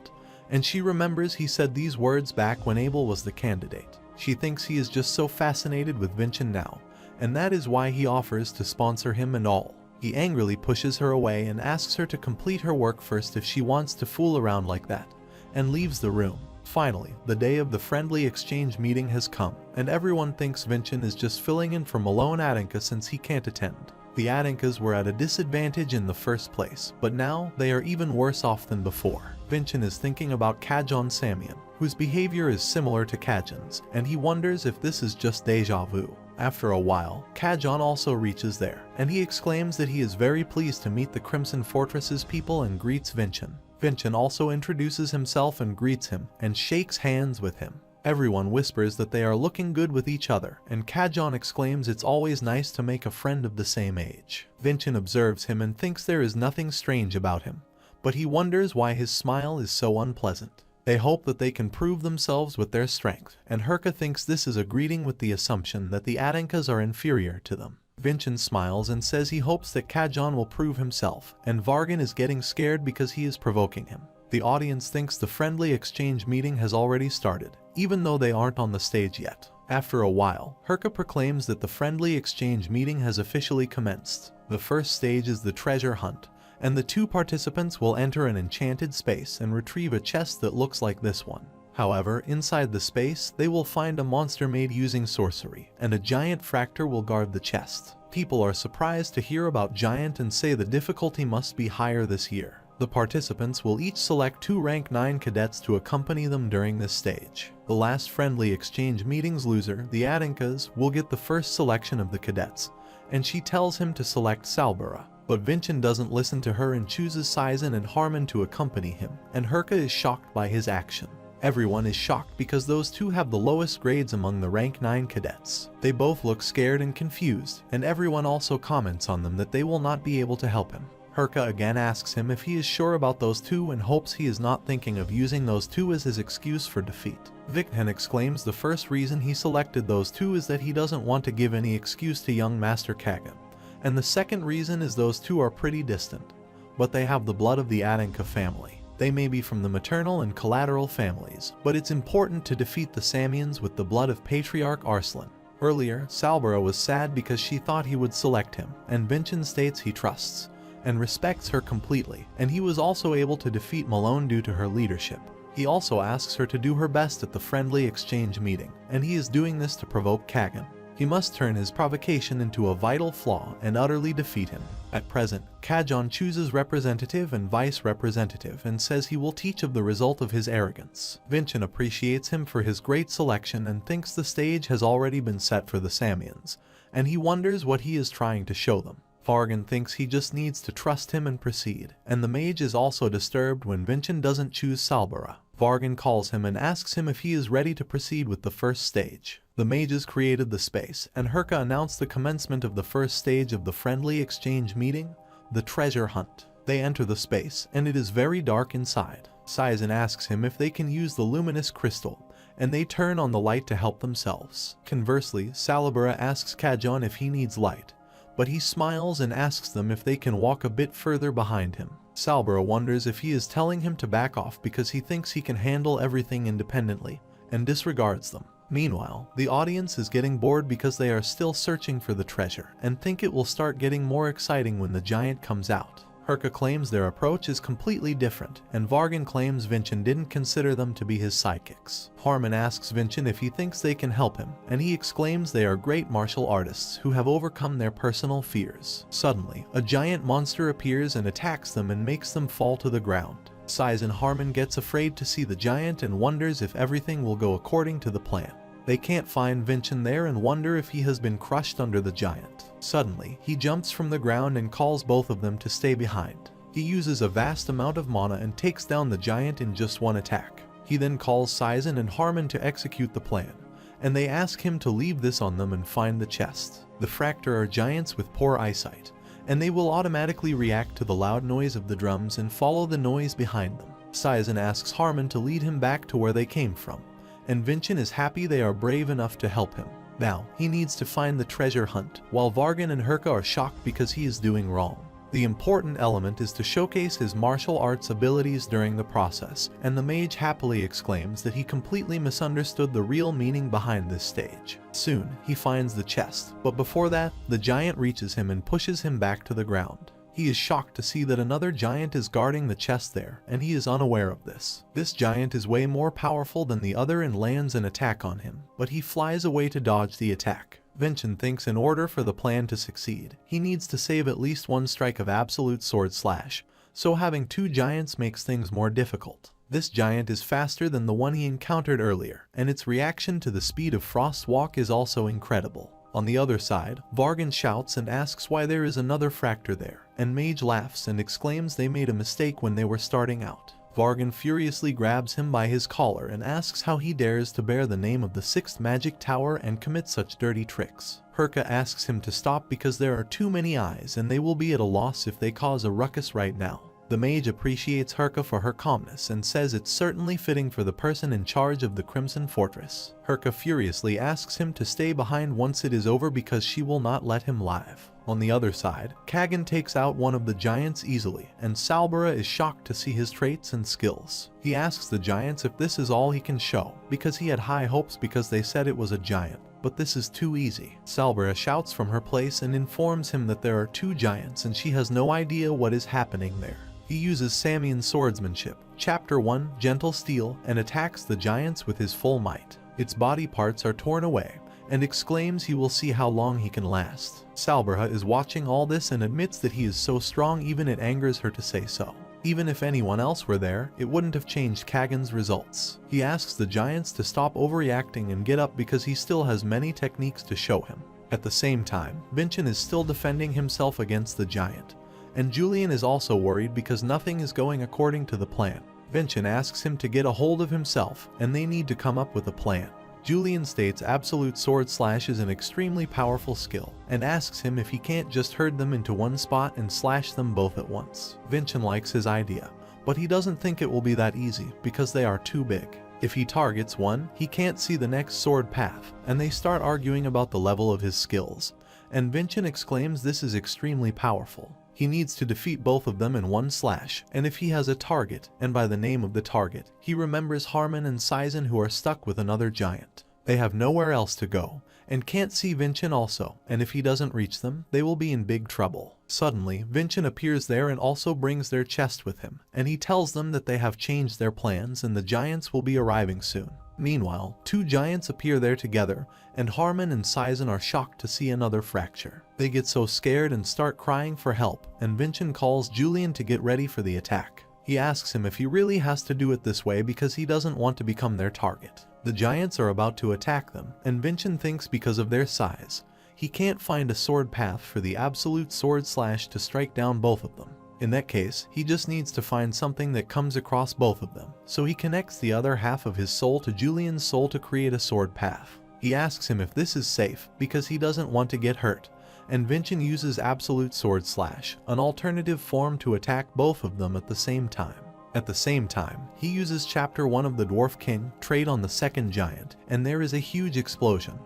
And she remembers he said these words back when Abel was the candidate. She thinks he is just so fascinated with Vincent now, and that is why he offers to sponsor him and all. He angrily pushes her away and asks her to complete her work first if she wants to fool around like that, and leaves the room. Finally, the day of the friendly exchange meeting has come, and everyone thinks Vincent is just filling in for Malone Adanka since he can't attend. The Adankas were at a disadvantage in the first place, but now they are even worse off than before. Vincent is thinking about Kajon Samian, whose behavior is similar to Kajon's, and he wonders if this is just deja vu. After a while, Kajon also reaches there, and he exclaims that he is very pleased to meet the Crimson Fortress's people and greets Vincent. Vincent also introduces himself and greets him, and shakes hands with him. Everyone whispers that they are looking good with each other, and Kajon exclaims it's always nice to make a friend of the same age. Vincent observes him and thinks there is nothing strange about him, but he wonders why his smile is so unpleasant. They hope that they can prove themselves with their strength, and Herka thinks this is a greeting with the assumption that the Adankas are inferior to them. Vincent smiles and says he hopes that Kajon will prove himself, and Vargan is getting scared because he is provoking him. The audience thinks the friendly exchange meeting has already started, even though they aren't on the stage yet. After a while, Herka proclaims that the friendly exchange meeting has officially commenced. The first stage is the treasure hunt, and the two participants will enter an enchanted space and retrieve a chest that looks like this one. However, inside the space, they will find a monster made using sorcery, and a giant fractor will guard the chest. People are surprised to hear about giant and say the difficulty must be higher this year. The participants will each select 2 rank 9 cadets to accompany them during this stage. The last friendly exchange meeting's loser, the Adankas, will get the first selection of the cadets, and she tells him to select Salbara. But Vincent doesn't listen to her and chooses Saizen and Harmon to accompany him, and Herka is shocked by his action. Everyone is shocked because those two have the lowest grades among the rank 9 cadets. They both look scared and confused, and everyone also comments on them that they will not be able to help him. Herka again asks him if he is sure about those two and hopes he is not thinking of using those two as his excuse for defeat. Victon exclaims the first reason he selected those two is that he doesn't want to give any excuse to young Master Kagan, and the second reason is those two are pretty distant, but they have the blood of the Adanka family. They may be from the maternal and collateral families, but it's important to defeat the Samians with the blood of Patriarch Arslan. Earlier, Salbara was sad because she thought he would select him, and Vincent states he trusts and respects her completely, and he was also able to defeat Malone due to her leadership. He also asks her to do her best at the friendly exchange meeting, and he is doing this to provoke Kagan. He must turn his provocation into a vital flaw and utterly defeat him. At present, Kajon chooses representative and vice representative and says he will teach of the result of his arrogance. Vincent appreciates him for his great selection and thinks the stage has already been set for the Samians, and he wonders what he is trying to show them. Vargan thinks he just needs to trust him and proceed, and the mage is also disturbed when Vincent doesn't choose Salbara. Vargan calls him and asks him if he is ready to proceed with the first stage. The mages created the space, and Herka announced the commencement of the first stage of the friendly exchange meeting, the treasure hunt. They enter the space, and it is very dark inside. Saizen asks him if they can use the luminous crystal, and they turn on the light to help themselves. Conversely, Salabara asks Kajon if he needs light, but he smiles and asks them if they can walk a bit further behind him. Salbara wonders if he is telling him to back off because he thinks he can handle everything independently, and disregards them. Meanwhile, the audience is getting bored because they are still searching for the treasure, and think it will start getting more exciting when the giant comes out. Herka claims their approach is completely different, and Vargan claims Vincent didn't consider them to be his sidekicks. Harmon asks Vincent if he thinks they can help him, and he exclaims they are great martial artists who have overcome their personal fears. Suddenly, a giant monster appears and attacks them and makes them fall to the ground. Saizen Harmon gets afraid to see the giant and wonders if everything will go according to the plan. They can't find Vincent there and wonder if he has been crushed under the giant. Suddenly, he jumps from the ground and calls both of them to stay behind. He uses a vast amount of mana and takes down the giant in just one attack. He then calls Saizen and Harmon to execute the plan, and they ask him to leave this on them and find the chest. The Fractor are giants with poor eyesight, and they will automatically react to the loud noise of the drums and follow the noise behind them. Saizen asks Harmon to lead him back to where they came from, and Vincent is happy they are brave enough to help him. Now, he needs to find the treasure hunt, while Vargan and Herka are shocked because he is doing wrong. The important element is to showcase his martial arts abilities during the process, and the mage happily exclaims that he completely misunderstood the real meaning behind this stage. Soon, he finds the chest, but before that, the giant reaches him and pushes him back to the ground. He is shocked to see that another giant is guarding the chest there, and he is unaware of this. This giant is way more powerful than the other and lands an attack on him, but he flies away to dodge the attack. Vincent thinks in order for the plan to succeed, he needs to save at least one strike of absolute sword slash, so having two giants makes things more difficult. This giant is faster than the one he encountered earlier, and its reaction to the speed of Frost's walk is also incredible. On the other side, Vargan shouts and asks why there is another fracture there, and Mage laughs and exclaims they made a mistake when they were starting out. Vargan furiously grabs him by his collar and asks how he dares to bear the name of the 6th magic tower and commit such dirty tricks. Herka asks him to stop because there are too many eyes and they will be at a loss if they cause a ruckus right now. The mage appreciates Herka for her calmness and says it's certainly fitting for the person in charge of the Crimson Fortress. Herka furiously asks him to stay behind once it is over because she will not let him live. On the other side, Kagan takes out one of the giants easily, and Salbara is shocked to see his traits and skills. He asks the giants if this is all he can show, because he had high hopes because they said it was a giant. But this is too easy. Salbara shouts from her place and informs him that there are two giants and she has no idea what is happening there. He uses Samian swordsmanship, Chapter 1, Gentle Steel, and attacks the giants with his full might. Its body parts are torn away, and exclaims he will see how long he can last. Salbara is watching all this and admits that he is so strong even it angers her to say so. Even if anyone else were there, it wouldn't have changed Kagan's results. He asks the giants to stop overreacting and get up because he still has many techniques to show him. At the same time, Vincent is still defending himself against the giant. And Julian is also worried because nothing is going according to the plan. Vincent asks him to get a hold of himself, and they need to come up with a plan. Julian states absolute sword slash is an extremely powerful skill, and asks him if he can't just herd them into one spot and slash them both at once. Vincent likes his idea, but he doesn't think it will be that easy because they are too big. If he targets one, he can't see the next sword path, and they start arguing about the level of his skills, and Vincent exclaims this is extremely powerful. He needs to defeat both of them in one slash, and if he has a target, and by the name of the target, he remembers Harmon and Sizen who are stuck with another giant. They have nowhere else to go, and can't see Vincent also, and if he doesn't reach them, they will be in big trouble. Suddenly, Vincent appears there and also brings their chest with him, and he tells them that they have changed their plans and the giants will be arriving soon. Meanwhile, two giants appear there together, and Harmon and Sizen are shocked to see another fracture. They get so scared and start crying for help, and Vincent calls Julian to get ready for the attack. He asks him if he really has to do it this way because he doesn't want to become their target. The giants are about to attack them, and Vincent thinks because of their size, he can't find a sword path for the absolute sword slash to strike down both of them. In that case, he just needs to find something that comes across both of them, so he connects the other half of his soul to Julian's soul to create a sword path. He asks him if this is safe, because he doesn't want to get hurt, and Vincent uses absolute sword slash, an alternative form to attack both of them at the same time. At the same time, he uses Chapter 1 of the Dwarf King, trade on the second giant, and there is a huge explosion.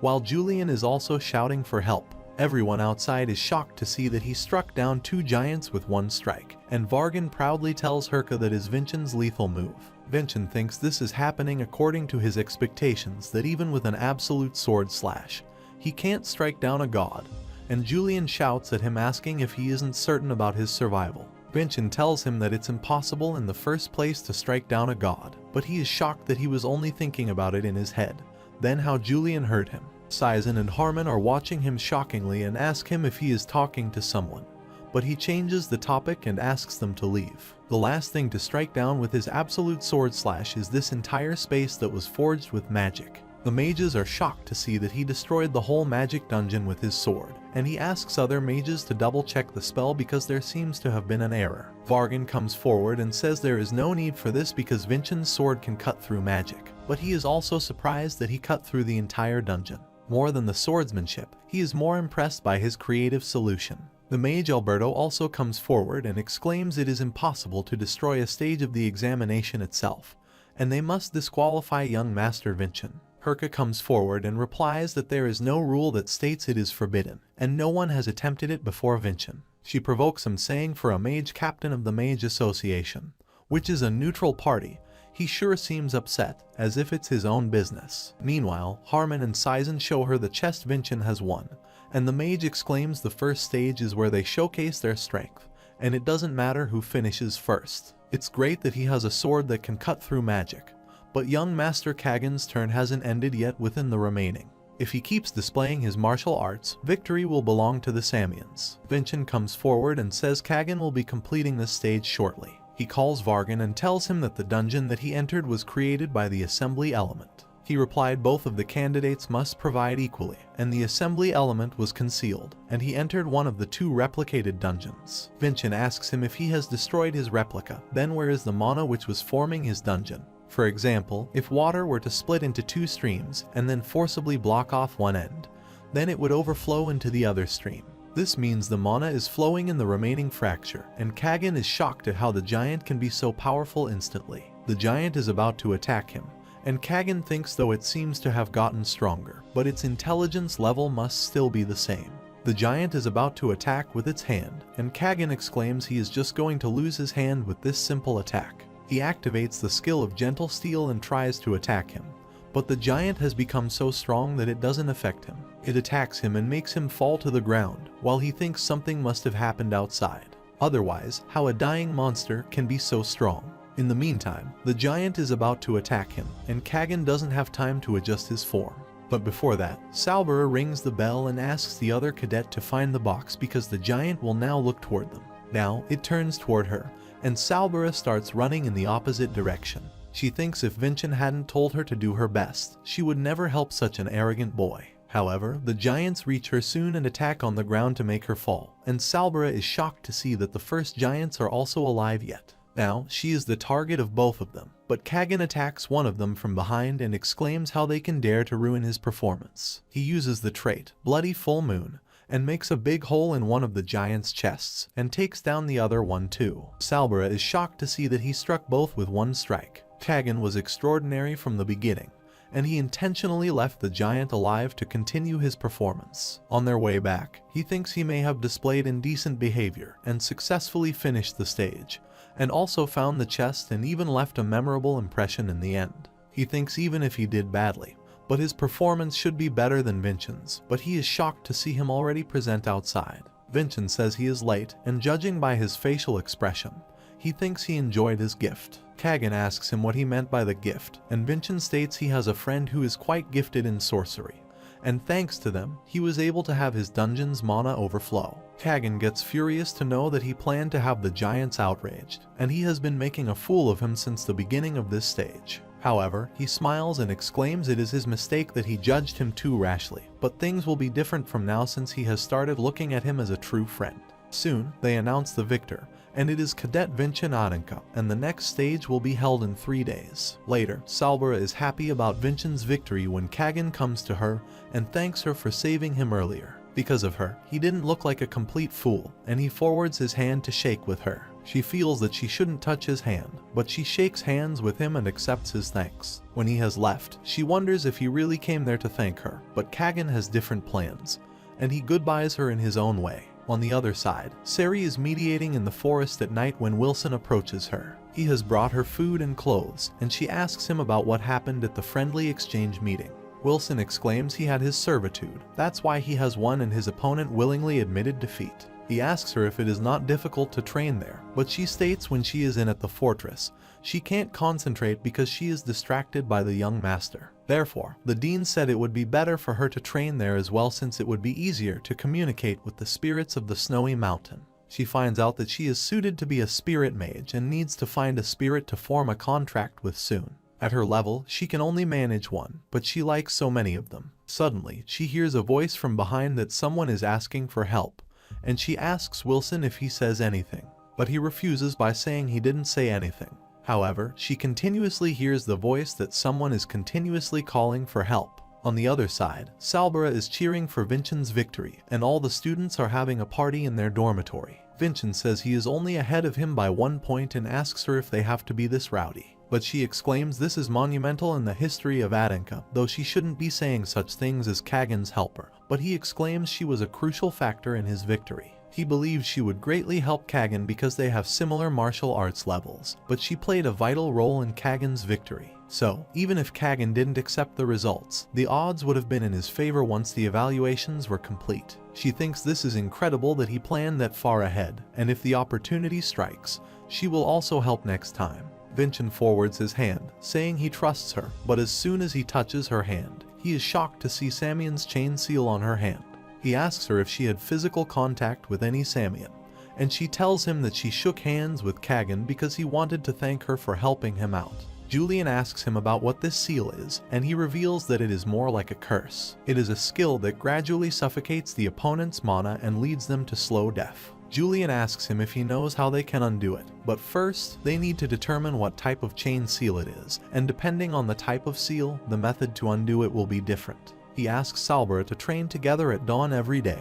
While Julian is also shouting for help, everyone outside is shocked to see that he struck down two giants with one strike, and Vargan proudly tells Herka that is Vincent's lethal move. Vincent thinks this is happening according to his expectations that even with an absolute sword slash, he can't strike down a god, and Julian shouts at him asking if he isn't certain about his survival. Vincent tells him that it's impossible in the first place to strike down a god, but he is shocked that he was only thinking about it in his head, then how Julian hurt him. Sizen and Harmon are watching him shockingly and ask him if he is talking to someone, but he changes the topic and asks them to leave. The last thing to strike down with his absolute sword slash is this entire space that was forged with magic. The mages are shocked to see that he destroyed the whole magic dungeon with his sword, and he asks other mages to double check the spell because there seems to have been an error. Vargan comes forward and says there is no need for this because Vincent's sword can cut through magic, but he is also surprised that he cut through the entire dungeon. More than the swordsmanship, he is more impressed by his creative solution. The mage Alberto also comes forward and exclaims it is impossible to destroy a stage of the examination itself, and they must disqualify young Master Vincent. Herka comes forward and replies that there is no rule that states it is forbidden, and no one has attempted it before Vincent. She provokes him, saying for a mage captain of the Mage Association, which is a neutral party, he sure seems upset, as if it's his own business. Meanwhile, Harmon and Sizen show her the chest Vincent has won, and the mage exclaims the first stage is where they showcase their strength, and it doesn't matter who finishes first. It's great that he has a sword that can cut through magic, but young Master Kagan's turn hasn't ended yet within the remaining. If he keeps displaying his martial arts, victory will belong to the Samians. Vincent comes forward and says Kagan will be completing this stage shortly. He calls Vargan and tells him that the dungeon that he entered was created by the assembly element. He replied both of the candidates must provide equally, and the assembly element was concealed, and he entered one of the 2 replicated dungeons. Vincent asks him if he has destroyed his replica, then where is the mana which was forming his dungeon? For example, if water were to split into 2 streams and then forcibly block off one end, then it would overflow into the other stream. This means the mana is flowing in the remaining fracture, and Kagan is shocked at how the giant can be so powerful instantly. The giant is about to attack him, and Kagan thinks though it seems to have gotten stronger, but its intelligence level must still be the same. The giant is about to attack with its hand, and Kagan exclaims he is just going to lose his hand with this simple attack. He activates the skill of Gentle Steel and tries to attack him, but the giant has become so strong that it doesn't affect him. It attacks him and makes him fall to the ground, while he thinks something must have happened outside. Otherwise, how a dying monster can be so strong? In the meantime, the giant is about to attack him, and Kagan doesn't have time to adjust his form. But before that, Salbara rings the bell and asks the other cadet to find the box because the giant will now look toward them. Now, it turns toward her, and Salbara starts running in the opposite direction. She thinks if Vincent hadn't told her to do her best, she would never help such an arrogant boy. However, the giants reach her soon and attack on the ground to make her fall, and Salbara is shocked to see that the first giants are also alive yet. Now, she is the target of both of them, but Kagan attacks one of them from behind and exclaims how they can dare to ruin his performance. He uses the trait, Bloody Full Moon, and makes a big hole in one of the giant's chests, and takes down the other one too. Salbara is shocked to see that he struck both with one strike. Kagan was extraordinary from the beginning, and he intentionally left the giant alive to continue his performance. On their way back, he thinks he may have displayed indecent behavior and successfully finished the stage, and also found the chest and even left a memorable impression in the end. He thinks even if he did badly, but his performance should be better than Vincent's, but he is shocked to see him already present outside. Vincent says he is late, and judging by his facial expression, he thinks he enjoyed his gift. Kagan asks him what he meant by the gift, and Vincent states he has a friend who is quite gifted in sorcery, and thanks to them, he was able to have his dungeon's mana overflow. Kagan gets furious to know that he planned to have the giants outraged, and he has been making a fool of him since the beginning of this stage. However, he smiles and exclaims it is his mistake that he judged him too rashly, but things will be different from now since he has started looking at him as a true friend. Soon, they announce the victor, and it is Cadet Vincent Adenka, and the next stage will be held in 3 days. Later, Salbara is happy about Vincent's victory when Kagan comes to her and thanks her for saving him earlier. Because of her, he didn't look like a complete fool, and he forwards his hand to shake with her. She feels that she shouldn't touch his hand, but she shakes hands with him and accepts his thanks. When he has left, she wonders if he really came there to thank her, but Kagan has different plans, and he goodbyes her in his own way. On the other side, Sari is mediating in the forest at night when Wilson approaches her. He has brought her food and clothes, and she asks him about what happened at the friendly exchange meeting. Wilson exclaims he had his servitude, that's why he has won and his opponent willingly admitted defeat. He asks her if it is not difficult to train there, but she states when she is in at the fortress, she can't concentrate because she is distracted by the young master. Therefore, the dean said it would be better for her to train there as well since it would be easier to communicate with the spirits of the snowy mountain. She finds out that she is suited to be a spirit mage and needs to find a spirit to form a contract with soon. At her level, she can only manage one, but she likes so many of them. Suddenly, she hears a voice from behind that someone is asking for help, and she asks Wilson if he says anything, but he refuses by saying he didn't say anything. However, she continuously hears the voice that someone is continuously calling for help. On the other side, Salbara is cheering for Vincent's victory, and all the students are having a party in their dormitory. Vincent says he is only ahead of him by 1 point and asks her if they have to be this rowdy. But she exclaims this is monumental in the history of Adanka, though she shouldn't be saying such things as Kagan's helper, but he exclaims she was a crucial factor in his victory. He believes she would greatly help Kagan because they have similar martial arts levels, but she played a vital role in Kagan's victory. So, even if Kagan didn't accept the results, the odds would have been in his favor once the evaluations were complete. She thinks this is incredible that he planned that far ahead, and if the opportunity strikes, she will also help next time. Vincent forwards his hand, saying he trusts her, but as soon as he touches her hand, he is shocked to see Samian's chain seal on her hand. He asks her if she had physical contact with any Samian, and she tells him that she shook hands with Kagan because he wanted to thank her for helping him out. Julian asks him about what this seal is, and he reveals that it is more like a curse. It is a skill that gradually suffocates the opponent's mana and leads them to slow death. Julian asks him if he knows how they can undo it, but first, they need to determine what type of chain seal it is, and depending on the type of seal, the method to undo it will be different. He asks Salbara to train together at dawn every day,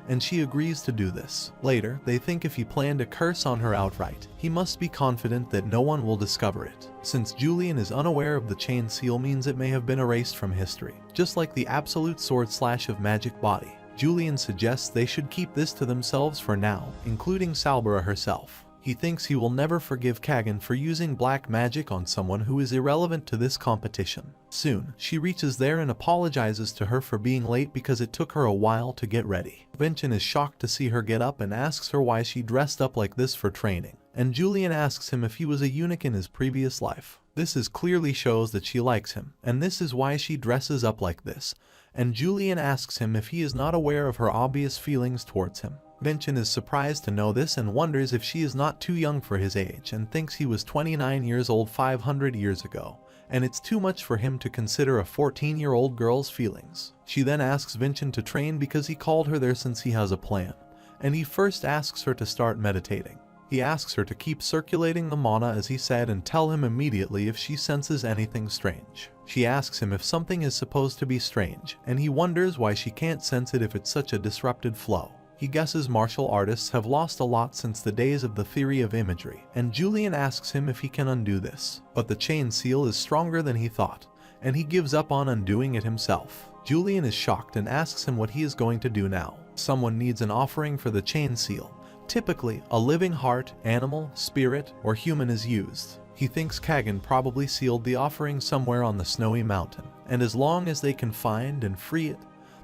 and she agrees to do this. Later, they think if he planned a curse on her outright, he must be confident that no one will discover it. Since Julian is unaware of the chain seal means it may have been erased from history, just like the absolute sword slash of magic body. Julian suggests they should keep this to themselves for now, including Salbara herself. He thinks he will never forgive Kagan for using black magic on someone who is irrelevant to this competition. Soon, she reaches there and apologizes to her for being late because it took her a while to get ready. Vincent is shocked to see her get up and asks her why she dressed up like this for training, and Julian asks him if he was a eunuch in his previous life. This clearly shows that she likes him, and this is why she dresses up like this, and Julian asks him if he is not aware of her obvious feelings towards him. Vincent is surprised to know this and wonders if she is not too young for his age and thinks he was 29 years old 500 years ago, and it's too much for him to consider a 14-year-old girl's feelings. She then asks Vincent to train because he called her there since he has a plan, and he first asks her to start meditating. He asks her to keep circulating the mana as he said and tell him immediately if she senses anything strange. She asks him if something is supposed to be strange, and he wonders why she can't sense it if it's such a disrupted flow. He guesses martial artists have lost a lot since the days of the theory of imagery, and Julian asks him if he can undo this. But the chain seal is stronger than he thought, and he gives up on undoing it himself. Julian is shocked and asks him what he is going to do now. Someone needs an offering for the chain seal. Typically, a living heart, animal, spirit, or human is used. He thinks Kagan probably sealed the offering somewhere on the snowy mountain, and as long as they can find and free it,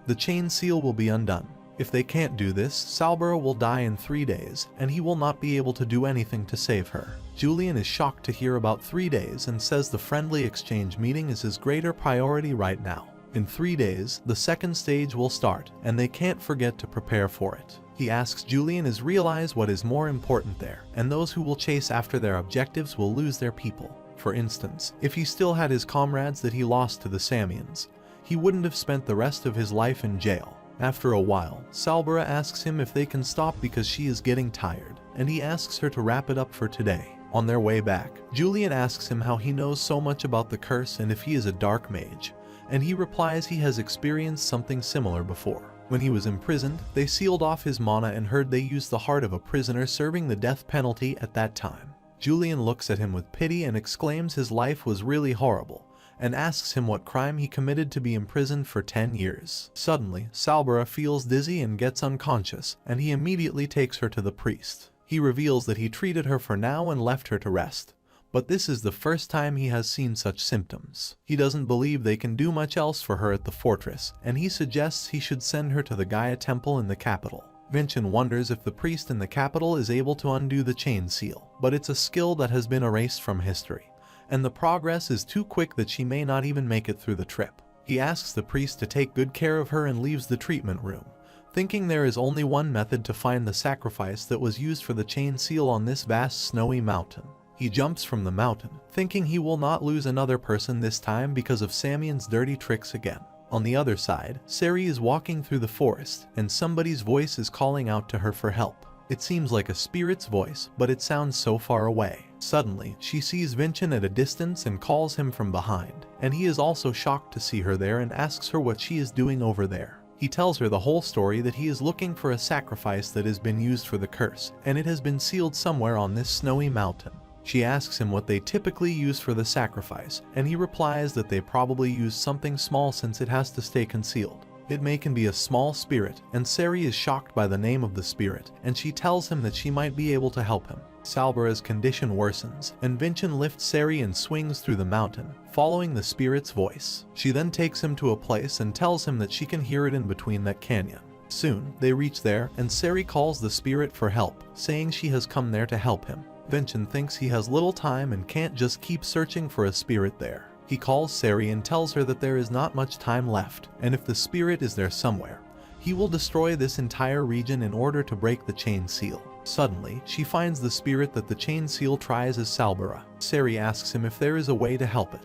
the chain seal will be undone. If they can't do this, Salbara will die in 3 days, and he will not be able to do anything to save her. Julian is shocked to hear about 3 days and says the friendly exchange meeting is his greater priority right now. In 3 days, the second stage will start, and they can't forget to prepare for it. He asks Julian is realize what is more important there, and those who will chase after their objectives will lose their people. For instance, if he still had his comrades that he lost to the Samians, he wouldn't have spent the rest of his life in jail. After a while, Salbara asks him if they can stop because she is getting tired, and he asks her to wrap it up for today. On their way back, Julian asks him how he knows so much about the curse and if he is a dark mage, and he replies he has experienced something similar before. When he was imprisoned, they sealed off his mana and heard they used the heart of a prisoner serving the death penalty at that time. Julian looks at him with pity and exclaims his life was really horrible, and asks him what crime he committed to be imprisoned for 10 years. Suddenly, Salbara feels dizzy and gets unconscious, and he immediately takes her to the priest. He reveals that he treated her for now and left her to rest, but this is the first time he has seen such symptoms. He doesn't believe they can do much else for her at the fortress, and he suggests he should send her to the Gaia temple in the capital. Vincent wonders if the priest in the capital is able to undo the chain seal, but it's a skill that has been erased from history, and the progress is too quick that she may not even make it through the trip. He asks the priest to take good care of her and leaves the treatment room, thinking there is only one method to find the sacrifice that was used for the chain seal on this vast snowy mountain. He jumps from the mountain, thinking he will not lose another person this time because of Samian's dirty tricks again. On the other side, Sari is walking through the forest, and somebody's voice is calling out to her for help. It seems like a spirit's voice, but it sounds so far away. Suddenly, she sees Vincent at a distance and calls him from behind, and he is also shocked to see her there and asks her what she is doing over there. He tells her the whole story that he is looking for a sacrifice that has been used for the curse, and it has been sealed somewhere on this snowy mountain. She asks him what they typically use for the sacrifice, and he replies that they probably use something small since it has to stay concealed. It can be a small spirit, and Sari is shocked by the name of the spirit, and she tells him that she might be able to help him. Salbara's condition worsens, and Vincent lifts Sari and swings through the mountain, following the spirit's voice. She then takes him to a place and tells him that she can hear it in between that canyon. Soon, they reach there, and Sari calls the spirit for help, saying she has come there to help him. Vincent thinks he has little time and can't just keep searching for a spirit there. He calls Sari and tells her that there is not much time left, and if the spirit is there somewhere, he will destroy this entire region in order to break the chain seal. Suddenly, she finds the spirit that the chain seal tries as Salbara. Sari asks him if there is a way to help it,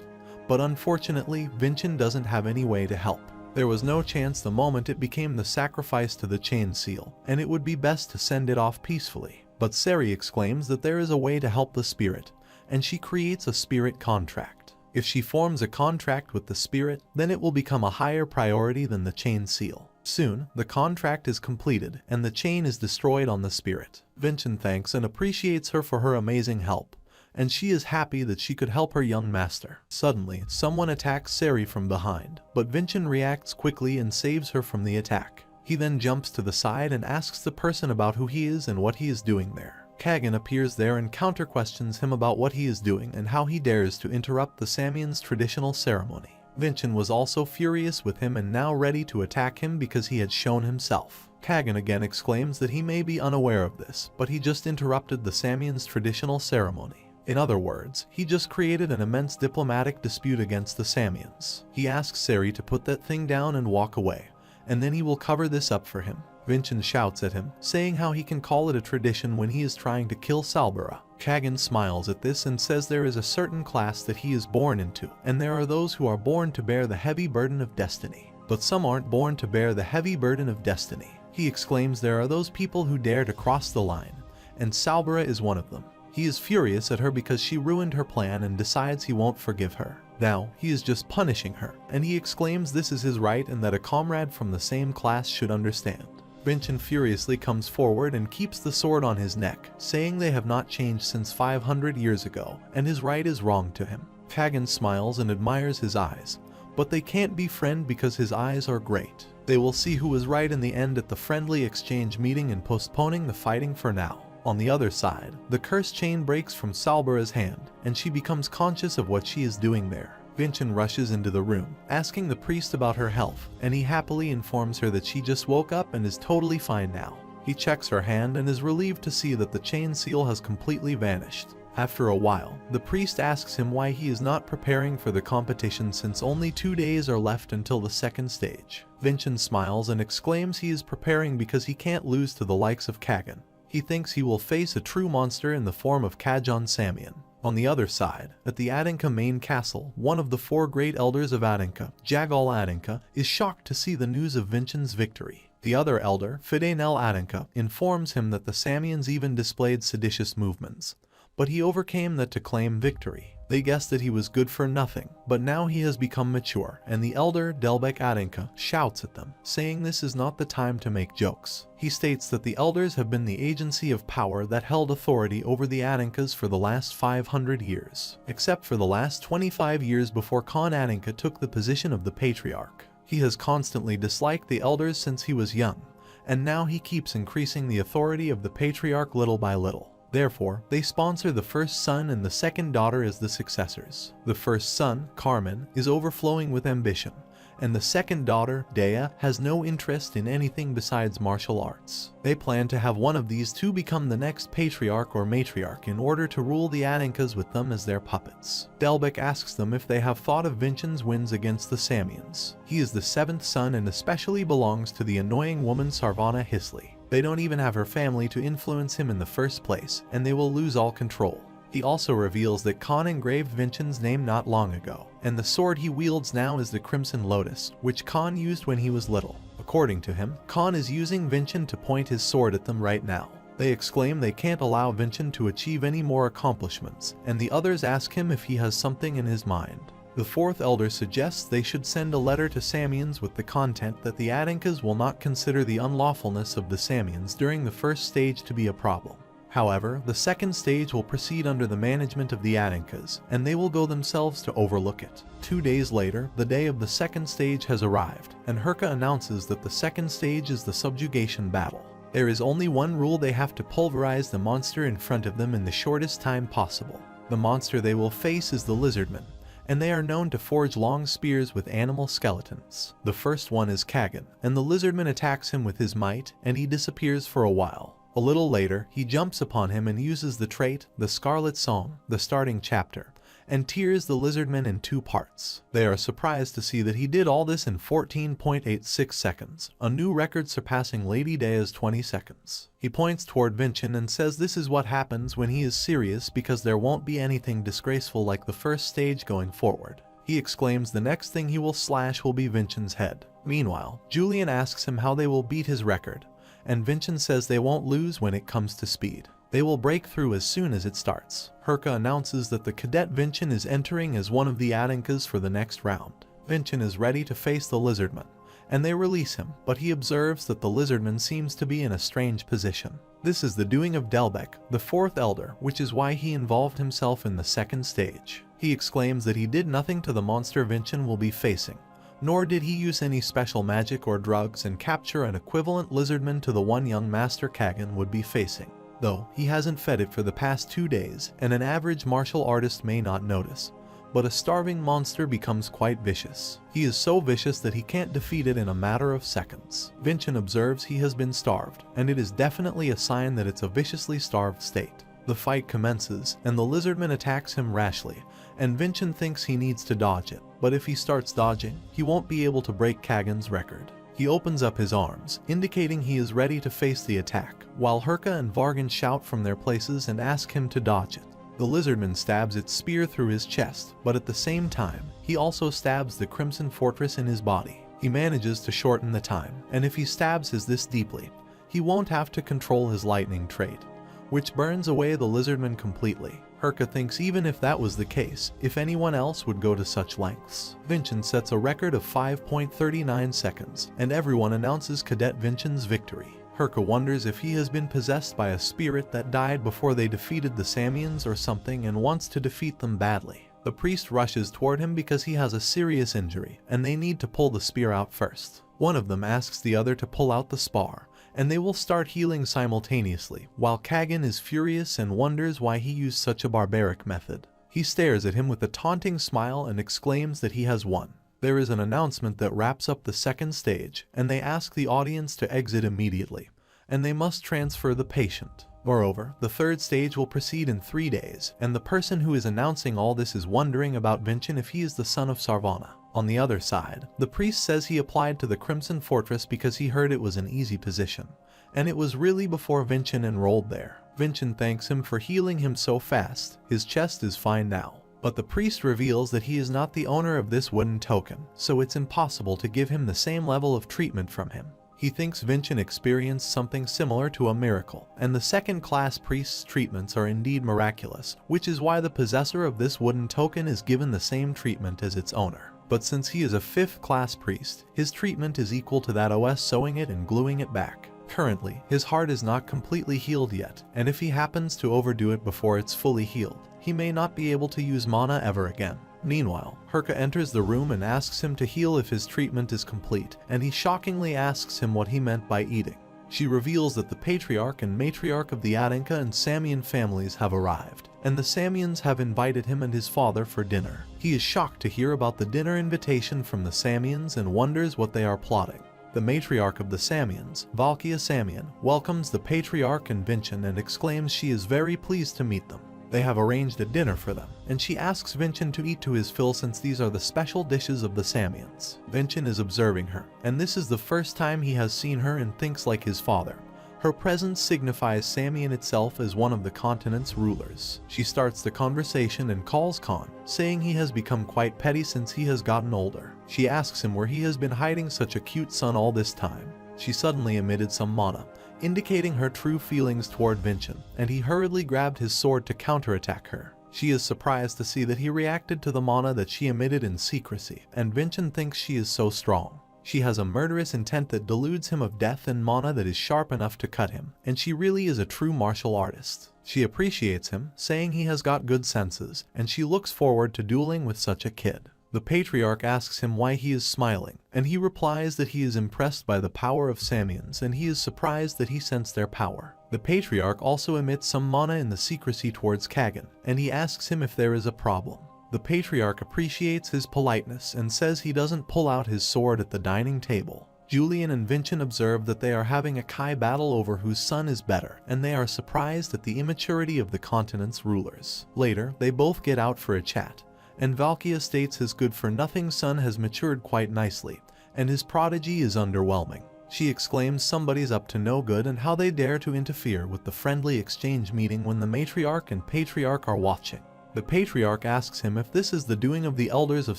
but unfortunately, Vincent doesn't have any way to help. There was no chance the moment it became the sacrifice to the chain seal, and it would be best to send it off peacefully. But Sari exclaims that there is a way to help the spirit, and she creates a spirit contract. If she forms a contract with the spirit, then it will become a higher priority than the chain seal. Soon, the contract is completed, and the chain is destroyed on the spirit. Vincent thanks and appreciates her for her amazing help, and she is happy that she could help her young master. Suddenly, someone attacks Sari from behind, but Vincent reacts quickly and saves her from the attack. He then jumps to the side and asks the person about who he is and what he is doing there. Kagan appears there and counter-questions him about what he is doing and how he dares to interrupt the Samians' traditional ceremony. Vincent was also furious with him and now ready to attack him because he had shown himself. Kagan again exclaims that he may be unaware of this, but he just interrupted the Samians' traditional ceremony. In other words, he just created an immense diplomatic dispute against the Samians. He asks Sari to put that thing down and walk away, and then he will cover this up for him. Vincent shouts at him, saying how he can call it a tradition when he is trying to kill Salbara. Kagan smiles at this and says there is a certain class that he is born into, and there are those who are born to bear the heavy burden of destiny. But some aren't born to bear the heavy burden of destiny. He exclaims there are those people who dare to cross the line, and Salbara is one of them. He is furious at her because she ruined her plan and decides he won't forgive her. Now, he is just punishing her, and he exclaims this is his right and that a comrade from the same class should understand. Vincent furiously comes forward and keeps the sword on his neck, saying they have not changed since 500 years ago, and his right is wrong to him. Kagan smiles and admires his eyes, but they can't be friends because his eyes are great. They will see who was right in the end at the friendly exchange meeting and postponing the fighting for now. On the other side, the cursed chain breaks from Salbara's hand, and she becomes conscious of what she is doing there. Vincent rushes into the room, asking the priest about her health, and he happily informs her that she just woke up and is totally fine now. He checks her hand and is relieved to see that the chain seal has completely vanished. After a while, the priest asks him why he is not preparing for the competition since only 2 days are left until the second stage. Vincent smiles and exclaims he is preparing because he can't lose to the likes of Kagan. He thinks he will face a true monster in the form of Kajan Samian. On the other side, at the Adinka main castle, one of the 4 great elders of Adinka, Jagal Adinka, is shocked to see the news of Vincent's victory. The other elder, Fidenel Adinka, informs him that the Samians even displayed seditious movements, but he overcame that to claim victory. They guessed that he was good for nothing, but now he has become mature, and the elder, Delbek Adinka, shouts at them, saying this is not the time to make jokes. He states that the elders have been the agency of power that held authority over the Adinkas for the last 500 years, except for the last 25 years before Khan Adinka took the position of the patriarch. He has constantly disliked the elders since he was young, and now he keeps increasing the authority of the patriarch little by little. Therefore, they sponsor the first son and the second daughter as the successors. The first son, Carmen, is overflowing with ambition, and the second daughter, Dea, has no interest in anything besides martial arts. They plan to have one of these two become the next patriarch or matriarch in order to rule the Adinkas with them as their puppets. Delbek asks them if they have thought of Vincent's wins against the Samians. He is the 7th son and especially belongs to the annoying woman Sarvana Hisley. They don't even have her family to influence him in the first place, and they will lose all control. He also reveals that Khan engraved Vincent's name not long ago, and the sword he wields now is the Crimson Lotus, which Khan used when he was little. According to him, Khan is using Vincent to point his sword at them right now. They exclaim they can't allow Vincent to achieve any more accomplishments, and the others ask him if he has something in his mind. The 4th elder suggests they should send a letter to Samians with the content that the Adinkas will not consider the unlawfulness of the Samians during the first stage to be a problem. However, the second stage will proceed under the management of the Aninkas, and they will go themselves to overlook it. 2 days later, the day of the second stage has arrived, and Herka announces that the second stage is the subjugation battle. There is only one rule: they have to pulverize the monster in front of them in the shortest time possible. The monster they will face is the lizardmen, and they are known to forge long spears with animal skeletons. The first one is Kagan, and the lizardman attacks him with his might, and he disappears for a while. A little later, he jumps upon him and uses the trait, the Scarlet Song, the starting chapter, and tears the lizardmen in 2 parts. They are surprised to see that he did all this in 14.86 seconds, a new record surpassing Lady Dea's 20 seconds. He points toward Vincent and says this is what happens when he is serious, because there won't be anything disgraceful like the first stage going forward. He exclaims the next thing he will slash will be Vincent's head. Meanwhile, Julian asks him how they will beat his record, and Vincent says they won't lose when it comes to speed. They will break through as soon as it starts. Herka announces that the cadet Vincent is entering as one of the Aninkas for the next round. Vincent is ready to face the lizardman, and they release him, but he observes that the lizardman seems to be in a strange position. This is the doing of Delbek, the 4th elder, which is why he involved himself in the second stage. He exclaims that he did nothing to the monster Vincent will be facing, nor did he use any special magic or drugs and capture an equivalent lizardman to the one young Master Kagan would be facing. Though he hasn't fed it for the past 2 days, and an average martial artist may not notice, but a starving monster becomes quite vicious. He is so vicious that he can't defeat it in a matter of seconds. Vincent observes he has been starved, and it is definitely a sign that it's a viciously starved state. The fight commences, and the lizardman attacks him rashly, and Vincent thinks he needs to dodge it, but if he starts dodging, he won't be able to break Kagan's record. He opens up his arms, indicating he is ready to face the attack, while Herka and Vargan shout from their places and ask him to dodge it. The lizardman stabs its spear through his chest, but at the same time, he also stabs the Crimson Fortress in his body. He manages to shorten the time, and if he stabs his this deeply, he won't have to control his lightning trait, which burns away the lizardman completely. Herka thinks even if that was the case, if anyone else would go to such lengths. Vincent sets a record of 5.39 seconds, and everyone announces Cadet Vincent's victory. Herka wonders if he has been possessed by a spirit that died before they defeated the Samians or something and wants to defeat them badly. The priest rushes toward him because he has a serious injury, and they need to pull the spear out first. One of them asks the other to pull out the spar, and they will start healing simultaneously, while Kagan is furious and wonders why he used such a barbaric method. He stares at him with a taunting smile and exclaims that he has won. There is an announcement that wraps up the second stage, and they ask the audience to exit immediately, and they must transfer the patient. Moreover, the third stage will proceed in 3 days, and the person who is announcing all this is wondering about Vincent if he is the son of Sarvana. On the other side, the priest says he applied to the Crimson Fortress because he heard it was an easy position, and it was really before Vincent enrolled there. Vincent thanks him for healing him so fast. His chest is fine now. But the priest reveals that he is not the owner of this wooden token, so it's impossible to give him the same level of treatment from him. He thinks Vincent experienced something similar to a miracle, and the second-class priest's treatments are indeed miraculous, which is why the possessor of this wooden token is given the same treatment as its owner. But since he is a 5th-class priest, his treatment is equal to that OS sewing it and gluing it back. Currently, his heart is not completely healed yet, and if he happens to overdo it before it's fully healed, he may not be able to use mana ever again. Meanwhile, Herka enters the room and asks him to heal if his treatment is complete, and he shockingly asks him what he meant by eating. She reveals that the patriarch and matriarch of the Aninka and Samian families have arrived, and the Samians have invited him and his father for dinner. He is shocked to hear about the dinner invitation from the Samians and wonders what they are plotting. The matriarch of the Samians, Valkia Samian, welcomes the patriarch and Vincent and exclaims she is very pleased to meet them. They have arranged a dinner for them, and she asks Vincent to eat to his fill since these are the special dishes of the Samians. Vincent is observing her, and this is the first time he has seen her and thinks like his father. Her presence signifies Samian itself as one of the continent's rulers. She starts the conversation and calls Khan, saying he has become quite petty since he has gotten older. She asks him where he has been hiding such a cute son all this time. She suddenly emitted some mana, indicating her true feelings toward Vincent, and he hurriedly grabbed his sword to counterattack her. She is surprised to see that he reacted to the mana that she emitted in secrecy, and Vincent thinks she is so strong. She has a murderous intent that deludes him of death and mana that is sharp enough to cut him, and she really is a true martial artist. She appreciates him, saying he has got good senses, and she looks forward to dueling with such a kid. The patriarch asks him why he is smiling, and he replies that he is impressed by the power of Samians and he is surprised that he sensed their power. The patriarch also emits some mana in the secrecy towards Kagan, and he asks him if there is a problem. The patriarch appreciates his politeness and says he doesn't pull out his sword at the dining table. Julian and Vincent observe that they are having a Kai battle over whose son is better, and they are surprised at the immaturity of the continent's rulers. Later, they both get out for a chat, and Valkia states his good-for-nothing son has matured quite nicely, and his prodigy is underwhelming. She exclaims somebody's up to no good and how they dare to interfere with the friendly exchange meeting when the matriarch and patriarch are watching. The patriarch asks him if this is the doing of the elders of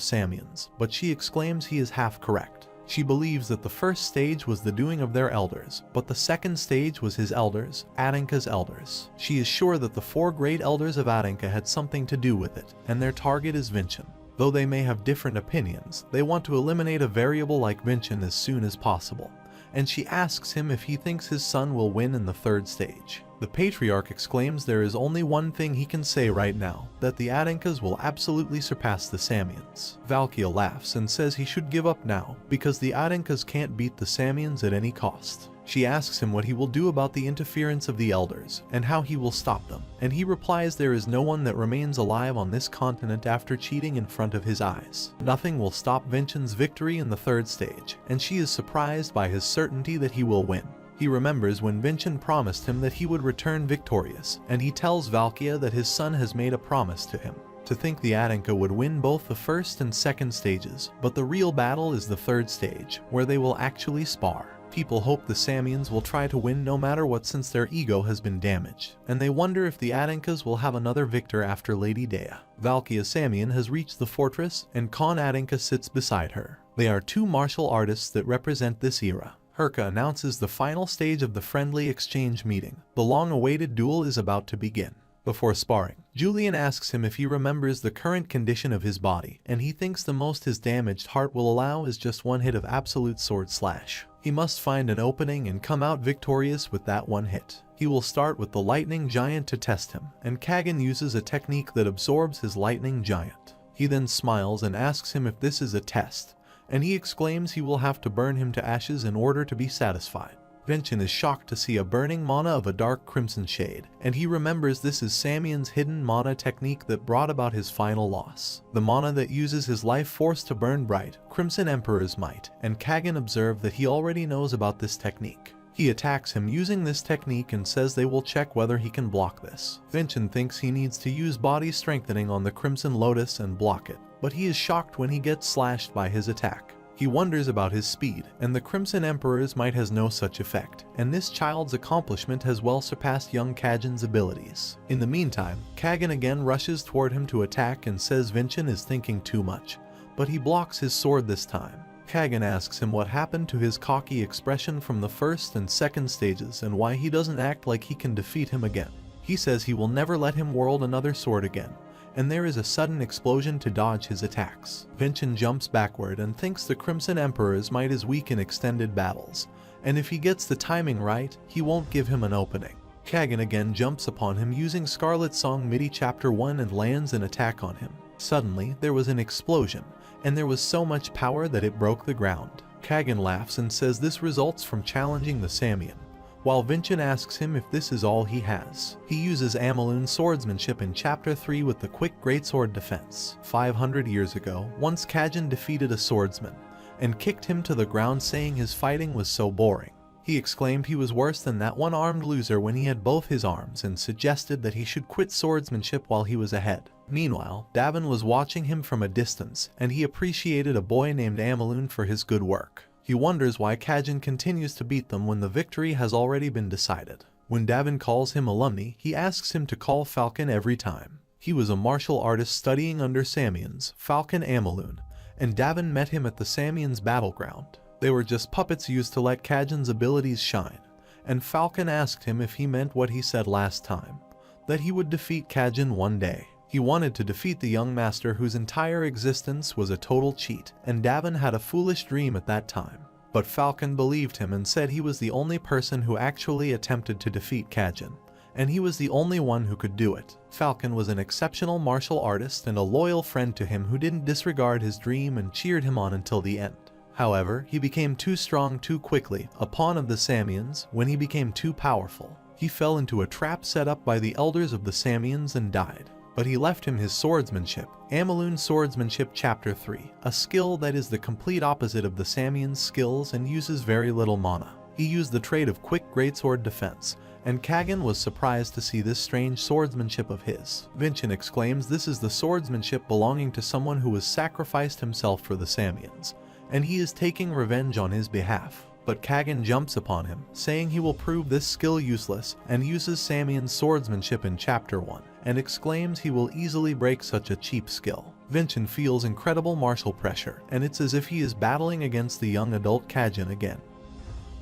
Samians, but she exclaims he is half correct. She believes that the first stage was the doing of their elders, but the second stage was his elders, Adinka's elders. She is sure that the 4 great elders of Adinka had something to do with it, and their target is Vincent. Though they may have different opinions, they want to eliminate a variable like Vincent as soon as possible, and she asks him if he thinks his son will win in the 3rd stage. The patriarch exclaims there is only one thing he can say right now, that the Adinkas will absolutely surpass the Samians. Valkia laughs and says he should give up now, because the Adinkas can't beat the Samians at any cost. She asks him what he will do about the interference of the elders, and how he will stop them, and he replies there is no one that remains alive on this continent after cheating in front of his eyes. Nothing will stop Vincent's victory in the 3rd stage, and she is surprised by his certainty that he will win. He remembers when Vincent promised him that he would return victorious, and he tells Valkia that his son has made a promise to him. To think the Adinka would win both the 1st and 2nd stages, but the real battle is the 3rd stage, where they will actually spar. People hope the Samians will try to win no matter what since their ego has been damaged, and they wonder if the Adinkas will have another victor after Lady Dea. Valkia Samian has reached the fortress, and Khan Adinka sits beside her. They are 2 martial artists that represent this era. Herka announces the final stage of the friendly exchange meeting. The long-awaited duel is about to begin. Before sparring, Julian asks him if he remembers the current condition of his body, and he thinks the most his damaged heart will allow is just 1 hit of absolute sword slash. He must find an opening and come out victorious with that 1 hit. He will start with the lightning giant to test him, and Kagan uses a technique that absorbs his lightning giant. He then smiles and asks him if this is a test, and he exclaims he will have to burn him to ashes in order to be satisfied. Vincent is shocked to see a burning mana of a dark crimson shade, and he remembers this is Samian's hidden mana technique that brought about his final loss. The mana that uses his life force to burn bright, Crimson Emperor's might, and Kagan observe that he already knows about this technique. He attacks him using this technique and says they will check whether he can block this. Vincent thinks he needs to use body strengthening on the Crimson Lotus and block it, but he is shocked when he gets slashed by his attack. He wonders about his speed, and the Crimson Emperor's might has no such effect, and this child's accomplishment has well surpassed young Kagan's abilities. In the meantime, Kagan again rushes toward him to attack and says Vincent is thinking too much, but he blocks his sword this time. Kagan asks him what happened to his cocky expression from the 1st and 2nd stages and why he doesn't act like he can defeat him again. He says he will never let him wield another sword again, and there is a sudden explosion to dodge his attacks. Vincent jumps backward and thinks the Crimson Emperor's might is weak in extended battles, and if he gets the timing right, he won't give him an opening. Kagan again jumps upon him using Scarlet Song MIDI Chapter 1 and lands an attack on him. Suddenly, there was an explosion, and there was so much power that it broke the ground. Kagan laughs and says this results from challenging the Samian, while Vincent asks him if this is all he has. He uses Ameloon swordsmanship in Chapter 3 with the quick greatsword defense. 500 years ago, once Kagan defeated a swordsman, and kicked him to the ground saying his fighting was so boring. He exclaimed he was worse than that one-armed loser when he had both his arms and suggested that he should quit swordsmanship while he was ahead. Meanwhile, Davin was watching him from a distance, and he appreciated a boy named Ameloon for his good work. He wonders why Kagan continues to beat them when the victory has already been decided. When Davin calls him alumni, he asks him to call Falcon every time. He was a martial artist studying under Samians, Falcon Ameloon, and Davin met him at the Samians' battleground. They were just puppets used to let Kagan's abilities shine, and Falcon asked him if he meant what he said last time, that he would defeat Kagan one day. He wanted to defeat the young master whose entire existence was a total cheat, and Davin had a foolish dream at that time. But Falcon believed him and said he was the only person who actually attempted to defeat Kajin, and he was the only one who could do it. Falcon was an exceptional martial artist and a loyal friend to him who didn't disregard his dream and cheered him on until the end. However, he became too strong too quickly, a pawn of the Samians. When he became too powerful, he fell into a trap set up by the elders of the Samians and died. But he left him his swordsmanship, Amalun Swordsmanship Chapter 3, a skill that is the complete opposite of the Samians' skills and uses very little mana. He used the trait of quick greatsword defense, and Kagan was surprised to see this strange swordsmanship of his. Vincent exclaims this is the swordsmanship belonging to someone who has sacrificed himself for the Samians, and he is taking revenge on his behalf. But Kagan jumps upon him, saying he will prove this skill useless, and uses Samian's swordsmanship in Chapter 1, and exclaims he will easily break such a cheap skill. Vincent feels incredible martial pressure, and it's as if he is battling against the young adult Kajin again.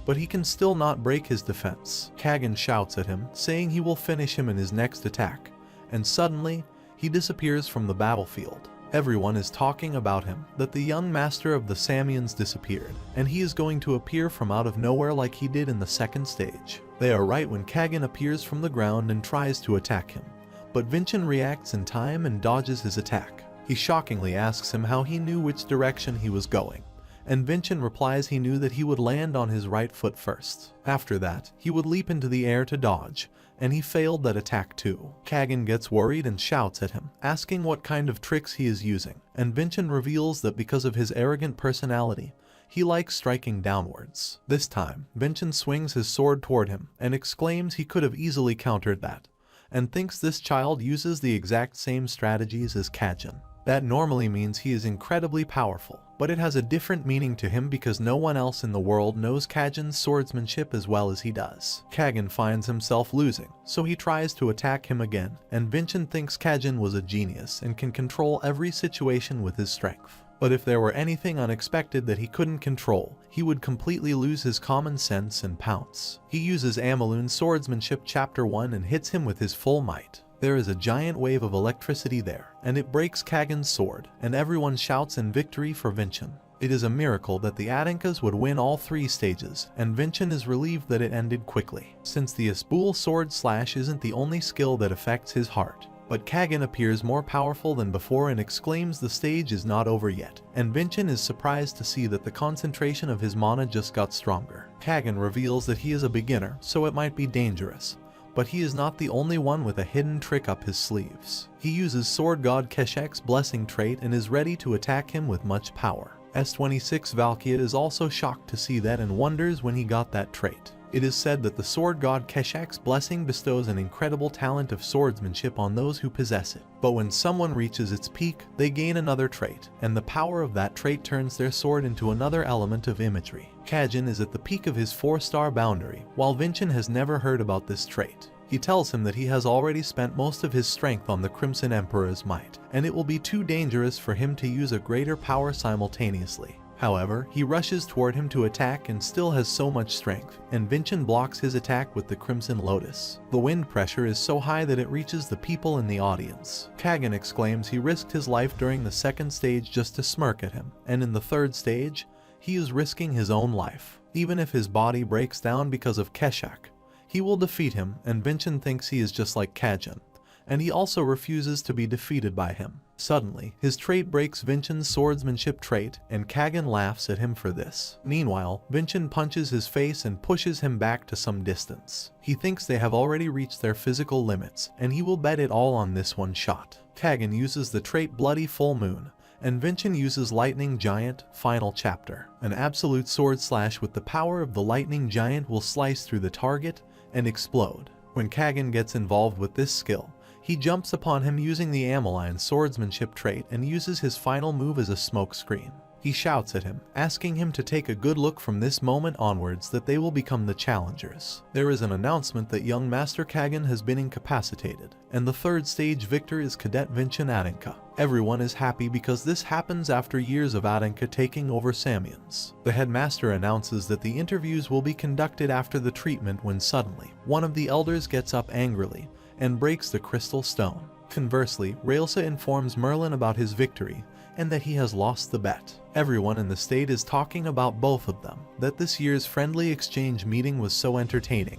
But he can still not break his defense. Kagan shouts at him, saying he will finish him in his next attack, and suddenly, he disappears from the battlefield. Everyone is talking about him, that the young master of the Samians disappeared, and he is going to appear from out of nowhere like he did in the second stage. They are right when Kagan appears from the ground and tries to attack him, but Vincent reacts in time and dodges his attack. He shockingly asks him how he knew which direction he was going, and Vincent replies he knew that he would land on his right foot first. After that, he would leap into the air to dodge, and he failed that attack too. Kagan gets worried and shouts at him, asking what kind of tricks he is using, and Vincent reveals that because of his arrogant personality, he likes striking downwards. This time, Vincent swings his sword toward him, and exclaims he could have easily countered that, and thinks this child uses the exact same strategies as Kajin. That normally means he is incredibly powerful, but it has a different meaning to him because no one else in the world knows Kajin's swordsmanship as well as he does. Kagan finds himself losing, so he tries to attack him again, and Vincent thinks Kajin was a genius and can control every situation with his strength. But if there were anything unexpected that he couldn't control, he would completely lose his common sense and pounce. He uses Amalun's swordsmanship Chapter 1 and hits him with his full might. There is a giant wave of electricity there, and it breaks Kagan's sword, and everyone shouts in victory for Vincent. It is a miracle that the Adankas would win all 3 stages, and Vincent is relieved that it ended quickly, since the Asbul sword slash isn't the only skill that affects his heart. But Kagan appears more powerful than before and exclaims the stage is not over yet, and Vincent is surprised to see that the concentration of his mana just got stronger. Kagan reveals that he is a beginner, so it might be dangerous. But he is not the only one with a hidden trick up his sleeves. He uses Sword God Keshek's blessing trait and is ready to attack him with much power. S26 Valkyat is also shocked to see that and wonders when he got that trait. It is said that the Sword God Keshek's blessing bestows an incredible talent of swordsmanship on those who possess it. But when someone reaches its peak, they gain another trait, and the power of that trait turns their sword into another element of imagery. Kajin is at the peak of his 4-star boundary, while Vincent has never heard about this trait. He tells him that he has already spent most of his strength on the Crimson Emperor's might, and it will be too dangerous for him to use a greater power simultaneously. However, he rushes toward him to attack and still has so much strength, and Vincent blocks his attack with the Crimson Lotus. The wind pressure is so high that it reaches the people in the audience. Kagan exclaims he risked his life during the second stage just to smirk at him, and in the third stage, he is risking his own life. Even if his body breaks down because of Keshak, he will defeat him, and Vincent thinks he is just like Kajin, and he also refuses to be defeated by him. Suddenly, his trait breaks Vincent's swordsmanship trait, and Kagan laughs at him for this. Meanwhile, Vincent punches his face and pushes him back to some distance. He thinks they have already reached their physical limits, and he will bet it all on this one shot. Kagan uses the trait Bloody Full Moon, and Vincent uses Lightning Giant, Final Chapter. An absolute sword slash with the power of the Lightning Giant will slice through the target and explode. When Kagan gets involved with this skill, he jumps upon him using the Amaline swordsmanship trait and uses his final move as a smoke screen. He shouts at him, asking him to take a good look from this moment onwards that they will become the challengers. There is an announcement that young Master Kagan has been incapacitated, and the third stage victor is Cadet Vincent Adanka. Everyone is happy because this happens after years of Adanka taking over Samians. The headmaster announces that the interviews will be conducted after the treatment when suddenly, one of the elders gets up angrily and breaks the crystal stone. Conversely, Raelsa informs Merlin about his victory and that he has lost the bet. Everyone in the state is talking about both of them, that this year's friendly exchange meeting was so entertaining,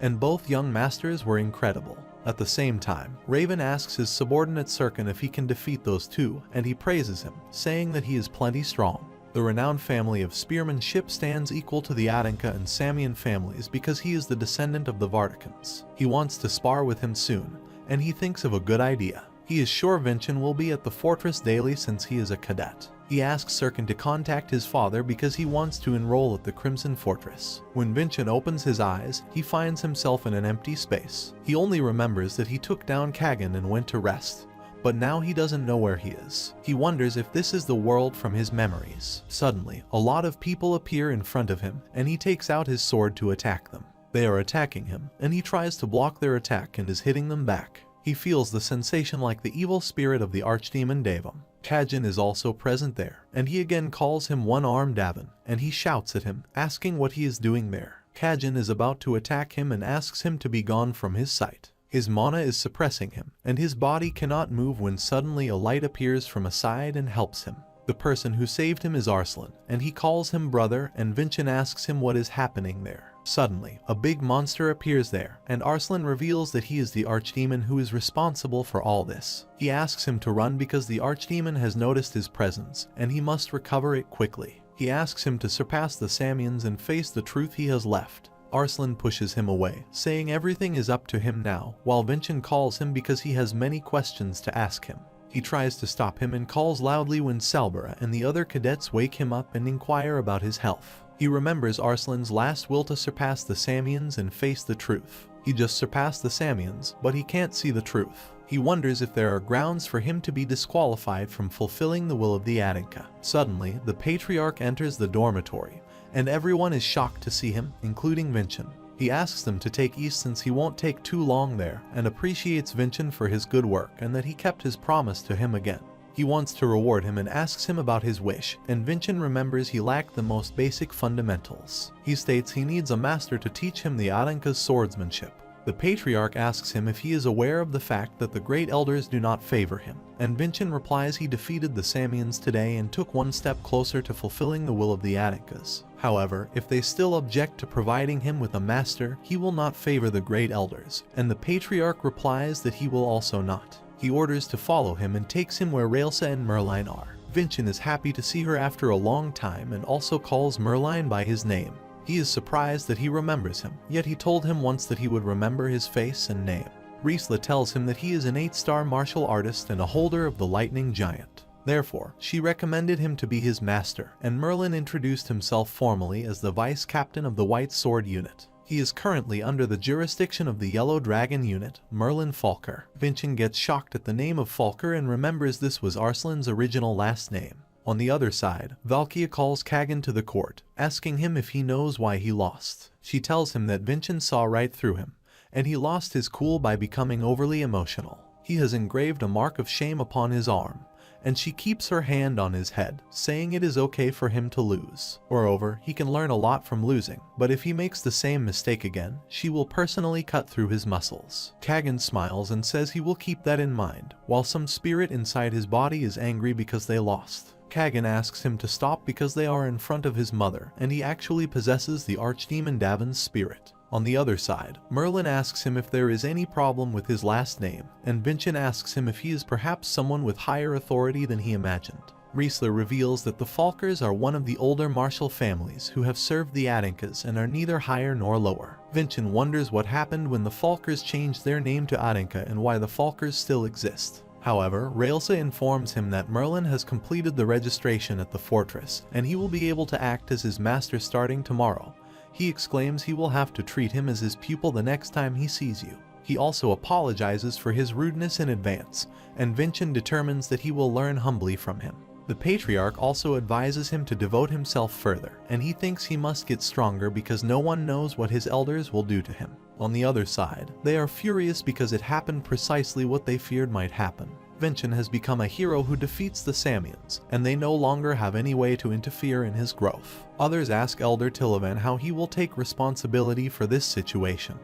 and both young masters were incredible. At the same time, Raven asks his subordinate Sirkin if he can defeat those two, and he praises him, saying that he is plenty strong. The renowned family of spearmanship stands equal to the Adanka and Samian families because he is the descendant of the Vardakans. He wants to spar with him soon, and he thinks of a good idea. He is sure Vincent will be at the fortress daily since he is a cadet. He asks Sirkin to contact his father because he wants to enroll at the Crimson Fortress. When Vincent opens his eyes, he finds himself in an empty space. He only remembers that he took down Kagan and went to rest, but now he doesn't know where he is. He wonders if this is the world from his memories. Suddenly, a lot of people appear in front of him, and he takes out his sword to attack them. They are attacking him, and he tries to block their attack and is hitting them back. He feels the sensation like the evil spirit of the archdemon Davam. Kagan is also present there, and he again calls him one-armed Davin, and he shouts at him, asking what he is doing there. Kagan is about to attack him and asks him to be gone from his sight. His mana is suppressing him, and his body cannot move when suddenly a light appears from a side and helps him. The person who saved him is Arslan, and he calls him brother, and Vincent asks him what is happening there. Suddenly, a big monster appears there, and Arslan reveals that he is the archdemon who is responsible for all this. He asks him to run because the archdemon has noticed his presence, and he must recover it quickly. He asks him to surpass the Samians and face the truth he has left. Arslan pushes him away, saying everything is up to him now, while Vincent calls him because he has many questions to ask him. He tries to stop him and calls loudly when Salbara and the other cadets wake him up and inquire about his health. He remembers Arslan's last will to surpass the Samians and face the truth. He just surpassed the Samians, but he can't see the truth. He wonders if there are grounds for him to be disqualified from fulfilling the will of the Adanka. Suddenly, the Patriarch enters the dormitory, and everyone is shocked to see him, including Vincent. He asks them to take east since he won't take too long there, and appreciates Vincent for his good work and that he kept his promise to him again. He wants to reward him and asks him about his wish, and Vincent remembers he lacked the most basic fundamentals. He states he needs a master to teach him the Adanka's swordsmanship. The Patriarch asks him if he is aware of the fact that the Great Elders do not favor him, and Vincent replies he defeated the Samians today and took one step closer to fulfilling the will of the Adankas. However, if they still object to providing him with a master, he will not favor the Great Elders, and the Patriarch replies that he will also not. He orders to follow him and takes him where Raelsa and Merlin are. Vincent is happy to see her after a long time and also calls Merlin by his name. He is surprised that he remembers him, yet he told him once that he would remember his face and name. Riesla tells him that he is an 8-star martial artist and a holder of the Lightning Giant. Therefore, she recommended him to be his master, and Merlin introduced himself formally as the vice captain of the White Sword Unit. He is currently under the jurisdiction of the Yellow Dragon Unit, Merlin Falker. Vincent gets shocked at the name of Falker and remembers this was Arslan's original last name. On the other side, Valkia calls Kagan to the court, asking him if he knows why he lost. She tells him that Vincent saw right through him, and he lost his cool by becoming overly emotional. He has engraved a mark of shame upon his arm, and she keeps her hand on his head, saying it is okay for him to lose. Moreover, he can learn a lot from losing, but if he makes the same mistake again, she will personally cut through his muscles. Kagan smiles and says he will keep that in mind, while some spirit inside his body is angry because they lost. Kagan asks him to stop because they are in front of his mother, and he actually possesses the archdemon Davin's spirit. On the other side, Merlin asks him if there is any problem with his last name, and Vincent asks him if he is perhaps someone with higher authority than he imagined. Riesla reveals that the Falkers are one of the older martial families who have served the Adankas and are neither higher nor lower. Vincent wonders what happened when the Falkers changed their name to Adanka and why the Falkers still exist. However, Raelsa informs him that Merlin has completed the registration at the fortress, and he will be able to act as his master starting tomorrow. He exclaims he will have to treat him as his pupil the next time he sees you. He also apologizes for his rudeness in advance, and Vincent determines that he will learn humbly from him. The Patriarch also advises him to devote himself further, and he thinks he must get stronger because no one knows what his elders will do to him. On the other side, they are furious because it happened precisely what they feared might happen. Vincent has become a hero who defeats the Samians, and they no longer have any way to interfere in his growth. Others ask Elder Tilavan how he will take responsibility for this situation,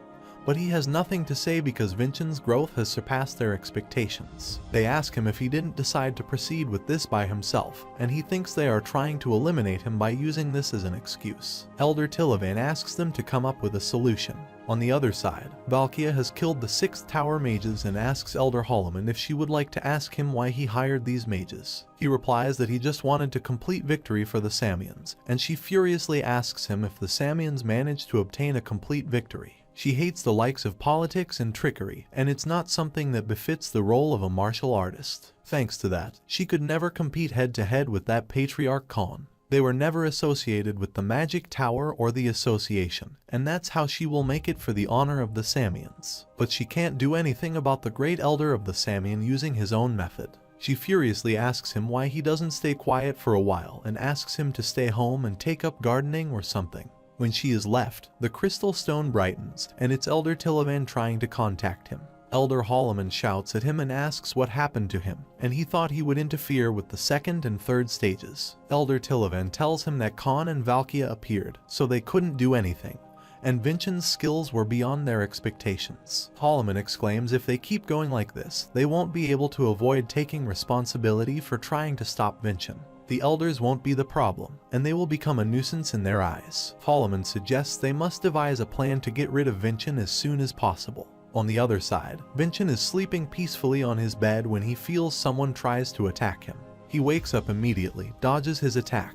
but he has nothing to say because Vincient's growth has surpassed their expectations. They ask him if he didn't decide to proceed with this by himself, and he thinks they are trying to eliminate him by using this as an excuse. Elder Tilavan asks them to come up with a solution. On the other side, Valkia has killed the 6 tower mages and asks Elder Holloman if she would like to ask him why he hired these mages. He replies that he just wanted to complete victory for the Samians, and she furiously asks him if the Samians managed to obtain a complete victory. She hates the likes of politics and trickery, and it's not something that befits the role of a martial artist. Thanks to that, she could never compete head-to-head with that Patriarch Khan. They were never associated with the Magic Tower or the Association, and that's how she will make it for the honor of the Samians. But she can't do anything about the Great Elder of the Samian using his own method. She furiously asks him why he doesn't stay quiet for a while and asks him to stay home and take up gardening or something. When she is left, the crystal stone brightens, and it's Elder Tilavan trying to contact him. Elder Holloman shouts at him and asks what happened to him, and he thought he would interfere with the 2nd and 3rd stages. Elder Tilavan tells him that Khan and Valkia appeared, so they couldn't do anything, and Vincient's skills were beyond their expectations. Holloman exclaims if they keep going like this, they won't be able to avoid taking responsibility for trying to stop Vincent. The elders won't be the problem, and they will become a nuisance in their eyes. Holloman suggests they must devise a plan to get rid of Vincent as soon as possible. On the other side, Vincent is sleeping peacefully on his bed when he feels someone tries to attack him. He wakes up immediately, dodges his attack,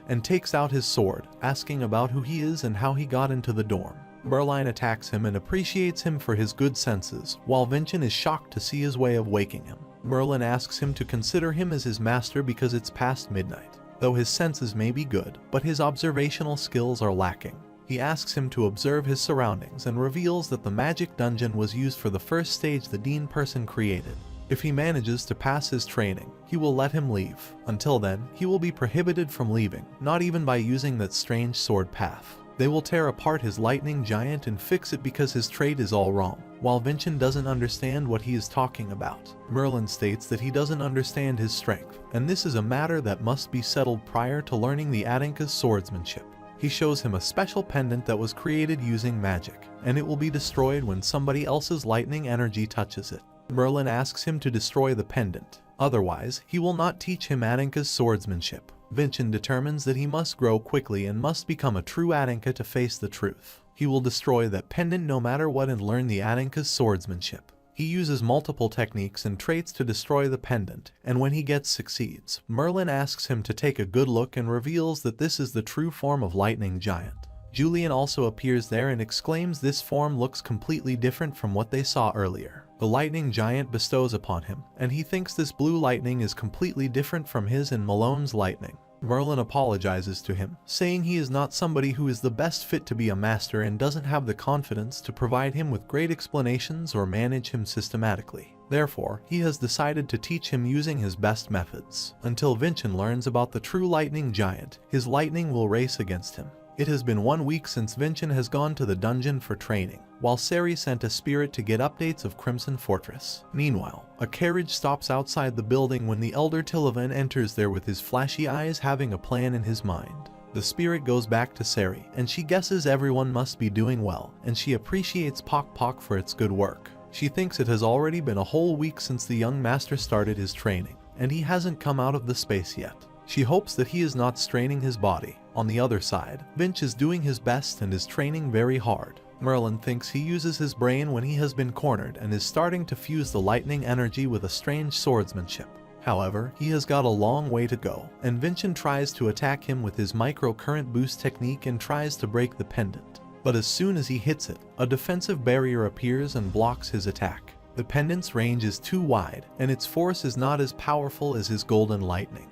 and takes out his sword, asking about who he is and how he got into the dorm. Merlin attacks him and appreciates him for his good senses, while Vincent is shocked to see his way of waking him. Merlin asks him to consider him as his master because it's past midnight. Though his senses may be good, but his observational skills are lacking. He asks him to observe his surroundings and reveals that the magic dungeon was used for the first stage the Dean person created. If he manages to pass his training, he will let him leave. Until then, he will be prohibited from leaving, not even by using that strange sword path. They will tear apart his lightning giant and fix it because his trade is all wrong, while Vincent doesn't understand what he is talking about. Merlin states that he doesn't understand his strength, and this is a matter that must be settled prior to learning the Adanka's swordsmanship. He shows him a special pendant that was created using magic, and it will be destroyed when somebody else's lightning energy touches it. Merlin asks him to destroy the pendant, otherwise he will not teach him Adanka's swordsmanship. Vincent determines that he must grow quickly and must become a true Adanka to face the truth. He will destroy that pendant no matter what and learn the Adanka's swordsmanship. He uses multiple techniques and traits to destroy the pendant, and when he succeeds, Merlin asks him to take a good look and reveals that this is the true form of Lightning Giant. Julian also appears there and exclaims this form looks completely different from what they saw earlier. The Lightning Giant bestows upon him, and he thinks this blue lightning is completely different from his and Malone's lightning. Merlin apologizes to him, saying he is not somebody who is the best fit to be a master and doesn't have the confidence to provide him with great explanations or manage him systematically. Therefore, he has decided to teach him using his best methods. Until Vincent learns about the true Lightning Giant, his lightning will race against him. It has been 1 week since Vincent has gone to the dungeon for training, while Seri sent a spirit to get updates of Crimson Fortress. Meanwhile, a carriage stops outside the building when the Elder Tilavan enters there with his flashy eyes having a plan in his mind. The spirit goes back to Seri, and she guesses everyone must be doing well, and she appreciates Pok Pok for its good work. She thinks it has already been a whole week since the young master started his training, and he hasn't come out of the space yet. She hopes that he is not straining his body. On the other side, Vince is doing his best and is training very hard. Merlin thinks he uses his brain when he has been cornered and is starting to fuse the lightning energy with a strange swordsmanship. However, he has got a long way to go, and Vincent tries to attack him with his microcurrent boost technique and tries to break the pendant. But as soon as he hits it, a defensive barrier appears and blocks his attack. The pendant's range is too wide, and its force is not as powerful as his golden lightning.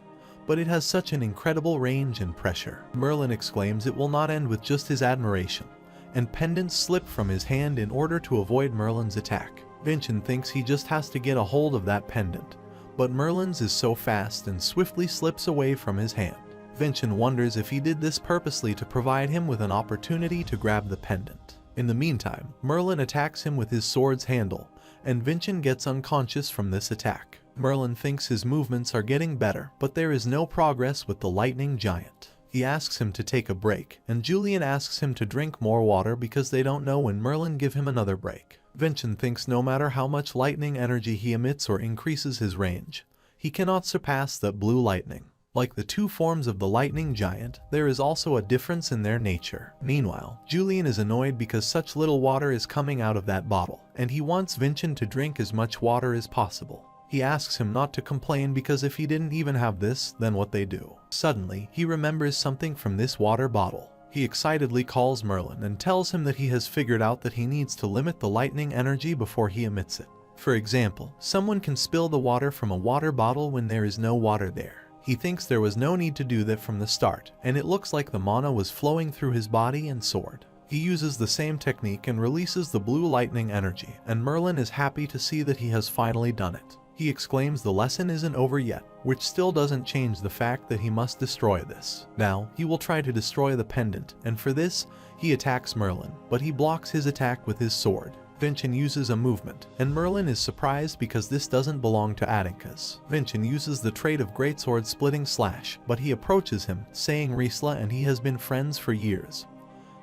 But it has such an incredible range and pressure. Merlin exclaims it will not end with just his admiration, and pendants slip from his hand in order to avoid Merlin's attack. Vincent thinks he just has to get a hold of that pendant, but Merlin's is so fast and swiftly slips away from his hand. Vincent wonders if he did this purposely to provide him with an opportunity to grab the pendant. In the meantime, Merlin attacks him with his sword's handle, and Vincent gets unconscious from this attack. Merlin thinks his movements are getting better, but there is no progress with the Lightning Giant. He asks him to take a break, and Julian asks him to drink more water because they don't know when Merlin give him another break. Vincent thinks no matter how much lightning energy he emits or increases his range, he cannot surpass that blue lightning. Like the two forms of the lightning giant, there is also a difference in their nature. Meanwhile, Julian is annoyed because such little water is coming out of that bottle, and he wants Vincent to drink as much water as possible. He asks him not to complain because if he didn't even have this, then what they do. Suddenly, he remembers something from this water bottle. He excitedly calls Merlin and tells him that he has figured out that he needs to limit the lightning energy before he emits it. For example, someone can spill the water from a water bottle when there is no water there. He thinks there was no need to do that from the start, and it looks like the mana was flowing through his body and sword. He uses the same technique and releases the blue lightning energy, and Merlin is happy to see that he has finally done it. He exclaims the lesson isn't over yet, which still doesn't change the fact that he must destroy this. Now, he will try to destroy the pendant, and for this, he attacks Merlin, but he blocks his attack with his sword. Vincent uses a movement, and Merlin is surprised because this doesn't belong to Atticus. Vincent uses the trait of greatsword splitting slash, but he approaches him, saying Risla and he has been friends for years,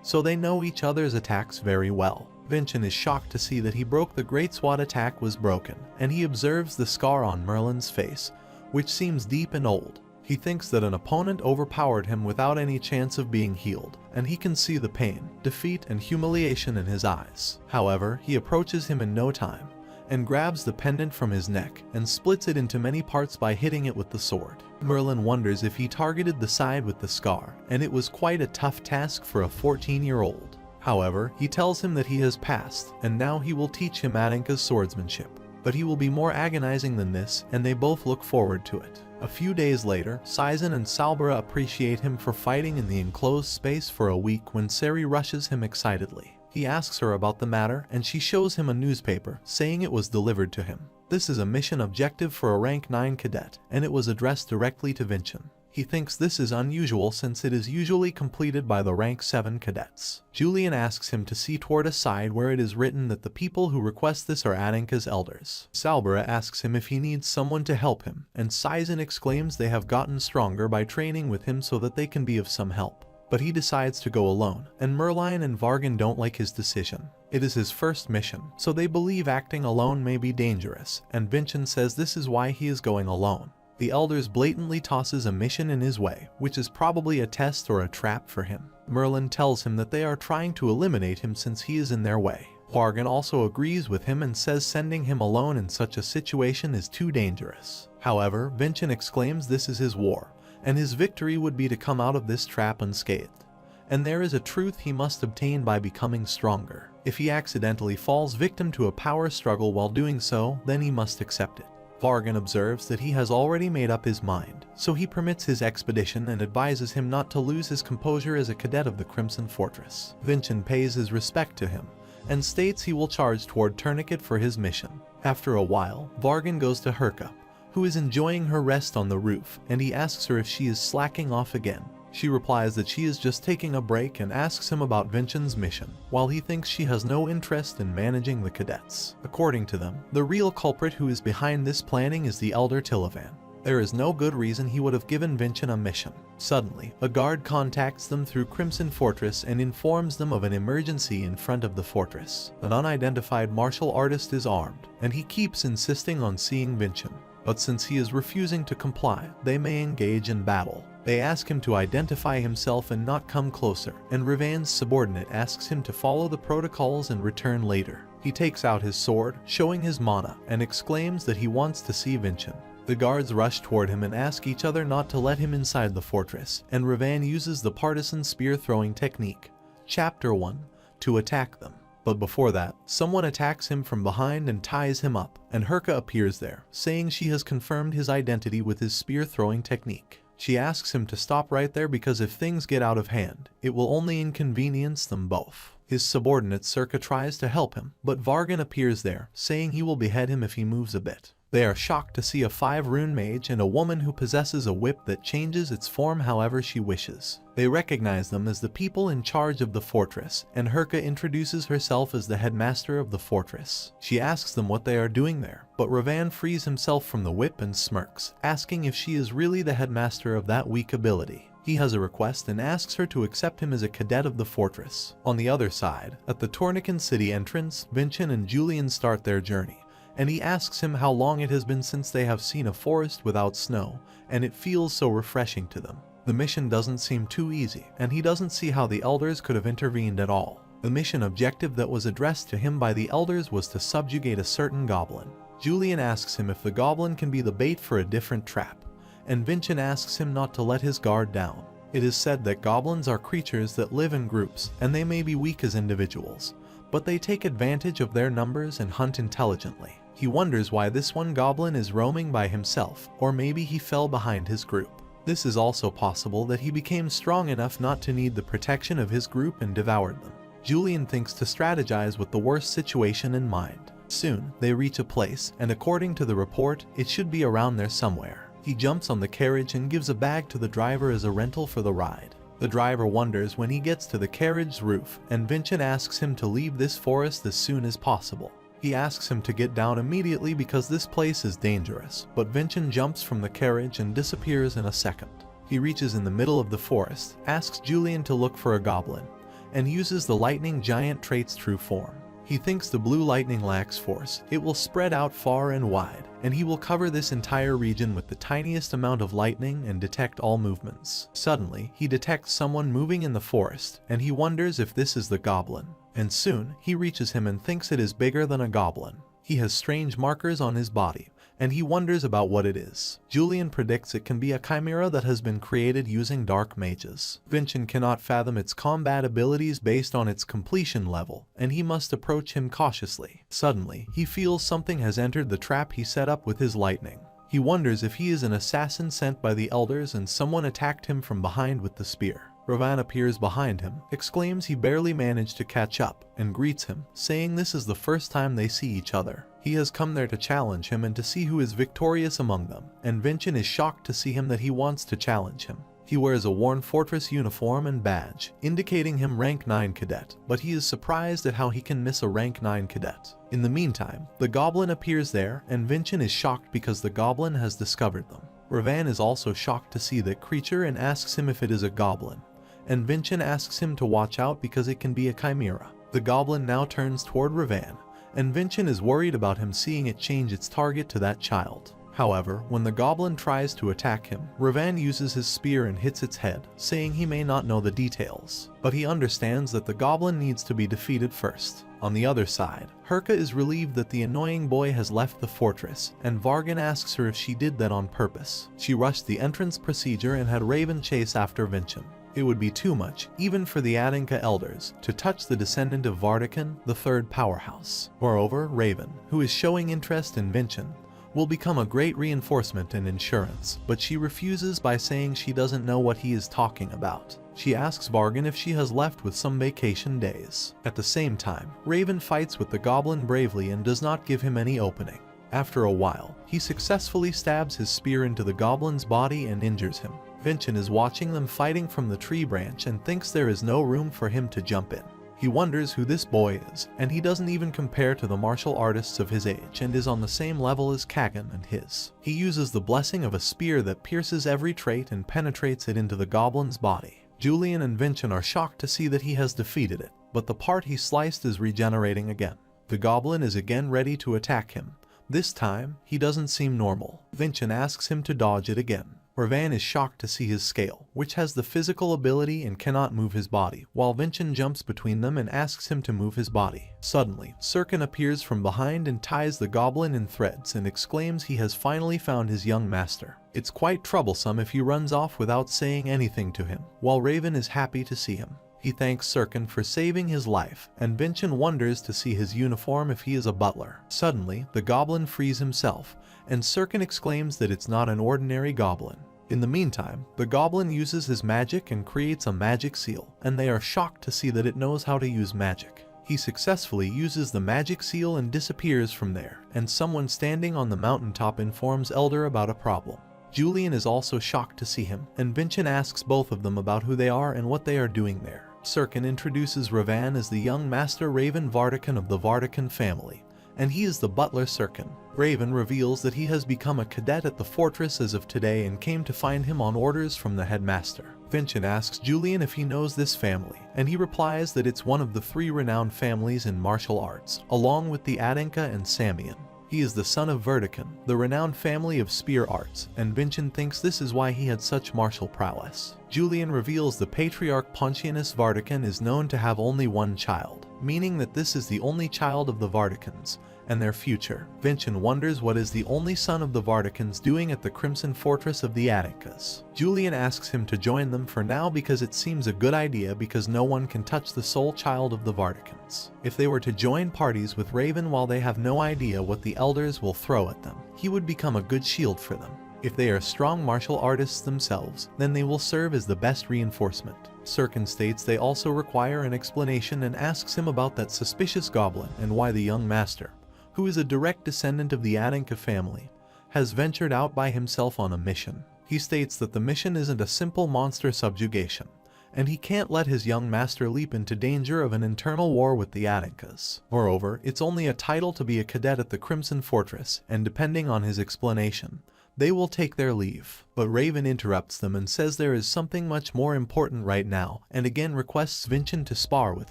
so they know each other's attacks very well. Vincent is shocked to see that he broke the greatsword attack was broken, and he observes the scar on Merlin's face, which seems deep and old. He thinks that an opponent overpowered him without any chance of being healed, and he can see the pain, defeat, and humiliation in his eyes. However, he approaches him in no time, and grabs the pendant from his neck, and splits it into many parts by hitting it with the sword. Merlin wonders if he targeted the side with the scar, and it was quite a tough task for a 14-year-old. However, he tells him that he has passed, and now he will teach him Atinka's swordsmanship. But he will be more agonizing than this, and they both look forward to it. A few days later, Saizen and Salbara appreciate him for fighting in the enclosed space for a week when Seri rushes him excitedly. He asks her about the matter, and she shows him a newspaper, saying it was delivered to him. This is a mission objective for a rank 9 cadet, and it was addressed directly to Vincent. He thinks this is unusual since it is usually completed by the rank 7 cadets. Julian asks him to see toward a side where it is written that the people who request this are Atinka's elders. Salbara asks him if he needs someone to help him, and Saizen exclaims they have gotten stronger by training with him so that they can be of some help. But he decides to go alone, and Merlin and Vargan don't like his decision. It is his first mission, so they believe acting alone may be dangerous, and Vincent says this is why he is going alone. The elders blatantly tosses a mission in his way, which is probably a test or a trap for him. Merlin tells him that they are trying to eliminate him since he is in their way. Vargan also agrees with him and says sending him alone in such a situation is too dangerous. However, Vincent exclaims this is his war, and his victory would be to come out of this trap unscathed. And there is a truth he must obtain by becoming stronger. If he accidentally falls victim to a power struggle while doing so, then he must accept it. Vargan observes that he has already made up his mind, so he permits his expedition and advises him not to lose his composure as a cadet of the Crimson Fortress. Vincent pays his respect to him, and states he will charge toward Tourniquet for his mission. After a while, Vargan goes to Herka, who is enjoying her rest on the roof, and he asks her if she is slacking off again. She replies that she is just taking a break and asks him about Vincent's mission, while he thinks she has no interest in managing the cadets. According to them, the real culprit who is behind this planning is the elder Tilavan. There is no good reason he would have given Vincent a mission. Suddenly, a guard contacts them through Crimson Fortress and informs them of an emergency in front of the fortress. An unidentified martial artist is armed, and he keeps insisting on seeing Vincent. But since he is refusing to comply, they may engage in battle. They ask him to identify himself and not come closer, and Ravan's subordinate asks him to follow the protocols and return later. He takes out his sword, showing his mana, and exclaims that he wants to see Vincent. The guards rush toward him and ask each other not to let him inside the fortress, and Ravan uses the partisan spear throwing technique, Chapter 1, to attack them. But before that, someone attacks him from behind and ties him up, and Herka appears there, saying she has confirmed his identity with his spear-throwing technique. She asks him to stop right there because if things get out of hand, it will only inconvenience them both. His subordinate Circa tries to help him, but Vargan appears there, saying he will behead him if he moves a bit. They are shocked to see a 5-rune mage and a woman who possesses a whip that changes its form however she wishes. They recognize them as the people in charge of the fortress, and Herka introduces herself as the headmaster of the fortress. She asks them what they are doing there, but Ravan frees himself from the whip and smirks, asking if she is really the headmaster of that weak ability. He has a request and asks her to accept him as a cadet of the fortress. On the other side, at the Tornican city entrance, Vincent and Julian start their journey, and he asks him how long it has been since they have seen a forest without snow, and it feels so refreshing to them. The mission doesn't seem too easy, and he doesn't see how the elders could have intervened at all. The mission objective that was addressed to him by the elders was to subjugate a certain goblin. Julian asks him if the goblin can be the bait for a different trap, and Vincent asks him not to let his guard down. It is said that goblins are creatures that live in groups, and they may be weak as individuals, but they take advantage of their numbers and hunt intelligently. He wonders why this one goblin is roaming by himself, or maybe he fell behind his group. This is also possible that he became strong enough not to need the protection of his group and devoured them. Julian thinks to strategize with the worst situation in mind. Soon, they reach a place, and according to the report, it should be around there somewhere. He jumps on the carriage and gives a bag to the driver as a rental for the ride. The driver wonders when he gets to the carriage's roof, and Vincent asks him to leave this forest as soon as possible. He asks him to get down immediately because this place is dangerous, but Vincent jumps from the carriage and disappears in a second. He reaches in the middle of the forest, asks Julian to look for a goblin, and uses the lightning giant trait's true form. He thinks the blue lightning lacks force, it will spread out far and wide, and he will cover this entire region with the tiniest amount of lightning and detect all movements. Suddenly, he detects someone moving in the forest, and he wonders if this is the goblin. And soon, he reaches him and thinks it is bigger than a goblin. He has strange markers on his body, and he wonders about what it is. Julian predicts it can be a chimera that has been created using dark mages. Vincent cannot fathom its combat abilities based on its completion level, and he must approach him cautiously. Suddenly, he feels something has entered the trap he set up with his lightning. He wonders if he is an assassin sent by the elders and someone attacked him from behind with the spear. Ravan appears behind him, exclaims he barely managed to catch up, and greets him, saying this is the first time they see each other. He has come there to challenge him and to see who is victorious among them, and Vincent is shocked to see him that he wants to challenge him. He wears a worn fortress uniform and badge, indicating him rank 9 cadet, but he is surprised at how he can miss a rank 9 cadet. In the meantime, the goblin appears there, and Vincent is shocked because the goblin has discovered them. Ravan is also shocked to see that creature and asks him if it is a goblin, and Vincent asks him to watch out because it can be a chimera. The goblin now turns toward Ravan, and Vincent is worried about him seeing it change its target to that child. However, when the goblin tries to attack him, Ravan uses his spear and hits its head, saying he may not know the details, but he understands that the goblin needs to be defeated first. On the other side, Herka is relieved that the annoying boy has left the fortress, and Vargan asks her if she did that on purpose. She rushed the entrance procedure and had Raven chase after Vincent. It would be too much, even for the Adinka elders, to touch the descendant of Vardakan, the third powerhouse. Moreover, Raven, who is showing interest in Vincent, will become a great reinforcement and insurance, but she refuses by saying she doesn't know what he is talking about. She asks Vargan if she has left with some vacation days. At the same time, Raven fights with the goblin bravely and does not give him any opening. After a while, he successfully stabs his spear into the goblin's body and injures him. Vincent is watching them fighting from the tree branch and thinks there is no room for him to jump in. He wonders who this boy is, and he doesn't even compare to the martial artists of his age and is on the same level as Kagan and his. He uses the blessing of a spear that pierces every trait and penetrates it into the goblin's body. Julian and Vincent are shocked to see that he has defeated it, but the part he sliced is regenerating again. The goblin is again ready to attack him. This time, he doesn't seem normal. Vincent asks him to dodge it again. Ravan is shocked to see his scale, which has the physical ability and cannot move his body, while Vincent jumps between them and asks him to move his body. Suddenly, Sirkin appears from behind and ties the goblin in threads and exclaims he has finally found his young master. It's quite troublesome if he runs off without saying anything to him, while Raven is happy to see him. He thanks Sirkin for saving his life, and Vincent wonders to see his uniform if he is a butler. Suddenly, the goblin frees himself, and Sirkin exclaims that it's not an ordinary goblin. In the meantime, the goblin uses his magic and creates a magic seal, and they are shocked to see that it knows how to use magic. He successfully uses the magic seal and disappears from there, and someone standing on the mountaintop informs Elder about a problem. Julian is also shocked to see him, and Vincent asks both of them about who they are and what they are doing there. Sirkin introduces Ravan as the young Master Raven Vardakan of the Vardakan family, and he is the butler Sirkin. Raven reveals that he has become a cadet at the fortress as of today and came to find him on orders from the headmaster. Vincent asks Julian if he knows this family, and he replies that it's one of the 3 renowned families in martial arts, along with the Adanka and Samian. He is the son of Vertican, the renowned family of spear arts, and Vincent thinks this is why he had such martial prowess. Julian reveals the patriarch Pontianus Vardican is known to have only one child, meaning that this is the only child of the Vardicans and their future. Vincent wonders what is the only son of the Vardicans doing at the Crimson Fortress of the Adankas. Julian asks him to join them for now because it seems a good idea because no one can touch the sole child of the Vardicans. If they were to join parties with Raven while they have no idea what the elders will throw at them, he would become a good shield for them. If they are strong martial artists themselves, then they will serve as the best reinforcement. Sirkin states they also require an explanation and asks him about that suspicious goblin and why the young master, who is a direct descendant of the Adanka family, has ventured out by himself on a mission. He states that the mission isn't a simple monster subjugation, and he can't let his young master leap into danger of an internal war with the Adankas. Moreover, it's only a title to be a cadet at the Crimson Fortress, and depending on his explanation, they will take their leave. But Raven interrupts them and says there is something much more important right now, and again requests Vincent to spar with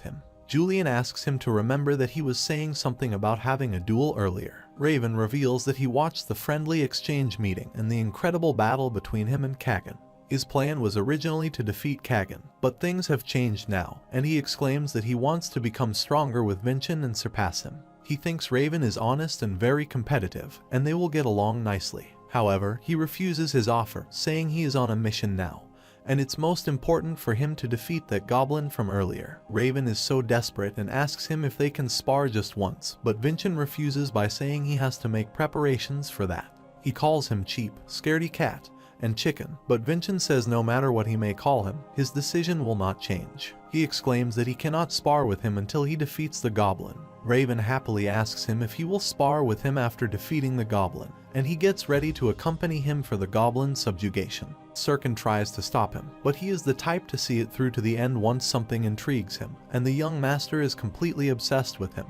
him. Julian asks him to remember that he was saying something about having a duel earlier. Raven reveals that he watched the friendly exchange meeting and the incredible battle between him and Kagan. His plan was originally to defeat Kagan, but things have changed now, and he exclaims that he wants to become stronger with Vincent and surpass him. He thinks Raven is honest and very competitive, and they will get along nicely. However, he refuses his offer, saying he is on a mission now, and it's most important for him to defeat that goblin from earlier. Raven is so desperate and asks him if they can spar just once, but Vincent refuses by saying he has to make preparations for that. He calls him cheap, scaredy cat, and chicken, but Vincent says no matter what he may call him, his decision will not change. He exclaims that he cannot spar with him until he defeats the goblin. Raven happily asks him if he will spar with him after defeating the goblin, and he gets ready to accompany him for the goblin's subjugation. Sirkin tries to stop him, but he is the type to see it through to the end once something intrigues him, and the young master is completely obsessed with him,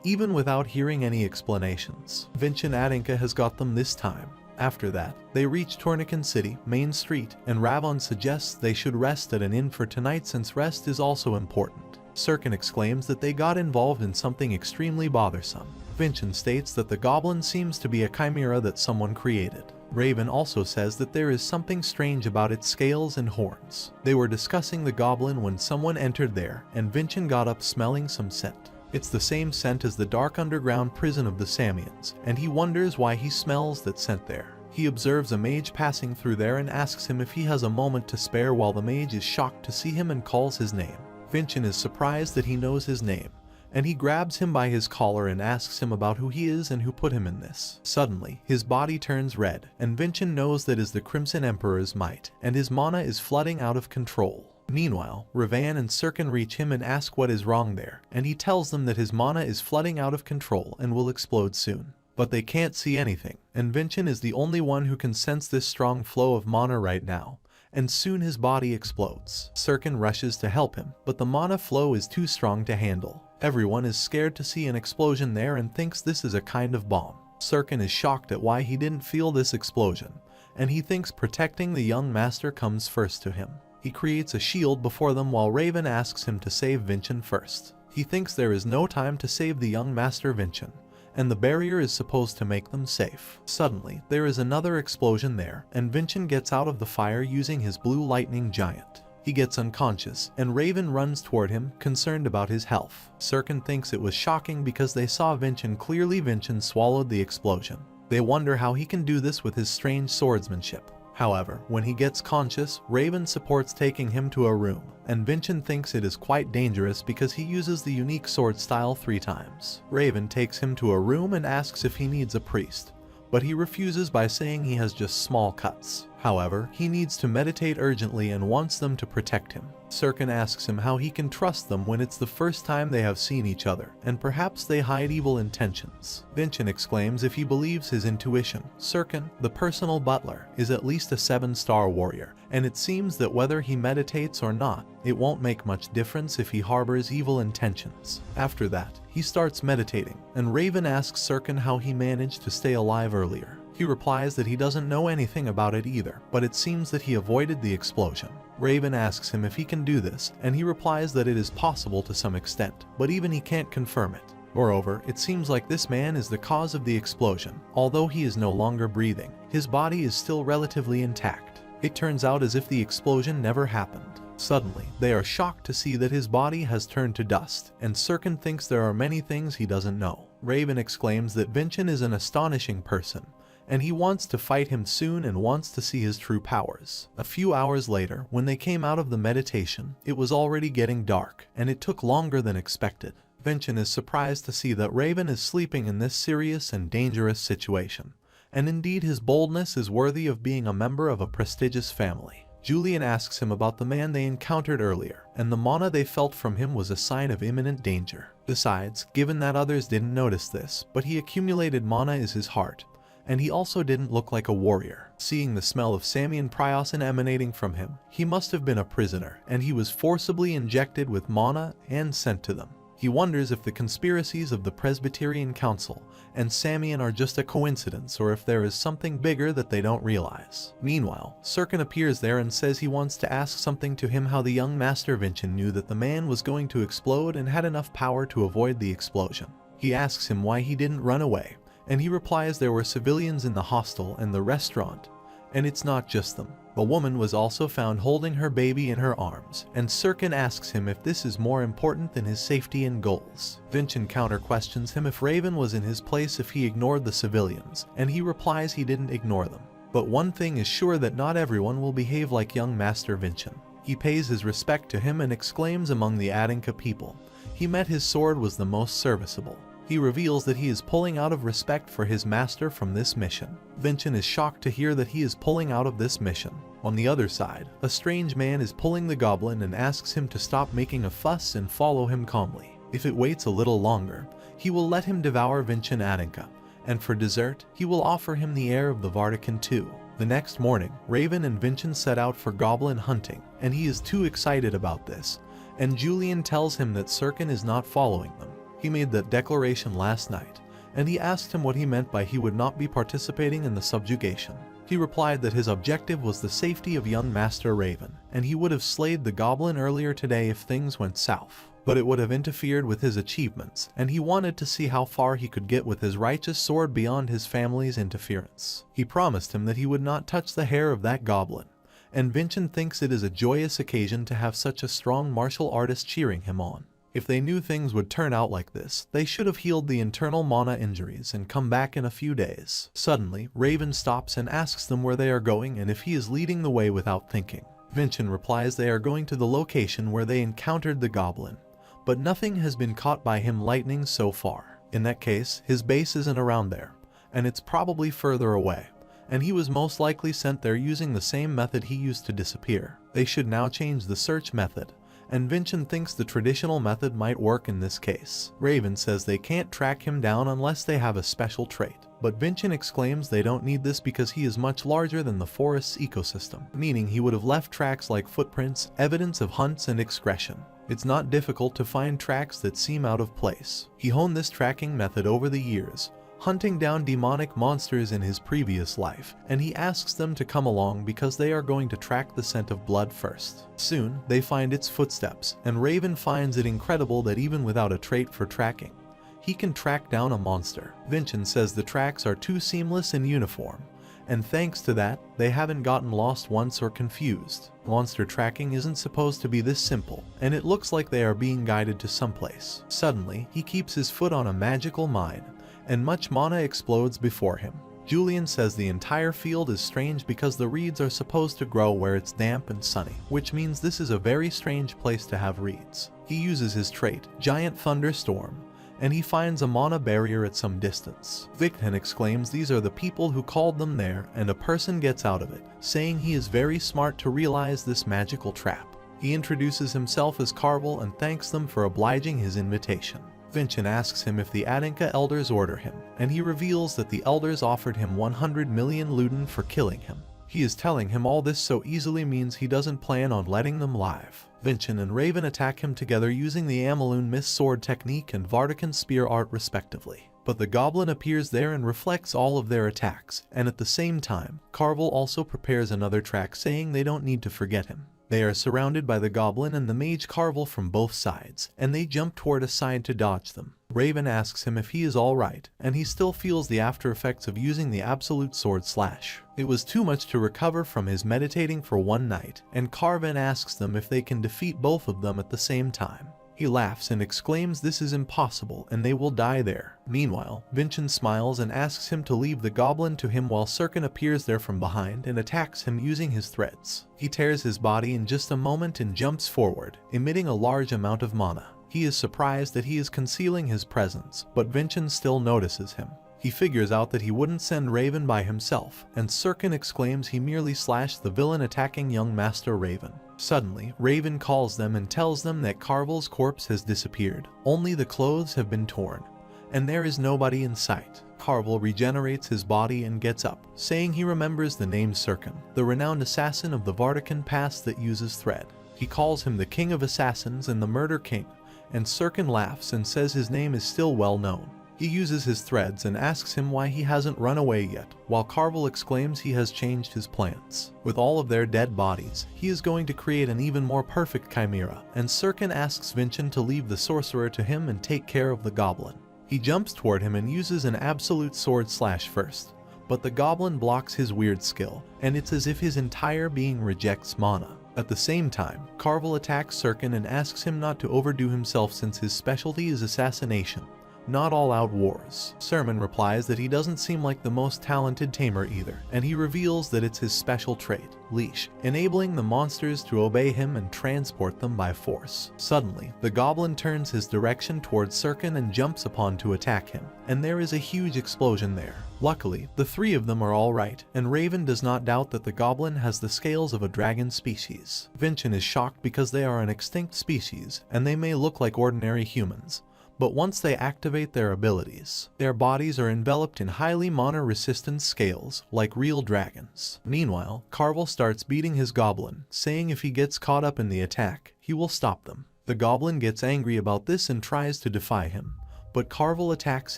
even without hearing any explanations. Vincent Adanka has got them this time. After that, they reach Tornican City, Main Street, and Ravon suggests they should rest at an inn for tonight since rest is also important. Sirkin exclaims that they got involved in something extremely bothersome. Vincent states that the goblin seems to be a chimera that someone created. Raven also says that there is something strange about its scales and horns. They were discussing the goblin when someone entered there, and Vincent got up smelling some scent. It's the same scent as the dark underground prison of the Samians, and he wonders why he smells that scent there. He observes a mage passing through there and asks him if he has a moment to spare while the mage is shocked to see him and calls his name. Vincent is surprised that he knows his name, and he grabs him by his collar and asks him about who he is and who put him in this. Suddenly, his body turns red, and Vincent knows that is the Crimson Emperor's might, and his mana is flooding out of control. Meanwhile, Ravan and Sirkin reach him and ask what is wrong there, and he tells them that his mana is flooding out of control and will explode soon. But they can't see anything, and Vincent is the only one who can sense this strong flow of mana right now, and soon his body explodes. Sirkin rushes to help him, but the mana flow is too strong to handle. Everyone is scared to see an explosion there and thinks this is a kind of bomb. Sirkin is shocked at why he didn't feel this explosion, and he thinks protecting the young master comes first to him. He creates a shield before them while Raven asks him to save Vincent first. He thinks there is no time to save the young master Vincent, and the barrier is supposed to make them safe. Suddenly, there is another explosion there, and Vincent gets out of the fire using his blue lightning giant. He gets unconscious, and Raven runs toward him, concerned about his health. Sirkin thinks it was shocking because they saw Vincent clearly. Vincent swallowed the explosion. They wonder how he can do this with his strange swordsmanship. However, when he gets conscious, Raven supports taking him to a room, and Vincent thinks it is quite dangerous because he uses the unique sword style 3 times. Raven takes him to a room and asks if he needs a priest, but he refuses by saying he has just small cuts. However, he needs to meditate urgently and wants them to protect him. Serkan asks him how he can trust them when it's the first time they have seen each other, and perhaps they hide evil intentions. Vincent exclaims if he believes his intuition. Serkan, the personal butler, is at least a 7-star warrior, and it seems that whether he meditates or not, it won't make much difference if he harbors evil intentions. After that, he starts meditating, and Raven asks Serkan how he managed to stay alive earlier. He replies that he doesn't know anything about it either, but it seems that he avoided the explosion. Raven asks him if he can do this, and he replies that it is possible to some extent, but even he can't confirm it. Moreover, it seems like this man is the cause of the explosion. Although he is no longer breathing, his body is still relatively intact. It turns out as if the explosion never happened. Suddenly, they are shocked to see that his body has turned to dust, and Serkan thinks there are many things he doesn't know. Raven exclaims that Vincent is an astonishing person, and he wants to fight him soon and wants to see his true powers. A few hours later, when they came out of the meditation, it was already getting dark, and it took longer than expected. Vincent is surprised to see that Raven is sleeping in this serious and dangerous situation, and indeed his boldness is worthy of being a member of a prestigious family. Julian asks him about the man they encountered earlier, and the mana they felt from him was a sign of imminent danger. Besides, given that others didn't notice this, but he accumulated mana is his heart, and he also didn't look like a warrior. Seeing the smell of Samian Priosin emanating from him, he must have been a prisoner, and he was forcibly injected with mana and sent to them. He wonders if the conspiracies of the Presbyterian Council and Samian are just a coincidence or if there is something bigger that they don't realize. Meanwhile, Serkan appears there and says he wants to ask something to him how the young Master Vincent knew that the man was going to explode and had enough power to avoid the explosion. He asks him why he didn't run away, and he replies there were civilians in the hostel and the restaurant, and it's not just them. The woman was also found holding her baby in her arms, and Serkan asks him if this is more important than his safety and goals. Vincent counter-questions him if Raven was in his place if he ignored the civilians, and he replies he didn't ignore them. But one thing is sure, that not everyone will behave like young Master Vincent. He pays his respect to him and exclaims among the Adinka people he met his sword was the most serviceable. He reveals that he is pulling out of respect for his master from this mission. Vincent is shocked to hear that he is pulling out of this mission. On the other side, a strange man is pulling the goblin and asks him to stop making a fuss and follow him calmly. If it waits a little longer, he will let him devour Vincent Adinka, and for dessert, he will offer him the heir of the Vartican too. The next morning, Raven and Vincent set out for goblin hunting, and he is too excited about this, and Julian tells him that Serkan is not following them. He made that declaration last night, and he asked him what he meant by he would not be participating in the subjugation. He replied that his objective was the safety of young Master Raven, and he would have slayed the goblin earlier today if things went south. But it would have interfered with his achievements, and he wanted to see how far he could get with his righteous sword beyond his family's interference. He promised him that he would not touch the hair of that goblin, and Vincent thinks it is a joyous occasion to have such a strong martial artist cheering him on. If they knew things would turn out like this, they should have healed the internal mana injuries and come back in a few days. Suddenly, Raven stops and asks them where they are going and if he is leading the way without thinking. Vincent replies they are going to the location where they encountered the goblin, but nothing has been caught by him lightning so far. In that case, his base isn't around there, and it's probably further away, and he was most likely sent there using the same method he used to disappear. They should now change the search method, and Vincent thinks the traditional method might work in this case. Raven says they can't track him down unless they have a special trait, but Vincent exclaims they don't need this because he is much larger than the forest's ecosystem, meaning he would have left tracks like footprints, evidence of hunts and excretion. It's not difficult to find tracks that seem out of place. He honed this tracking method over the years, hunting down demonic monsters in his previous life, and he asks them to come along because they are going to track the scent of blood first. Soon, they find its footsteps, and Raven finds it incredible that even without a trait for tracking, he can track down a monster. Vincent says the tracks are too seamless and uniform, and thanks to that, they haven't gotten lost once or confused. Monster tracking isn't supposed to be this simple, and it looks like they are being guided to someplace. Suddenly, he keeps his foot on a magical mine, and much mana explodes before him. Julian says the entire field is strange because the reeds are supposed to grow where it's damp and sunny, which means this is a very strange place to have reeds. He uses his trait, Giant Thunderstorm, and he finds a mana barrier at some distance. Victon exclaims these are the people who called them there, and a person gets out of it, saying he is very smart to realize this magical trap. He introduces himself as Carvel and thanks them for obliging his invitation. Vincent asks him if the Adanka elders order him, and he reveals that the elders offered him 100 million luden for killing him. He is telling him all this so easily means he doesn't plan on letting them live. Vincent and Raven attack him together using the Amalune Mist Sword technique and Vartican Spear art respectively. But the goblin appears there and reflects all of their attacks, and at the same time, Carvel also prepares another track saying they don't need to forget him. They are surrounded by the goblin and the mage Carvel from both sides, and they jump toward a side to dodge them. Raven asks him if he is alright, and he still feels the after effects of using the absolute sword slash. It was too much to recover from his meditating for one night, and Carven asks them if they can defeat both of them at the same time. He laughs and exclaims this is impossible and they will die there. Meanwhile, Vincent smiles and asks him to leave the goblin to him while Sirkin appears there from behind and attacks him using his threads. He tears his body in just a moment and jumps forward, emitting a large amount of mana. He is surprised that he is concealing his presence, but Vincent still notices him. He figures out that he wouldn't send Raven by himself, and Sirkin exclaims he merely slashed the villain attacking young Master Raven. Suddenly, Raven calls them and tells them that Carvel's corpse has disappeared. Only the clothes have been torn, and there is nobody in sight. Carvel regenerates his body and gets up, saying he remembers the name Sirkin, the renowned assassin of the Vartican past that uses thread. He calls him the King of Assassins and the Murder King, and Sirkin laughs and says his name is still well known. He uses his threads and asks him why he hasn't run away yet, while Carvel exclaims he has changed his plans. With all of their dead bodies, he is going to create an even more perfect chimera, and Sirkin asks Vincent to leave the sorcerer to him and take care of the goblin. He jumps toward him and uses an absolute sword slash first, but the goblin blocks his weird skill, and it's as if his entire being rejects mana. At the same time, Carvel attacks Sirkin and asks him not to overdo himself since his specialty is assassination, not all-out wars. Sermon replies that he doesn't seem like the most talented tamer either, and he reveals that it's his special trait, Leash, enabling the monsters to obey him and transport them by force. Suddenly, the goblin turns his direction towards Sirkin and jumps upon to attack him, and there is a huge explosion there. Luckily, the three of them are alright, and Raven does not doubt that the goblin has the scales of a dragon species. Vincent is shocked because they are an extinct species, and they may look like ordinary humans, but once they activate their abilities, their bodies are enveloped in highly mana-resistant scales, like real dragons. Meanwhile, Carvel starts beating his goblin, saying if he gets caught up in the attack, he will stop them. The goblin gets angry about this and tries to defy him, but Carvel attacks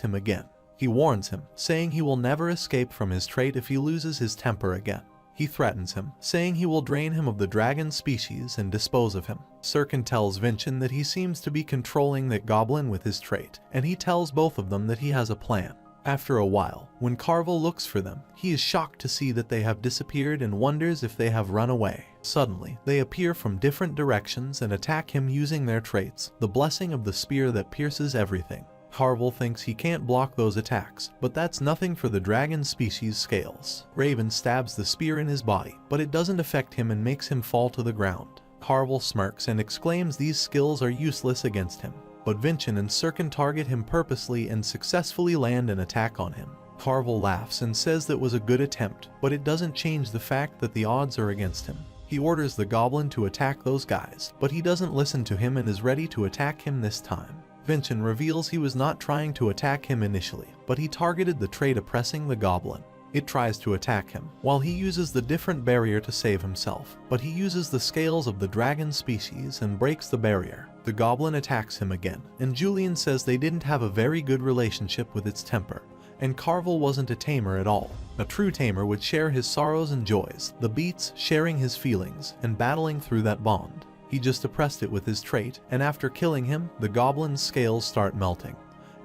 him again. He warns him, saying he will never escape from his trait if he loses his temper again. He threatens him, saying he will drain him of the dragon species and dispose of him. Sirkin tells Vincent that he seems to be controlling that goblin with his trait, and he tells both of them that he has a plan. After a while, when Carvel looks for them, he is shocked to see that they have disappeared and wonders if they have run away. Suddenly, they appear from different directions and attack him using their traits, the blessing of the spear that pierces everything. Carvel thinks he can't block those attacks, but that's nothing for the dragon species scales. Raven stabs the spear in his body, but it doesn't affect him and makes him fall to the ground. Carvel smirks and exclaims these skills are useless against him, but Vincent and Sirkin target him purposely and successfully land an attack on him. Carvel laughs and says that was a good attempt, but it doesn't change the fact that the odds are against him. He orders the goblin to attack those guys, but he doesn't listen to him and is ready to attack him this time. Vincent reveals he was not trying to attack him initially, but he targeted the trait oppressing the goblin. It tries to attack him, while he uses the different barrier to save himself, but he uses the scales of the dragon species and breaks the barrier. The goblin attacks him again, and Julian says they didn't have a very good relationship with its temper, and Carvel wasn't a tamer at all. A true tamer would share his sorrows and joys, the beats sharing his feelings, and battling through that bond. He just oppressed it with his trait, and after killing him, the goblin's scales start melting,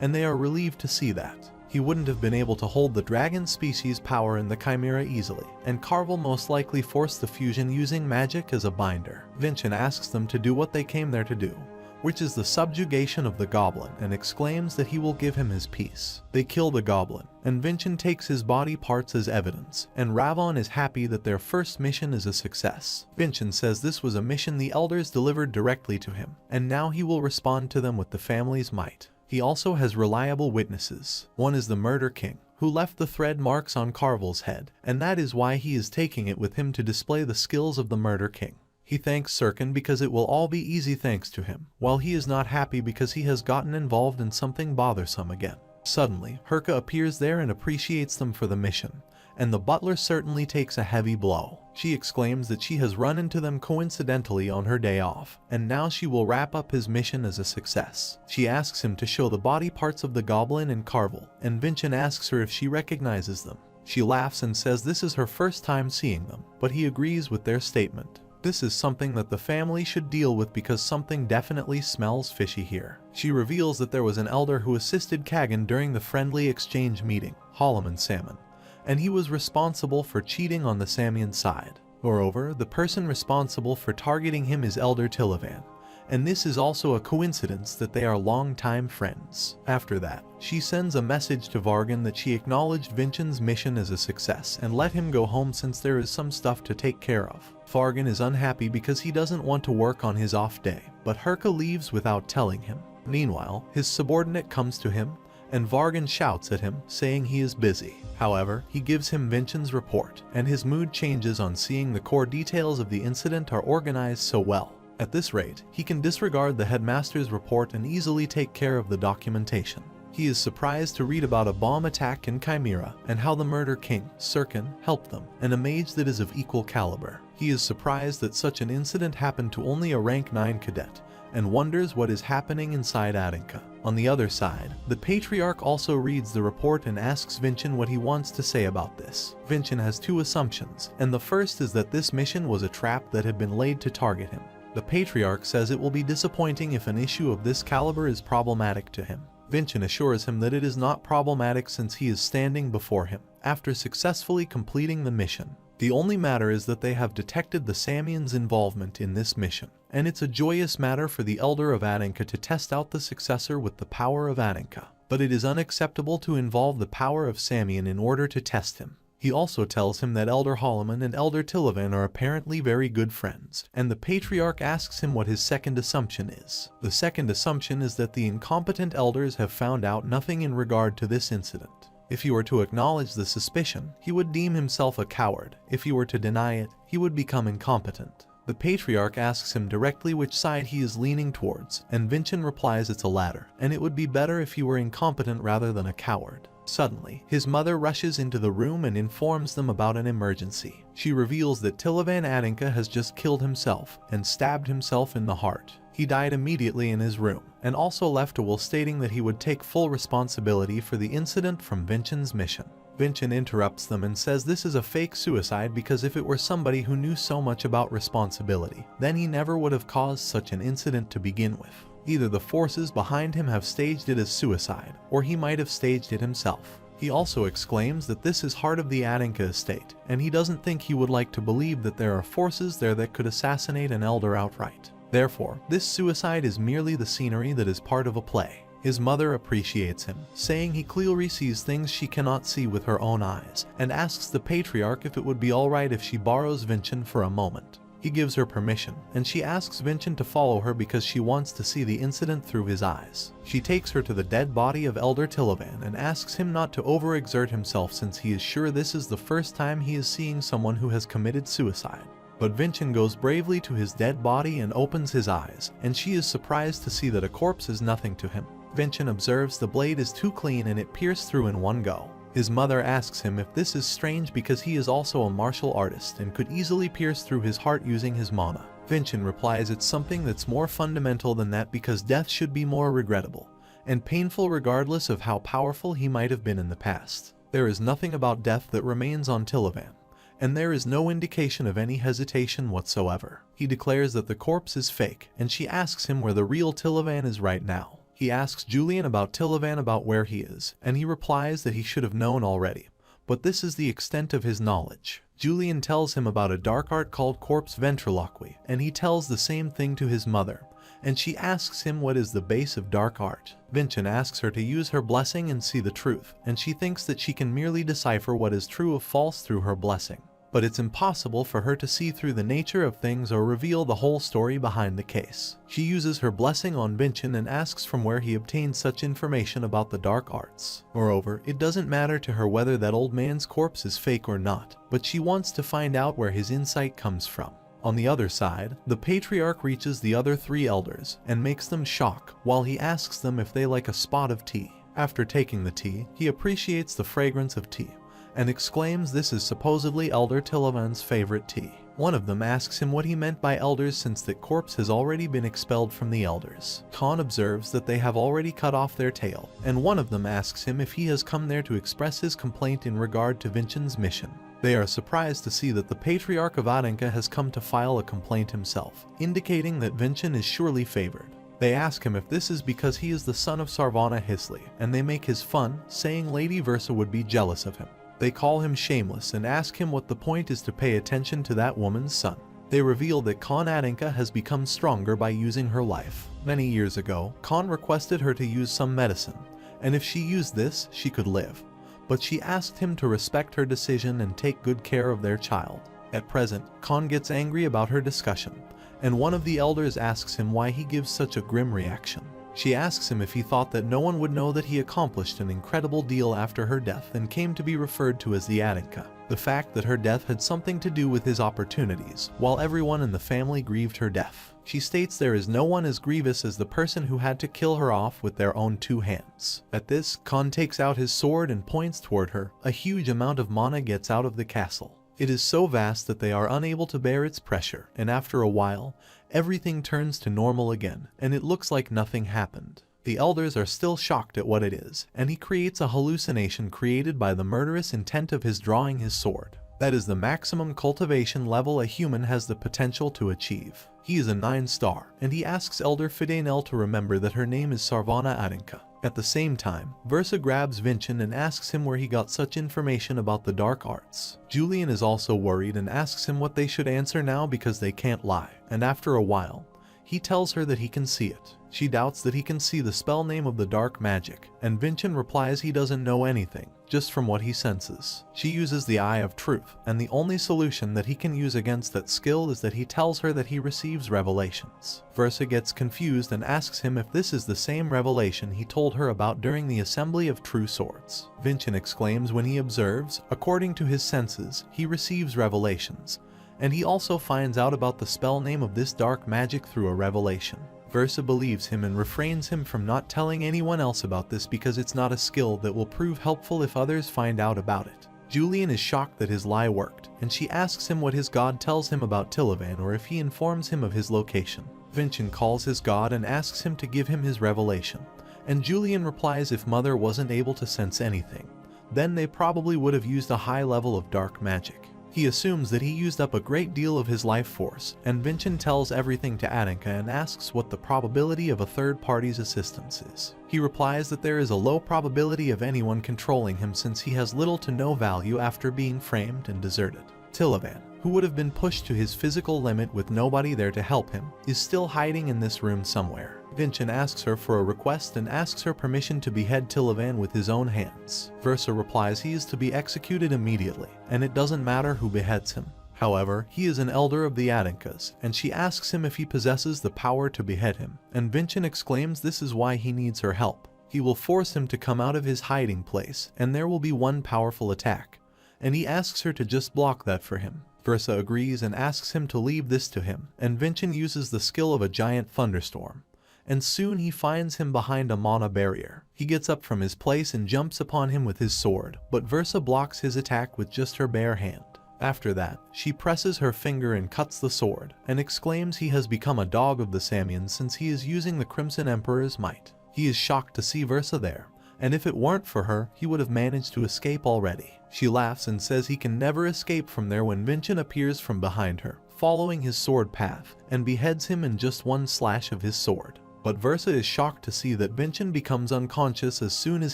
and they are relieved to see that. He wouldn't have been able to hold the dragon species power in the chimera easily, and Carvel most likely forced the fusion using magic as a binder. Vincent asks them to do what they came there to do, which is the subjugation of the goblin, and exclaims that he will give him his peace. They kill the goblin, and Vincent takes his body parts as evidence, and Ravon is happy that their first mission is a success. Vincent says this was a mission the elders delivered directly to him, and now he will respond to them with the family's might. He also has reliable witnesses. One is the Murder King, who left the thread marks on Carvel's head, and that is why he is taking it with him to display the skills of the Murder King. He thanks Sirkin because it will all be easy thanks to him, while he is not happy because he has gotten involved in something bothersome again. Suddenly, Herka appears there and appreciates them for the mission, and the butler certainly takes a heavy blow. She exclaims that she has run into them coincidentally on her day off, and now she will wrap up his mission as a success. She asks him to show the body parts of the goblin and Carvel, and Vincent asks her if she recognizes them. She laughs and says this is her first time seeing them, but he agrees with their statement. This is something that the family should deal with because something definitely smells fishy here. She reveals that there was an elder who assisted Kagan during the friendly exchange meeting, Holloman Salmon, and he was responsible for cheating on the Samian side. Moreover, the person responsible for targeting him is Elder Tilavan, and this is also a coincidence that they are longtime friends. After that, she sends a message to Vargan that she acknowledged Vincent's mission as a success and let him go home since there is some stuff to take care of. Vargan is unhappy because he doesn't want to work on his off day, but Herka leaves without telling him. Meanwhile, his subordinate comes to him, and Vargan shouts at him, saying he is busy. However, he gives him Vincent's report, and his mood changes on seeing the core details of the incident are organized so well. At this rate, he can disregard the headmaster's report and easily take care of the documentation. He is surprised to read about a bomb attack in Chimera and how the Murder King, Sirkin, helped them, and a mage that is of equal caliber. He is surprised that such an incident happened to only a rank 9 cadet, and wonders what is happening inside Adinka. On the other side, the Patriarch also reads the report and asks Vincent what he wants to say about this. Vincent has two assumptions, and the first is that this mission was a trap that had been laid to target him. The Patriarch says it will be disappointing if an issue of this caliber is problematic to him. Vincent assures him that it is not problematic since he is standing before him, after successfully completing the mission. The only matter is that they have detected the Samians' involvement in this mission, and it's a joyous matter for the Elder of Adinka to test out the successor with the power of Adinka. But it is unacceptable to involve the power of Samian in order to test him. He also tells him that Elder Holloman and Elder Tilavan are apparently very good friends, and the Patriarch asks him what his second assumption is. The second assumption is that the incompetent elders have found out nothing in regard to this incident. If he were to acknowledge the suspicion, he would deem himself a coward. If he were to deny it, he would become incompetent. The Patriarch asks him directly which side he is leaning towards, and Vincent replies it's a latter, and it would be better if he were incompetent rather than a coward. Suddenly, his mother rushes into the room and informs them about an emergency. She reveals that Tilavan Adinka has just killed himself and stabbed himself in the heart. He died immediately in his room, and also left a will stating that he would take full responsibility for the incident from Vincent's mission. Vincent interrupts them and says this is a fake suicide because if it were somebody who knew so much about responsibility, then he never would have caused such an incident to begin with. Either the forces behind him have staged it as suicide, or he might have staged it himself. He also exclaims that this is heart of the Adinka estate, and he doesn't think he would like to believe that there are forces there that could assassinate an elder outright. Therefore, this suicide is merely the scenery that is part of a play. His mother appreciates him, saying he clearly sees things she cannot see with her own eyes, and asks the Patriarch if it would be alright if she borrows Vincent for a moment. He gives her permission, and she asks Vincent to follow her because she wants to see the incident through his eyes. She takes her to the dead body of Elder Tilavan and asks him not to overexert himself since he is sure this is the first time he is seeing someone who has committed suicide. But Vincent goes bravely to his dead body and opens his eyes, and she is surprised to see that a corpse is nothing to him. Vincent observes the blade is too clean and it pierced through in one go. His mother asks him if this is strange because he is also a martial artist and could easily pierce through his heart using his mana. Vincent replies it's something that's more fundamental than that because death should be more regrettable and painful regardless of how powerful he might have been in the past. There is nothing about death that remains on Tilavan, and there is no indication of any hesitation whatsoever. He declares that the corpse is fake, and she asks him where the real Tilavan is right now. He asks Julian about Tilavan about where he is, and he replies that he should have known already, but this is the extent of his knowledge. Julian tells him about a dark art called corpse ventriloquy, and he tells the same thing to his mother, and she asks him what is the base of dark art. Vincent asks her to use her blessing and see the truth, and she thinks that she can merely decipher what is true or false through her blessing. but it's impossible for her to see through the nature of things or reveal the whole story behind the case. She uses her blessing on Vincent and asks from where he obtained such information about the dark arts. Moreover, it doesn't matter to her whether that old man's corpse is fake or not, but she wants to find out where his insight comes from. On the other side, the patriarch reaches the other 3 elders and makes them shock while he asks them if they like a spot of tea. After taking the tea, he appreciates the fragrance of tea and exclaims this is supposedly Elder Tillavan's favorite tea. One of them asks him what he meant by elders since that corpse has already been expelled from the elders. Khan observes that they have already cut off their tail, and one of them asks him if he has come there to express his complaint in regard to Vincent's mission. They are surprised to see that the Patriarch of Adanka has come to file a complaint himself, indicating that Vincent is surely favored. They ask him if this is because he is the son of Sarvana Hisley, and they make his fun, saying Lady Versa would be jealous of him. They call him shameless and ask him what the point is to pay attention to that woman's son. They reveal that Khan Adanka has become stronger by using her life. Many years ago, Khan requested her to use some medicine, and if she used this, she could live. But she asked him to respect her decision and take good care of their child. At present, Khan gets angry about her discussion, and one of the elders asks him why he gives such a grim reaction. She asks him if he thought that no one would know that he accomplished an incredible deal after her death and came to be referred to as the Adanka. The fact that her death had something to do with his opportunities, while everyone in the family grieved her death. She states there is no one as grievous as the person who had to kill her off with their own 2 hands. At this, Khan takes out his sword and points toward her. A huge amount of mana gets out of the castle. It is so vast that they are unable to bear its pressure, and after a while, everything turns to normal again, and it looks like nothing happened. The elders are still shocked at what it is, and he creates a hallucination created by the murderous intent of his drawing his sword. That is the maximum cultivation level a human has the potential to achieve. He is a 9-star, and he asks Elder Fidanel to remember that her name is Sarvana Adanka. At the same time, Versa grabs Vincent and asks him where he got such information about the dark arts. Julian is also worried and asks him what they should answer now because they can't lie, and after a while, he tells her that he can see it. She doubts that he can see the spell name of the dark magic, and Vincent replies he doesn't know anything, just from what he senses. She uses the Eye of Truth, and the only solution that he can use against that skill is that he tells her that he receives revelations. Versa gets confused and asks him if this is the same revelation he told her about during the Assembly of True Swords. Vincent exclaims when he observes, according to his senses, he receives revelations, and he also finds out about the spell name of this dark magic through a revelation. Versa believes him and refrains him from not telling anyone else about this because it's not a skill that will prove helpful if others find out about it. Julian is shocked that his lie worked, and she asks him what his god tells him about Tillavan or if he informs him of his location. Vincent calls his god and asks him to give him his revelation, and Julian replies if Mother wasn't able to sense anything, then they probably would have used a high level of dark magic. He assumes that he used up a great deal of his life force, and Vincent tells everything to Adanka and asks what the probability of a third party's assistance is. He replies that there is a low probability of anyone controlling him since he has little to no value after being framed and deserted. Tillavan, who would have been pushed to his physical limit with nobody there to help him, is still hiding in this room somewhere. Vincent asks her for a request and asks her permission to behead Tillavan with his own hands. Versa replies he is to be executed immediately, and it doesn't matter who beheads him. However, he is an elder of the Adankas, and she asks him if he possesses the power to behead him, and Vincent exclaims this is why he needs her help. He will force him to come out of his hiding place, and there will be one powerful attack, and he asks her to just block that for him. Versa agrees and asks him to leave this to him, and Vincent uses the skill of a giant thunderstorm, and soon he finds him behind a mana barrier. He gets up from his place and jumps upon him with his sword, but Versa blocks his attack with just her bare hand. After that, she presses her finger and cuts the sword, and exclaims he has become a dog of the Samians since he is using the Crimson Emperor's might. He is shocked to see Versa there, and if it weren't for her, he would have managed to escape already. She laughs and says he can never escape from there when Vincent appears from behind her, following his sword path, and beheads him in just one slash of his sword. But Versa is shocked to see that Vincent becomes unconscious as soon as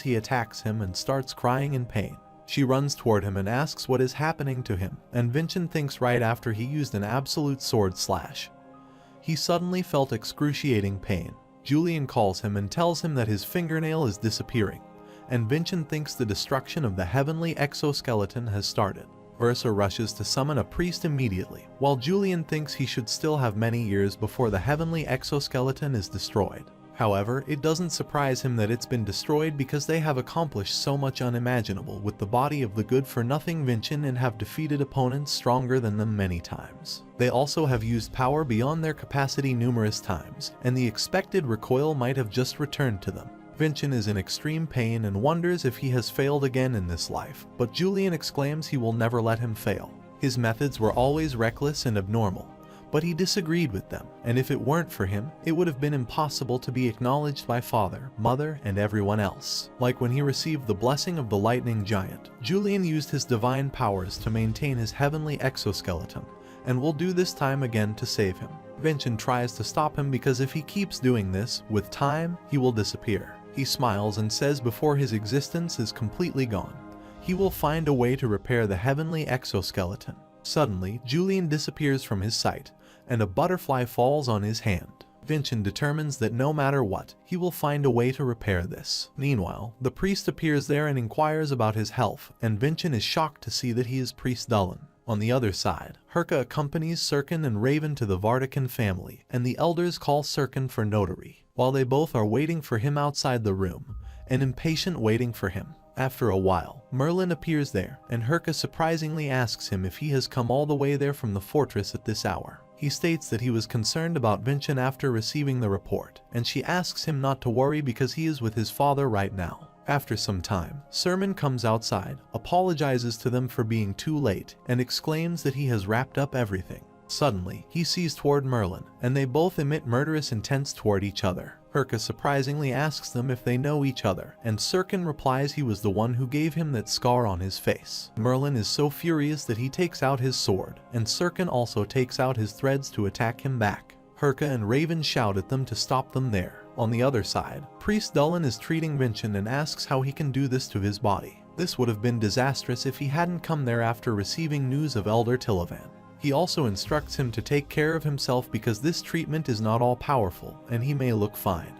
he attacks him and starts crying in pain. She runs toward him and asks what is happening to him, and Vincent thinks right after he used an absolute sword slash, he suddenly felt excruciating pain. Julian calls him and tells him that his fingernail is disappearing, and Vincent thinks the destruction of the heavenly exoskeleton has started. Ursa rushes to summon a priest immediately, while Julian thinks he should still have many years before the heavenly exoskeleton is destroyed. However, it doesn't surprise him that it's been destroyed because they have accomplished so much unimaginable with the body of the good-for-nothing Vinchin and have defeated opponents stronger than them many times. They also have used power beyond their capacity numerous times, and the expected recoil might have just returned to them. Vinchin is in extreme pain and wonders if he has failed again in this life, but Julian exclaims he will never let him fail. His methods were always reckless and abnormal, but he disagreed with them, and if it weren't for him, it would have been impossible to be acknowledged by father, mother, and everyone else. Like when he received the blessing of the lightning giant, Julian used his divine powers to maintain his heavenly exoskeleton, and will do this time again to save him. Vinchin tries to stop him because if he keeps doing this, with time, he will disappear. He smiles and says before his existence is completely gone, he will find a way to repair the heavenly exoskeleton. Suddenly, Julian disappears from his sight, and a butterfly falls on his hand. Vinchin determines that no matter what, he will find a way to repair this. Meanwhile, the priest appears there and inquires about his health, and Vinchin is shocked to see that he is Priest Dullen. On the other side, Herka accompanies Serkin and Raven to the Vartican family, and the elders call Serkin for notary, while they both are waiting for him outside the room, and impatient waiting for him. After a while, Merlin appears there, and Herka surprisingly asks him if he has come all the way there from the fortress at this hour. He states that he was concerned about Vinchin after receiving the report, and she asks him not to worry because he is with his father right now. After some time, Sermon comes outside, apologizes to them for being too late, and exclaims that he has wrapped up everything. Suddenly, he sees toward Merlin, and they both emit murderous intents toward each other. Herka surprisingly asks them if they know each other, and Serkin replies he was the one who gave him that scar on his face. Merlin is so furious that he takes out his sword, and Serkin also takes out his threads to attack him back. Herka and Raven shout at them to stop them there. On the other side, Priest Dullen is treating Vinchin and asks how he can do this to his body. This would have been disastrous if he hadn't come there after receiving news of Elder Tillavan. He also instructs him to take care of himself because this treatment is not all powerful, and he may look fine.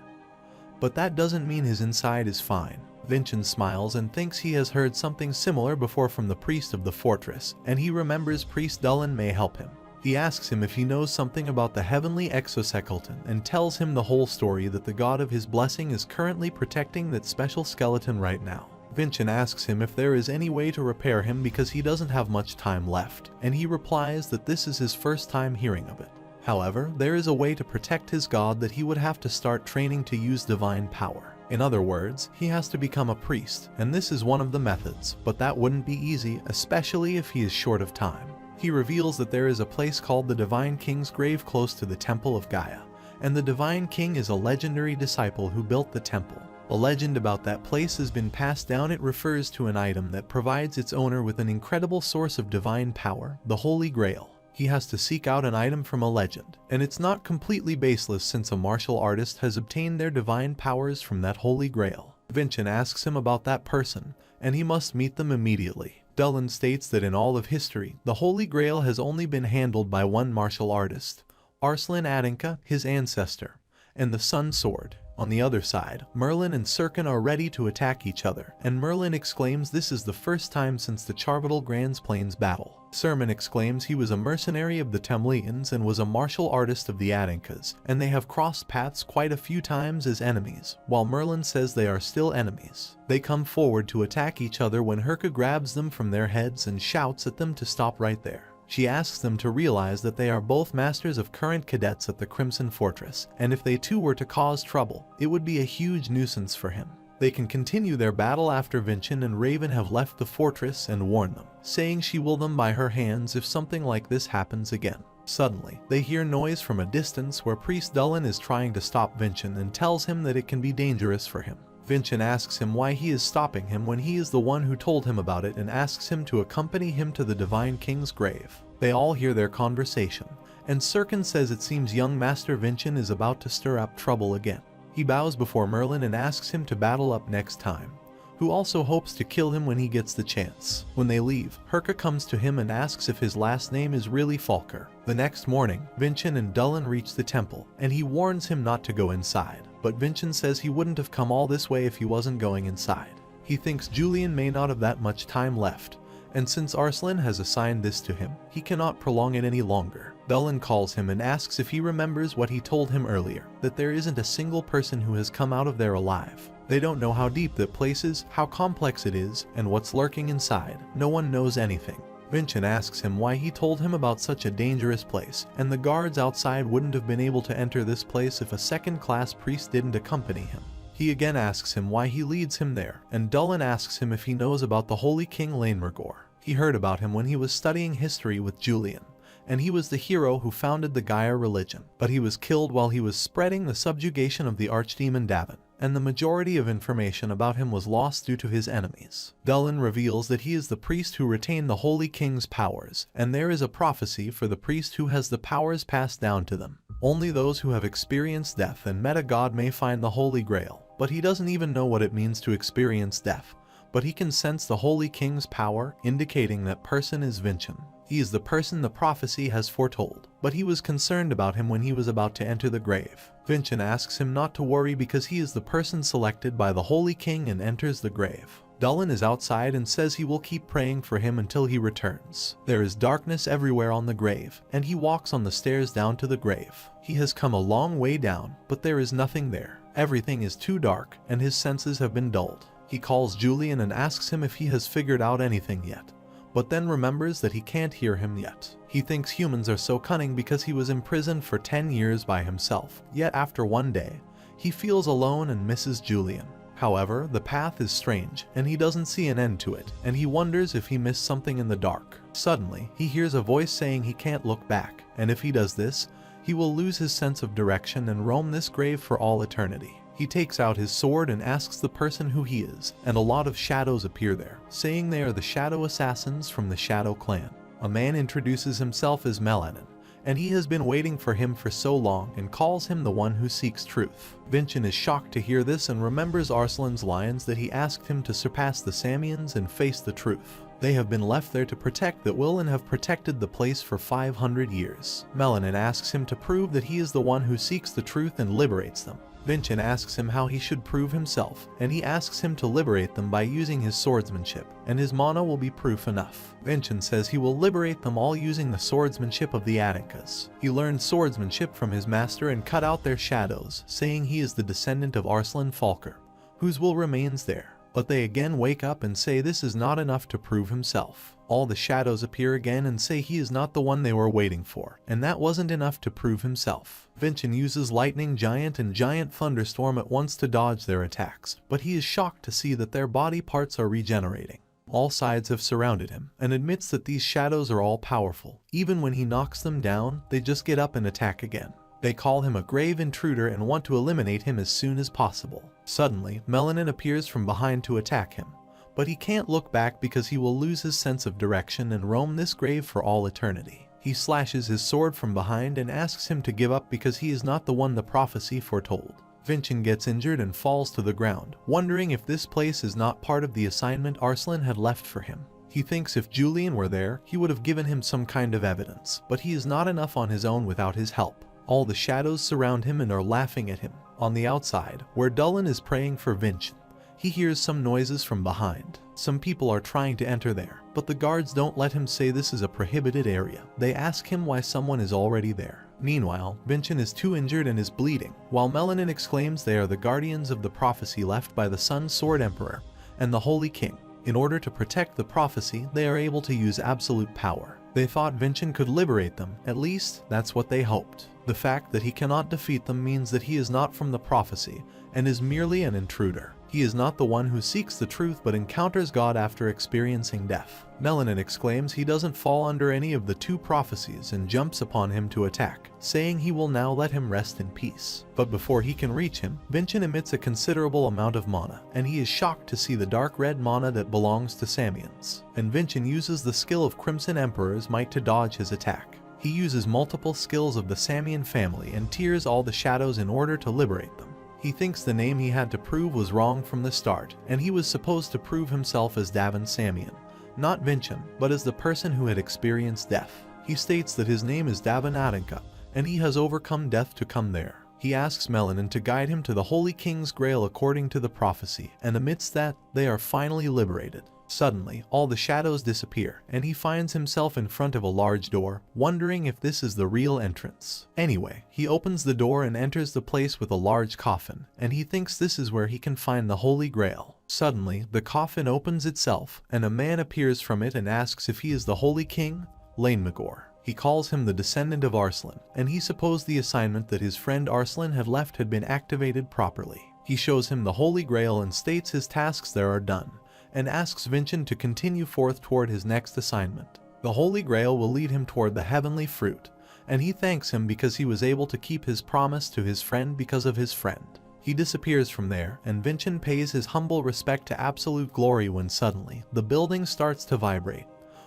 But that doesn't mean his inside is fine. Vinchin smiles and thinks he has heard something similar before from the priest of the fortress, and he remembers Priest Dullen may help him. He asks him if he knows something about the heavenly exoskeleton and tells him the whole story that the god of his blessing is currently protecting that special skeleton right now. Vinchin asks him if there is any way to repair him because he doesn't have much time left, and he replies that this is his first time hearing of it. However, there is a way to protect his god that he would have to start training to use divine power. In other words, he has to become a priest, and this is one of the methods, but that wouldn't be easy, especially if he is short of time. He reveals that there is a place called the Divine King's Grave close to the Temple of Gaia, and the Divine King is a legendary disciple who built the temple. A legend about that place has been passed down. It refers to an item that provides its owner with an incredible source of divine power, the Holy Grail. He has to seek out an item from a legend, and it's not completely baseless since a martial artist has obtained their divine powers from that Holy Grail. Vinchin asks him about that person, and he must meet them immediately. Dullen states that in all of history, the Holy Grail has only been handled by one martial artist, Arslan Adinka, his ancestor, and the Sun Sword. On the other side, Merlin and Serkin are ready to attack each other, and Merlin exclaims this is the first time since the Charvital Grand's Plains battle. Sermon exclaims he was a mercenary of the Temlians and was a martial artist of the Adinkas, and they have crossed paths quite a few times as enemies, while Merlin says they are still enemies. They come forward to attack each other when Herka grabs them from their heads and shouts at them to stop right there. She asks them to realize that they are both masters of current cadets at the Crimson Fortress, and if they too were to cause trouble, it would be a huge nuisance for him. They can continue their battle after Vinchin and Raven have left the fortress and warn them, saying she will them by her hands if something like this happens again. Suddenly, they hear noise from a distance where Priest Dullen is trying to stop Vinchin and tells him that it can be dangerous for him. Vinchin asks him why he is stopping him when he is the one who told him about it and asks him to accompany him to the Divine King's grave. They all hear their conversation, and Serkin says it seems young Master Vinchin is about to stir up trouble again. He bows before Merlin and asks him to battle up next time, who also hopes to kill him when he gets the chance. When they leave, Herka comes to him and asks if his last name is really Falker. The next morning, Vinchin and Dullen reach the temple, and he warns him not to go inside, but Vinchin says he wouldn't have come all this way if he wasn't going inside. He thinks Julian may not have that much time left, and since Arslan has assigned this to him, he cannot prolong it any longer. Dullin calls him and asks if he remembers what he told him earlier, that there isn't a single person who has come out of there alive. They don't know how deep that place is, how complex it is, and what's lurking inside. No one knows anything. Vincent asks him why he told him about such a dangerous place, and the guards outside wouldn't have been able to enter this place if a second-class priest didn't accompany him. He again asks him why he leads him there, and Dullin asks him if he knows about the Holy King Laenmergor. He heard about him when he was studying history with Julian, and he was the hero who founded the Gaia religion, but he was killed while he was spreading the subjugation of the archdemon Davin, and the majority of information about him was lost due to his enemies. Dullin reveals that he is the priest who retained the Holy King's powers, and there is a prophecy for the priest who has the powers passed down to them. Only those who have experienced death and met a god may find the Holy Grail, but he doesn't even know what it means to experience death. But he can sense the Holy King's power, indicating that person is Vincent. He is the person the prophecy has foretold, but he was concerned about him when he was about to enter the grave. Vincent asks him not to worry because he is the person selected by the Holy King and enters the grave. Dullin is outside and says he will keep praying for him until he returns. There is darkness everywhere on the grave, and he walks on the stairs down to the grave. He has come a long way down, but there is nothing there. Everything is too dark, and his senses have been dulled. He calls Julian and asks him if he has figured out anything yet, but then remembers that he can't hear him yet. He thinks humans are so cunning because he was imprisoned for 10 years by himself, yet after one day, he feels alone and misses Julian. However, the path is strange, and he doesn't see an end to it, and he wonders if he missed something in the dark. Suddenly, he hears a voice saying he can't look back, and if he does this, he will lose his sense of direction and roam this grave for all eternity. He takes out his sword and asks the person who he is, and a lot of shadows appear there, saying they are the Shadow Assassins from the Shadow Clan. A man introduces himself as Melanin, and he has been waiting for him for so long and calls him the one who seeks truth. Vincent is shocked to hear this and remembers Arslan's lines that he asked him to surpass the Samians and face the truth. They have been left there to protect that will and have protected the place for 500 years. Melanin asks him to prove that he is the one who seeks the truth and liberates them. Vincent asks him how he should prove himself, and he asks him to liberate them by using his swordsmanship, and his mana will be proof enough. Vincent says he will liberate them all using the swordsmanship of the Atticas. He learned swordsmanship from his master and cut out their shadows, saying he is the descendant of Arslan Falker, whose will remains there. But they again wake up and say this is not enough to prove himself. All the shadows appear again and say he is not the one they were waiting for, and that wasn't enough to prove himself. Vincent uses Lightning Giant and Giant Thunderstorm at once to dodge their attacks, but he is shocked to see that their body parts are regenerating. All sides have surrounded him, and admits that these shadows are all powerful. Even when he knocks them down, they just get up and attack again. They call him a grave intruder and want to eliminate him as soon as possible. Suddenly, Melanin appears from behind to attack him, but he can't look back because he will lose his sense of direction and roam this grave for all eternity. He slashes his sword from behind and asks him to give up because he is not the one the prophecy foretold. Vincent gets injured and falls to the ground, wondering if this place is not part of the assignment Arslan had left for him. He thinks if Julian were there, he would have given him some kind of evidence, but he is not enough on his own without his help. All the shadows surround him and are laughing at him. On the outside, where Dullin is praying for Vincent, he hears some noises from behind. Some people are trying to enter there, but the guards don't let him say this is a prohibited area. They ask him why someone is already there. Meanwhile, Vincent is too injured and is bleeding, while Melanin exclaims they are the guardians of the prophecy left by the Sun Sword Emperor and the Holy King. In order to protect the prophecy, they are able to use absolute power. They thought Vincent could liberate them, at least that's what they hoped. The fact that he cannot defeat them means that he is not from the prophecy and is merely an intruder. He is not the one who seeks the truth but encounters God after experiencing death. Melanin exclaims he doesn't fall under any of the two prophecies and jumps upon him to attack, saying he will now let him rest in peace. But before he can reach him, Vincent emits a considerable amount of mana, and he is shocked to see the dark red mana that belongs to Samians. And Vincent uses the skill of Crimson Emperor's Might to dodge his attack. He uses multiple skills of the Samian family and tears all the shadows in order to liberate them. He thinks the name he had to prove was wrong from the start, and he was supposed to prove himself as Davin Samian, not Vincent, but as the person who had experienced death. He states that his name is Davin Adinka, and he has overcome death to come there. He asks Melanin to guide him to the Holy King's Grail according to the prophecy, and amidst that, they are finally liberated. Suddenly, all the shadows disappear, and he finds himself in front of a large door, wondering if this is the real entrance. Anyway, he opens the door and enters the place with a large coffin, and he thinks this is where he can find the Holy Grail. Suddenly, the coffin opens itself, and a man appears from it and asks if he is the Holy King, Magor. He calls him the descendant of Arslan, and he supposed the assignment that his friend Arslan had left had been activated properly. He shows him the Holy Grail and states his tasks there are done, and asks Vincent to continue forth toward his next assignment. The Holy Grail will lead him toward the heavenly fruit, and he thanks him because he was able to keep his promise to his friend because of his friend. He disappears from there, and Vincent pays his humble respect to absolute glory when suddenly, the building starts to vibrate,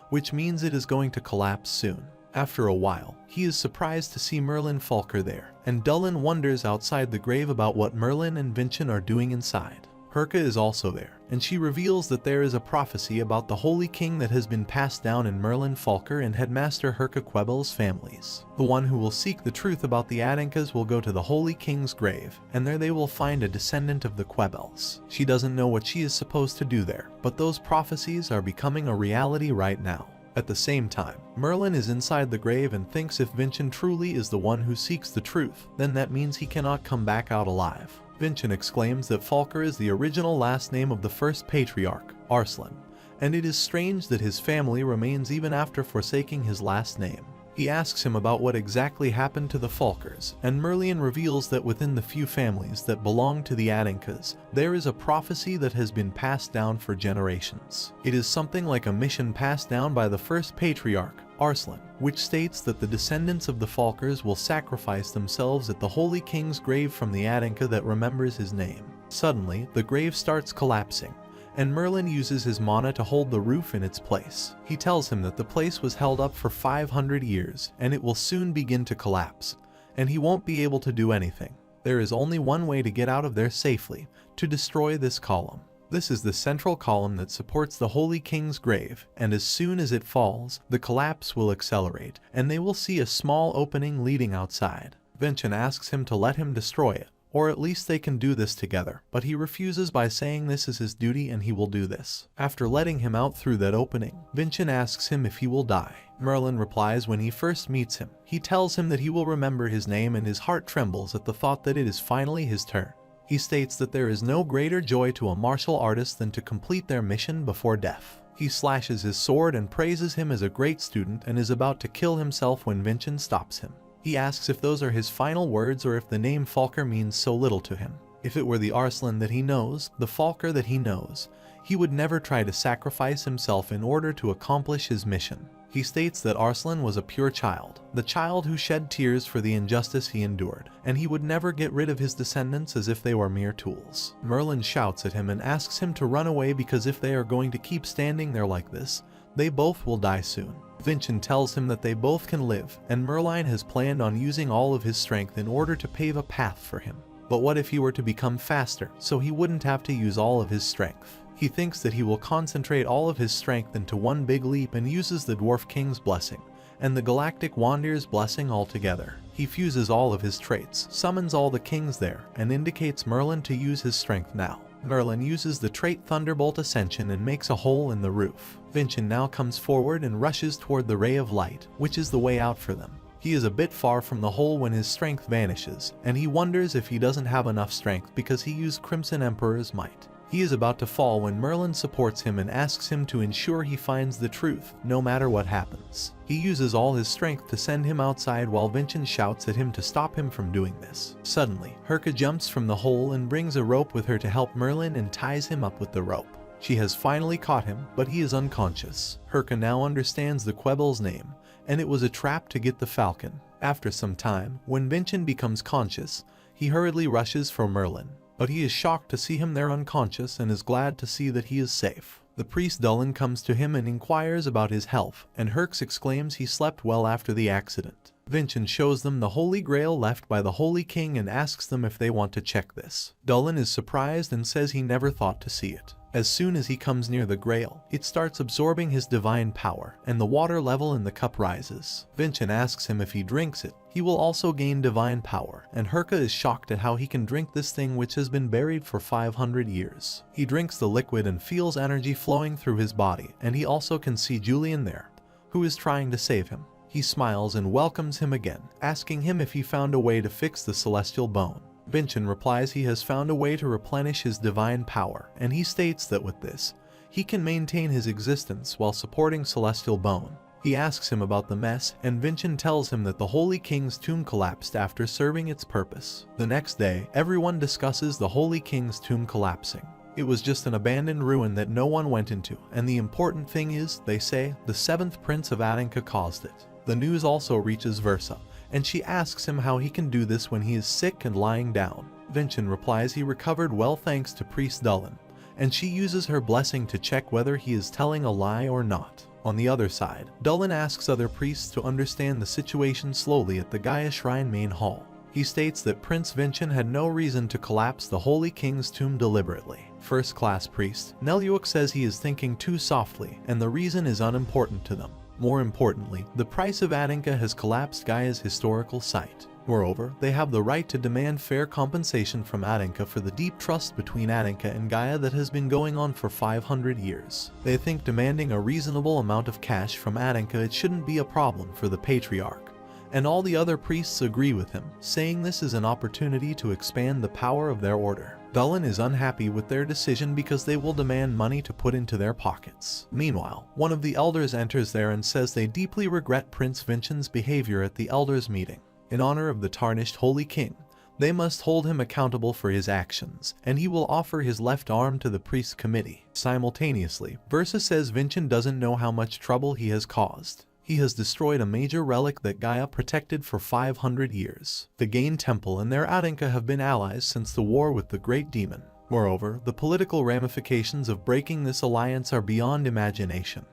which means it is going to collapse soon. After a while, he is surprised to see Merlin Falker there, and Dulin wonders outside the grave about what Merlin and Vincent are doing inside. Herka is also there, and she reveals that there is a prophecy about the Holy King that has been passed down in Merlin Falker and Headmaster Herka Quebel's families. The one who will seek the truth about the Adankas will go to the Holy King's grave, and there they will find a descendant of the Quebels. She doesn't know what she is supposed to do there, but those prophecies are becoming a reality right now. At the same time, Merlin is inside the grave and thinks if Vincent truly is the one who seeks the truth, then that means he cannot come back out alive. Vincent exclaims that Falker is the original last name of the first patriarch, Arslan, and it is strange that his family remains even after forsaking his last name. He asks him about what exactly happened to the Falkers, and Merlin reveals that within the few families that belong to the Adankas, there is a prophecy that has been passed down for generations. It is something like a mission passed down by the first patriarch, Arslan, which states that the descendants of the Falkers will sacrifice themselves at the Holy King's grave from the Adanka that remembers his name. Suddenly, the grave starts collapsing, and Merlin uses his mana to hold the roof in its place. He tells him that the place was held up for 500 years, and it will soon begin to collapse, and he won't be able to do anything. There is only one way to get out of there safely, to destroy this column. This is the central column that supports the Holy King's grave, and as soon as it falls, the collapse will accelerate, and they will see a small opening leading outside. Vincent asks him to let him destroy it, or at least they can do this together, but he refuses by saying this is his duty and he will do this. After letting him out through that opening, Vincent asks him if he will die. Merlin replies when he first meets him. He tells him that he will remember his name and his heart trembles at the thought that it is finally his turn. He states that there is no greater joy to a martial artist than to complete their mission before death. He slashes his sword and praises him as a great student and is about to kill himself when Vincent stops him. He asks if those are his final words or if the name Falker means so little to him. If it were the Arslan that he knows, the Falker that he knows, he would never try to sacrifice himself in order to accomplish his mission. He states that Arslan was a pure child, the child who shed tears for the injustice he endured, and he would never get rid of his descendants as if they were mere tools. Merlin shouts at him and asks him to run away because if they are going to keep standing there like this, they both will die soon. Vincent tells him that they both can live, and Merlin has planned on using all of his strength in order to pave a path for him. But what if he were to become faster, so he wouldn't have to use all of his strength? He thinks that he will concentrate all of his strength into one big leap and uses the Dwarf King's blessing, and the Galactic Wanderer's blessing altogether. He fuses all of his traits, summons all the kings there, and indicates Merlin to use his strength now. Merlin uses the trait Thunderbolt Ascension and makes a hole in the roof. Vincent now comes forward and rushes toward the ray of light, which is the way out for them. He is a bit far from the hole when his strength vanishes, and he wonders if he doesn't have enough strength because he used Crimson Emperor's might. He is about to fall when Merlin supports him and asks him to ensure he finds the truth, no matter what happens. He uses all his strength to send him outside while Vincent shouts at him to stop him from doing this. Suddenly, Herka jumps from the hole and brings a rope with her to help Merlin and ties him up with the rope. She has finally caught him, but he is unconscious. Herka now understands the Quebel's name, and it was a trap to get the falcon. After some time, when Vincent becomes conscious, he hurriedly rushes for Merlin. But he is shocked to see him there unconscious and is glad to see that he is safe. The priest Dulin comes to him and inquires about his health, and Herx exclaims he slept well after the accident. Vincent shows them the Holy Grail left by the Holy King and asks them if they want to check this. Dulin is surprised and says he never thought to see it. As soon as he comes near the grail, it starts absorbing his divine power, and the water level in the cup rises. Vincent asks him if he drinks it, he will also gain divine power, and Herka is shocked at how he can drink this thing which has been buried for 500 years. He drinks the liquid and feels energy flowing through his body, and he also can see Julian there, who is trying to save him. He smiles and welcomes him again, asking him if he found a way to fix the celestial bone. Vincent replies he has found a way to replenish his divine power, and he states that with this, he can maintain his existence while supporting celestial bone. He asks him about the mess, and Vincent tells him that the Holy King's tomb collapsed after serving its purpose. The next day, everyone discusses the Holy King's tomb collapsing. It was just an abandoned ruin that no one went into, and the important thing is, they say, the 7th Prince of Adanka caused it. The news also reaches Versa, and she asks him how he can do this when he is sick and lying down. Vincent replies he recovered well thanks to Priest Dulin, and she uses her blessing to check whether he is telling a lie or not. On the other side, Dulin asks other priests to understand the situation slowly at the Gaia Shrine main hall. He states that Prince Vincent had no reason to collapse the Holy King's tomb deliberately. First-class priest Nelyuk says he is thinking too softly, and the reason is unimportant to them. More importantly, the price of Adanka has collapsed Gaia's historical site. Moreover, they have the right to demand fair compensation from Adanka for the deep trust between Adanka and Gaia that has been going on for 500 years. They think demanding a reasonable amount of cash from Adanka it shouldn't be a problem for the Patriarch. And all the other priests agree with him, saying this is an opportunity to expand the power of their order. Dulin is unhappy with their decision because they will demand money to put into their pockets. Meanwhile, one of the elders enters there and says they deeply regret Prince Vincent's behavior at the elders' meeting. In honor of the tarnished Holy King, they must hold him accountable for his actions, and he will offer his left arm to the priest's committee. Simultaneously, Versa says Vincent doesn't know how much trouble he has caused. He has destroyed a major relic that Gaia protected for 500 years. The Gain Temple and their Adanka have been allies since the war with the Great Demon. Moreover, the political ramifications of breaking this alliance are beyond imagination,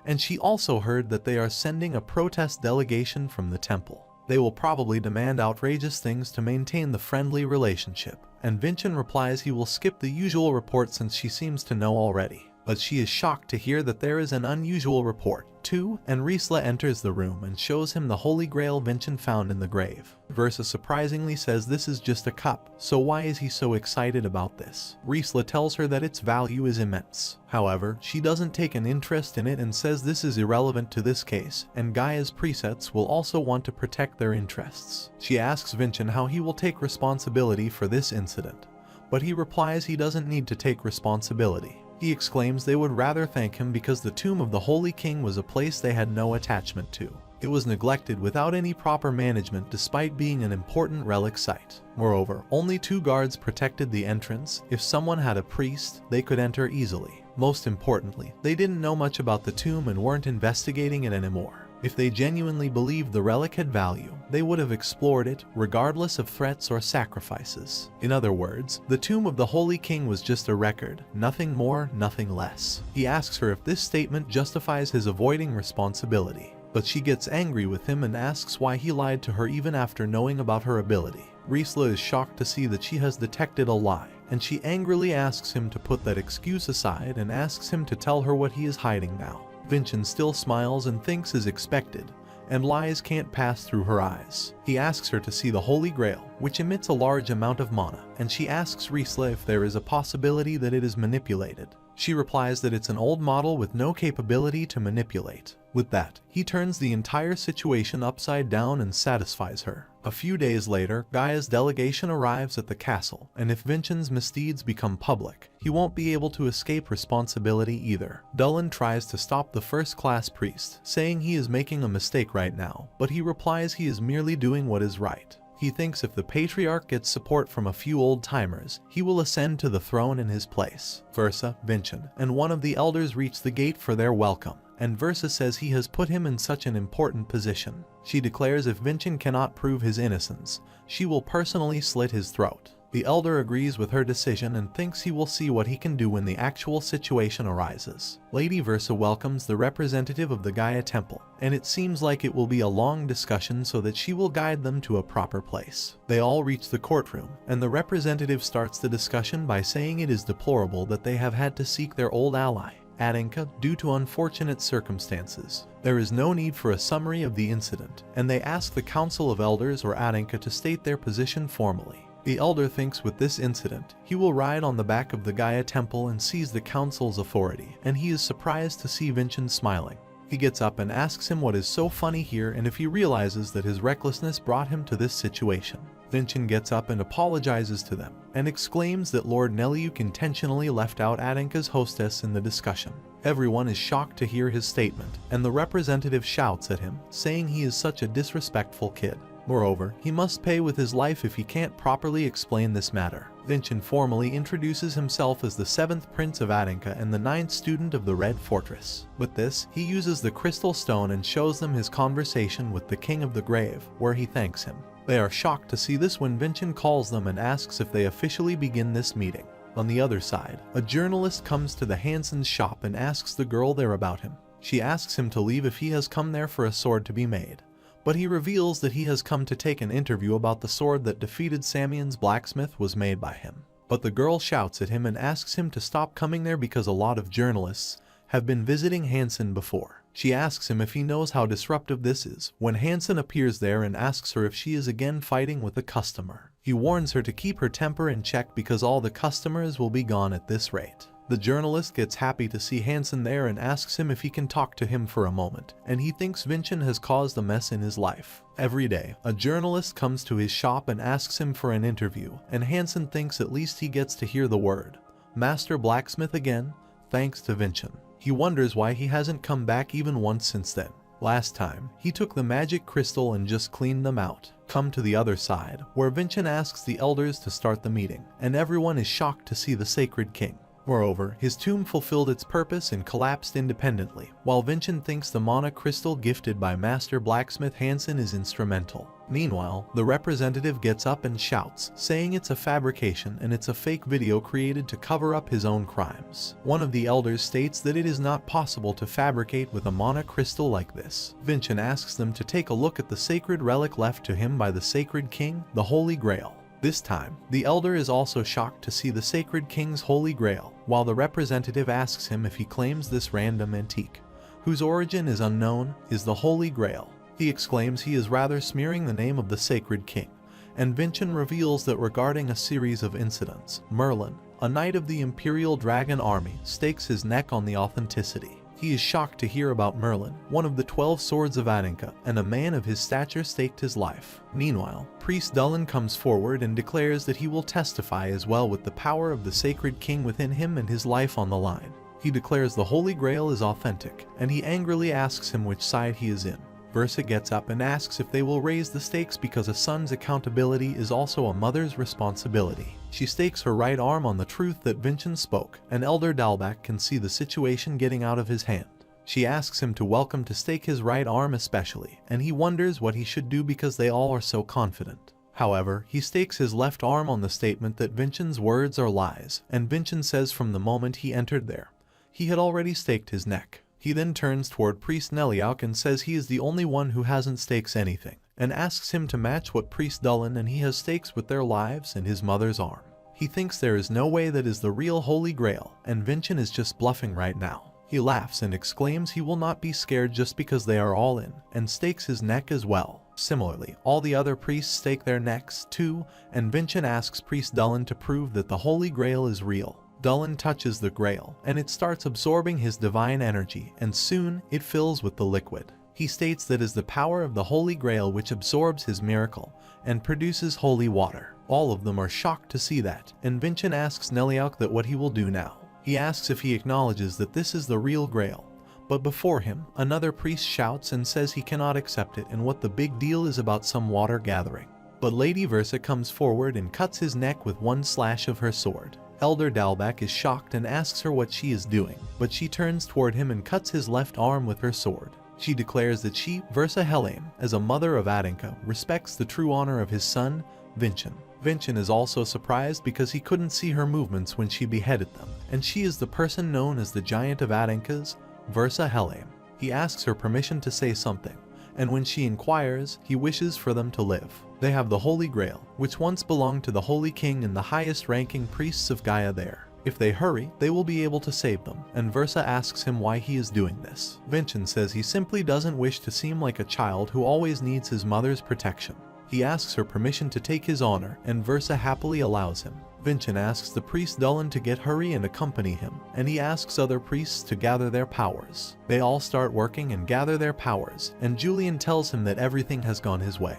and she also heard that they are sending a protest delegation from the temple. They will probably demand outrageous things to maintain the friendly relationship, and Vincent replies he will skip the usual report since she seems to know already. But she is shocked to hear that there is an unusual report, too, and Riesla enters the room and shows him the Holy Grail Vincent found in the grave. Versa surprisingly says this is just a cup, so why is he so excited about this? Riesla tells her that its value is immense. However, she doesn't take an interest in it and says this is irrelevant to this case, and Gaia's precepts will also want to protect their interests. She asks Vincent how he will take responsibility for this incident, but he replies he doesn't need to take responsibility. He exclaims they would rather thank him because the tomb of the Holy King was a place they had no attachment to. It was neglected without any proper management despite being an important relic site. Moreover, only 2 guards protected the entrance. If someone had a priest, they could enter easily. Most importantly, they didn't know much about the tomb and weren't investigating it anymore. If they genuinely believed the relic had value, they would have explored it, regardless of threats or sacrifices. In other words, the tomb of the Holy King was just a record, nothing more, nothing less. He asks her if this statement justifies his avoiding responsibility, but she gets angry with him and asks why he lied to her even after knowing about her ability. Riesla is shocked to see that she has detected a lie, and she angrily asks him to put that excuse aside and asks him to tell her what he is hiding now. Vincent still smiles and thinks as expected, and lies can't pass through her eyes. He asks her to see the Holy Grail, which emits a large amount of mana, and she asks Riesla if there is a possibility that it is manipulated. She replies that it's an old model with no capability to manipulate. With that, he turns the entire situation upside down and satisfies her. A few days later, Gaia's delegation arrives at the castle, and if Vincent's misdeeds become public, he won't be able to escape responsibility either. Dulin tries to stop the first-class priest, saying he is making a mistake right now, but he replies he is merely doing what is right. He thinks if the Patriarch gets support from a few old-timers, he will ascend to the throne in his place. Versa, Vincent, and one of the elders reach the gate for their welcome, and Versa says he has put him in such an important position. She declares if Vincent cannot prove his innocence, she will personally slit his throat. The elder agrees with her decision and thinks he will see what he can do when the actual situation arises. Lady Versa welcomes the representative of the Gaia Temple, and it seems like it will be a long discussion so that she will guide them to a proper place. They all reach the courtroom, and the representative starts the discussion by saying it is deplorable that they have had to seek their old ally, Adanka, due to unfortunate circumstances. There is no need for a summary of the incident, and they ask the Council of Elders or Adanka to state their position formally. The elder thinks with this incident, he will ride on the back of the Gaia Temple and seize the Council's authority, and he is surprised to see Vincent smiling. He gets up and asks him what is so funny here and if he realizes that his recklessness brought him to this situation. Vincent gets up and apologizes to them, and exclaims that Lord Neliuk intentionally left out Adanka's hostess in the discussion. Everyone is shocked to hear his statement, and the representative shouts at him, saying he is such a disrespectful kid. Moreover, he must pay with his life if he can't properly explain this matter. Vincent formally introduces himself as the 7th Prince of Adanka and the 9th student of the Red Fortress. With this, he uses the crystal stone and shows them his conversation with the King of the Grave, where he thanks him. They are shocked to see this when Vincent calls them and asks if they officially begin this meeting. On the other side, a journalist comes to the Hansens' shop and asks the girl there about him. She asks him to leave if he has come there for a sword to be made, but he reveals that he has come to take an interview about the sword that defeated Samian's blacksmith was made by him. But the girl shouts at him and asks him to stop coming there because a lot of journalists have been visiting Hansen before. She asks him if he knows how disruptive this is, when Hansen appears there and asks her if she is again fighting with a customer. He warns her to keep her temper in check because all the customers will be gone at this rate. The journalist gets happy to see Hansen there and asks him if he can talk to him for a moment, and he thinks Vincent has caused a mess in his life. Every day, a journalist comes to his shop and asks him for an interview, and Hansen thinks at least he gets to hear the word Master Blacksmith again, thanks to Vincent. He wonders why he hasn't come back even once since then. Last time, he took the magic crystal and just cleaned them out. Come to the other side, where Vincent asks the elders to start the meeting, and everyone is shocked to see the Sacred King. Moreover, his tomb fulfilled its purpose and collapsed independently, while Vincent thinks the mana crystal gifted by Master Blacksmith Hansen is instrumental. Meanwhile, the representative gets up and shouts, saying it's a fabrication and it's a fake video created to cover up his own crimes. One of the elders states that it is not possible to fabricate with a mana crystal like this. Vincent asks them to take a look at the sacred relic left to him by the Sacred King, the Holy Grail. This time, the elder is also shocked to see the Sacred King's Holy Grail, while the representative asks him if he claims this random antique, whose origin is unknown, is the Holy Grail. He exclaims he is rather smearing the name of the Sacred King, and Vincent reveals that regarding a series of incidents, Merlin, a knight of the Imperial Dragon Army, stakes his neck on the authenticity. He is shocked to hear about Merlin, one of the 12 swords of Adanka, and a man of his stature staked his life. Meanwhile, Priest Dullen comes forward and declares that he will testify as well with the power of the Sacred King within him and his life on the line. He declares the Holy Grail is authentic, and he angrily asks him which side he is in. Versa gets up and asks if they will raise the stakes because a son's accountability is also a mother's responsibility. She stakes her right arm on the truth that Vincent spoke, and Elder Dalbach can see the situation getting out of his hand. She asks him to welcome to stake his right arm especially, and he wonders what he should do because they all are so confident. However, he stakes his left arm on the statement that Vincent's words are lies, and Vincent says from the moment he entered there, he had already staked his neck. He then turns toward Priest Neliuk and says he is the only one who hasn't stakes anything, and asks him to match what Priest Dullen and he has stakes with their lives and his mother's arm. He thinks there is no way that is the real Holy Grail, and Vincent is just bluffing right now. He laughs and exclaims he will not be scared just because they are all in, and stakes his neck as well. Similarly, all the other priests stake their necks too, and Vincent asks Priest Dullen to prove that the Holy Grail is real. Dullen touches the grail, and it starts absorbing his divine energy, and soon it fills with the liquid. He states that is the power of the Holy Grail which absorbs his miracle and produces holy water. All of them are shocked to see that, and Vincent asks Neliuk that what he will do now. He asks if he acknowledges that this is the real grail, but before him, another priest shouts and says he cannot accept it and what the big deal is about some water gathering. But Lady Versa comes forward and cuts his neck with one slash of her sword. Elder Dalbach is shocked and asks her what she is doing, but she turns toward him and cuts his left arm with her sword. She declares that she, Versa Helheim, as a mother of Adanka, respects the true honor of his son, Vincent. Vincent is also surprised because he couldn't see her movements when she beheaded them, and she is the person known as the Giant of Adinkas, Versa Helheim. He asks her permission to say something, and when she inquires, he wishes for them to live. They have the Holy Grail, which once belonged to the Holy King and the highest-ranking priests of Gaia there. If they hurry, they will be able to save them, and Versa asks him why he is doing this. Vincent says he simply doesn't wish to seem like a child who always needs his mother's protection. He asks her permission to take his honor, and Versa happily allows him. Vincent asks the priest Dulin to get hurry and accompany him, and he asks other priests to gather their powers. They all start working and gather their powers, and Julian tells him that everything has gone his way,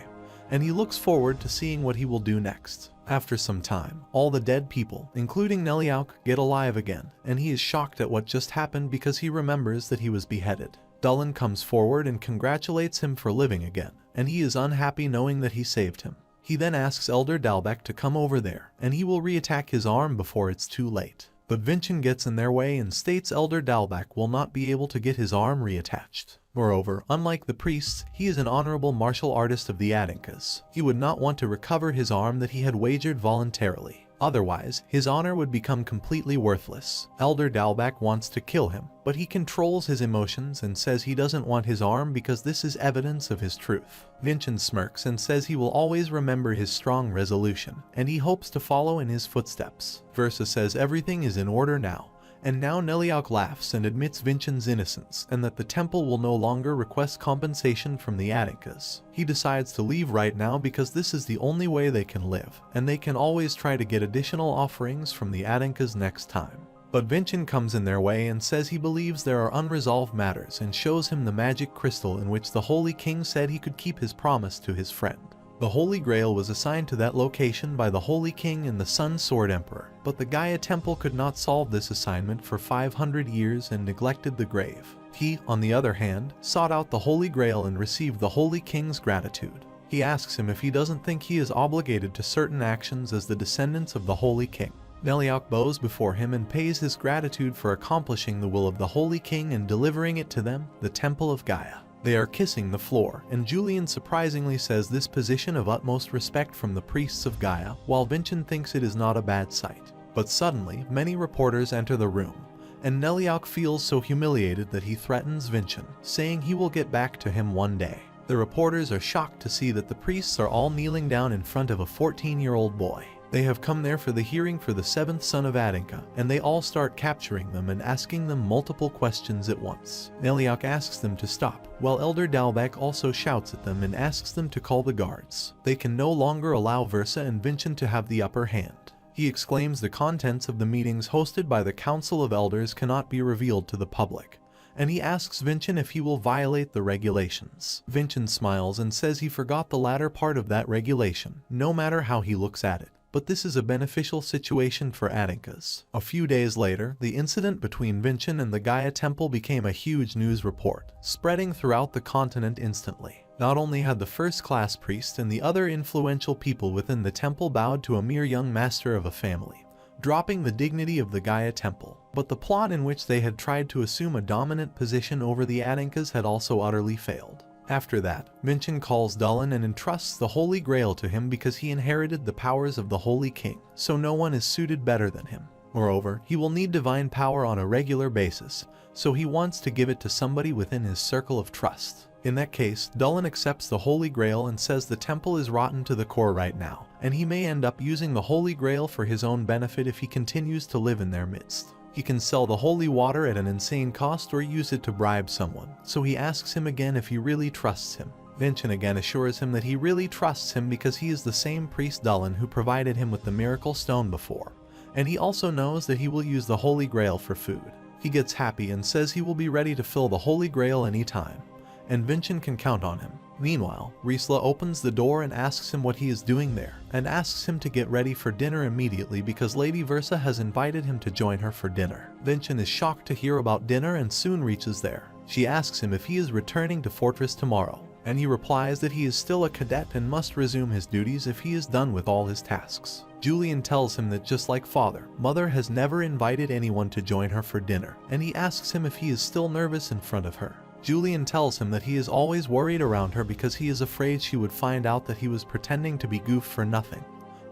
and he looks forward to seeing what he will do next. After some time, all the dead people, including Neliauk, get alive again, and he is shocked at what just happened because he remembers that he was beheaded. Dulin comes forward and congratulates him for living again, and he is unhappy knowing that he saved him. He then asks Elder Dalbec to come over there, and he will reattack his arm before it's too late. But Vincent gets in their way and states Elder Dalbec will not be able to get his arm reattached. Moreover, unlike the priests, he is an honorable martial artist of the Adinkas. He would not want to recover his arm that he had wagered voluntarily. Otherwise, his honor would become completely worthless. Elder Dalbec wants to kill him, but he controls his emotions and says he doesn't want his arm because this is evidence of his truth. Vincent smirks and says he will always remember his strong resolution, and he hopes to follow in his footsteps. Versa says everything is in order now, and now Neliauk laughs and admits Vincent's innocence and that the temple will no longer request compensation from the Adinkas. He decides to leave right now because this is the only way they can live, and they can always try to get additional offerings from the Adinkas next time. But Vincent comes in their way and says he believes there are unresolved matters and shows him the magic crystal in which the Holy King said he could keep his promise to his friend. The Holy Grail was assigned to that location by the Holy King and the Sun Sword Emperor, but the Gaia Temple could not solve this assignment for 500 years and neglected the grave. He, on the other hand, sought out the Holy Grail and received the Holy King's gratitude. He asks him if he doesn't think he is obligated to certain actions as the descendants of the Holy King. Neliauk bows before him and pays his gratitude for accomplishing the will of the Holy King and delivering it to them, the Temple of Gaia. They are kissing the floor, and Julian surprisingly says this position of utmost respect from the priests of Gaia, while Vincent thinks it is not a bad sight. But suddenly, many reporters enter the room, and Neliauk feels so humiliated that he threatens Vincent, saying he will get back to him one day. The reporters are shocked to see that the priests are all kneeling down in front of a 14-year-old boy. They have come there for the hearing for the seventh son of Adinka, and they all start capturing them and asking them multiple questions at once. Neliauk asks them to stop, while Elder Dalbec also shouts at them and asks them to call the guards. They can no longer allow Versa and Vincent to have the upper hand. He exclaims the contents of the meetings hosted by the Council of Elders cannot be revealed to the public, and he asks Vincent if he will violate the regulations. Vincent smiles and says he forgot the latter part of that regulation, no matter how he looks at it. But this is a beneficial situation for Adinkas. A few days later, the incident between Vincent and the Gaia Temple became a huge news report, spreading throughout the continent instantly. Not only had the first-class priest and the other influential people within the temple bowed to a mere young master of a family, dropping the dignity of the Gaia Temple, but the plot in which they had tried to assume a dominant position over the Adinkas had also utterly failed. After that, Vincent calls Dulin and entrusts the Holy Grail to him because he inherited the powers of the Holy King, so no one is suited better than him. Moreover, he will need divine power on a regular basis, so he wants to give it to somebody within his circle of trust. In that case, Dulin accepts the Holy Grail and says the temple is rotten to the core right now, and he may end up using the Holy Grail for his own benefit if he continues to live in their midst. He can sell the holy water at an insane cost or use it to bribe someone, so he asks him again if he really trusts him. Vincent again assures him that he really trusts him because he is the same priest Dulin who provided him with the miracle stone before, and he also knows that he will use the Holy Grail for food. He gets happy and says he will be ready to fill the Holy Grail anytime, and Vincent can count on him. Meanwhile, Riesla opens the door and asks him what he is doing there, and asks him to get ready for dinner immediately because Lady Versa has invited him to join her for dinner. Vincent is shocked to hear about dinner and soon reaches there. She asks him if he is returning to Fortress tomorrow, and he replies that he is still a cadet and must resume his duties if he is done with all his tasks. Julian tells him that just like father, Mother has never invited anyone to join her for dinner, and he asks him if he is still nervous in front of her. Julian tells him that he is always worried around her because he is afraid she would find out that he was pretending to be Goof for nothing.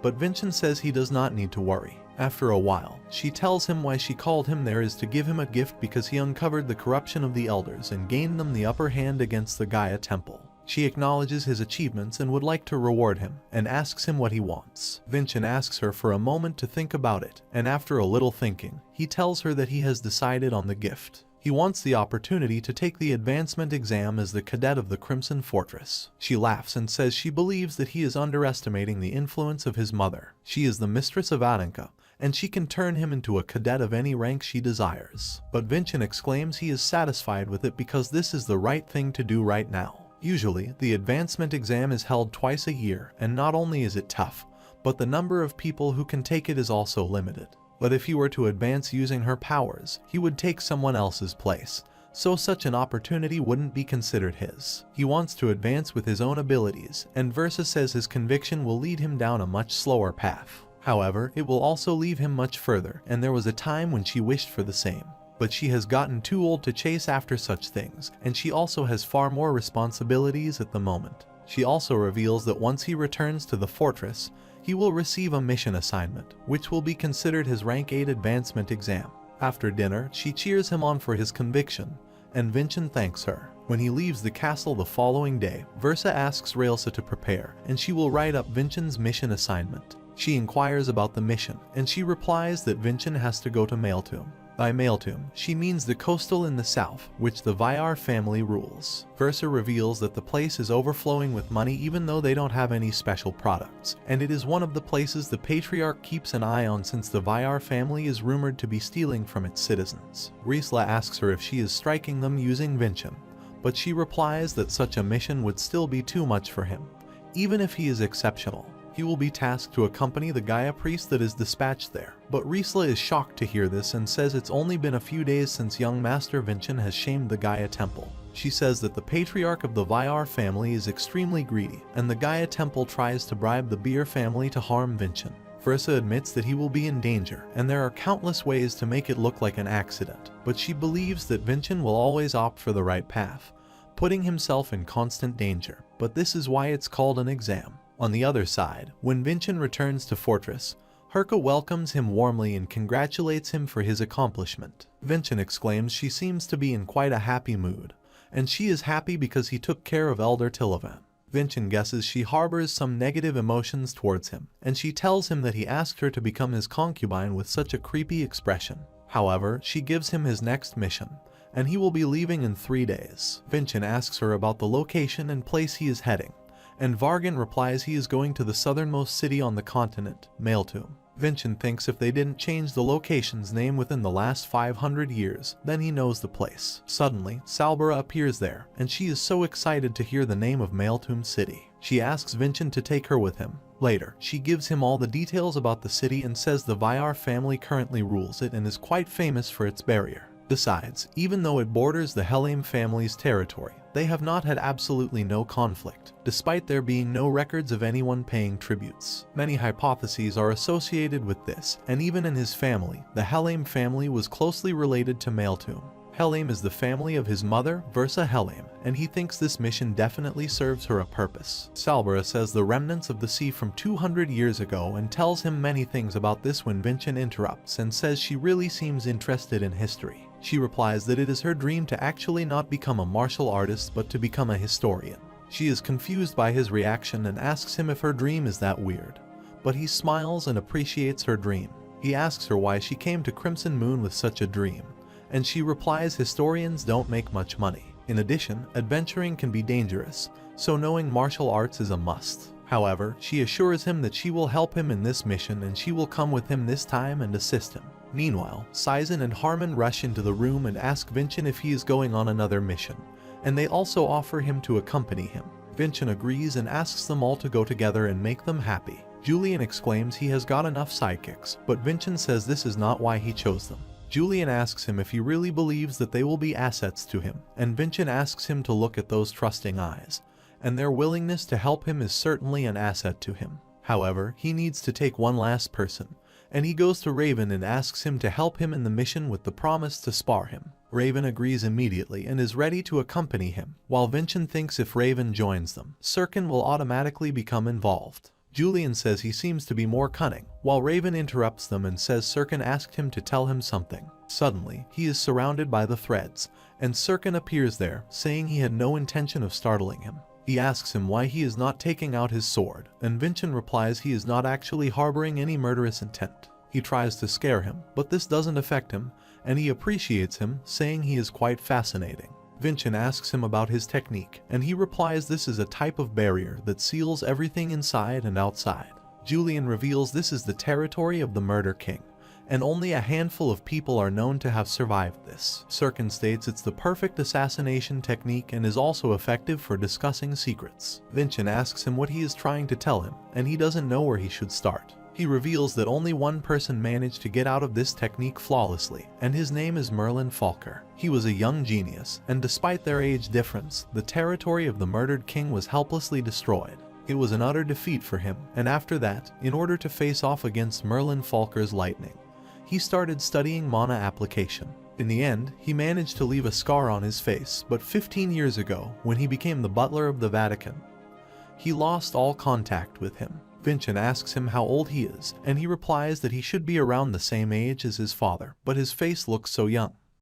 but Vincent says he does not need to worry. After a while, she tells him why she called him there is to give him a gift because he uncovered the corruption of the elders and gained them the upper hand against the Gaia Temple. She acknowledges his achievements and would like to reward him, and asks him what he wants. Vincent asks her for a moment to think about it, and after a little thinking, he tells her that he has decided on the gift. He wants the opportunity to take the advancement exam as the cadet of the Crimson Fortress. She laughs and says she believes that he is underestimating the influence of his mother. She is the mistress of Adanka, and she can turn him into a cadet of any rank she desires. But Vincent exclaims he is satisfied with it because this is the right thing to do right now. Usually, the advancement exam is held twice a year, and not only is it tough, but the number of people who can take it is also limited. But if he were to advance using her powers, he would take someone else's place, so such an opportunity wouldn't be considered his. He wants to advance with his own abilities, and Versa says his conviction will lead him down a much slower path. However, it will also leave him much further, and there was a time when she wished for the same. But she has gotten too old to chase after such things, and she also has far more responsibilities at the moment. She also reveals that once he returns to the fortress, he will receive a mission assignment, which will be considered his rank 8 advancement exam. After dinner, she cheers him on for his conviction, and Vincent thanks her. When he leaves the castle the following day, Versa asks Raelsa to prepare, and she will write up Vincent's mission assignment. She inquires about the mission, and she replies that Vincent has to go to Maeltomb. By Maeltomb, she means the coastal in the south, which the Vyar family rules. Versa reveals that the place is overflowing with money even though they don't have any special products, and it is one of the places the Patriarch keeps an eye on since the Vyar family is rumored to be stealing from its citizens. Riesla asks her if she is striking them using Vincent, but she replies that such a mission would still be too much for him. Even if he is exceptional, he will be tasked to accompany the Gaia priest that is dispatched there. But Riesla is shocked to hear this and says it's only been a few days since young Master Vincent has shamed the Gaia Temple. She says that the Patriarch of the Vyar family is extremely greedy, and the Gaia Temple tries to bribe the Beer family to harm Vincent. Versa admits that he will be in danger, and there are countless ways to make it look like an accident, but she believes that Vincent will always opt for the right path, putting himself in constant danger. But this is why it's called an exam. On the other side, when Vincent returns to Fortress, Herka welcomes him warmly and congratulates him for his accomplishment. Vincent exclaims she seems to be in quite a happy mood, and she is happy because he took care of Elder Tilavan. Vincent guesses she harbors some negative emotions towards him, and she tells him that he asked her to become his concubine with such a creepy expression. However, she gives him his next mission, and he will be leaving in 3 days. Vincent asks her about the location and place he is heading, and Vargan replies he is going to the southernmost city on the continent, Maeltomb. Vincent thinks if they didn't change the location's name within the last 500 years, then he knows the place. Suddenly, Salbara appears there, and she is so excited to hear the name of Maeltomb City. She asks Vincent to take her with him. Later, she gives him all the details about the city and says the Vyar family currently rules it and is quite famous for its barrier. Besides, even though it borders the Helheim family's territory, they have not had absolutely no conflict, despite there being no records of anyone paying tributes. Many hypotheses are associated with this, and even in his family, the Helheim family was closely related to Maeltomb. Helheim is the family of his mother, Versa Helheim, and he thinks this mission definitely serves her a purpose. Salbara says the remnants of the sea from 200 years ago and tells him many things about this when Vincent interrupts and says she really seems interested in history. She replies that it is her dream to actually not become a martial artist but to become a historian. She is confused by his reaction and asks him if her dream is that weird, but he smiles and appreciates her dream. He asks her why she came to Crimson Moon with such a dream, and she replies historians don't make much money. In addition, adventuring can be dangerous, so knowing martial arts is a must. However, she assures him that she will help him in this mission and she will come with him this time and assist him. Meanwhile, Saizen and Harmon rush into the room and ask Vincent if he is going on another mission, and they also offer him to accompany him. Vincent agrees and asks them all to go together and make them happy. Julian exclaims he has got enough sidekicks, but Vincent says this is not why he chose them. Julian asks him if he really believes that they will be assets to him, and Vincent asks him to look at those trusting eyes, and their willingness to help him is certainly an asset to him. However, he needs to take one last person, and he goes to Raven and asks him to help him in the mission with the promise to spar him. Raven agrees immediately and is ready to accompany him, while Vincent thinks if Raven joins them, Sirkin will automatically become involved. Julian says he seems to be more cunning, while Raven interrupts them and says Sirkin asked him to tell him something. Suddenly, he is surrounded by the threads, and Sirkin appears there, saying he had no intention of startling him. He asks him why he is not taking out his sword, and Vincent replies he is not actually harboring any murderous intent. He tries to scare him, but this doesn't affect him, and he appreciates him, saying he is quite fascinating. Vincent asks him about his technique, and he replies this is a type of barrier that seals everything inside and outside. Julian reveals this is the territory of the Murder King, and only a handful of people are known to have survived this. Sirkin states it's the perfect assassination technique and is also effective for discussing secrets. Vincent asks him what he is trying to tell him, and he doesn't know where he should start. He reveals that only one person managed to get out of this technique flawlessly, and his name is Merlin Falker. He was a young genius, and despite their age difference, the territory of the murdered king was helplessly destroyed. It was an utter defeat for him, and after that, in order to face off against Merlin Falker's lightning, he started studying mana application. In the end, he managed to leave a scar on his face, but 15 years ago, when he became the butler of the Vatican, he lost all contact with him. Vincent asks him how old he is, and he replies that he should be around the same age as his father, but his face looks so young.